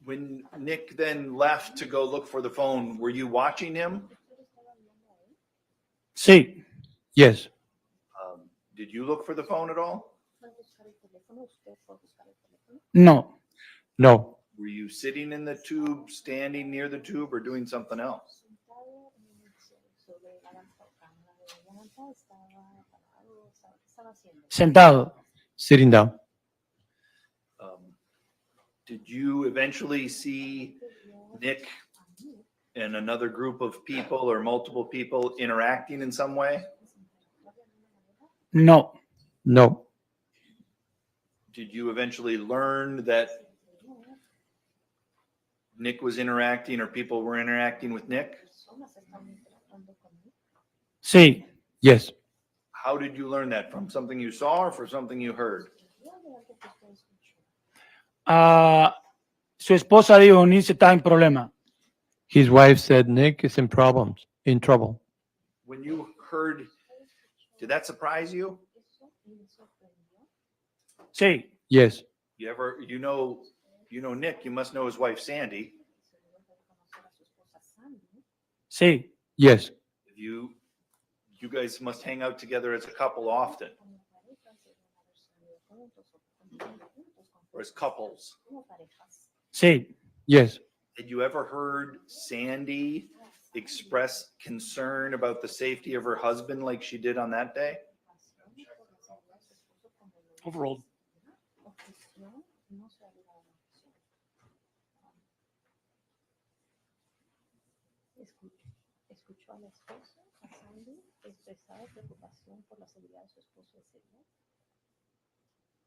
When Nick then left to go look for the phone, were you watching him? Sí. Yes. Did you look for the phone at all? No. No. Were you sitting in the tube, standing near the tube, or doing something else? Sentado. Sitting down. Did you eventually see Nick and another group of people or multiple people interacting in some way? No. No. Did you eventually learn that Nick was interacting or people were interacting with Nick? Sí. Yes. How did you learn that? From something you saw or from something you heard? Su esposa dijo, Nick está en problema. His wife said Nick is in trouble. When you heard, did that surprise you? Sí. Yes. You know Nick, you must know his wife Sandy. Sí. Yes. You guys must hang out together as a couple often. Or as couples. Sí. Yes. Had you ever heard Sandy express concern about the safety of her husband like she did on that day? Overruled.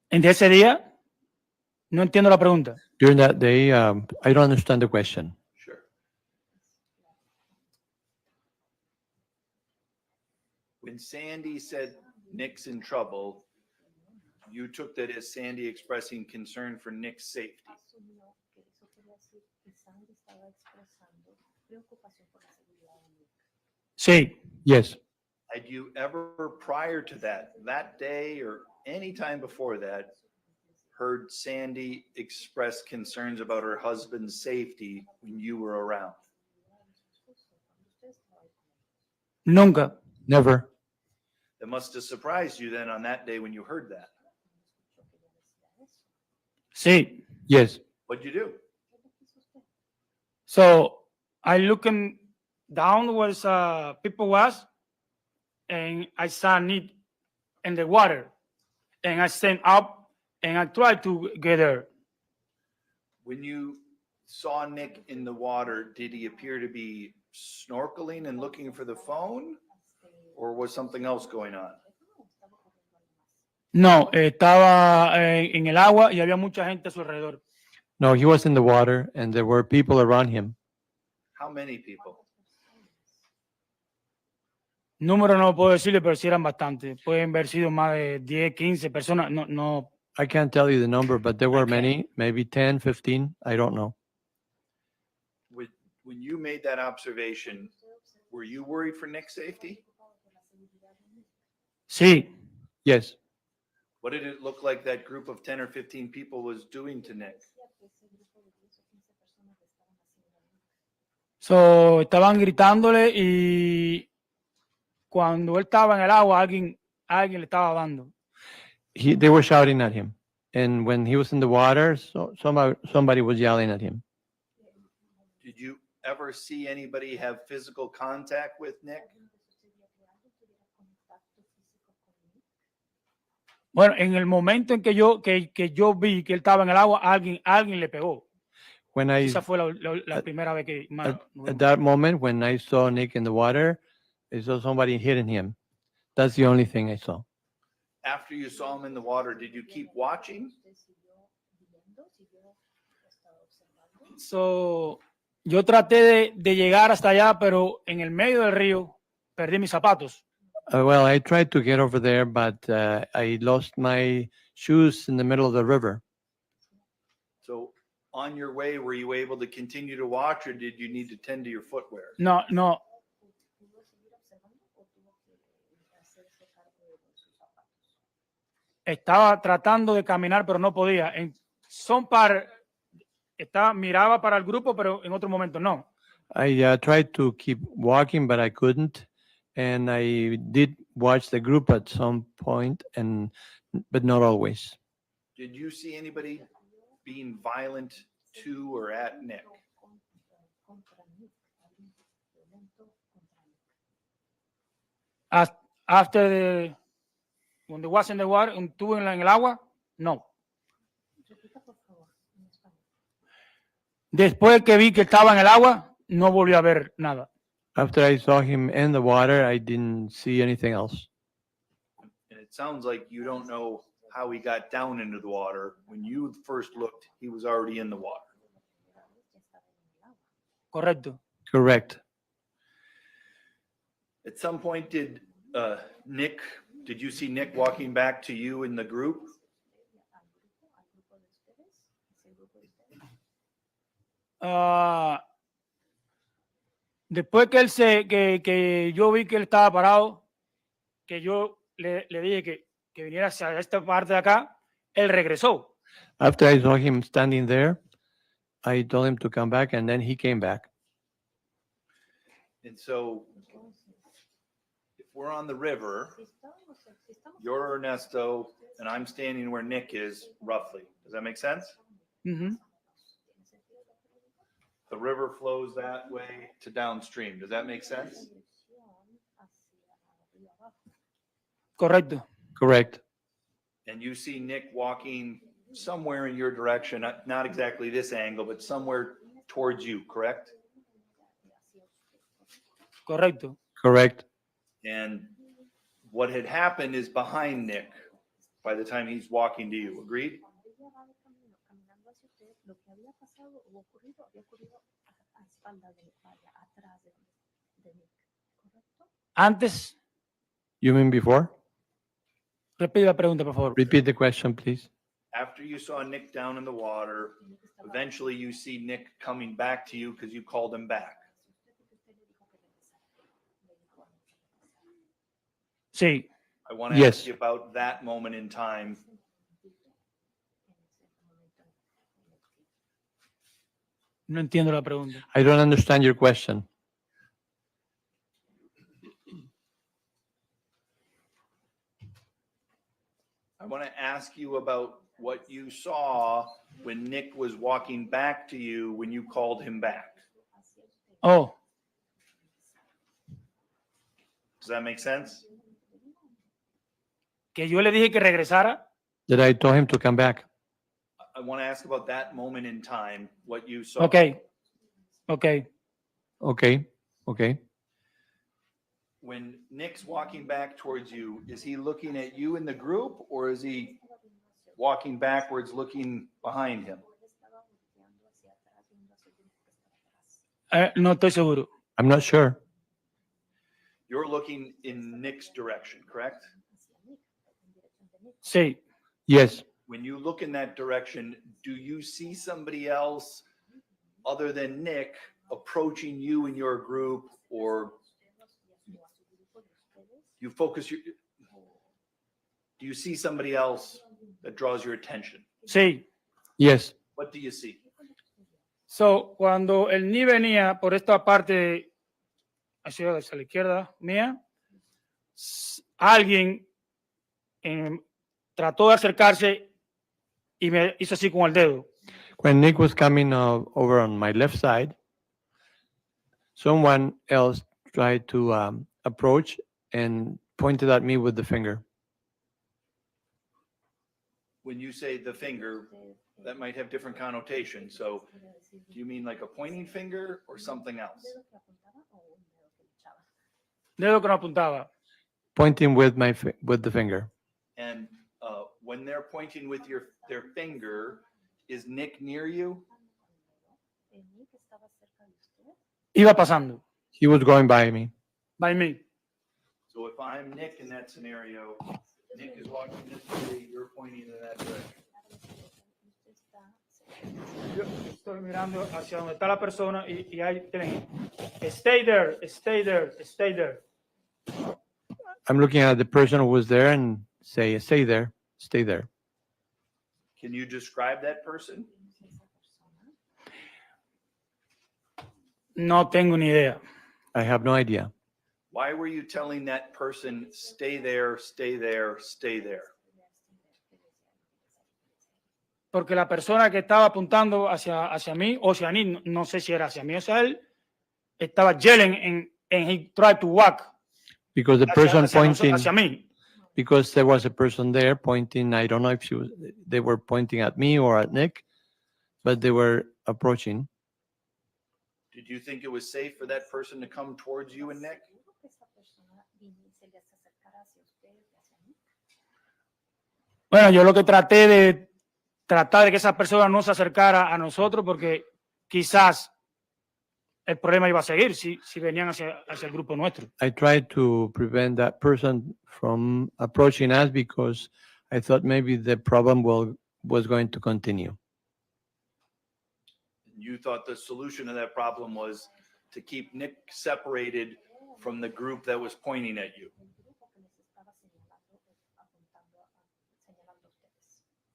En ese día, no entiendo la pregunta. During that day, I don't understand the question. Sure. When Sandy said Nick's in trouble, you took that as Sandy expressing concern for Nick's safety. Sí. Yes. Had you ever, prior to that day or any time before that, heard Sandy express concerns about her husband's safety when you were around? Nunca. Never. That must have surprised you then on that day when you heard that. Sí. Yes. What'd you do? So I looking down where people was, and I saw Nick in the water, and I stand up and I tried to get her. When you saw Nick in the water, did he appear to be snorkeling and looking for the phone, or was something else going on? No, estaba en el agua y había mucha gente a su alrededor. No, he was in the water and there were people around him. How many people? Número no puedo decirle, pero sí eran bastantes. Pueden haber sido más de 10, 15 personas. No, no. I can't tell you the number, but there were many, maybe 10, 15. I don't know. When you made that observation, were you worried for Nick's safety? Sí. Yes. What did it look like that group of 10 or 15 people was doing to Nick? So, estaban gritándole y cuando él estaba en el agua, alguien le estaba dando. They were shouting at him. And when he was in the water, somebody was yelling at him. Did you ever see anybody have physical contact with Nick? Bueno, en el momento en que yo vi que él estaba en el agua, alguien le pegó. When Esa fue la primera vez que at that moment, when I saw Nick in the water, I saw somebody hitting him. That's the only thing I saw. After you saw him in the water, did you keep watching? So, yo traté de llegar hasta allá, pero en el medio del río perdí mis zapatos. Well, I tried to get over there, but I lost my shoes in the middle of the river. So on your way, were you able to continue to watch or did you need to tend to your footwear? No. Estaba tratando de caminar, pero no podía. Miraba para el grupo, pero en otro momento no. I tried to keep walking, but I couldn't. And I did watch the group at some point, but not always. Did you see anybody being violent to or at Nick? After when they was in the water, estuvo en el agua, no. Después que vi que estaba en el agua, no volví a ver nada. After I saw him in the water, I didn't see anything else. And it sounds like you don't know how he got down into the water. When you first looked, he was already in the water. Correcto. Correct. At some point, did you see Nick walking back to you in the group? Después que yo vi que él estaba parado, que yo le dije que viniera hacia esta parte de acá, él regresó. After I saw him standing there, I told him to come back, and then he came back. And so, if we're on the river, you're Ernesto, and I'm standing where Nick is, roughly. Does that make sense? Mm-hmm. The river flows that way to downstream. Does that make sense? Correcto. Correct. And you see Nick walking somewhere in your direction, not exactly this angle, but somewhere towards you, correct? Correcto. Correct. And what had happened is behind Nick by the time he's walking to you. Agreed? Antes. You mean before? Repite la pregunta, por favor. Repeat the question, please. After you saw Nick down in the water, eventually you see Nick coming back to you because you called him back. Sí. I want to ask you about that moment in time. No entiendo la pregunta. I don't understand your question. I want to ask you about what you saw when Nick was walking back to you when you called him back. Oh. Does that make sense? Que yo le dije que regresara. That I told him to come back. I want to ask about that moment in time, what you saw. Okay. when Nick's walking back towards you, is he looking at you in the group or is he walking backwards looking behind him? No estoy seguro. I'm not sure. You're looking in Nick's direction, correct? Sí. Yes. When you look in that direction, do you see somebody else other than Nick approaching you in your group, or you focus your, do you see somebody else that draws your attention? Sí. Yes. What do you see? So, cuando el Ni venía por esta parte hacia la izquierda mía, alguien trató de acercarse y me hizo así con el dedo. When Nick was coming over on my left side, someone else tried to approach and pointed at me with the finger. When you say the finger, that might have different connotations. So do you mean like a pointing finger or something else? Dedo que no apuntaba. Pointing with with the finger. And when they're pointing with their finger, is Nick near you? Iba pasando. He was going by me. By me. So if I'm Nick in that scenario, Nick is walking this way, you're pointing in that direction. Yo estoy mirando hacia donde está la persona y ahí tienen. Stay there, stay there, stay there. I'm looking at the person who was there and say, stay there, stay there. Can you describe that person? No tengo ni idea. I have no idea. Why were you telling that person, stay there, stay there, stay there? Porque la persona que estaba apuntando hacia mí o hacia mí, no sé si era hacia mí o hacia él, estaba yelling and he tried to walk. Because the person pointing, hacia mí. because there was a person there pointing, I don't know if they were pointing at me or at Nick, but they were approaching. Did you think it was safe for that person to come towards you and Nick? Bueno, yo lo que traté de que esa persona no se acercara a nosotros porque quizás el problema iba a seguir si venían hacia el grupo nuestro. I tried to prevent that person from approaching us because I thought maybe the problem was going to continue. You thought the solution to that problem was to keep Nick separated from the group that was pointing at you.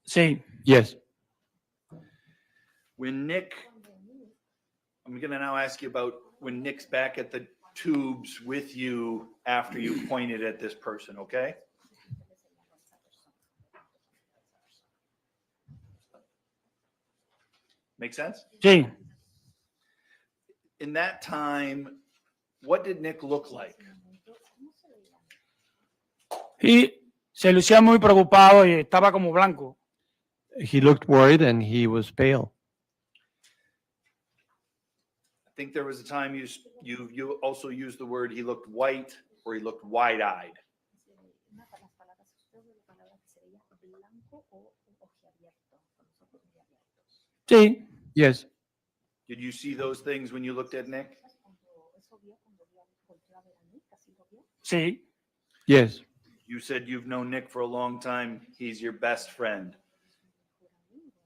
Sí. Yes. When Nick, I'm going to now ask you about when Nick's back at the tubes with you after you pointed at this person, okay? Make sense? Sí. In that time, what did Nick look like? Y se lucía muy preocupado y estaba como blanco. He looked worried and he was pale. I think there was a time you also used the word he looked white or he looked wide-eyed. Sí. Yes. Did you see those things when you looked at Nick? Sí. Yes. You said you've known Nick for a long time. He's your best friend.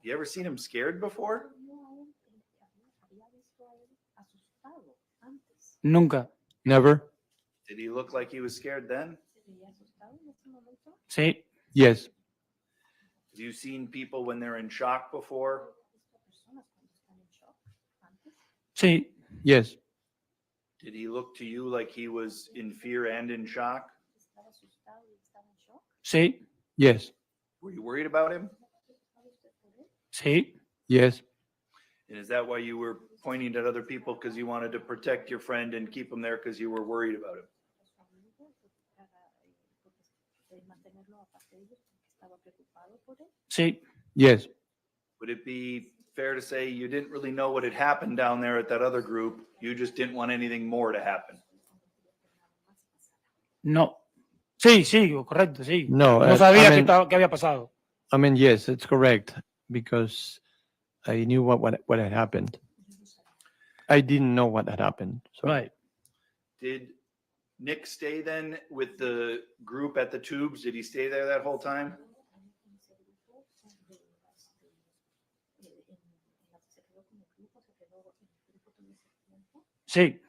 You ever seen him scared before? Nunca. Never? Did he look like he was scared then? Sí. Yes. Have you seen people when they're in shock before? Sí. Yes. Did he look to you like he was in fear and in shock? Sí. Yes. Were you worried about him? Sí. Yes. And is that why you were pointing at other people, because you wanted to protect your friend and keep him there because you were worried about him? Sí. Yes. Would it be fair to say you didn't really know what had happened down there at that other group? You just didn't want anything more to happen? No. Sí, sí, correcto, sí. No, No I sabía mean, qué había pasado. I mean, yes, it's correct because I knew what had happened. I didn't know what had happened. So Right. Did Nick stay then with the group at the tubes? Did he stay there that whole time? Sí.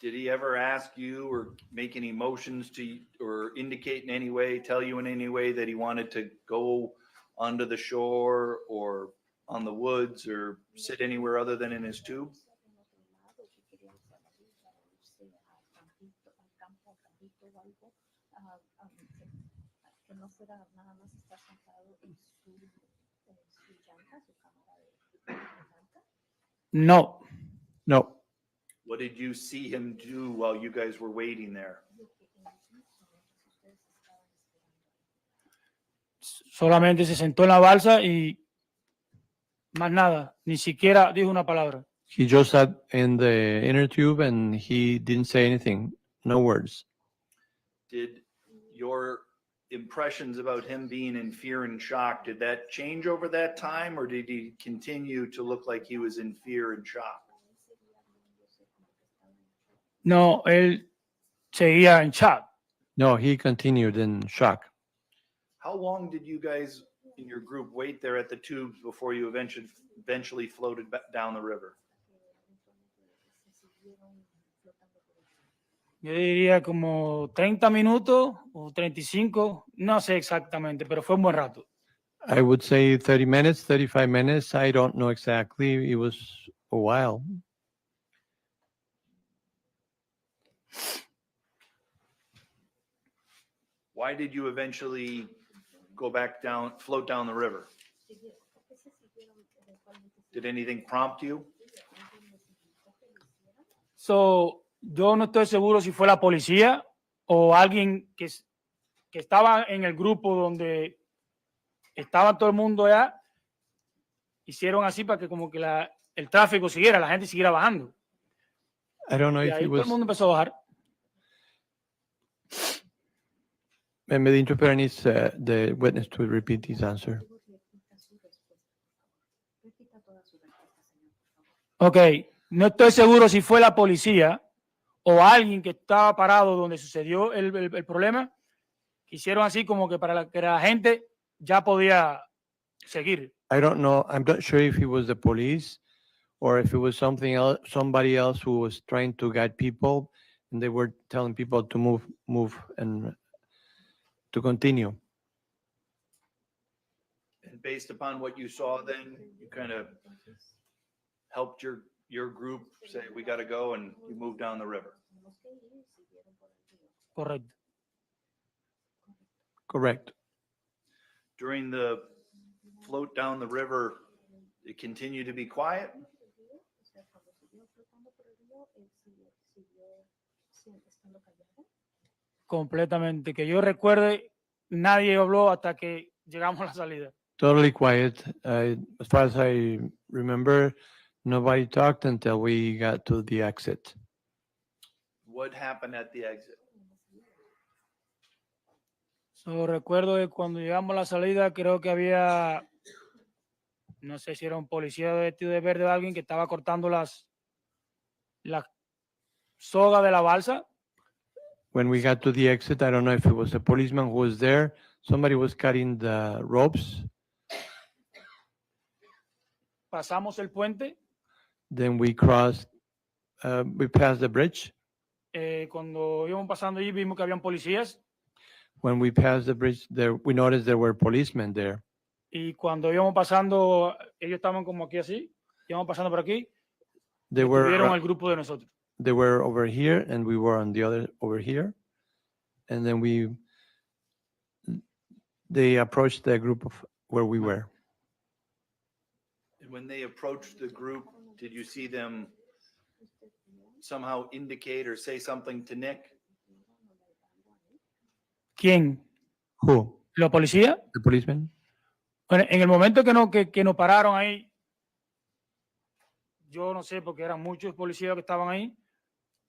Did he ever ask you or make any motions to, or indicate in any way, tell you in any way that he wanted to go onto the shore or on the woods or sit anywhere other than in his tube? No. no, What did you see him do while you guys were waiting there? Solamente se sentó en la balsa y más nada. Ni siquiera dijo una palabra. he just sat in the inner tube and he didn't say anything. No words. Did your impressions about him being in fear and shock, did that change over that time, or did he continue to look like he was in fear and shock? No, él seguía en shock. No, he continued in shock. How long did you guys in your group wait there at the tubes before you eventually floated down the river? Yo diría como 30 minutos o 35, no sé exactamente, pero fue un buen rato. I would say 30 minutes, 35 minutes. I don't know exactly. It was a while. Why did you eventually go back down, float down the river? Did anything prompt you? So, yo no estoy seguro si fue la policía o alguien que estaba en el grupo donde estaba todo el mundo allá. Hicieron así para que como que el tráfico siguiera, la gente siguiera bajando. I don't know Y if ahí it todo el was. mundo empezó a bajar. Maybe the interpreter needs the witness to repeat his answer. Ok, no estoy seguro si fue la policía o alguien que estaba parado donde sucedió el problema. Hicieron así como que para que la gente ya podía seguir. I don't know. I'm not sure if it was the police or if it was something else, somebody else who was trying to guide people, and they were telling people to move, and to continue. And based upon what you saw then, you kind of helped your group say, we got to go, and you moved down the river. Correcto. Correct. During the float down the river, it continued to be quiet? Completamente. Que yo recuerde, nadie habló hasta que llegamos a la salida. Totally quiet. As far as I remember, nobody talked until we got to the exit. What happened at the exit? So, recuerdo que cuando llegamos a la salida, creo que había, no sé si era un policía vestido de verde o alguien que estaba cortando las sogas de la balsa. When we got to the exit, I don't know if it was a policeman who was there. Somebody was cutting the ropes. Pasamos el puente. Then we passed the bridge. Cuando íbamos pasando allí, vimos que habían policías. When we passed the bridge, we noticed there were policemen there. Y cuando íbamos pasando, ellos estaban como aquí así, íbamos pasando por aquí, detuvieron al grupo de nosotros. They were over here, and we were on the other over here. And then they approached the group of where we were. And when they approached the group, did you see them somehow indicate or say something to Nick? ¿Quién? Who? ¿La policía? The policeman. Bueno, en el momento que nos pararon ahí, yo no sé porque eran muchos policías que estaban ahí,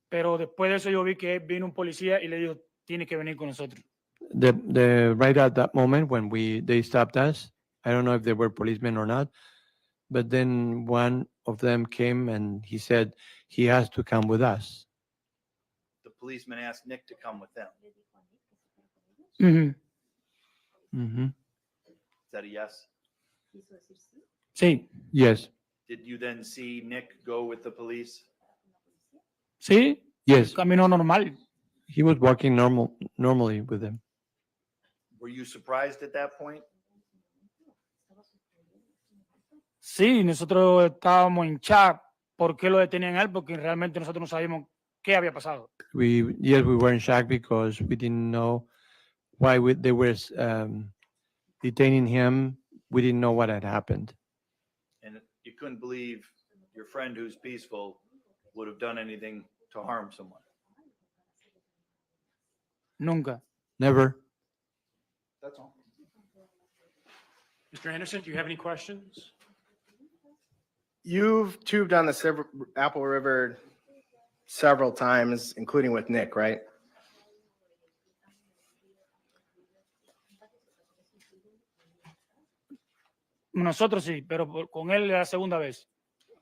pero después de eso yo vi que vino un policía y le dijo, tienes que venir con nosotros. Right at that moment when they stopped us, I don't know if they were policemen or not, but then one of them came and he said he has to come with us. The policeman asked Nick to come with them. Ujú. Mhm. Is that a yes? Sí, Yes. Did you then see Nick go with the police? sí, Yes. caminó normal. He was walking normally with them. Were you surprised at that point? Sí, nosotros estábamos en shock. ¿Por qué lo detenían a él? Porque realmente nosotros no sabíamos qué había pasado. We were in shock because we didn't know why they were detaining him. We didn't know what had happened. And you couldn't believe your friend who's peaceful would have done anything to harm someone. Nunca. Never. That's all. Mr. Anderson, do you have any questions? You've tubed on the Apple River several times, including with Nick, right? Nosotros sí, pero con él la segunda vez.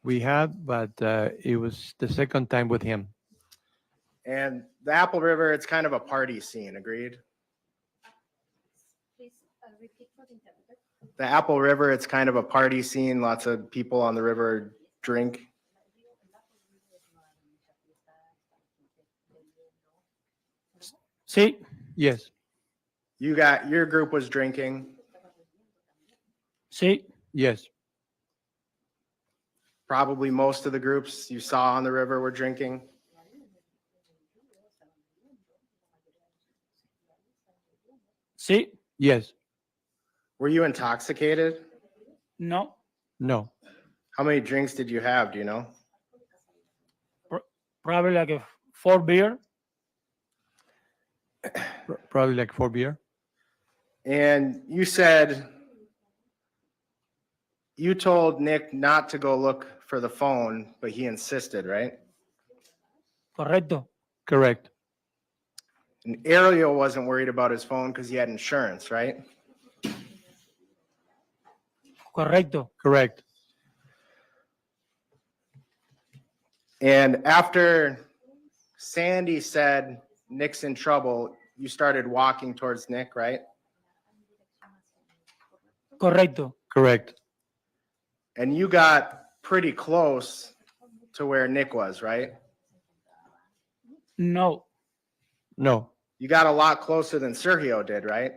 We have, but it was the second time with him. And the Apple River, it's kind of a party scene, agreed? Please repeat for the interpreter. The Apple River, it's kind of a party scene. Lots of people on the river drink. Sí. Yes. Your group was drinking. Sí. Yes. Probably most of the groups you saw on the river were drinking. Sí. Yes. Were you intoxicated? No. No. How many drinks did you have? Do you know? Probably like 4 beer. Probably like 4 beer. And you said you told Nick not to go look for the phone, but he insisted, right? Correcto. Correct. And Ariel wasn't worried about his phone because he had insurance, right? Correcto. Correct. And after Sandy said Nick's in trouble, you started walking towards Nick, right? Correcto. Correct. And you got pretty close to where Nick was, right? No. No. You got a lot closer than Sergio did, right?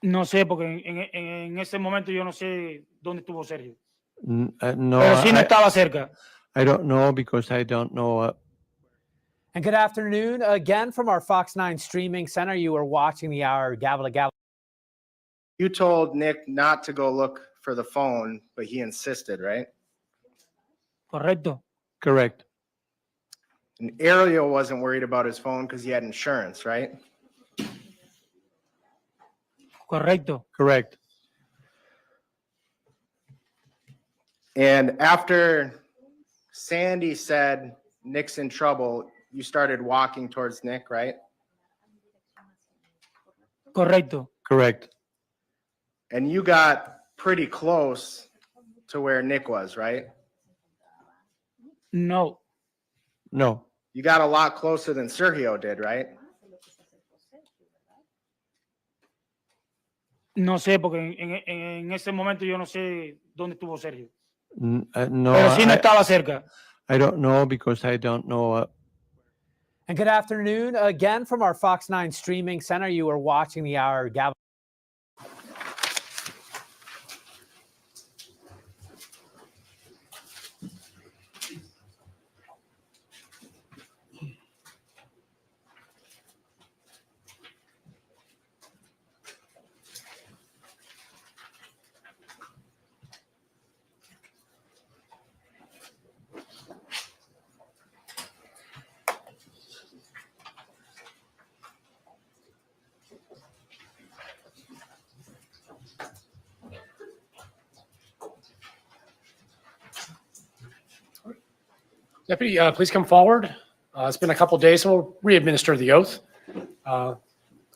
No sé, porque en ese momento yo no sé dónde estuvo Sergio. No. Pero sí no estaba cerca. I don't know because I don't know. And good afternoon again from our Fox 9 streaming center. You are watching the hour Gavel to Gavel. You told Nick not to go look for the phone, but he insisted, right? Correcto. Correct. And Ariel wasn't worried about his phone because he had insurance, right? Correcto. Correct. And after Sandy said Nick's in trouble, you started walking towards Nick, right? Correcto. Correct. And you got pretty close to where Nick was, right? No. No. You got a lot closer than Sergio did, right? No sé, porque en ese momento yo no sé dónde estuvo Sergio. No. Pero sí no estaba cerca. I don't know because I don't know. And good afternoon again from our Fox 9 streaming center. You are watching the hour Gavel. Deputy, please come forward. It's been a couple days, so we'll re-administer the oath.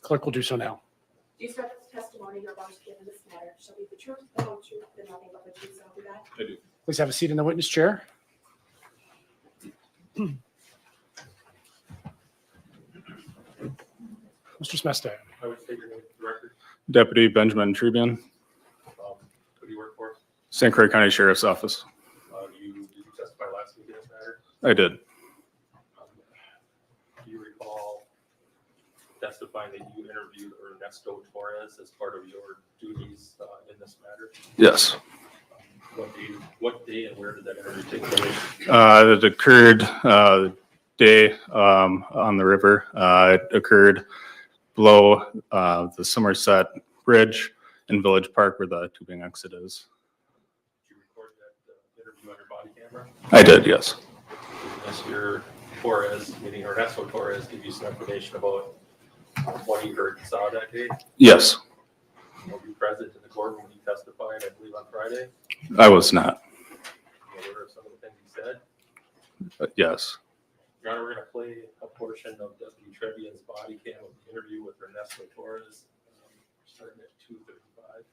Clerk will do so now. Do you swear that the testimony you're about to give in this matter shall be the truth, the whole truth, and nothing but the truth, so help you God? I do. Please have a seat in the witness chair. Mr. Smestad. I would state your name for the record. Deputy Benjamin Trebian, Who do you work for? St. Croix County Sheriff's Office. Did you testify last week in this matter? I did. Do you recall testifying that you interviewed Ernesto Torres as part of your duties in this matter? Yes. What day and where did that interview take place? It occurred day on the river. It occurred below the Somerset Bridge in Village Park where the tubing exit is. Did you record that interview on your body camera? I did, yes. Mr. Torres, meaning Ernesto Torres, give you some information about what he heard and saw that day? Yes, Were you present in the courtroom when he testified, I believe, on Friday? I was not. You aware of some of the things he said? Yes. Your Honor, we're going to play a portion of Deputy Trebian's body cam of the interview with Ernesto Torres, starting at 2:35.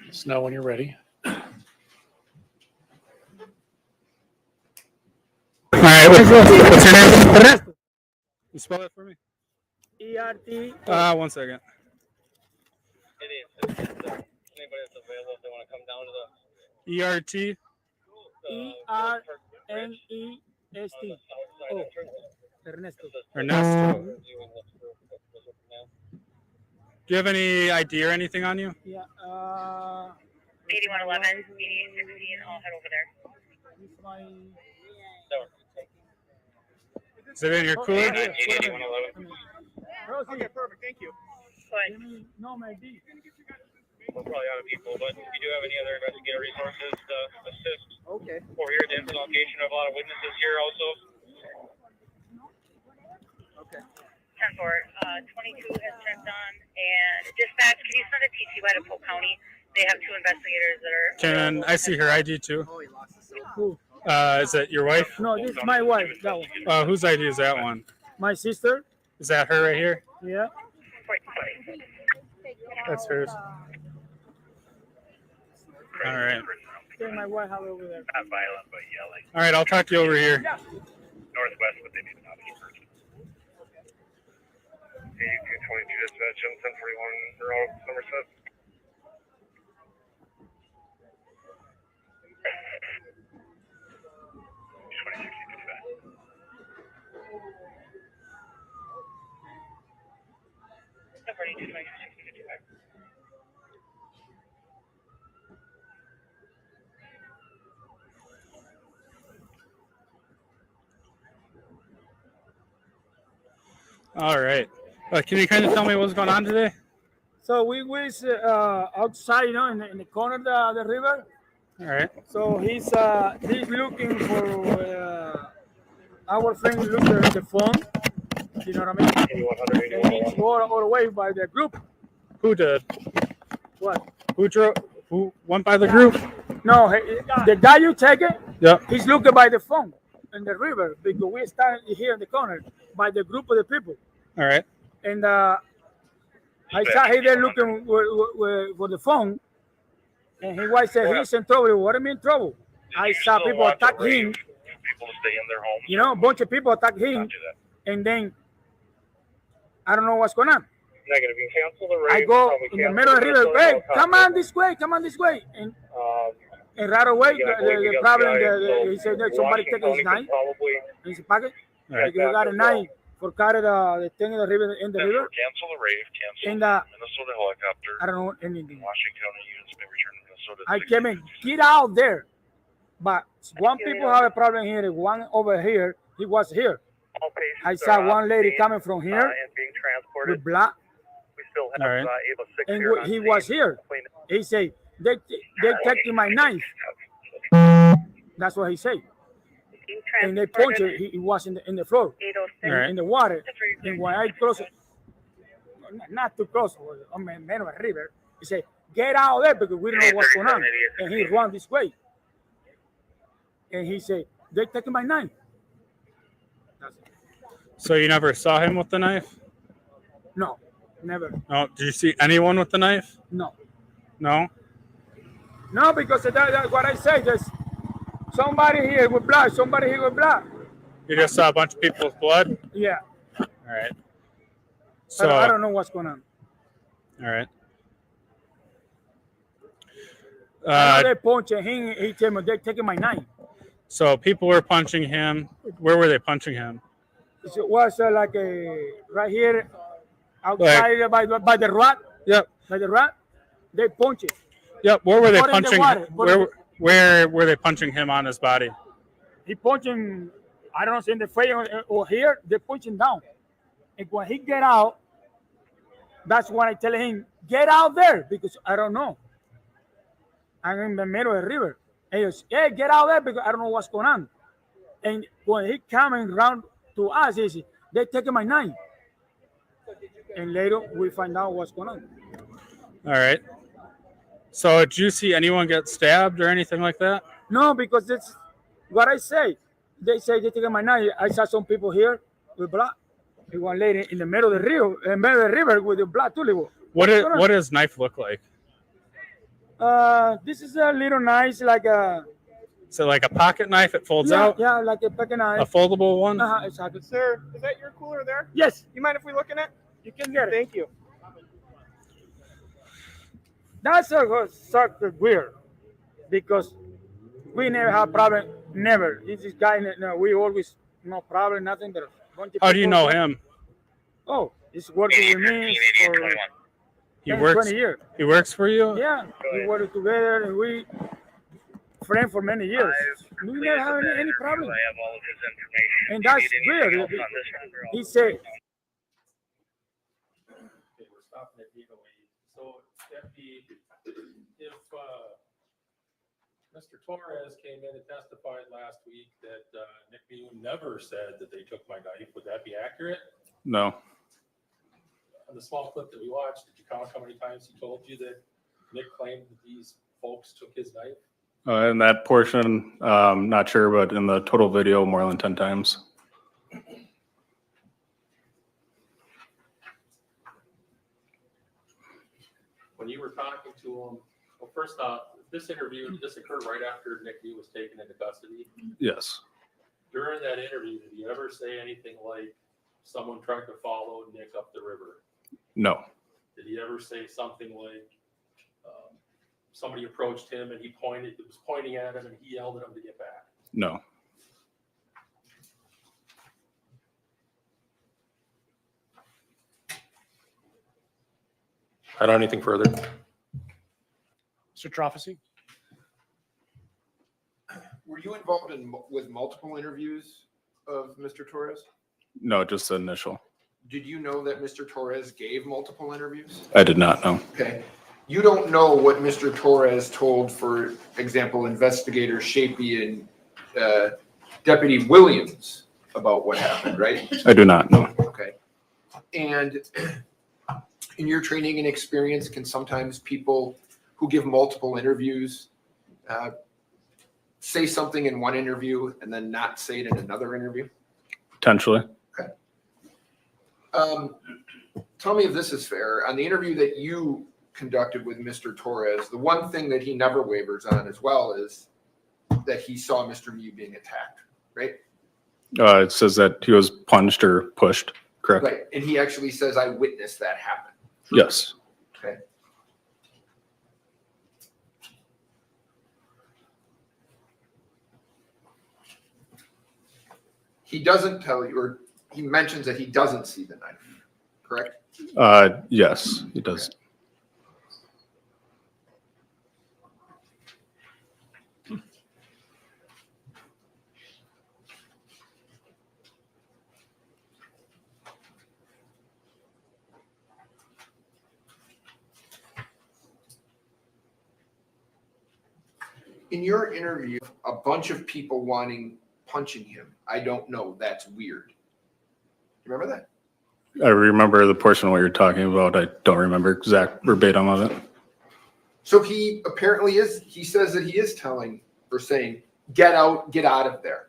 Just know when you're ready. All right, what's your name? Ernesto. You spell it for me? ERT. 1 second. Anybody that's available, if they want to come down to the ERT. ERNEST. Oh, Ernesto. Ernesto. Do you have any ID or anything on you? Yeah. 8111, 8816. I'll head over there. Is it in your cooler? 8111. Okay, perfect. Thank you. No, maybe. We're probably out of people, but if you do have any other investigator resources to assist. Okay. Over here, the location of a lot of witnesses here also. Okay. 10-4, 22 has turned on, and dispatch, can you send a TTY to Polk County? They have 2 investigators that are. Can I see her ID too? Who? Is that your wife? No, this is my wife. That one. Whose ID is that one? My sister. Is that her right here? Yeah. That's hers. All right. Okay, my wife have over there. Not violent, but yelling. All right, I'll talk to you over here. Northwest, but they need an obvious person. 8222 dispatch, 1041, they're all Somerset. All right. Can you kind of tell me what's going on today? So we was outside, you know, in the corner of the river. All right. So he's looking for our friend look at the phone. You know what I mean? And he's all away by the group. Who did? What? Who went by the group? No, the guy you take it. Yeah. He's looking by the phone in the river because we stand here in the corner by the group of the people. All right. And I saw he there looking for the phone, and he was saying he's in trouble. What do you mean trouble? I saw people attack him. People to stay in their homes. You know, a bunch of people attack him, and then I don't know what's going on. Negative. You can cancel the rate. I go in the middle of the river. Hey, come on this way, and right away the problem. He said that somebody take his knife in his pocket. Like he got a knife for carry the thing in the river. Cancel the rave. Cancel And Minnesota helicopter. I don't know anything. Washington County units may return to Minnesota. I came in, get out there. But one people have a problem here, one over here, he was here. I saw one lady coming from here and being transported. with black, We still have Right. Ava 6 and here on he scene. was here. He said, they taking my knife. That's what he said. And they punched it, he was in the floor, in the water. And when I crossed, not too close, on the middle of the river, he said, get out of there because we don't know what's going on. And he ran this way. and he said, "They're taking my knife." That's it. So you never saw him with the knife? No, never. No. Did you see anyone with the knife? No, No. no, because that's what I say. There's somebody here with blood, somebody here with blood. You just saw a bunch of people with blood? Yeah. All right. So So, I don't know what's going on. all right. I know they're punching him. He told me they're taking my knife. So people were punching him. Where were they punching him? It was like right here outside by the rat. Yep. By the rat, they punch it. Yep. Where were they Put in the punching? water. Where were they punching him on his body? He punching, I don't know, in the face or here. They punching down. And when he get out, that's when I tell him, get out there, because I don't know. I'm in the middle of the river. And he goes, hey, get out there because I don't know what's going on. And when he coming around to us, he says, they're taking my knife. And later we find out what's going on. All right. So did you see anyone get stabbed or anything like that? No, because it's what I say. They say they're taking my knife. I saw some people here with blood. One lady in the middle of the river with the blood too. What does his knife look like? This is a little knife, like a. So like a pocket knife, it folds out? Yeah, like a pocket knife. A foldable one? Exactly. Sir, is that your cooler there? Yes. You mind if we look in it? You can get it. Thank you. That's sort of weird because we never have problem. Never. This guy, no, we always no problem, nothing. But how do you know him? Oh, he's working with me for 20 years. He works for you? Yeah, we work together and we friends for many years. We never have any problem. I have all of his information. And Do you that's need anything weird. else on this one, or all He said, Okay, we're stopping at Nicolae. So if Mr. Torres came in and testified last week that Nick Mew never said that they took my knife, would that be accurate? No. On the small clip that we watched, did you count how many times he told you that Nick claimed that these folks took his knife? In that portion, not sure, but in the total video, more than 10 times. When you were talking to him, well, first off, this interview, did this occur right after Nick Mew was taken into custody? Yes. During that interview, did you ever say anything like someone tried to follow Nick up the river? No. Did he ever say something like somebody approached him and he was pointing at him and he yelled at him to get back? No. I don't have anything further. Mr. Trophacy? Were you involved with multiple interviews of Mr. Torres? No, just the initial. Did you know that Mr. Torres gave multiple interviews? I did not know. Okay. You don't know what Mr. Torres told, for example, investigator Shapey and Deputy Williams about what happened, right? I do not know. Okay. And in your training and experience, can sometimes people who give multiple interviews say something in one interview and then not say it in another interview? Potentially. Okay. Tell me if this is fair. On the interview that you conducted with Mr. Torres, the one thing that he never wavers on as well is that he saw Mr. Mew being attacked, right? It says that he was punched or pushed, correct? Right. And he actually says, I witnessed that happen. Yes. Okay. He doesn't tell you, or he mentions that he doesn't see the knife, correct? Yes, he does. In your interview, a bunch of people punching him. I don't know. That's weird. You remember that? I remember the portion of what you're talking about. I don't remember exact verbatim of it. So he apparently he says that he is telling or saying, get out of there,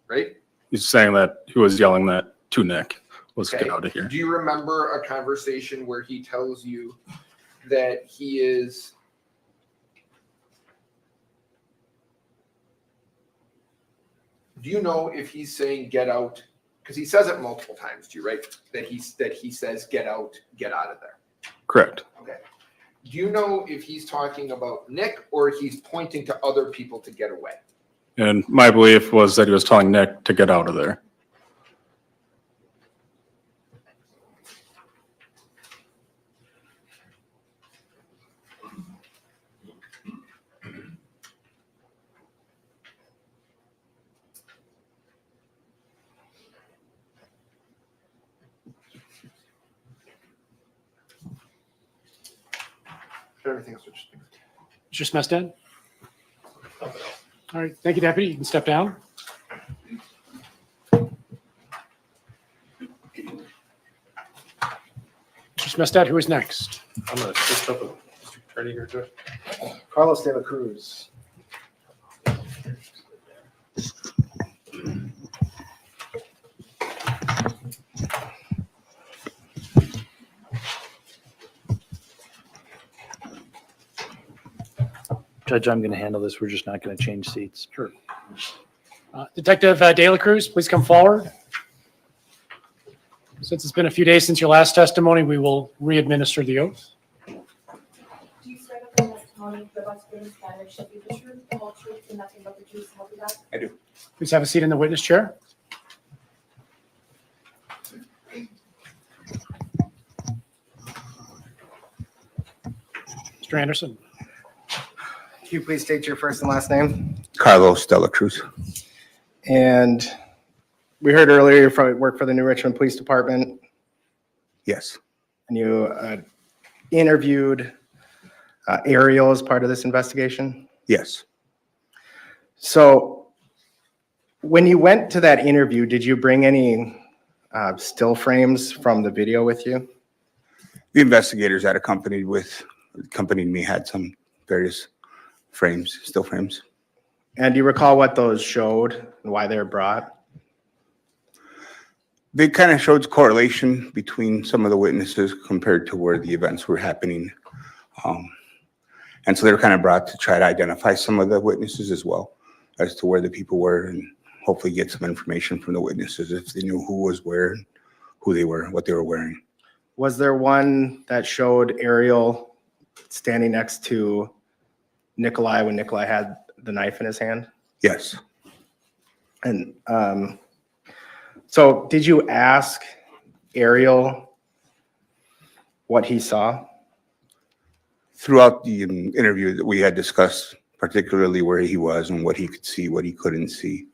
right? He's saying that he was yelling that to Nick, let's Okay. get out of here. Do you remember a conversation where he tells you that he is do you know if he's saying get out? Because he says it multiple times to you, right? That he says get out of there. Correct. Okay. Do you know if he's talking about Nick or he's pointing to other people to get away? And my belief was that he was telling Nick to get out of there. Everything else switches. Mr. Smestad? All right, thank you, Deputy. You can step down. Mr. Smestad, who is next? I'm going to switch up with Mr. Attorney here, Josh. Carlos de la Cruz. Judge, I'm going to handle this. We're just not going to change seats. Sure. Detective De La Cruz, please come forward. Since it's been a few days since your last testimony, we will re-administer the oath. Do you swear that the testimony you're about to give in this matter shall be the truth, the whole truth, and nothing but the truth, so help you God? I do. Please have a seat in the witness chair. Mr. Anderson. Can you please state your first and last name? Carlos de la Cruz. And we heard earlier you work for the New Richmond Police Department. Yes. And you interviewed Ariel as part of this investigation? Yes. So when you went to that interview, did you bring any still frames from the video with you? The investigators that accompanied me had some various frames, still frames. And do you recall what those showed and why they were brought? They kind of showed correlation between some of the witnesses compared to where the events were happening. And so they were kind of brought to try to identify some of the witnesses as well as to where the people were and hopefully get some information from the witnesses if they knew who was where, who they were, what they were wearing. Was there one that showed Ariel standing next to Nicolae when Nicolae had the knife in his hand? Yes. And so did you ask Ariel what he saw? Throughout the interview that we had discussed, particularly where he was and what he could see, what he couldn't see.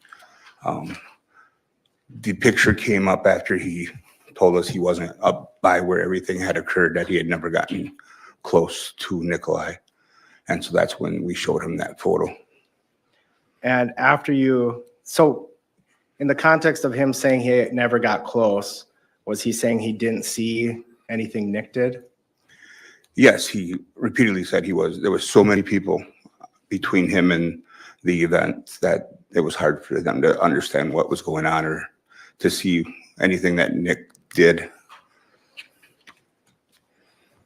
The picture came up after he told us he wasn't up by where everything had occurred, that he had never gotten close to Nicolae. And so that's when we showed him that photo. And after so in the context of him saying he never got close, was he saying he didn't see anything Nick did? Yes, he repeatedly said there was so many people between him and the event that it was hard for them to understand what was going on or to see anything that Nick did.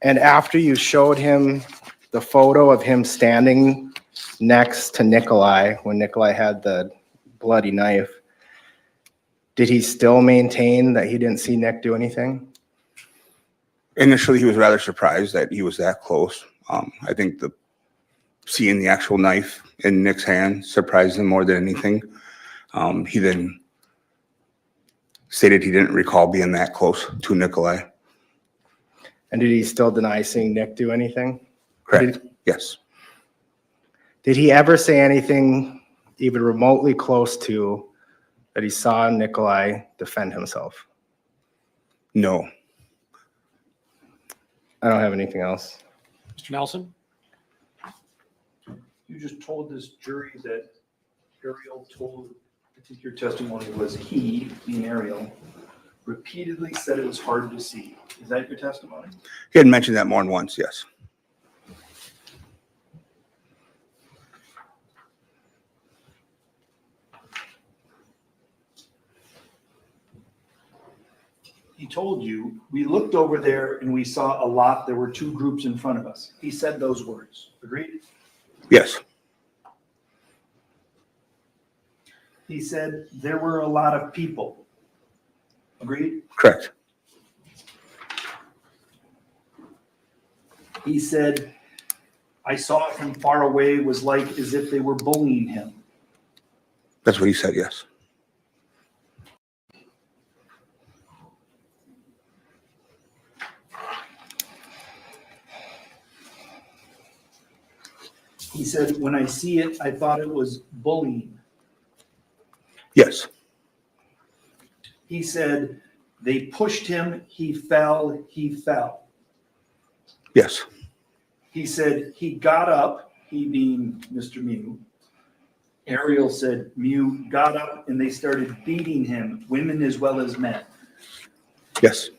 And after you showed him the photo of him standing next to Nicolae when Nicolae had the bloody knife, did he still maintain that he didn't see Nick do anything? Initially, he was rather surprised that he was that close. I think seeing the actual knife in Nick's hand surprised him more than anything. He then stated he didn't recall being that close to Nicolae. And did he still deny seeing Nick do anything? Correct. Yes. Did he ever say anything even remotely close to that he saw Nicolae defend himself? No. I don't have anything else. Mr. Nelson? You just told this jury that Ariel told, I think your testimony was he, being Ariel, repeatedly said it was hard to see. Is that your testimony? He had mentioned that more than once, yes. He told you, we looked over there and we saw a lot. There were two groups in front of us. He said those words. Agreed? Yes, He said there were a lot of people. Agreed? correct. He said, I saw it from far away. It was like as if they were bullying him. That's what he said, yes. He said, when I see it, I thought it was bullying. Yes, He said, they pushed him, he fell, he fell. yes, He said, he got up, he being Mr. Mew. Ariel said, Mew got up and they started beating him, women as well as men. yes,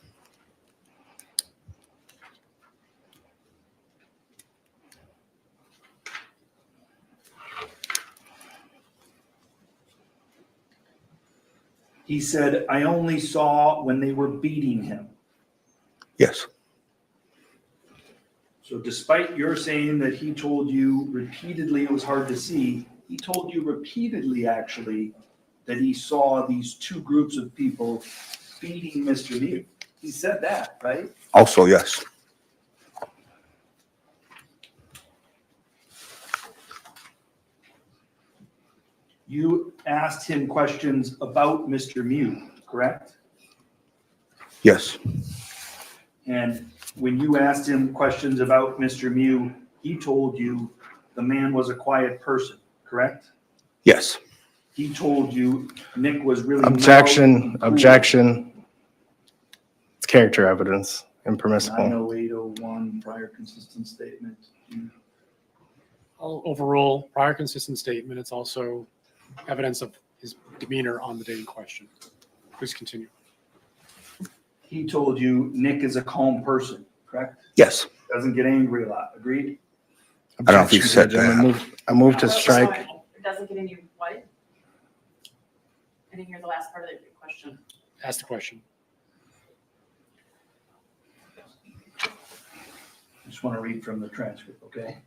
He said, I only saw when they were beating him. yes, So despite your saying that he told you repeatedly it was hard to see, he told you repeatedly actually that he saw these two groups of people beating Mr. Mew. He said that, right? also yes, You asked him questions about Mr. Mew, correct? yes, And when you asked him questions about Mr. Mew, he told you the man was a quiet person, correct? yes, He told you Nick was really mellow Objection, and cool. objection. It's character evidence, impermissible. 90801 prior consistent statement. I'll overrule prior consistent statement. It's also evidence of his demeanor on the day in question. Please continue. He told you Nick is a calm person, correct? yes. Doesn't get angry a lot, agreed? I don't know if you said Judge, that. I move to strike. It doesn't get any what? I didn't hear the last part of the question. Ask the question. I just want to read from the transcript, okay?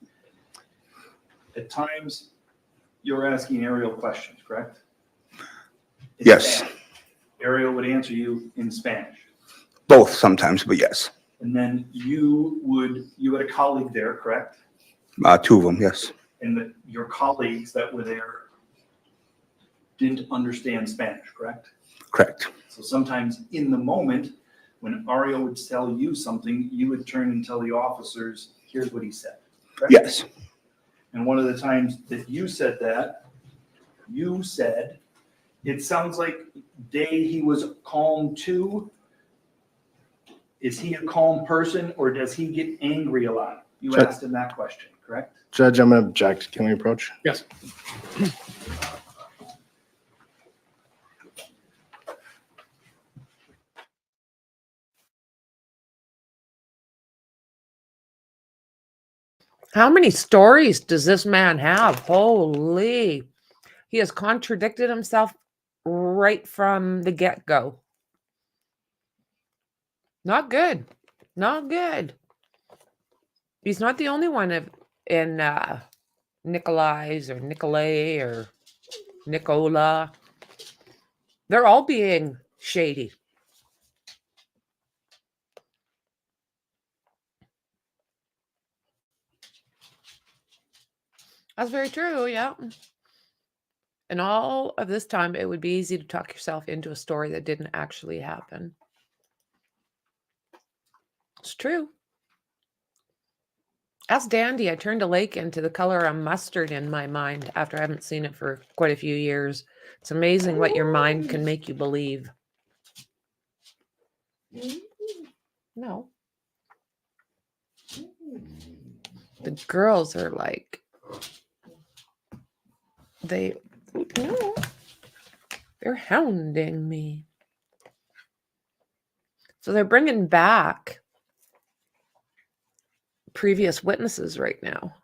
At times, you're asking Ariel questions, correct? In Yes. Spanish. Ariel would answer you in Spanish. Both sometimes, but yes. And then you had a colleague there, correct? Two of them, yes, And your colleagues that were there didn't understand Spanish, correct? correct. So sometimes in the moment, when Ariel would tell you something, you would turn and tell the officers, here's what he said, correct? Yes, And one of the times that you said that, you said, it sounds like Day, he was calm too. Is he a calm person or does he get angry a lot? You Sure. asked him that question, correct? Judge, I'm going to object. Can we approach? Yes. How many stories does this man have? Holy. He has contradicted himself right from the get-go. Not good. Not good. He's not the only one in Nicolae's or Nicolae or Nicola. They're all being shady. That's very true, yeah. And all of this time, it would be easy to talk yourself into a story that didn't actually happen. It's true. As Dandy, I turned a lake into the color of mustard in my mind after I haven't seen it for quite a few years. It's amazing what your mind can make you believe. No. The girls are like, no, they're hounding me. So they're bringing back previous witnesses right now.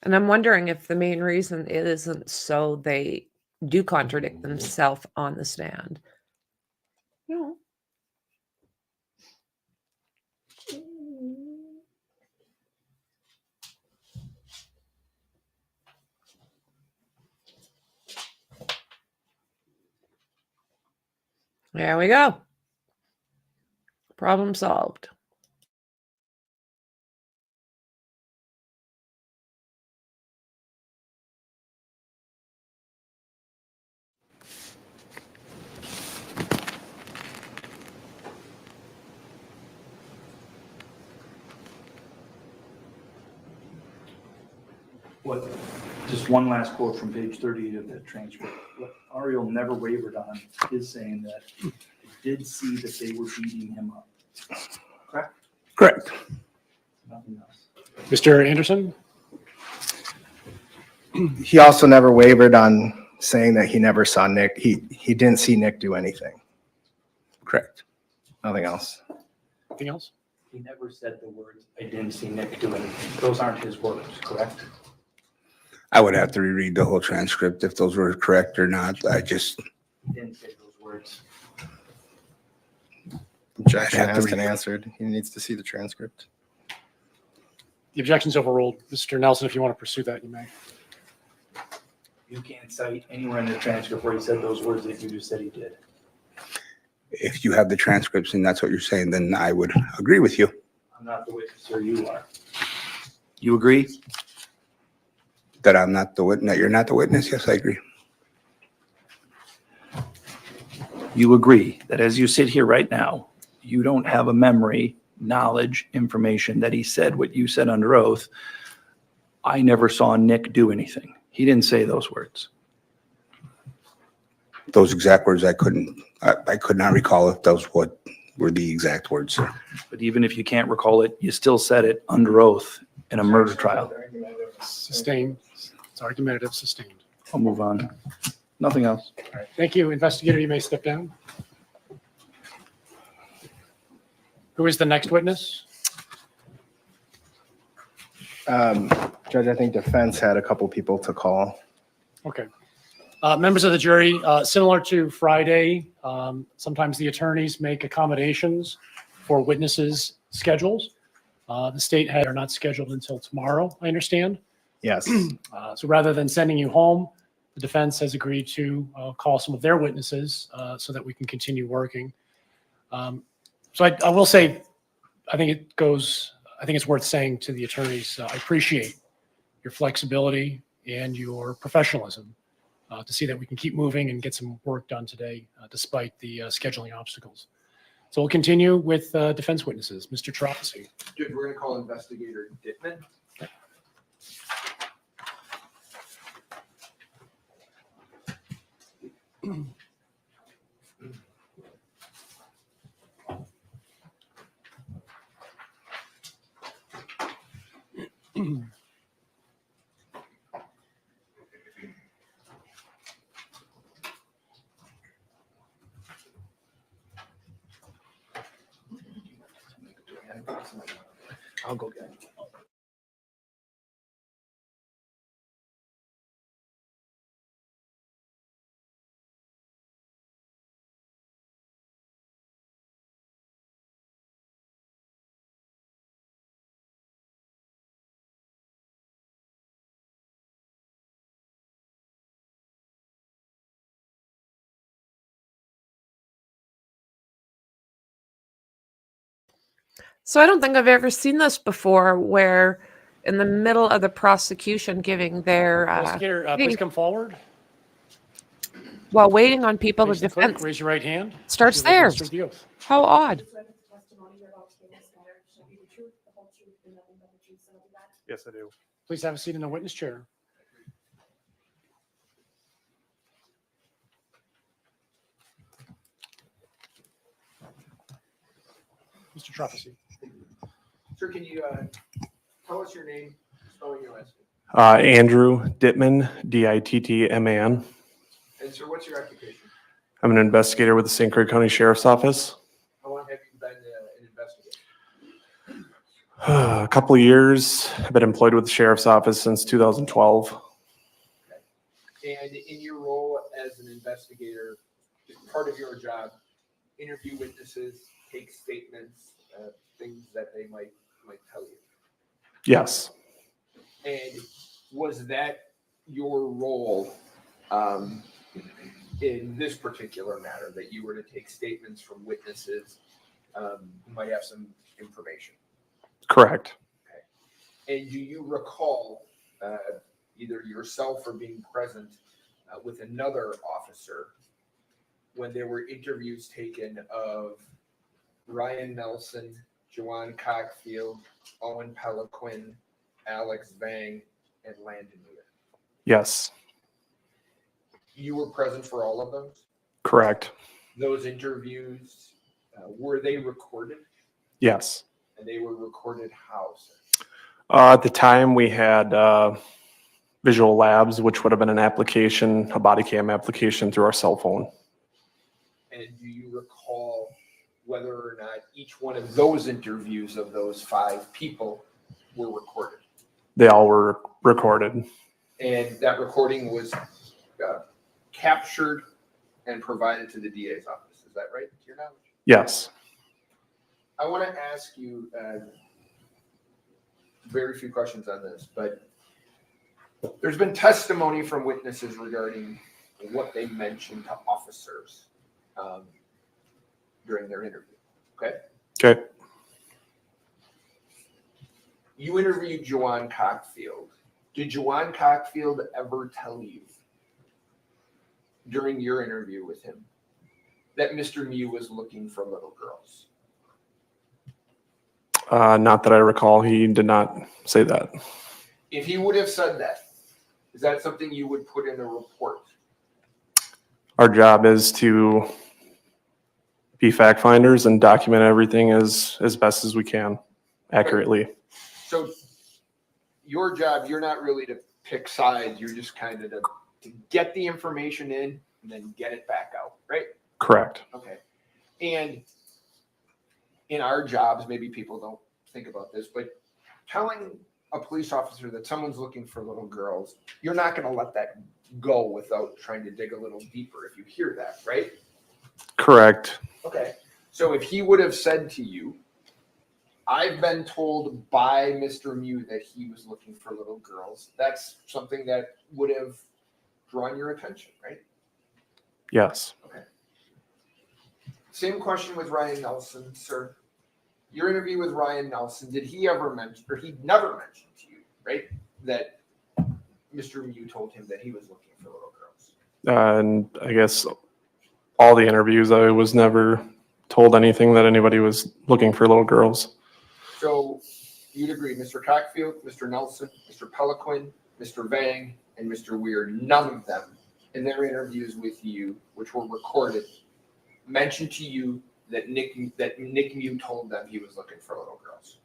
And I'm wondering if the main reason it isn't so they do contradict themselves on the stand. No, There we go. Problem solved. What, just one last quote from page 38 of that transcript. What Ariel never wavered on is saying that he did see that they were beating him up. Correct? Correct. Nothing else. Mr. Anderson? He also never wavered on saying that he never saw Nick. He didn't see Nick do anything. Correct. Nothing else. Anything else? He never said the words, I didn't see Nick do anything. Those aren't his words, correct? I would have to reread the whole transcript if those were correct or not. I just, He didn't say those words. Objection I'd have to asked and read it. answered. He needs to see the transcript. The objection's overruled. Mr. Nelson, if you want to pursue that, you may. You can't cite anywhere in the transcript where he said those words that you just said he did. if you have the transcripts and that's what you're saying, then I would agree with you. I'm not the witness, sir, you are. You agree? That I'm not the witness, that you're not the witness? Yes, I agree. You agree that as you sit here right now, you don't have a memory, knowledge, information that he said what you said under oath. I never saw Nick do anything. He didn't say those words. Those exact words I could not recall if those what were the exact words, sir. But even if you can't recall it, you still said it under oath in a murder trial. Sustained. It's argumentative, sustained. I'll move on. Nothing else. All right. Thank you. Investigator, you may step down. Who is the next witness? Judge, I think defense had a couple people to call. Okay. Members of the jury, similar to Friday, sometimes the attorneys make accommodations for witnesses' schedules. The state had are not scheduled until tomorrow, I understand. Yes. So rather than sending you home, the defense has agreed to call some of their witnesses so that we can continue working. So I will say, I think it's worth saying to the attorneys, I appreciate your flexibility and your professionalism to see that we can keep moving and get some work done today, despite the scheduling obstacles. So we'll continue with defense witnesses. Mr. Trapassi. Judge, we're going to call Investigator Dittman. I'll go get it. So I don't think I've ever seen this before where in the middle of the prosecution giving their Investigator, please come forward. while waiting on people to Face the clerk, defend raise your right hand. starts You will theirs. administer the oath. How odd. Yes, I do. Please have a seat in the witness chair. Mr. Trapassi. Sir, can you tell us your name, spelling your last name? Andrew Dittman, Dittman. And sir, what's your occupation? I'm an investigator with the St. Croix County Sheriff's Office. How long have you been an investigator? A couple of years. I've been employed with the Sheriff's Office since 2012. And in your role as an investigator, is part of your job, interview witnesses, take statements, things that they might tell you. Yes. And was that your role in this particular matter, that you were to take statements from witnesses who might have some information. Correct. And do you recall either yourself or being present with another officer when there were interviews taken of Ryan Nelson, Juwan Cockfield, Owen Peliquin, Alex Vang, and Landon Muir? Yes. You were present for all of those? Correct. Those interviews, were they recorded? Yes. And they were recorded how, sir? At the time, we had visual labs, which would have been an application, a body cam application through our cell phone. And do you recall whether or not each one of those interviews of those 5 people were recorded? They all were recorded. And that recording was captured and provided to the DA's office. Is that right, to your knowledge? Yes. I want to ask you very few questions on this, but there's been testimony from witnesses regarding what they mentioned to officers during their interview. Okay? Okay. You interviewed Juwan Cockfield. Did Juwan Cockfield ever tell you during your interview with him that Mr. Mew was looking for little girls? Not that I recall. He did not say that. If he would have said that, is that something you would put in a report? Our job is to be fact finders and document everything as best as we can, accurately. So your job, you're not really to pick sides. You're just kind of to get the information in and then get it back out, right? Correct. Okay. And in our jobs, maybe people don't think about this, but telling a police officer that someone's looking for little girls, you're not going to let that go without trying to dig a little deeper if you hear that, right? Correct. Okay. So if he would have said to you, I've been told by Mr. Mew that he was looking for little girls, that's something that would have drawn your attention, right? Yes. Okay. Same question with Ryan Nelson, sir. Your interview with Ryan Nelson, did he ever mention, or he never mentioned to you, right, that Mr. Mew told him that he was looking for little girls? And I guess all the interviews, I was never told anything that anybody was looking for little girls. So you'd agree, Mr. Cockfield, Mr. Nelson, Mr. Peliquin, Mr. Vang, and Mr. Weir, none of them in their interviews with you, which were recorded, mentioned to you that Nick Mew told them he was looking for little girls,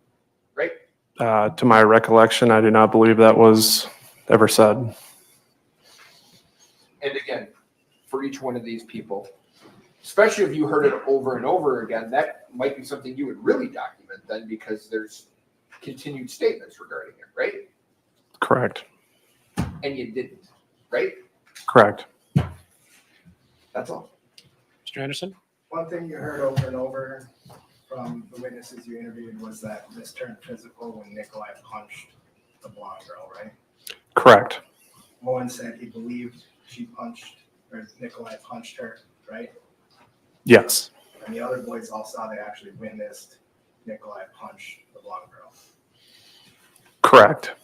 right? To my recollection, I do not believe that was ever said. And again, for each one of these people, especially if you heard it over and over again, that might be something you would really document then, because there's continued statements regarding it, right? Correct. And you didn't, right? Correct. That's all. Mr. Anderson? One thing you heard over and over from the witnesses you interviewed was that this turned physical when Nicolae punched the blonde girl, right? Correct. Owen said he believed she punched, or Nicolae punched her, right? Yes. And the other boys all saw they actually witnessed Nicolae punch the blonde girl. Correct.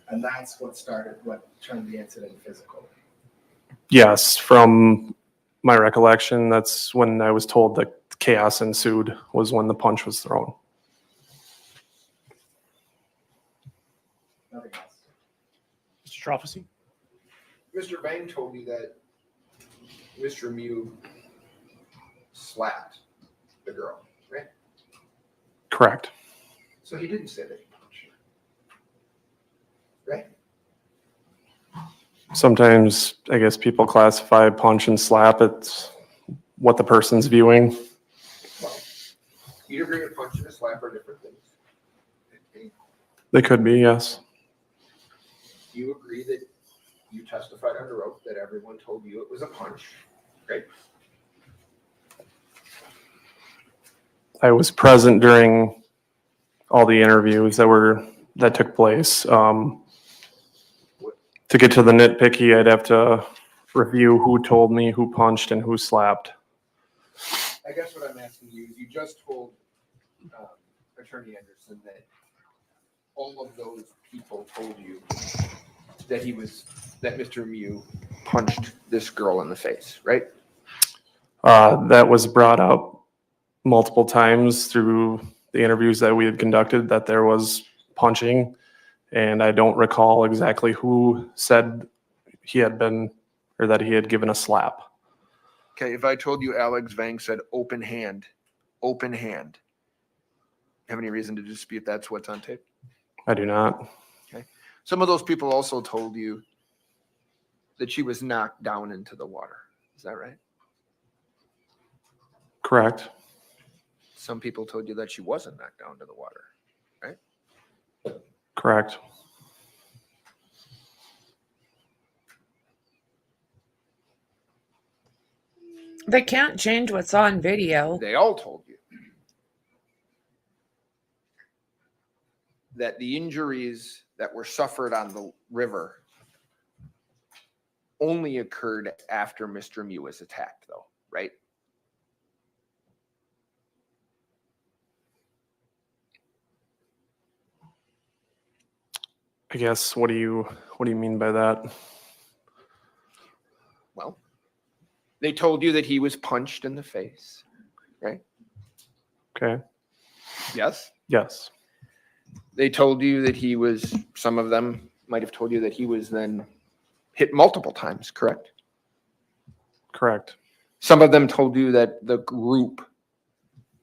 And that's what turned the incident physical. Yes, from my recollection, that's when I was told that chaos ensued, was when the punch was thrown. Nothing else. Mr. Trophy? Mr. Vang told me that Mr. Mew slapped the girl, right? Correct. So he didn't say that he punched her, right? Sometimes, I guess people classify punch and slap. It's what the person's viewing. Well, you'd agree that punch and a slap are different things. They could be, yes. You agree that you testified under oath that everyone told you it was a punch, right? I was present during all the interviews that took place. To get to the nitpicky, I'd have to review who told me, who punched, and who slapped. I guess what I'm asking you is you just told Attorney Anderson that all of those people told you that that Mr. Mew punched this girl in the face, right? That was brought up multiple times through the interviews that we had conducted, that there was punching, and I don't recall exactly who said he had been, or that he had given a slap. Okay, if I told you Alex Vang said open hand, have any reason to dispute that's what's on tape? I do not. Okay. Some of those people also told you that she was knocked down into the water. Is that right? Correct. Some people told you that she wasn't knocked down to the water, right? Correct. They can't change what's on video. They all told you that the injuries that were suffered on the river only occurred after Mr. Mew was attacked, though, right? I guess, what do you mean by that? Well, they told you that he was punched in the face, right? Okay. Yes? Yes. They told you that he was, some of them might have told you that he was then hit multiple times, correct? Correct. Some of them told you that the group.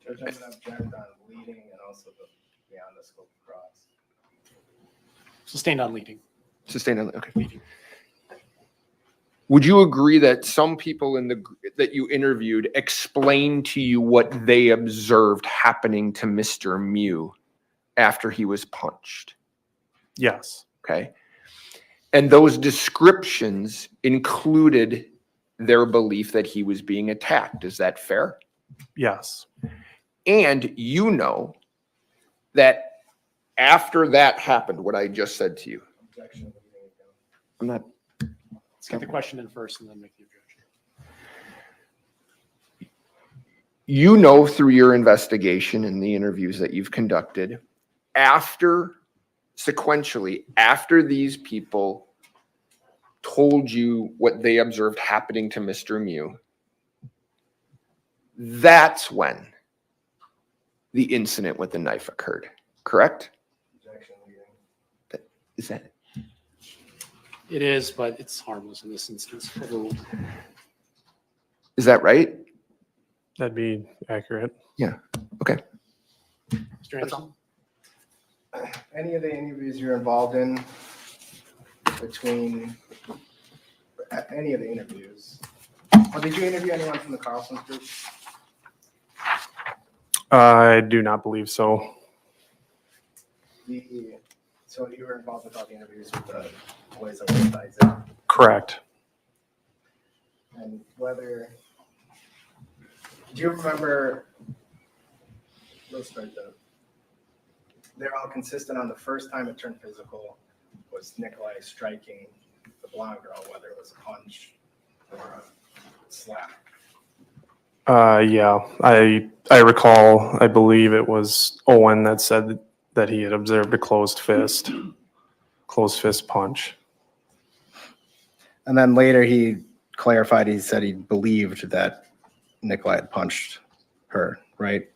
Judge, I'm gonna object on leading and also the beyond the scope of cross. Sustained on leading. Sustained on, okay. Would you agree that some people that you interviewed explained to you what they observed happening to Mr. Mew after he was punched? Yes. Okay. And those descriptions included their belief that he was being attacked. Is that fair? Yes. And you know that after that happened, what I just said to you. I'm not. Let's get the question in first and then make the objection. You know through your investigation and the interviews that you've conducted, sequentially, after these people told you what they observed happening to Mr. Mew, that's when the incident with the knife occurred, correct? Is that it? It is, but it's harmless in this instance. Overruled. Is that right? That'd be accurate. Yeah. Okay. Mr. Anderson? Any of the interviews you're involved in between any of the interviews? Or did you interview anyone from the Carlson's group? I do not believe so. So you were involved with all the interviews with the boys that were inside there? Correct. And whether, do you remember, let's start though. They're all consistent on the first time it turned physical was Nicolae striking the blonde girl, whether it was a punch or a slap. Yeah, I recall, I believe it was Owen that said that he had observed a closed fist punch. And then later he clarified, he said he believed that Nicolae had punched her, right?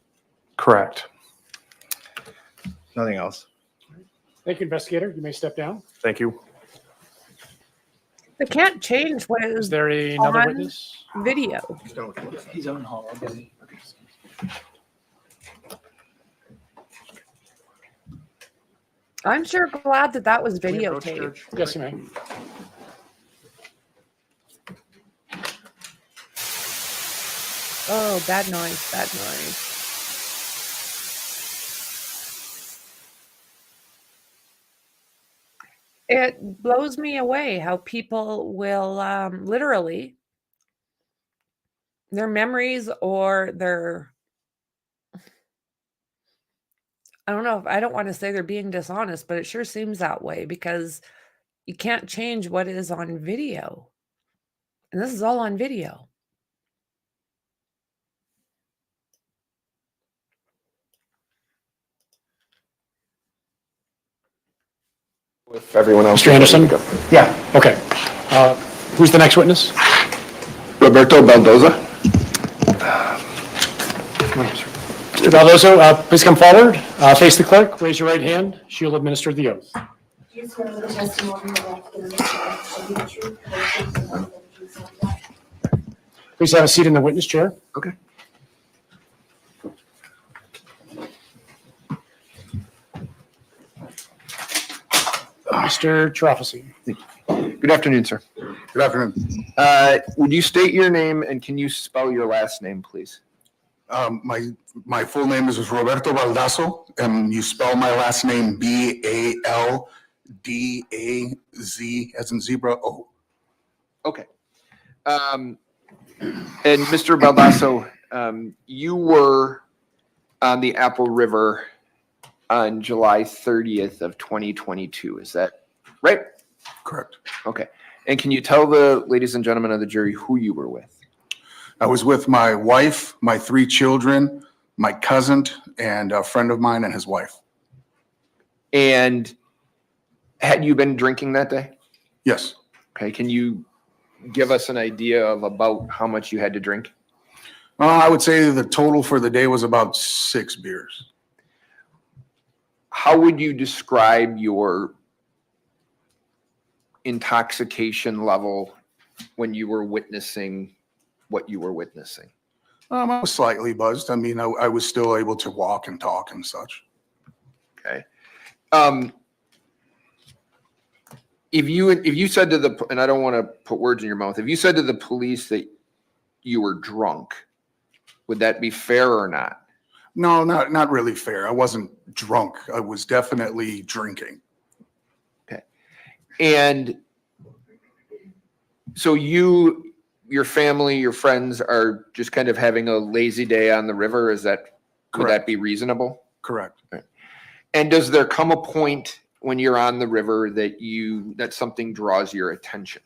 Correct. Nothing else. Thank you, investigator. You may step down. Thank you. They can't change what Is there another on witness? video. He's on hall. I'm sure glad that that was videotaped. Yes, you may. Oh, bad noise, bad noise. It blows me away how people will literally, their memories or their, I don't know if I don't want to say they're being dishonest, but it sure seems that way because You can't change what is on video. And this is all on video. If everyone else. Mr. Anderson? Yeah, okay. Who's the next witness? Roberto Baldoza. Mr. Baldozo, please come forward, face the clerk, raise your right hand. She'll administer the oath. Do you swear that the testimony you're about to give in this trial shall be the truth, the whole truth, and nothing but the truth, so help you God? Please have a seat in the witness chair. Okay. Mr. Trofasi. Good afternoon, sir. Good afternoon. Would you state your name and can you spell your last name, please? My full name is Roberto Baldazo, and you spell my last name Baldaza as in zebra O. Okay. And Mr. Baldasso, you were on the Apple River on July 30th of 2022. Is that right? Correct. Okay. And can you tell the ladies and gentlemen of the jury who you were with? I was with my wife, my 3 children, my cousin, and a friend of mine and his wife. And had you been drinking that day? Yes. Okay. Can you give us an idea of about how much you had to drink? I would say the total for the day was about 6 beers. How would you describe your intoxication level when you were witnessing what you were witnessing? I was slightly buzzed. I mean, I was still able to walk and talk and such. Okay. If you said to the, and I don't want to put words in your mouth, if you said to the police that you were drunk, would that be fair or not? No, not really fair. I wasn't drunk. I was definitely drinking. Okay. And so your family, your friends are just kind of having a lazy day on the river. Is that, would that be reasonable? Correct. Okay. And does there come a point when you're on the river that something draws your attention?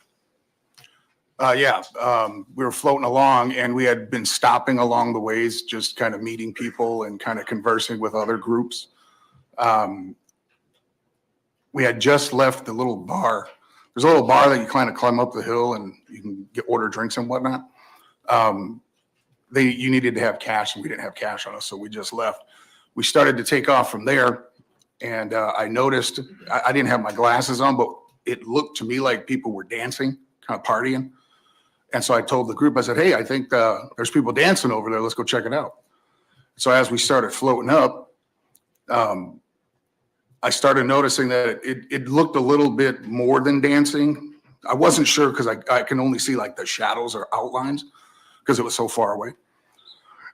Yeah, we were floating along and we had been stopping along the ways, just kind of meeting people and kind of conversing with other groups. We had just left the little bar. There's a little bar that you kind of climb up the hill and you can order drinks and whatnot. You needed to have cash and we didn't have cash on us, so we just left. We started to take off from there and I noticed, I didn't have my glasses on, but it looked to me like people were dancing, kind of partying. And so I told the group, I said, hey, I think there's people dancing over there. Let's go check it out. So as we started floating up, I started noticing that it looked a little bit more than dancing. I wasn't sure because I can only see like the shadows or outlines because it was so far away.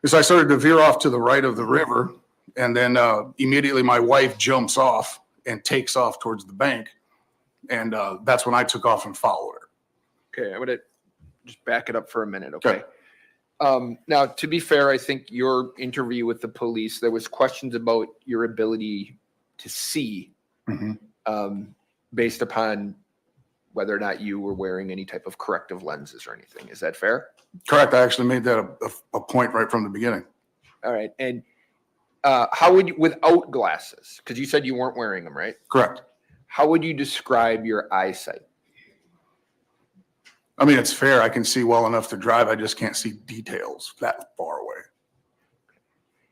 And so I started to veer off to the right of the river. And then immediately my wife jumps off and takes off towards the bank. And that's when I took off and followed her. Okay, I'm going to just back it up for a minute, okay? Now, to be fair, I think your interview with the police, there was questions about your ability to see based upon whether or not you were wearing any type of corrective lenses or anything. Is that fair? Correct. I actually made that a point right from the beginning. All right. And how would you, without glasses, because you said you weren't wearing them, right? Correct. How would you describe your eyesight? I mean, it's fair. I can see well enough to drive. I just can't see details that far away.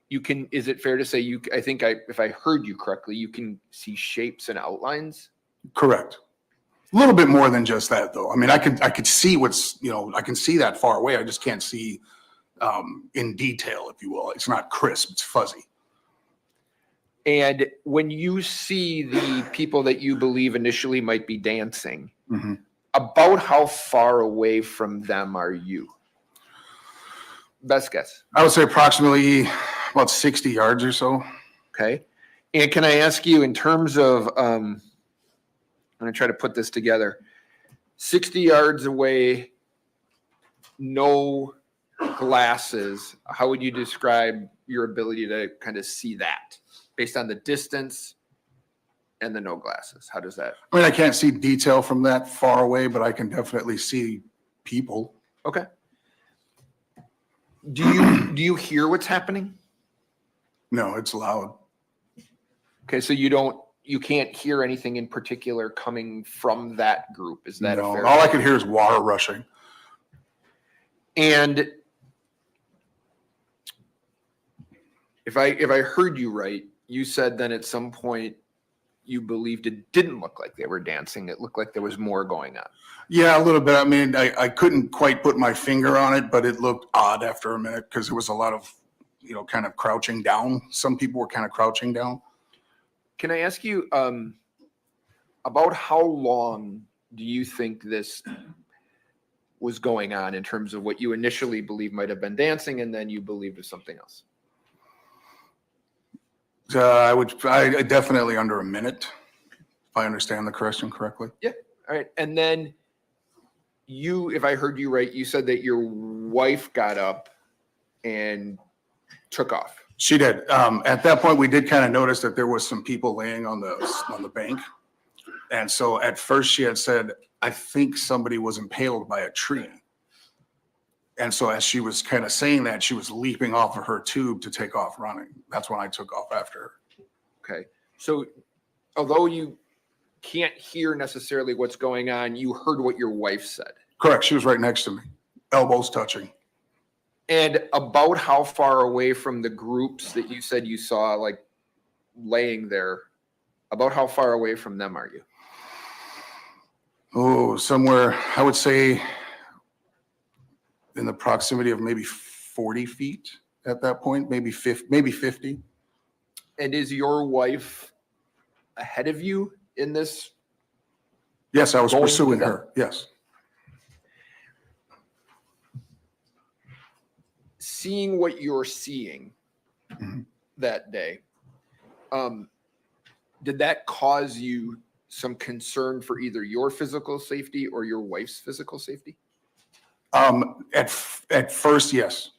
You can, is it fair to say I think if I heard you correctly, you can see shapes and outlines? Correct. A little bit more than just that though. I mean, I could see what's, I can see that far away. I just can't see in detail, if you will. It's not crisp, it's fuzzy. And when you see the people that you believe initially might be dancing, about how far away from them are you? Best guess. I would say approximately about 60 yards or so. Okay. And can I ask you in terms of, I'm going to try to put this together, 60 yards away, no glasses, how would you describe your ability to kind of see that based on the distance? and the no glasses? How does that? I mean, I can't see detail from that far away, but I can definitely see people. Okay. Do you hear what's happening? No, it's loud. Okay, so you can't hear anything in particular coming from that group. Is that No, a fair? all I could hear is water rushing. And if I heard you right, you said then at some point you believed it didn't look like they were dancing. It looked like there was more going on. Yeah, a little bit. I mean, I couldn't quite put my finger on it, but it looked odd after a minute because there was a lot of, kind of crouching down. Some people were kind of crouching down. Can I ask you about how long do you think this was going on in terms of what you initially believed might have been dancing and then you believed was something else? I definitely under a minute, if I understand the question correctly. Yeah. All right. And then if I heard you right, you said that your wife got up and took off. She did. At that point, we did kind of notice that there was some people laying on the bank. And so at first she had said, I think somebody was impaled by a tree. And so as she was kind of saying that, she was leaping off of her tube to take off running. That's when I took off after her. Okay. So although you can't hear necessarily what's going on, you heard what your wife said. Correct. She was right next to me, elbows touching. And about how far away from the groups that you said you saw like laying there, about how far away from them are you? Oh, somewhere, I would say in the proximity of maybe 40 feet at that point, maybe 50. And is your wife ahead of you in this? Yes, I was Going pursuing to them? her. Yes. Seeing what you're seeing that day, did that cause you some concern for either your physical safety or your wife's physical safety? At first, yes,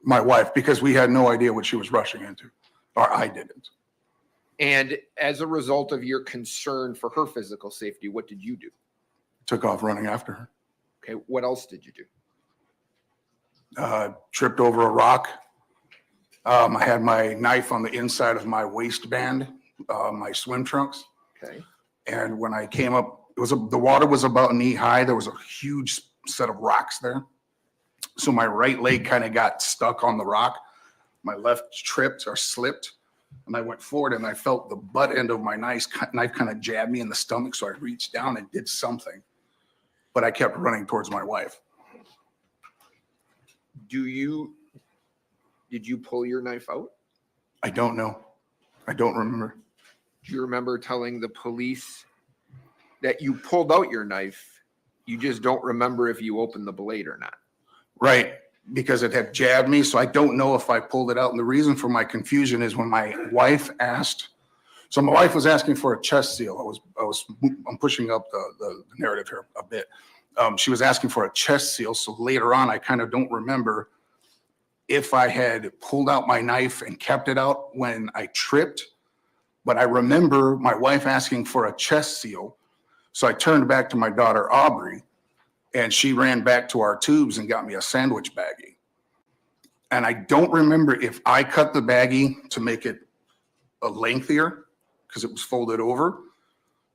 my wife, because we had no idea what she was rushing into, or I didn't. And as a result of your concern for her physical safety, what did you do? Took off running after her. Okay, what else did you do? Tripped over a rock. I had my knife on the inside of my waistband, my swim trunks. Okay. And when I came up, the water was about knee high. There was a huge set of rocks there. So my right leg kind of got stuck on the rock. My left tripped or slipped. And I went forward and I felt the butt end of my knife kind of jabbed me in the stomach. So I reached down and did something. But I kept running towards my wife. Did you pull your knife out? I don't know. I don't remember. Do you remember telling the police that you pulled out your knife? You just don't remember if you opened the blade or not. Right, because it had jabbed me, so I don't know if I pulled it out. And the reason for my confusion is when my wife asked, so my wife was asking for a chest seal. I'm pushing up the narrative here a bit. She was asking for a chest seal, so later on, I kind of don't remember if I had pulled out my knife and kept it out when I tripped, but I remember my wife asking for a chest seal. So I turned back to my daughter, Aubrey, and she ran back to our tubes and got me a sandwich baggie. And I don't remember if I cut the baggie to make it lengthier because it was folded over.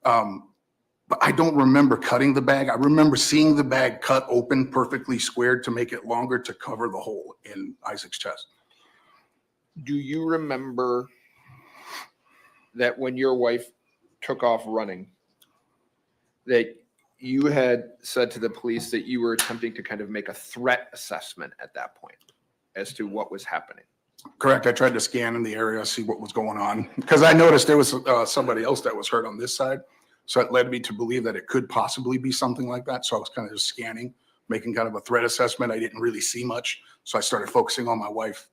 But I don't remember cutting the bag. I remember seeing the bag cut open, perfectly squared to make it longer to cover the hole in Isaac's chest. Do you remember that when your wife took off running, that you had said to the police that you were attempting to kind of make a threat assessment at that point as to what was happening? Correct. I tried to scan in the area, see what was going on, because I noticed there was somebody else that was hurt on this side. So it led me to believe that it could possibly be something like that. So I was kind of just scanning, making kind of a threat assessment. I didn't really see much. So I started focusing on my wife.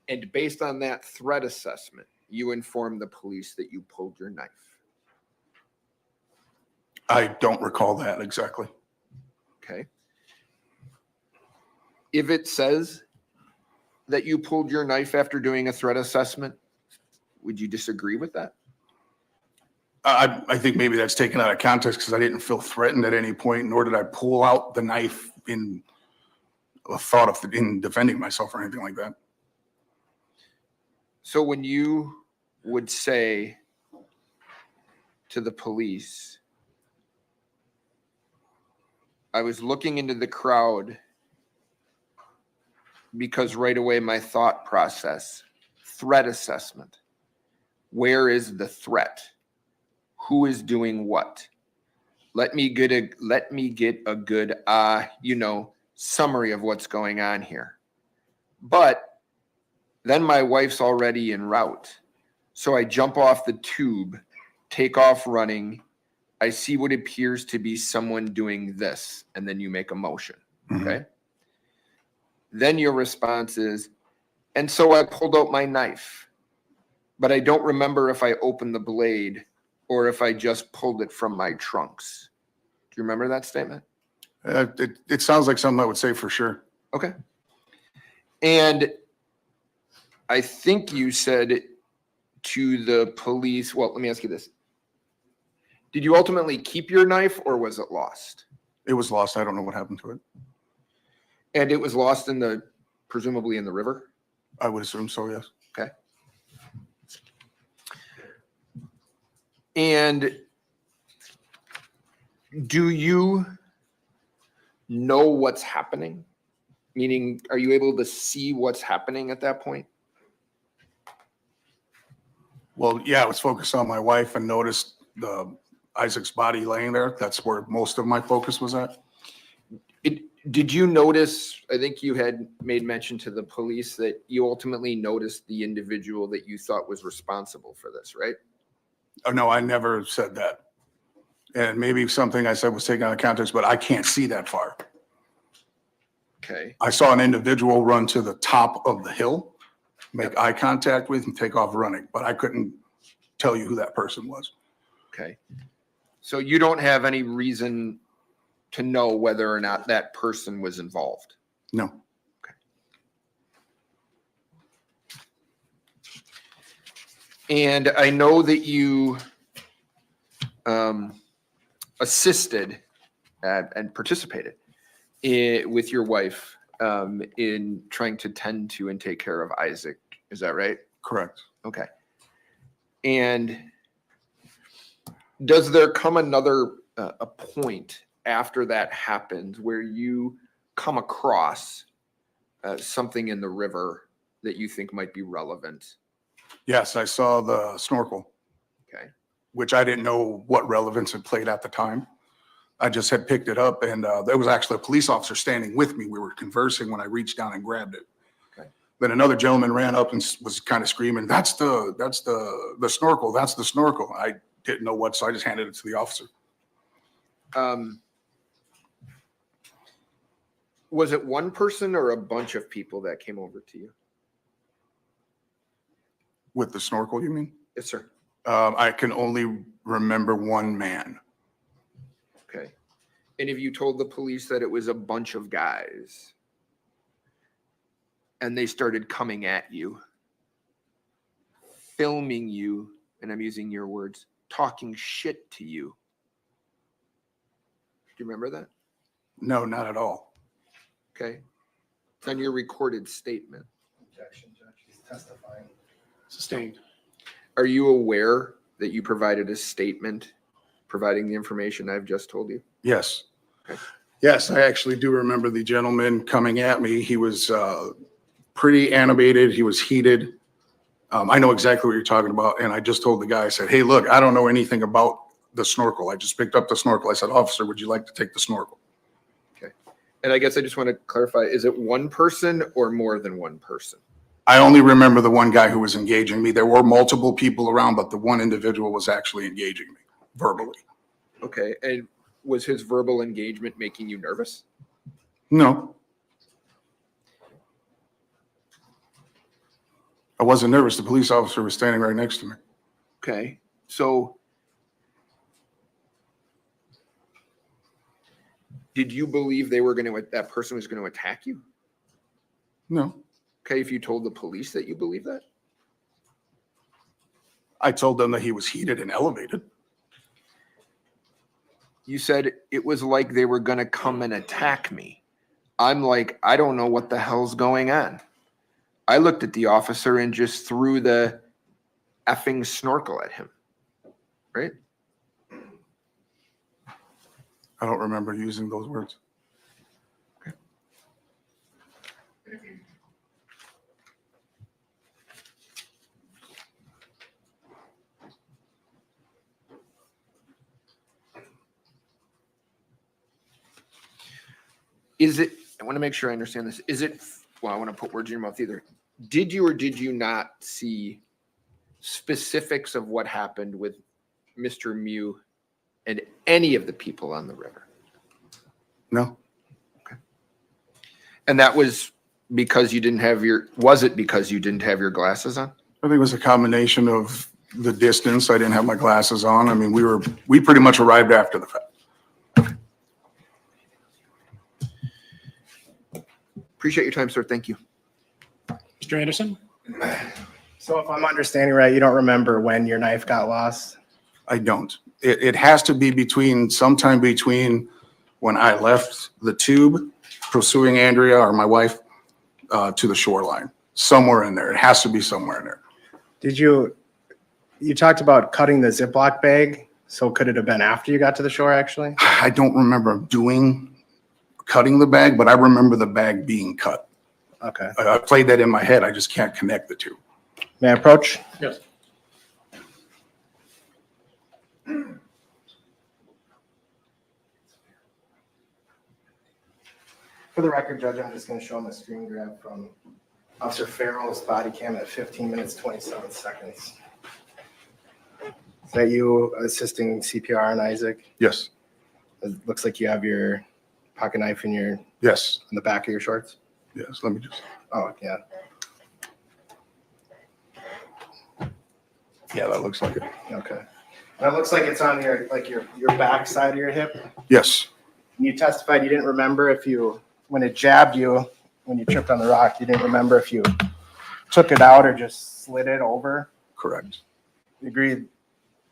And based on that threat assessment, you informed the police that you pulled your knife. I don't recall that exactly. Okay. If it says that you pulled your knife after doing a threat assessment, would you disagree with that? I think maybe that's taken out of context because I didn't feel threatened at any point, nor did I pull out the knife in a thought of in defending myself or anything like that. So when you would say to the police, I was looking into the crowd because right away my thought process, threat assessment, where is the threat? Who is doing what? Let me get a good, summary of what's going on here. But then my wife's already en route. So I jump off the tube, take off running. I see what appears to be someone doing this, and then you make a motion, okay? Then your response is, and so I pulled out my knife, but I don't remember if I opened the blade or if I just pulled it from my trunks. Do you remember that statement? It sounds like something I would say for sure. Okay. And I think you said to the police, well, let me ask you this. Did you ultimately keep your knife or was it lost? It was lost. I don't know what happened to it. And it was lost presumably in the river? I would assume so, yes. Okay. And do you know what's happening? Meaning, are you able to see what's happening at that point? Well, yeah, I was focused on my wife and noticed Isaac's body laying there. That's where most of my focus was at. Did you notice, I think you had made mention to the police that you ultimately noticed the individual that you thought was responsible for this, right? Oh, no, I never said that. And maybe something I said was taken out of context, but I can't see that far. Okay. I saw an individual run to the top of the hill, make eye contact with and take off running, but I couldn't tell you who that person was. Okay. So you don't have any reason to know whether or not that person was involved? No. Okay. And I know that you assisted and participated with your wife in trying to tend to and take care of Isaac. Is that right? Correct. Okay. And does there come another a point after that happens where you come across something in the river that you think might be relevant? Yes, I saw the snorkel. Okay. Which I didn't know what relevance it played at the time. I just had picked it up and there was actually a police officer standing with me. We were conversing when I reached down and grabbed it. Okay. Then another gentleman ran up and was kind of screaming, that's the snorkel, that's the snorkel. I didn't know what, so I just handed it to the officer. Was it one person or a bunch of people that came over to you? With the snorkel, you mean? Yes, sir. I can only remember one man. Okay. And have you told the police that it was a bunch of guys and they started coming at you, filming you, and I'm using your words, talking shit to you? Do you remember that? No, not at all. Okay. It's on your recorded statement. Objection, Judge. He's testifying. Sustained. Are you aware that you provided a statement providing the information I've just told you? Yes. Okay. Yes, I actually do remember the gentleman coming at me. He was pretty animated. He was heated. I know exactly what you're talking about. And I just told the guy, I said, hey, look, I don't know anything about the snorkel. I just picked up the snorkel. I said, officer, would you like to take the snorkel? Okay. And I guess I just want to clarify, is it one person or more than one person? I only remember the one guy who was engaging me. There were multiple people around, but the one individual was actually engaging me verbally. Okay. And was his verbal engagement making you nervous? No. I wasn't nervous. The police officer was standing right next to me. Okay. So did you believe that person was going to attack you? No. Okay. If you told the police that you believe that? I told them that he was heated and elevated. You said it was like they were going to come and attack me. I'm like, I don't know what the hell's going on. I looked at the officer and just threw the effing snorkel at him. Right? I don't remember using those words. Is it, I want to make sure I understand this. Is it, well, I want to put words in your mouth either. Did you or did you not see specifics of what happened with Mr. Mew and any of the people on the river? No. And that was because you didn't have your, was it because you didn't have your glasses on? I think it was a combination of the distance. I didn't have my glasses on. I mean, we pretty much arrived after the fact. Appreciate your time, sir. Thank you. Mr. Anderson? So if I'm understanding right, you don't remember when your knife got lost? I don't. It has to be sometime between when I left the tube pursuing Andrea or my wife to the shoreline. Somewhere in there. It has to be somewhere in there. Did you talked about cutting the Ziploc bag. So could it have been after you got to the shore actually? I don't remember cutting the bag, but I remember the bag being cut. Okay. I played that in my head. I just can't connect the two. May I approach? Yes. For the record, Judge, I'm just going to show him a screen grab from Officer Farrell's body cam at 15 minutes, 27 seconds. Is that you assisting CPR on Isaac? Yes. It looks like you have your pocket knife in Yes. the back of your shorts. Yes. Let me just. Oh, yeah. Yeah, that looks like it. Okay. And it looks like it's on your back side of your hip. Yes. And you testified you didn't remember when it jabbed you, when you tripped on the rock, you didn't remember if you took it out or just slid it over. Correct. You agree?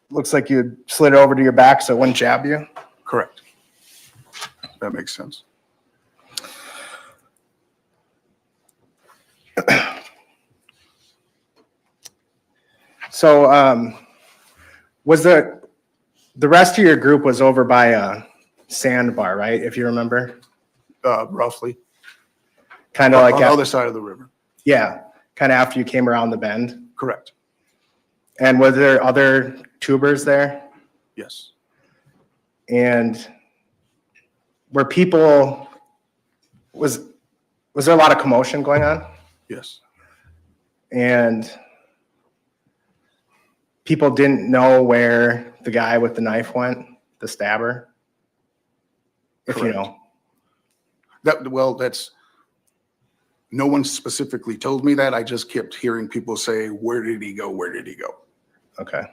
Looks like you slid it over to your back so it wouldn't jab you. Correct. That makes sense. So was the rest of your group was over by a sandbar, right? If you remember. Roughly. Kind of like on the other side of the river. Yeah, kind of after you came around the bend. Correct. And were there other tubers there? Yes. And were people, was there a lot of commotion going on? Yes. And people didn't know where the guy with the knife went, the stabber? If you know. That's, no one specifically told me that. I just kept hearing people say, where did he go? Where did he go? Okay.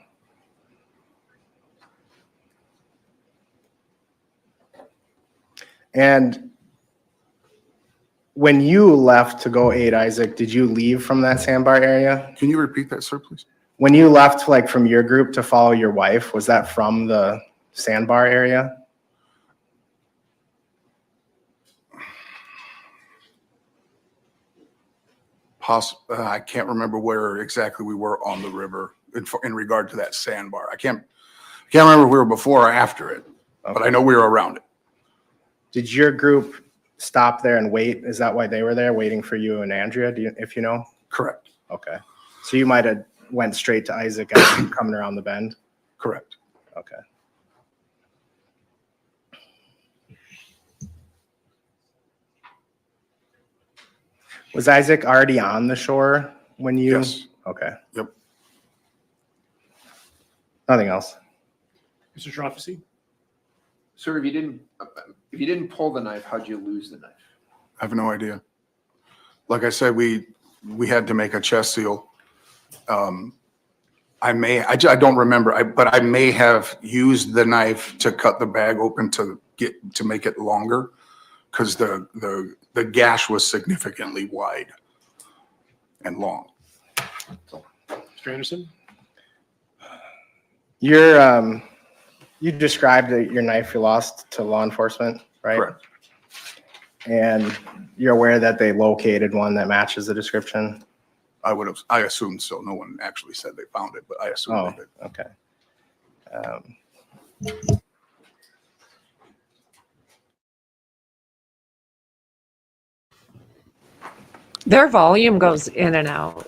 And when you left to go aid Isaac, did you leave from that sandbar area? Can you repeat that, sir, please? When you left, like from your group to follow your wife, was that from the sandbar area? I can't remember where exactly we were on the river in regard to that sandbar. I can't remember if we were before or after it, but I know we were around it. Did your group stop there and wait? Is that why they were there, waiting for you and Andrea, if you know? Correct. Okay. So you might have went straight to Isaac after coming around the bend? Correct. Okay. Was Isaac already on the shore when you? Yes. Okay. Yep. Nothing else. Mr. Trofficy? Sir, if you didn't pull the knife, how'd you lose the knife? I have no idea. Like I said, we had to make a chest seal. I don't remember, but I may have used the knife to cut the bag open to make it longer, because the gash was significantly wide and long. Mr. Anderson? Your You described your knife you lost to law enforcement, right? Correct. And you're aware that they located one that matches the description? I assumed so. No one actually said they found it, but I assumed Oh, they did. okay. Their volume goes in and out.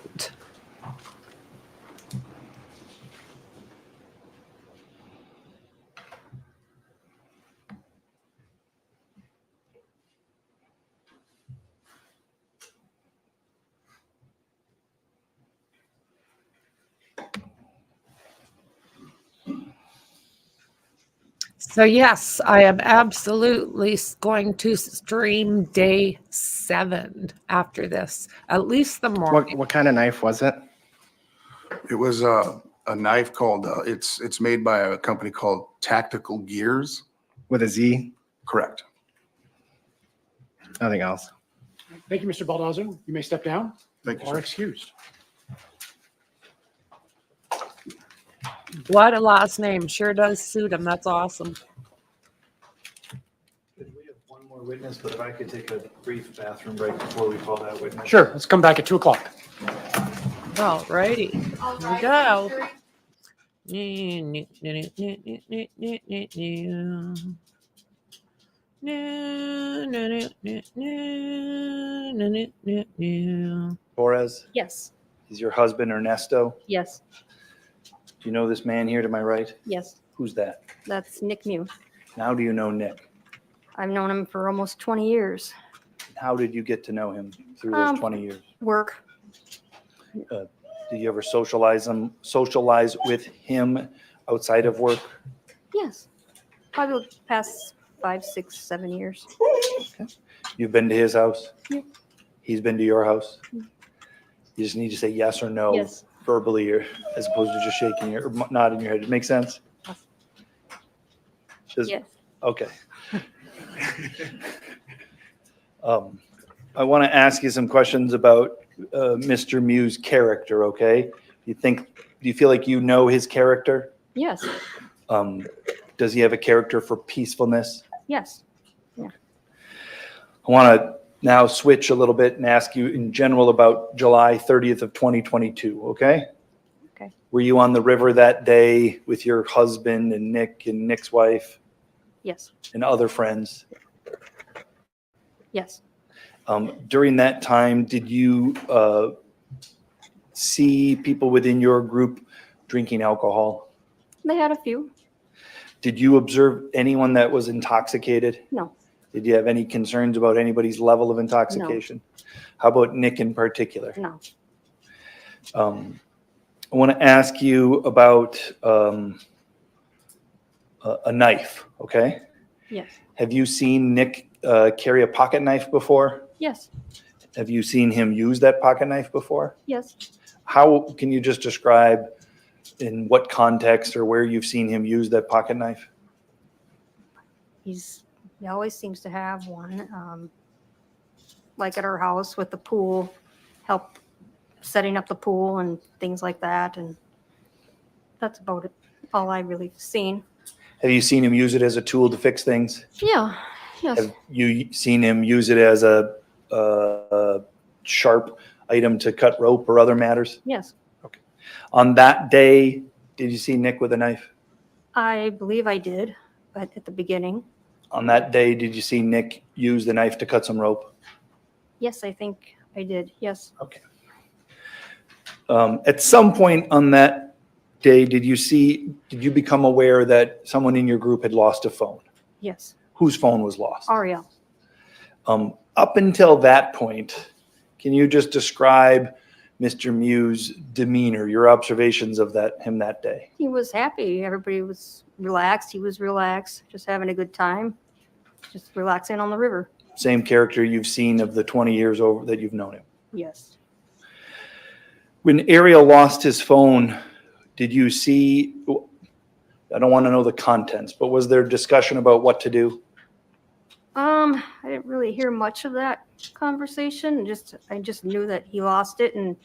So yes, I am absolutely going to stream day 7 after this, at least the morning. What kind of knife was it? It was a knife called, it's made by a company called Tactical Gears. With a Z? Correct. Nothing else. Thank you, Mr. Baldazo. You may step down. Thank you, Or sir. excused. What a last name. Sure does suit him. That's awesome. We have one more witness, but if I could take a brief bathroom break before we call that witness. Sure, let's come back at 2 o'clock. All righty. Here we go. Torres, Yes, is your husband Ernesto? yes, Do you know this man here to my right? yes. Who's that? That's Nick Mew. How do you know Nick? I've known him for almost 20 years. How did you get to know him through those 20 years? Work. Did you ever socialize with him outside of work? Yes. Probably the past 5, 6, 7 years. You've been to his house? Yeah. He's been to your house? You just need to say yes or no Yes. verbally, or as opposed to just shaking your or nodding your head. Does it make sense? Yes. Okay. I want to ask you some questions about Mr. Mew's character. Okay. Do you feel like you know his character? Yes. Does he have a character for peacefulness? Yes. Yeah. I want to now switch a little bit and ask you in general about July 30th of 2022. Okay. Okay. Were you on the river that day with your husband and Nick's wife Yes. and other friends? Yes. During that time, did you see people within your group drinking alcohol? They had a few. Did you observe anyone that was intoxicated? No. Did you have any concerns about anybody's level of intoxication? How about Nick in particular? No. I want to ask you about a knife, okay? Yes. Have you seen Nick carry a pocket knife before? Yes. Have you seen him use that pocket knife before? Yes. How can you just describe in what context or where you've seen him use that pocket knife? He always seems to have one, like at our house with the pool, help setting up the pool and things like that. And that's about it. All I really seen. Have you seen him use it as a tool to fix things? Yeah. Yes. Have you seen him use it as a sharp item to cut rope or other matters? Yes. On that day, did you see Nick with a knife? I believe I did, but at the beginning. On that day, did you see Nick use the knife to cut some rope? Yes, I think I did. Yes. Okay. At some point on that day, did you become aware that someone in your group had lost a phone? Yes. Whose phone was lost? Ariel. Up until that point, can you just describe Mr. Mew's demeanor, your observations of him that day? He was happy. Everybody was relaxed. He was relaxed, just having a good time, just relaxing on the river. Same character you've seen of the 20 years over that you've known him. Yes. When Ariel lost his phone, did you see, I don't want to know the contents, but was there discussion about what to do? I didn't really hear much of that conversation. I just knew that he lost it, and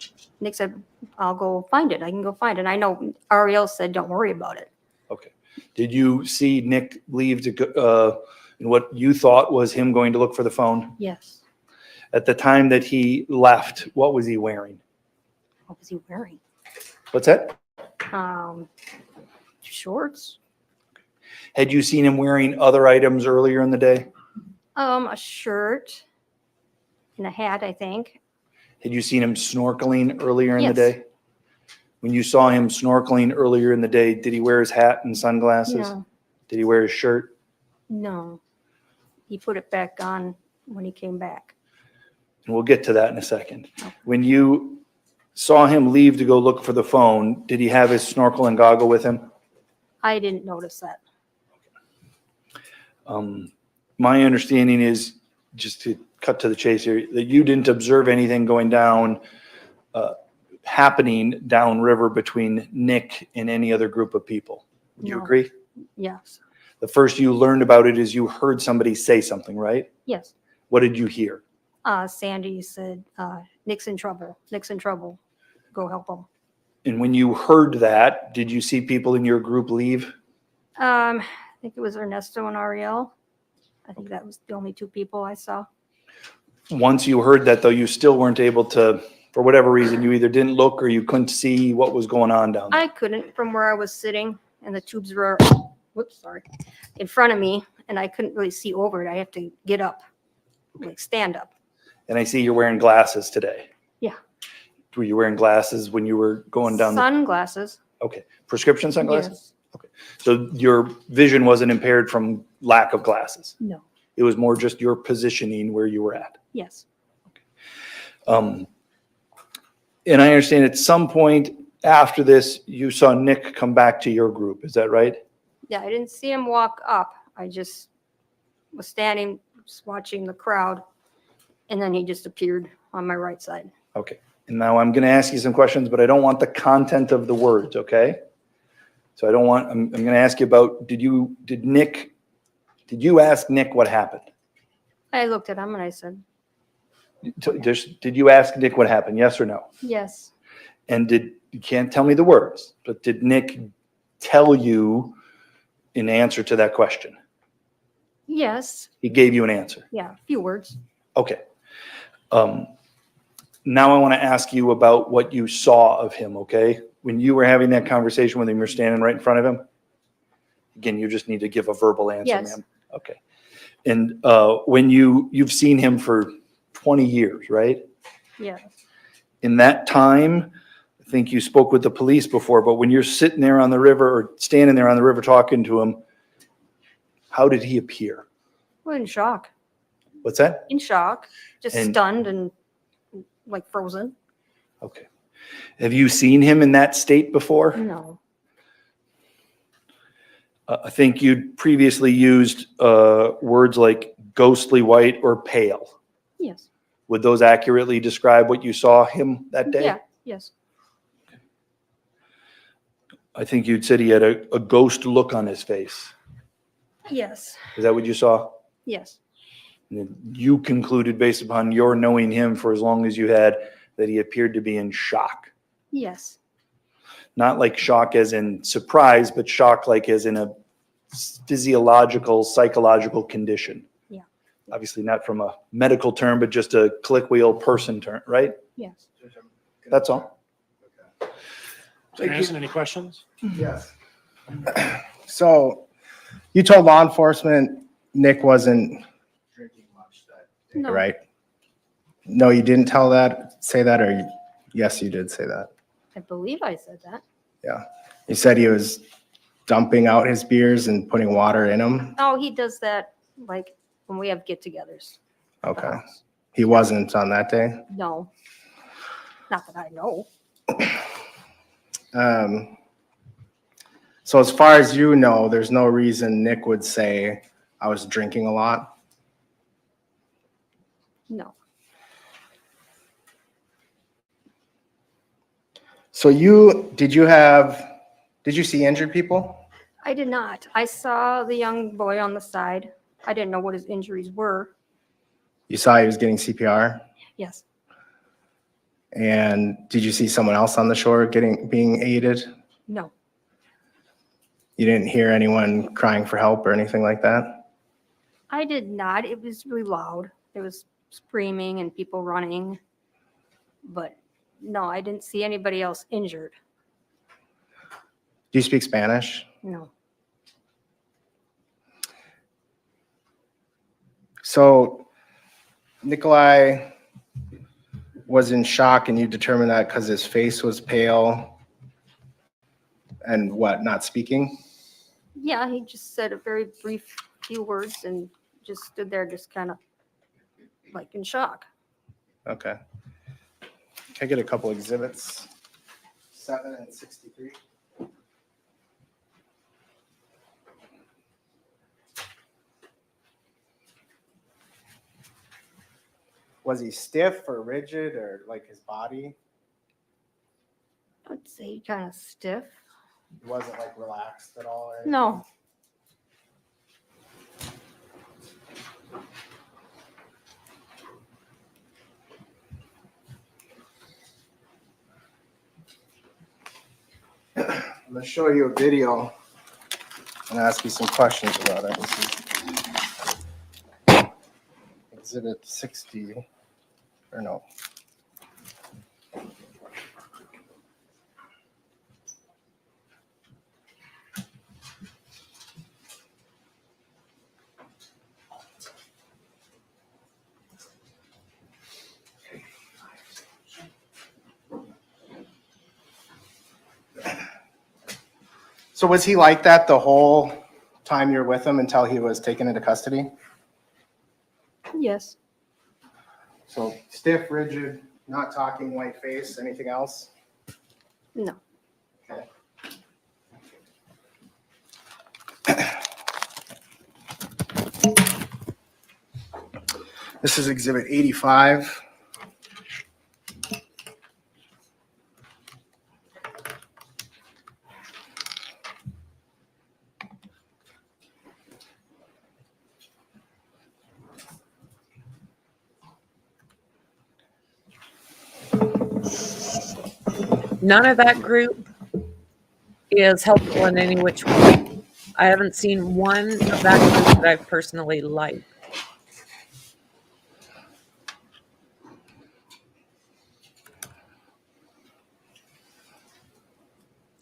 Nick said, "I'll go find it. I can go find it." I know Ariel said, "Don't worry about it." Okay. Did you see Nick leave to go, in what you thought was him going to look for the phone? Yes. At the time that he left, what was he wearing? What was he wearing? What's that? Shorts. Had you seen him wearing other items earlier in the day? A shirt and a hat, I think. Had you seen him snorkeling earlier in the Yes. day? When you saw him snorkeling earlier in the day, did he wear his hat and sunglasses? No. Did he wear his shirt? No. He put it back on when he came back. And we'll get to that in a second. When you saw him leave to go look for the phone, did he have his snorkel and goggle with him? I didn't notice that. My understanding is, just to cut to the chase here, that you didn't observe anything going down, happening downriver between Nick and any other group of people. Would you No. agree? Yes. The first you learned about it is you heard somebody say something, right? Yes. What did you hear? Sandy said, Nick's in trouble. Nick's in trouble. Go help him. And when you heard that, did you see people in your group leave? I think it was Ernesto and Ariel. I think that was the only two people I saw. Once you heard that, though, you still weren't able to, for whatever reason, you either didn't look or you couldn't see what was going on down there. I couldn't from where I was sitting, and the tubes were, in front of me, and I couldn't really see over it. I have to get up, like stand up. And I see you're wearing glasses today. Yeah. Were you wearing glasses when you were going down? Sunglasses. Okay. Prescription sunglasses? Yes. So your vision wasn't impaired from lack of glasses? No. It was more just your positioning where you were at? Yes. And I understand at some point after this, you saw Nick come back to your group. Is that right? Yeah, I didn't see him walk up. I just was standing, just watching the crowd, and then he just appeared on my right side. Okay. And now I'm going to ask you some questions, but I don't want the content of the words, okay? So I'm going to ask you about, did you ask Nick what happened? I looked at him and I said, Did you ask Nick what happened? Yes or no? yes. And you can't tell me the words, but did Nick tell you an answer to that question? Yes. He gave you an answer. Yeah, a few words. Okay. Now I want to ask you about what you saw of him, okay? When you were having that conversation with him, you're standing right in front of him? Again, you just need to give a verbal answer, Yes. ma'am. Okay. And when you've seen him for 20 years, right? Yeah. In that time, I think you spoke with the police before, but when you're sitting there on the river or standing there on the river talking to him, how did he appear? Well, in shock. What's that? In shock. Just And- stunned and like frozen. Okay. Have you seen him in that state before? No. I think you'd previously used words like ghostly white or pale. Yes. Would those accurately describe what you saw him that day? Yeah. Yes. I think you'd said he had a ghost look on his face. Yes. Is that what you saw? Yes. And you concluded, based upon your knowing him for as long as you had, that he appeared to be in shock. Yes. Not like shock as in surprise, but shock like as in a physiological, psychological condition. Yeah. Obviously not from a medical term, but just a colloquial person term, right? Yes. That's all. Anderson, any questions? Yes. So you told law enforcement Nick wasn't drinking much that day, No. right? No, you didn't say that, or yes, you did say that. I believe I said that. Yeah. You said he was dumping out his beers and putting water in them. Oh, he does that like when we have get-togethers. Okay. He wasn't on that day? No. Not that I know. So as far as you know, there's no reason Nick would say I was drinking a lot. No. So did you see injured people? I did not. I saw the young boy on the side. I didn't know what his injuries were. You saw he was getting CPR? Yes. And did you see someone else on the shore being aided? No. You didn't hear anyone crying for help or anything like that? I did not. It was really loud. There was screaming and people running. But no, I didn't see anybody else injured. Do you speak Spanish? No. So Nicolae was in shock, and you determined that because his face was pale and what, not speaking? Yeah, he just said a very brief few words and just stood there just kind of like in shock. Okay. Can I get a couple exhibits? 7 and 63. Was he stiff or rigid or like his body? I'd say kind of stiff. He wasn't like relaxed at all or anything? No. I'm going to show you a video and ask you some questions about it. This is exhibit 60, or no. So was he like that the whole time you're with him until he was taken into custody? Yes. So stiff, rigid, not talking, white face, anything else? No. Okay. This is exhibit 85. None of that group is helpful in any which way. I haven't seen one of that group that I've personally liked.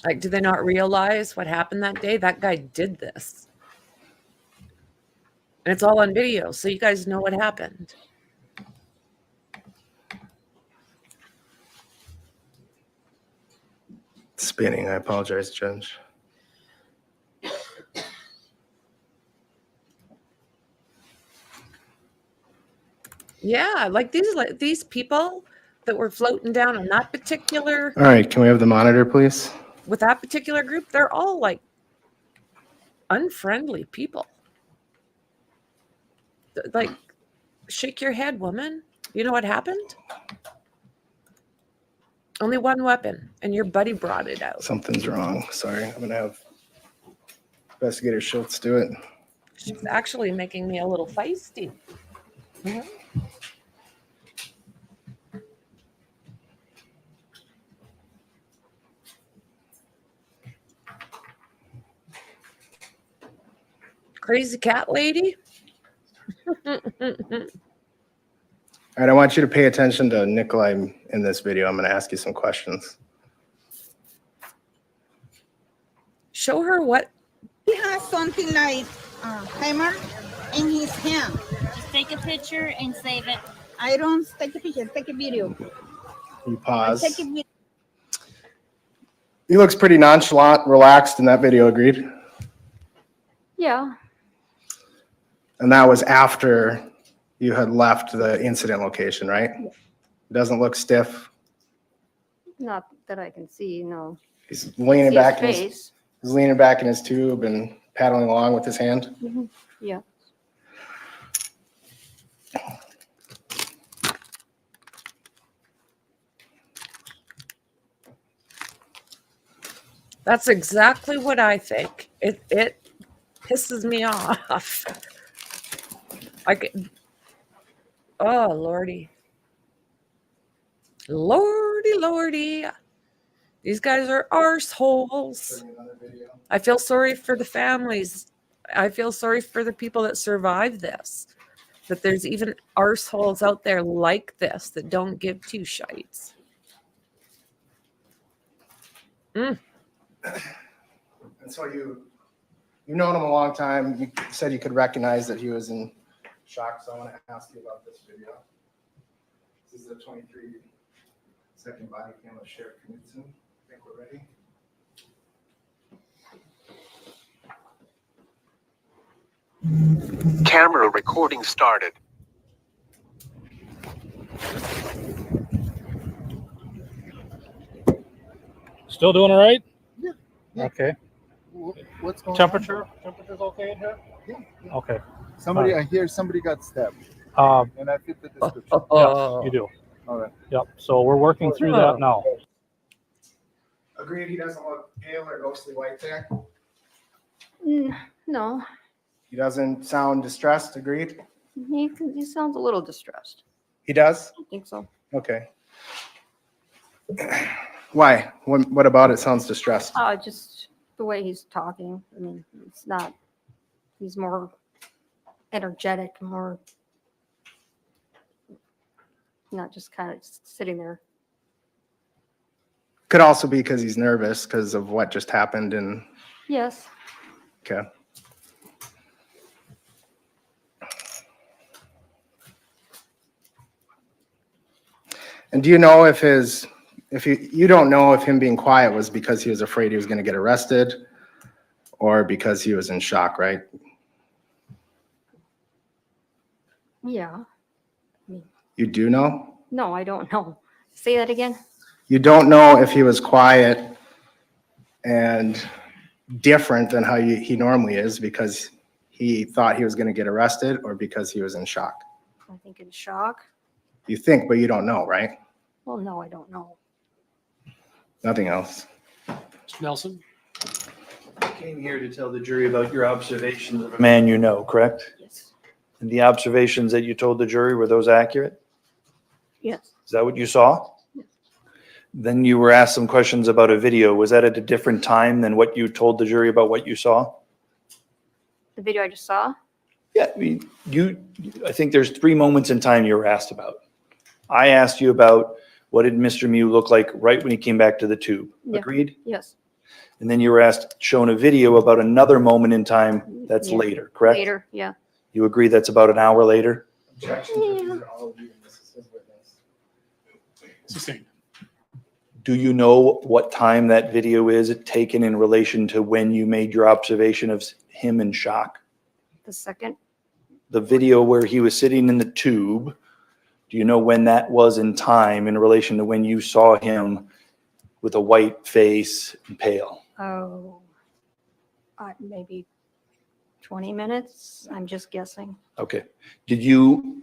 Like, do they not realize what happened that day? That guy did this. And it's all on video, so you guys know what happened. Spinning, I apologize, Judge. Yeah, like these people that were floating down on that particular All right, can we have the monitor, please? with that particular group, they're all like unfriendly people. Like, shake your head, woman. You know what happened? Only one weapon, and your buddy brought it out. Something's wrong. Sorry, I'm gonna have Investigator Schultz do it. She's actually making me a little feisty. Mhm. Crazy cat lady. All right, I want you to pay attention to Nicolae in this video. I'm gonna ask you some questions. Show her what. He has something like a hammer in his hand. Just take a picture and save it. I don't take a picture, take a video. You pause. I take a video. He looks pretty nonchalant, relaxed in that video, agreed? Yeah. And that was after you had left the incident location, right? Doesn't look stiff. Not that I can see, no. He's leaning See back. his In his, face. he's leaning back in his tube and paddling along with his hand. Mhm. Yeah. That's exactly what I think. It pisses me off. Like, oh lordy, lordy. These guys are arseholes. I feel sorry for the families. I feel sorry for the people that survive this. That there's even arseholes out there like this that don't give two shites. And so you've known him a long time. You said you could recognize that he was in shock. So I want to ask you about this video. This is a 23-second body cam of Sheriff Knudsen. I think we're ready. Camera recording started. Still doing all right? Yeah. Okay. What's going Temperature's okay in here? on? Yeah. Okay. Somebody, All I hear somebody got stabbed. And I fit the description. Yes, you do. All right. Yep. So we're working through that now. Agreed, he doesn't look pale or ghostly white there. No, He doesn't sound distressed. Agreed. he sounds a little distressed. He does? I think so. Okay. Why? What about it sounds distressed? Just the way he's talking. I mean, it's not, he's more energetic, more, not just kind of sitting there. Could also be because he's nervous because of what just happened. And Yes. okay. And do you know if you don't know if him being quiet was because he was afraid he was going to get arrested or because he was in shock, right? Yeah. You do know? No, I don't know. Say that again. You don't know if he was quiet and different than how he normally is because he thought he was going to get arrested or because he was in shock. I think in shock. You think, but you don't know, right? Well, no, I don't know. Nothing else. Mr. Nelson? You came here to tell the jury about your observations of a man you know, correct? Yes. And the observations that you told the jury, were those accurate? Yes. Is that what you saw? Yes. Then you were asked some questions about a video. Was that at a different time than what you told the jury about what you saw? The video I just saw? Yeah, I mean, I think there's 3 moments in time you were asked about. I asked you about what did Mr. Mew look like right when he came back to the tube. Yeah. Agreed? Yes. And then you were shown a video about another moment in time that's Yeah. later, correct? Later, yeah. You agree that's about an hour later? Sustained. Do you know what time that video is taken in relation to when you made your observation of him in shock? The second. The video where he was sitting in the tube, do you know when that was in time in relation to when you saw him with a white face and pale? Oh, maybe 20 minutes. I'm just guessing. Okay. Did you,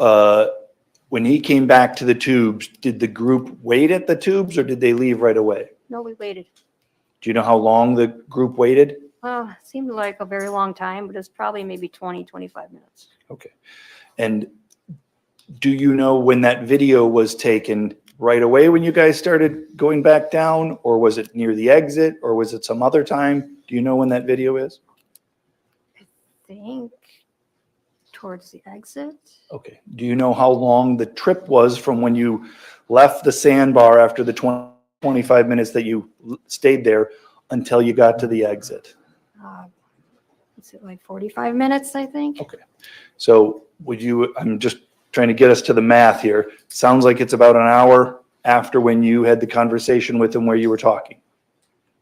when he came back to the tubes, did the group wait at the tubes or did they leave right away? No, we waited. Do you know how long the group waited? It seemed like a very long time, but it's probably maybe 20, 25 minutes. Okay. And do you know when that video was taken right away when you guys started going back down, or was it near the exit, or was it some other time? Do you know when that video is? I think towards the exit. Okay. Do you know how long the trip was from when you left the sandbar after the 25 minutes that you stayed there until you got to the exit? Is it like 45 minutes, I think? Okay. So I'm just trying to get us to the math here. Sounds like it's about an hour after when you had the conversation with him where you were talking.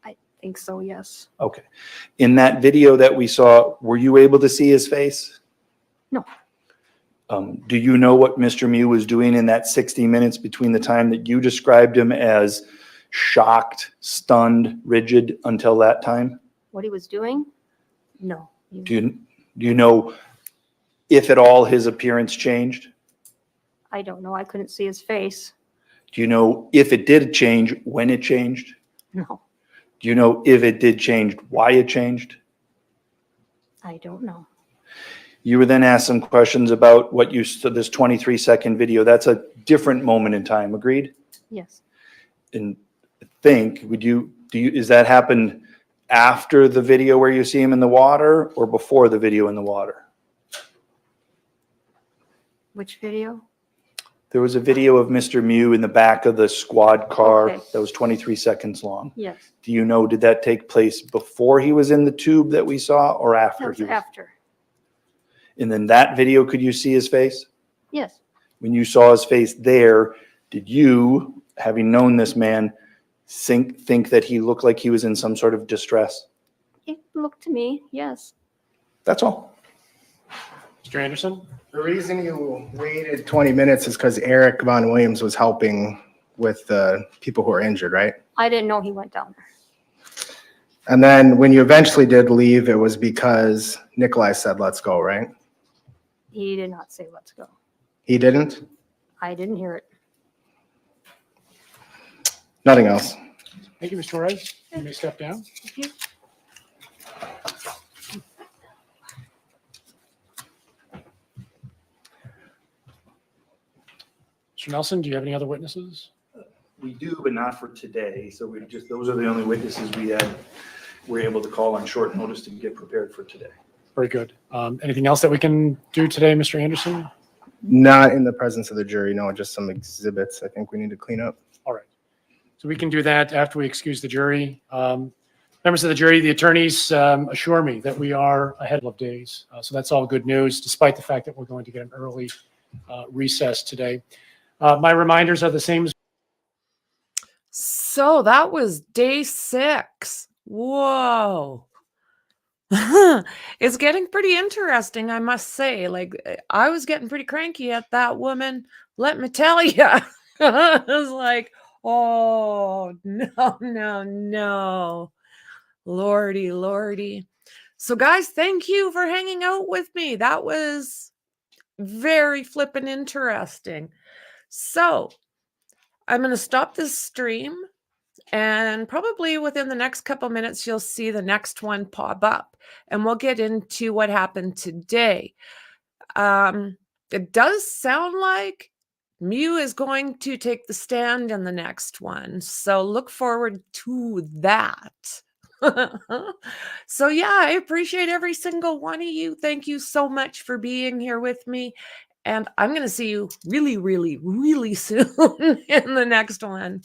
I think so, yes. Okay. In that video that we saw, were you able to see his face? No. Do you know what Mr. Mew was doing in that 60 minutes between the time that you described him as shocked, stunned, rigid until that time? What he was doing? No. Do you know if at all his appearance changed? I don't know. I couldn't see his face. Do you know if it did change, when it changed? No, Do you know if it did change, why it changed? I don't know. You were then asked some questions about what you saw, this 23-second video. That's a different moment in time, agreed? Yes. And think, is that happen after the video where you see him in the water or before the video in the water? Which video? There was a video of Mr. Mew in the back of the squad car Okay. that was 23 seconds long. Yes, Do you know, did that take place before he was in the tube that we saw or that after was he was? after. And then that video, could you see his face? Yes, When you saw his face there, did you, having known this man, think that he looked like he was in some sort of distress? it looked to me, yes. That's all. Mr. Anderson? The reason you waited 20 minutes is because Eric Von Williams was helping with the people who were injured, right? I didn't know he went down there. And then when you eventually did leave, it was because Nicolae said, let's go, right? He did not say let's go. He didn't? I didn't hear it. Nothing else. Thank you, Ms. Torres. You may step down. Thank you. Mr. Nelson, do you have any other witnesses? We do, but not for today. So those are the only witnesses we're able to call on short notice to get prepared for today. Very good. Anything else that we can do today, Mr. Anderson? Not in the presence of the jury, no, just some exhibits I think we need to clean up. All right. So we can do that after we excuse the jury. Members of the jury, the attorneys assure me that we are ahead of days. So that's all good news, despite the fact that we're going to get an early recess today. My reminders are the same. So that was day 6. Whoa. It's getting pretty interesting, I must say. Like, I was getting pretty cranky at that woman. Let me tell you. I was like, oh, no. Lordy, lordy. So, guys, thank you for hanging out with me. That was very flippin' interesting. So, I'm going to stop this stream. And probably within the next couple minutes, you'll see the next one pop up. And we'll get into what happened today. It does sound like Mew is going to take the stand in the next one. So look forward to that. So yeah, I appreciate every single one of you. Thank you so much for being here with me. And I'm going to see you really, really, really soon in the next one.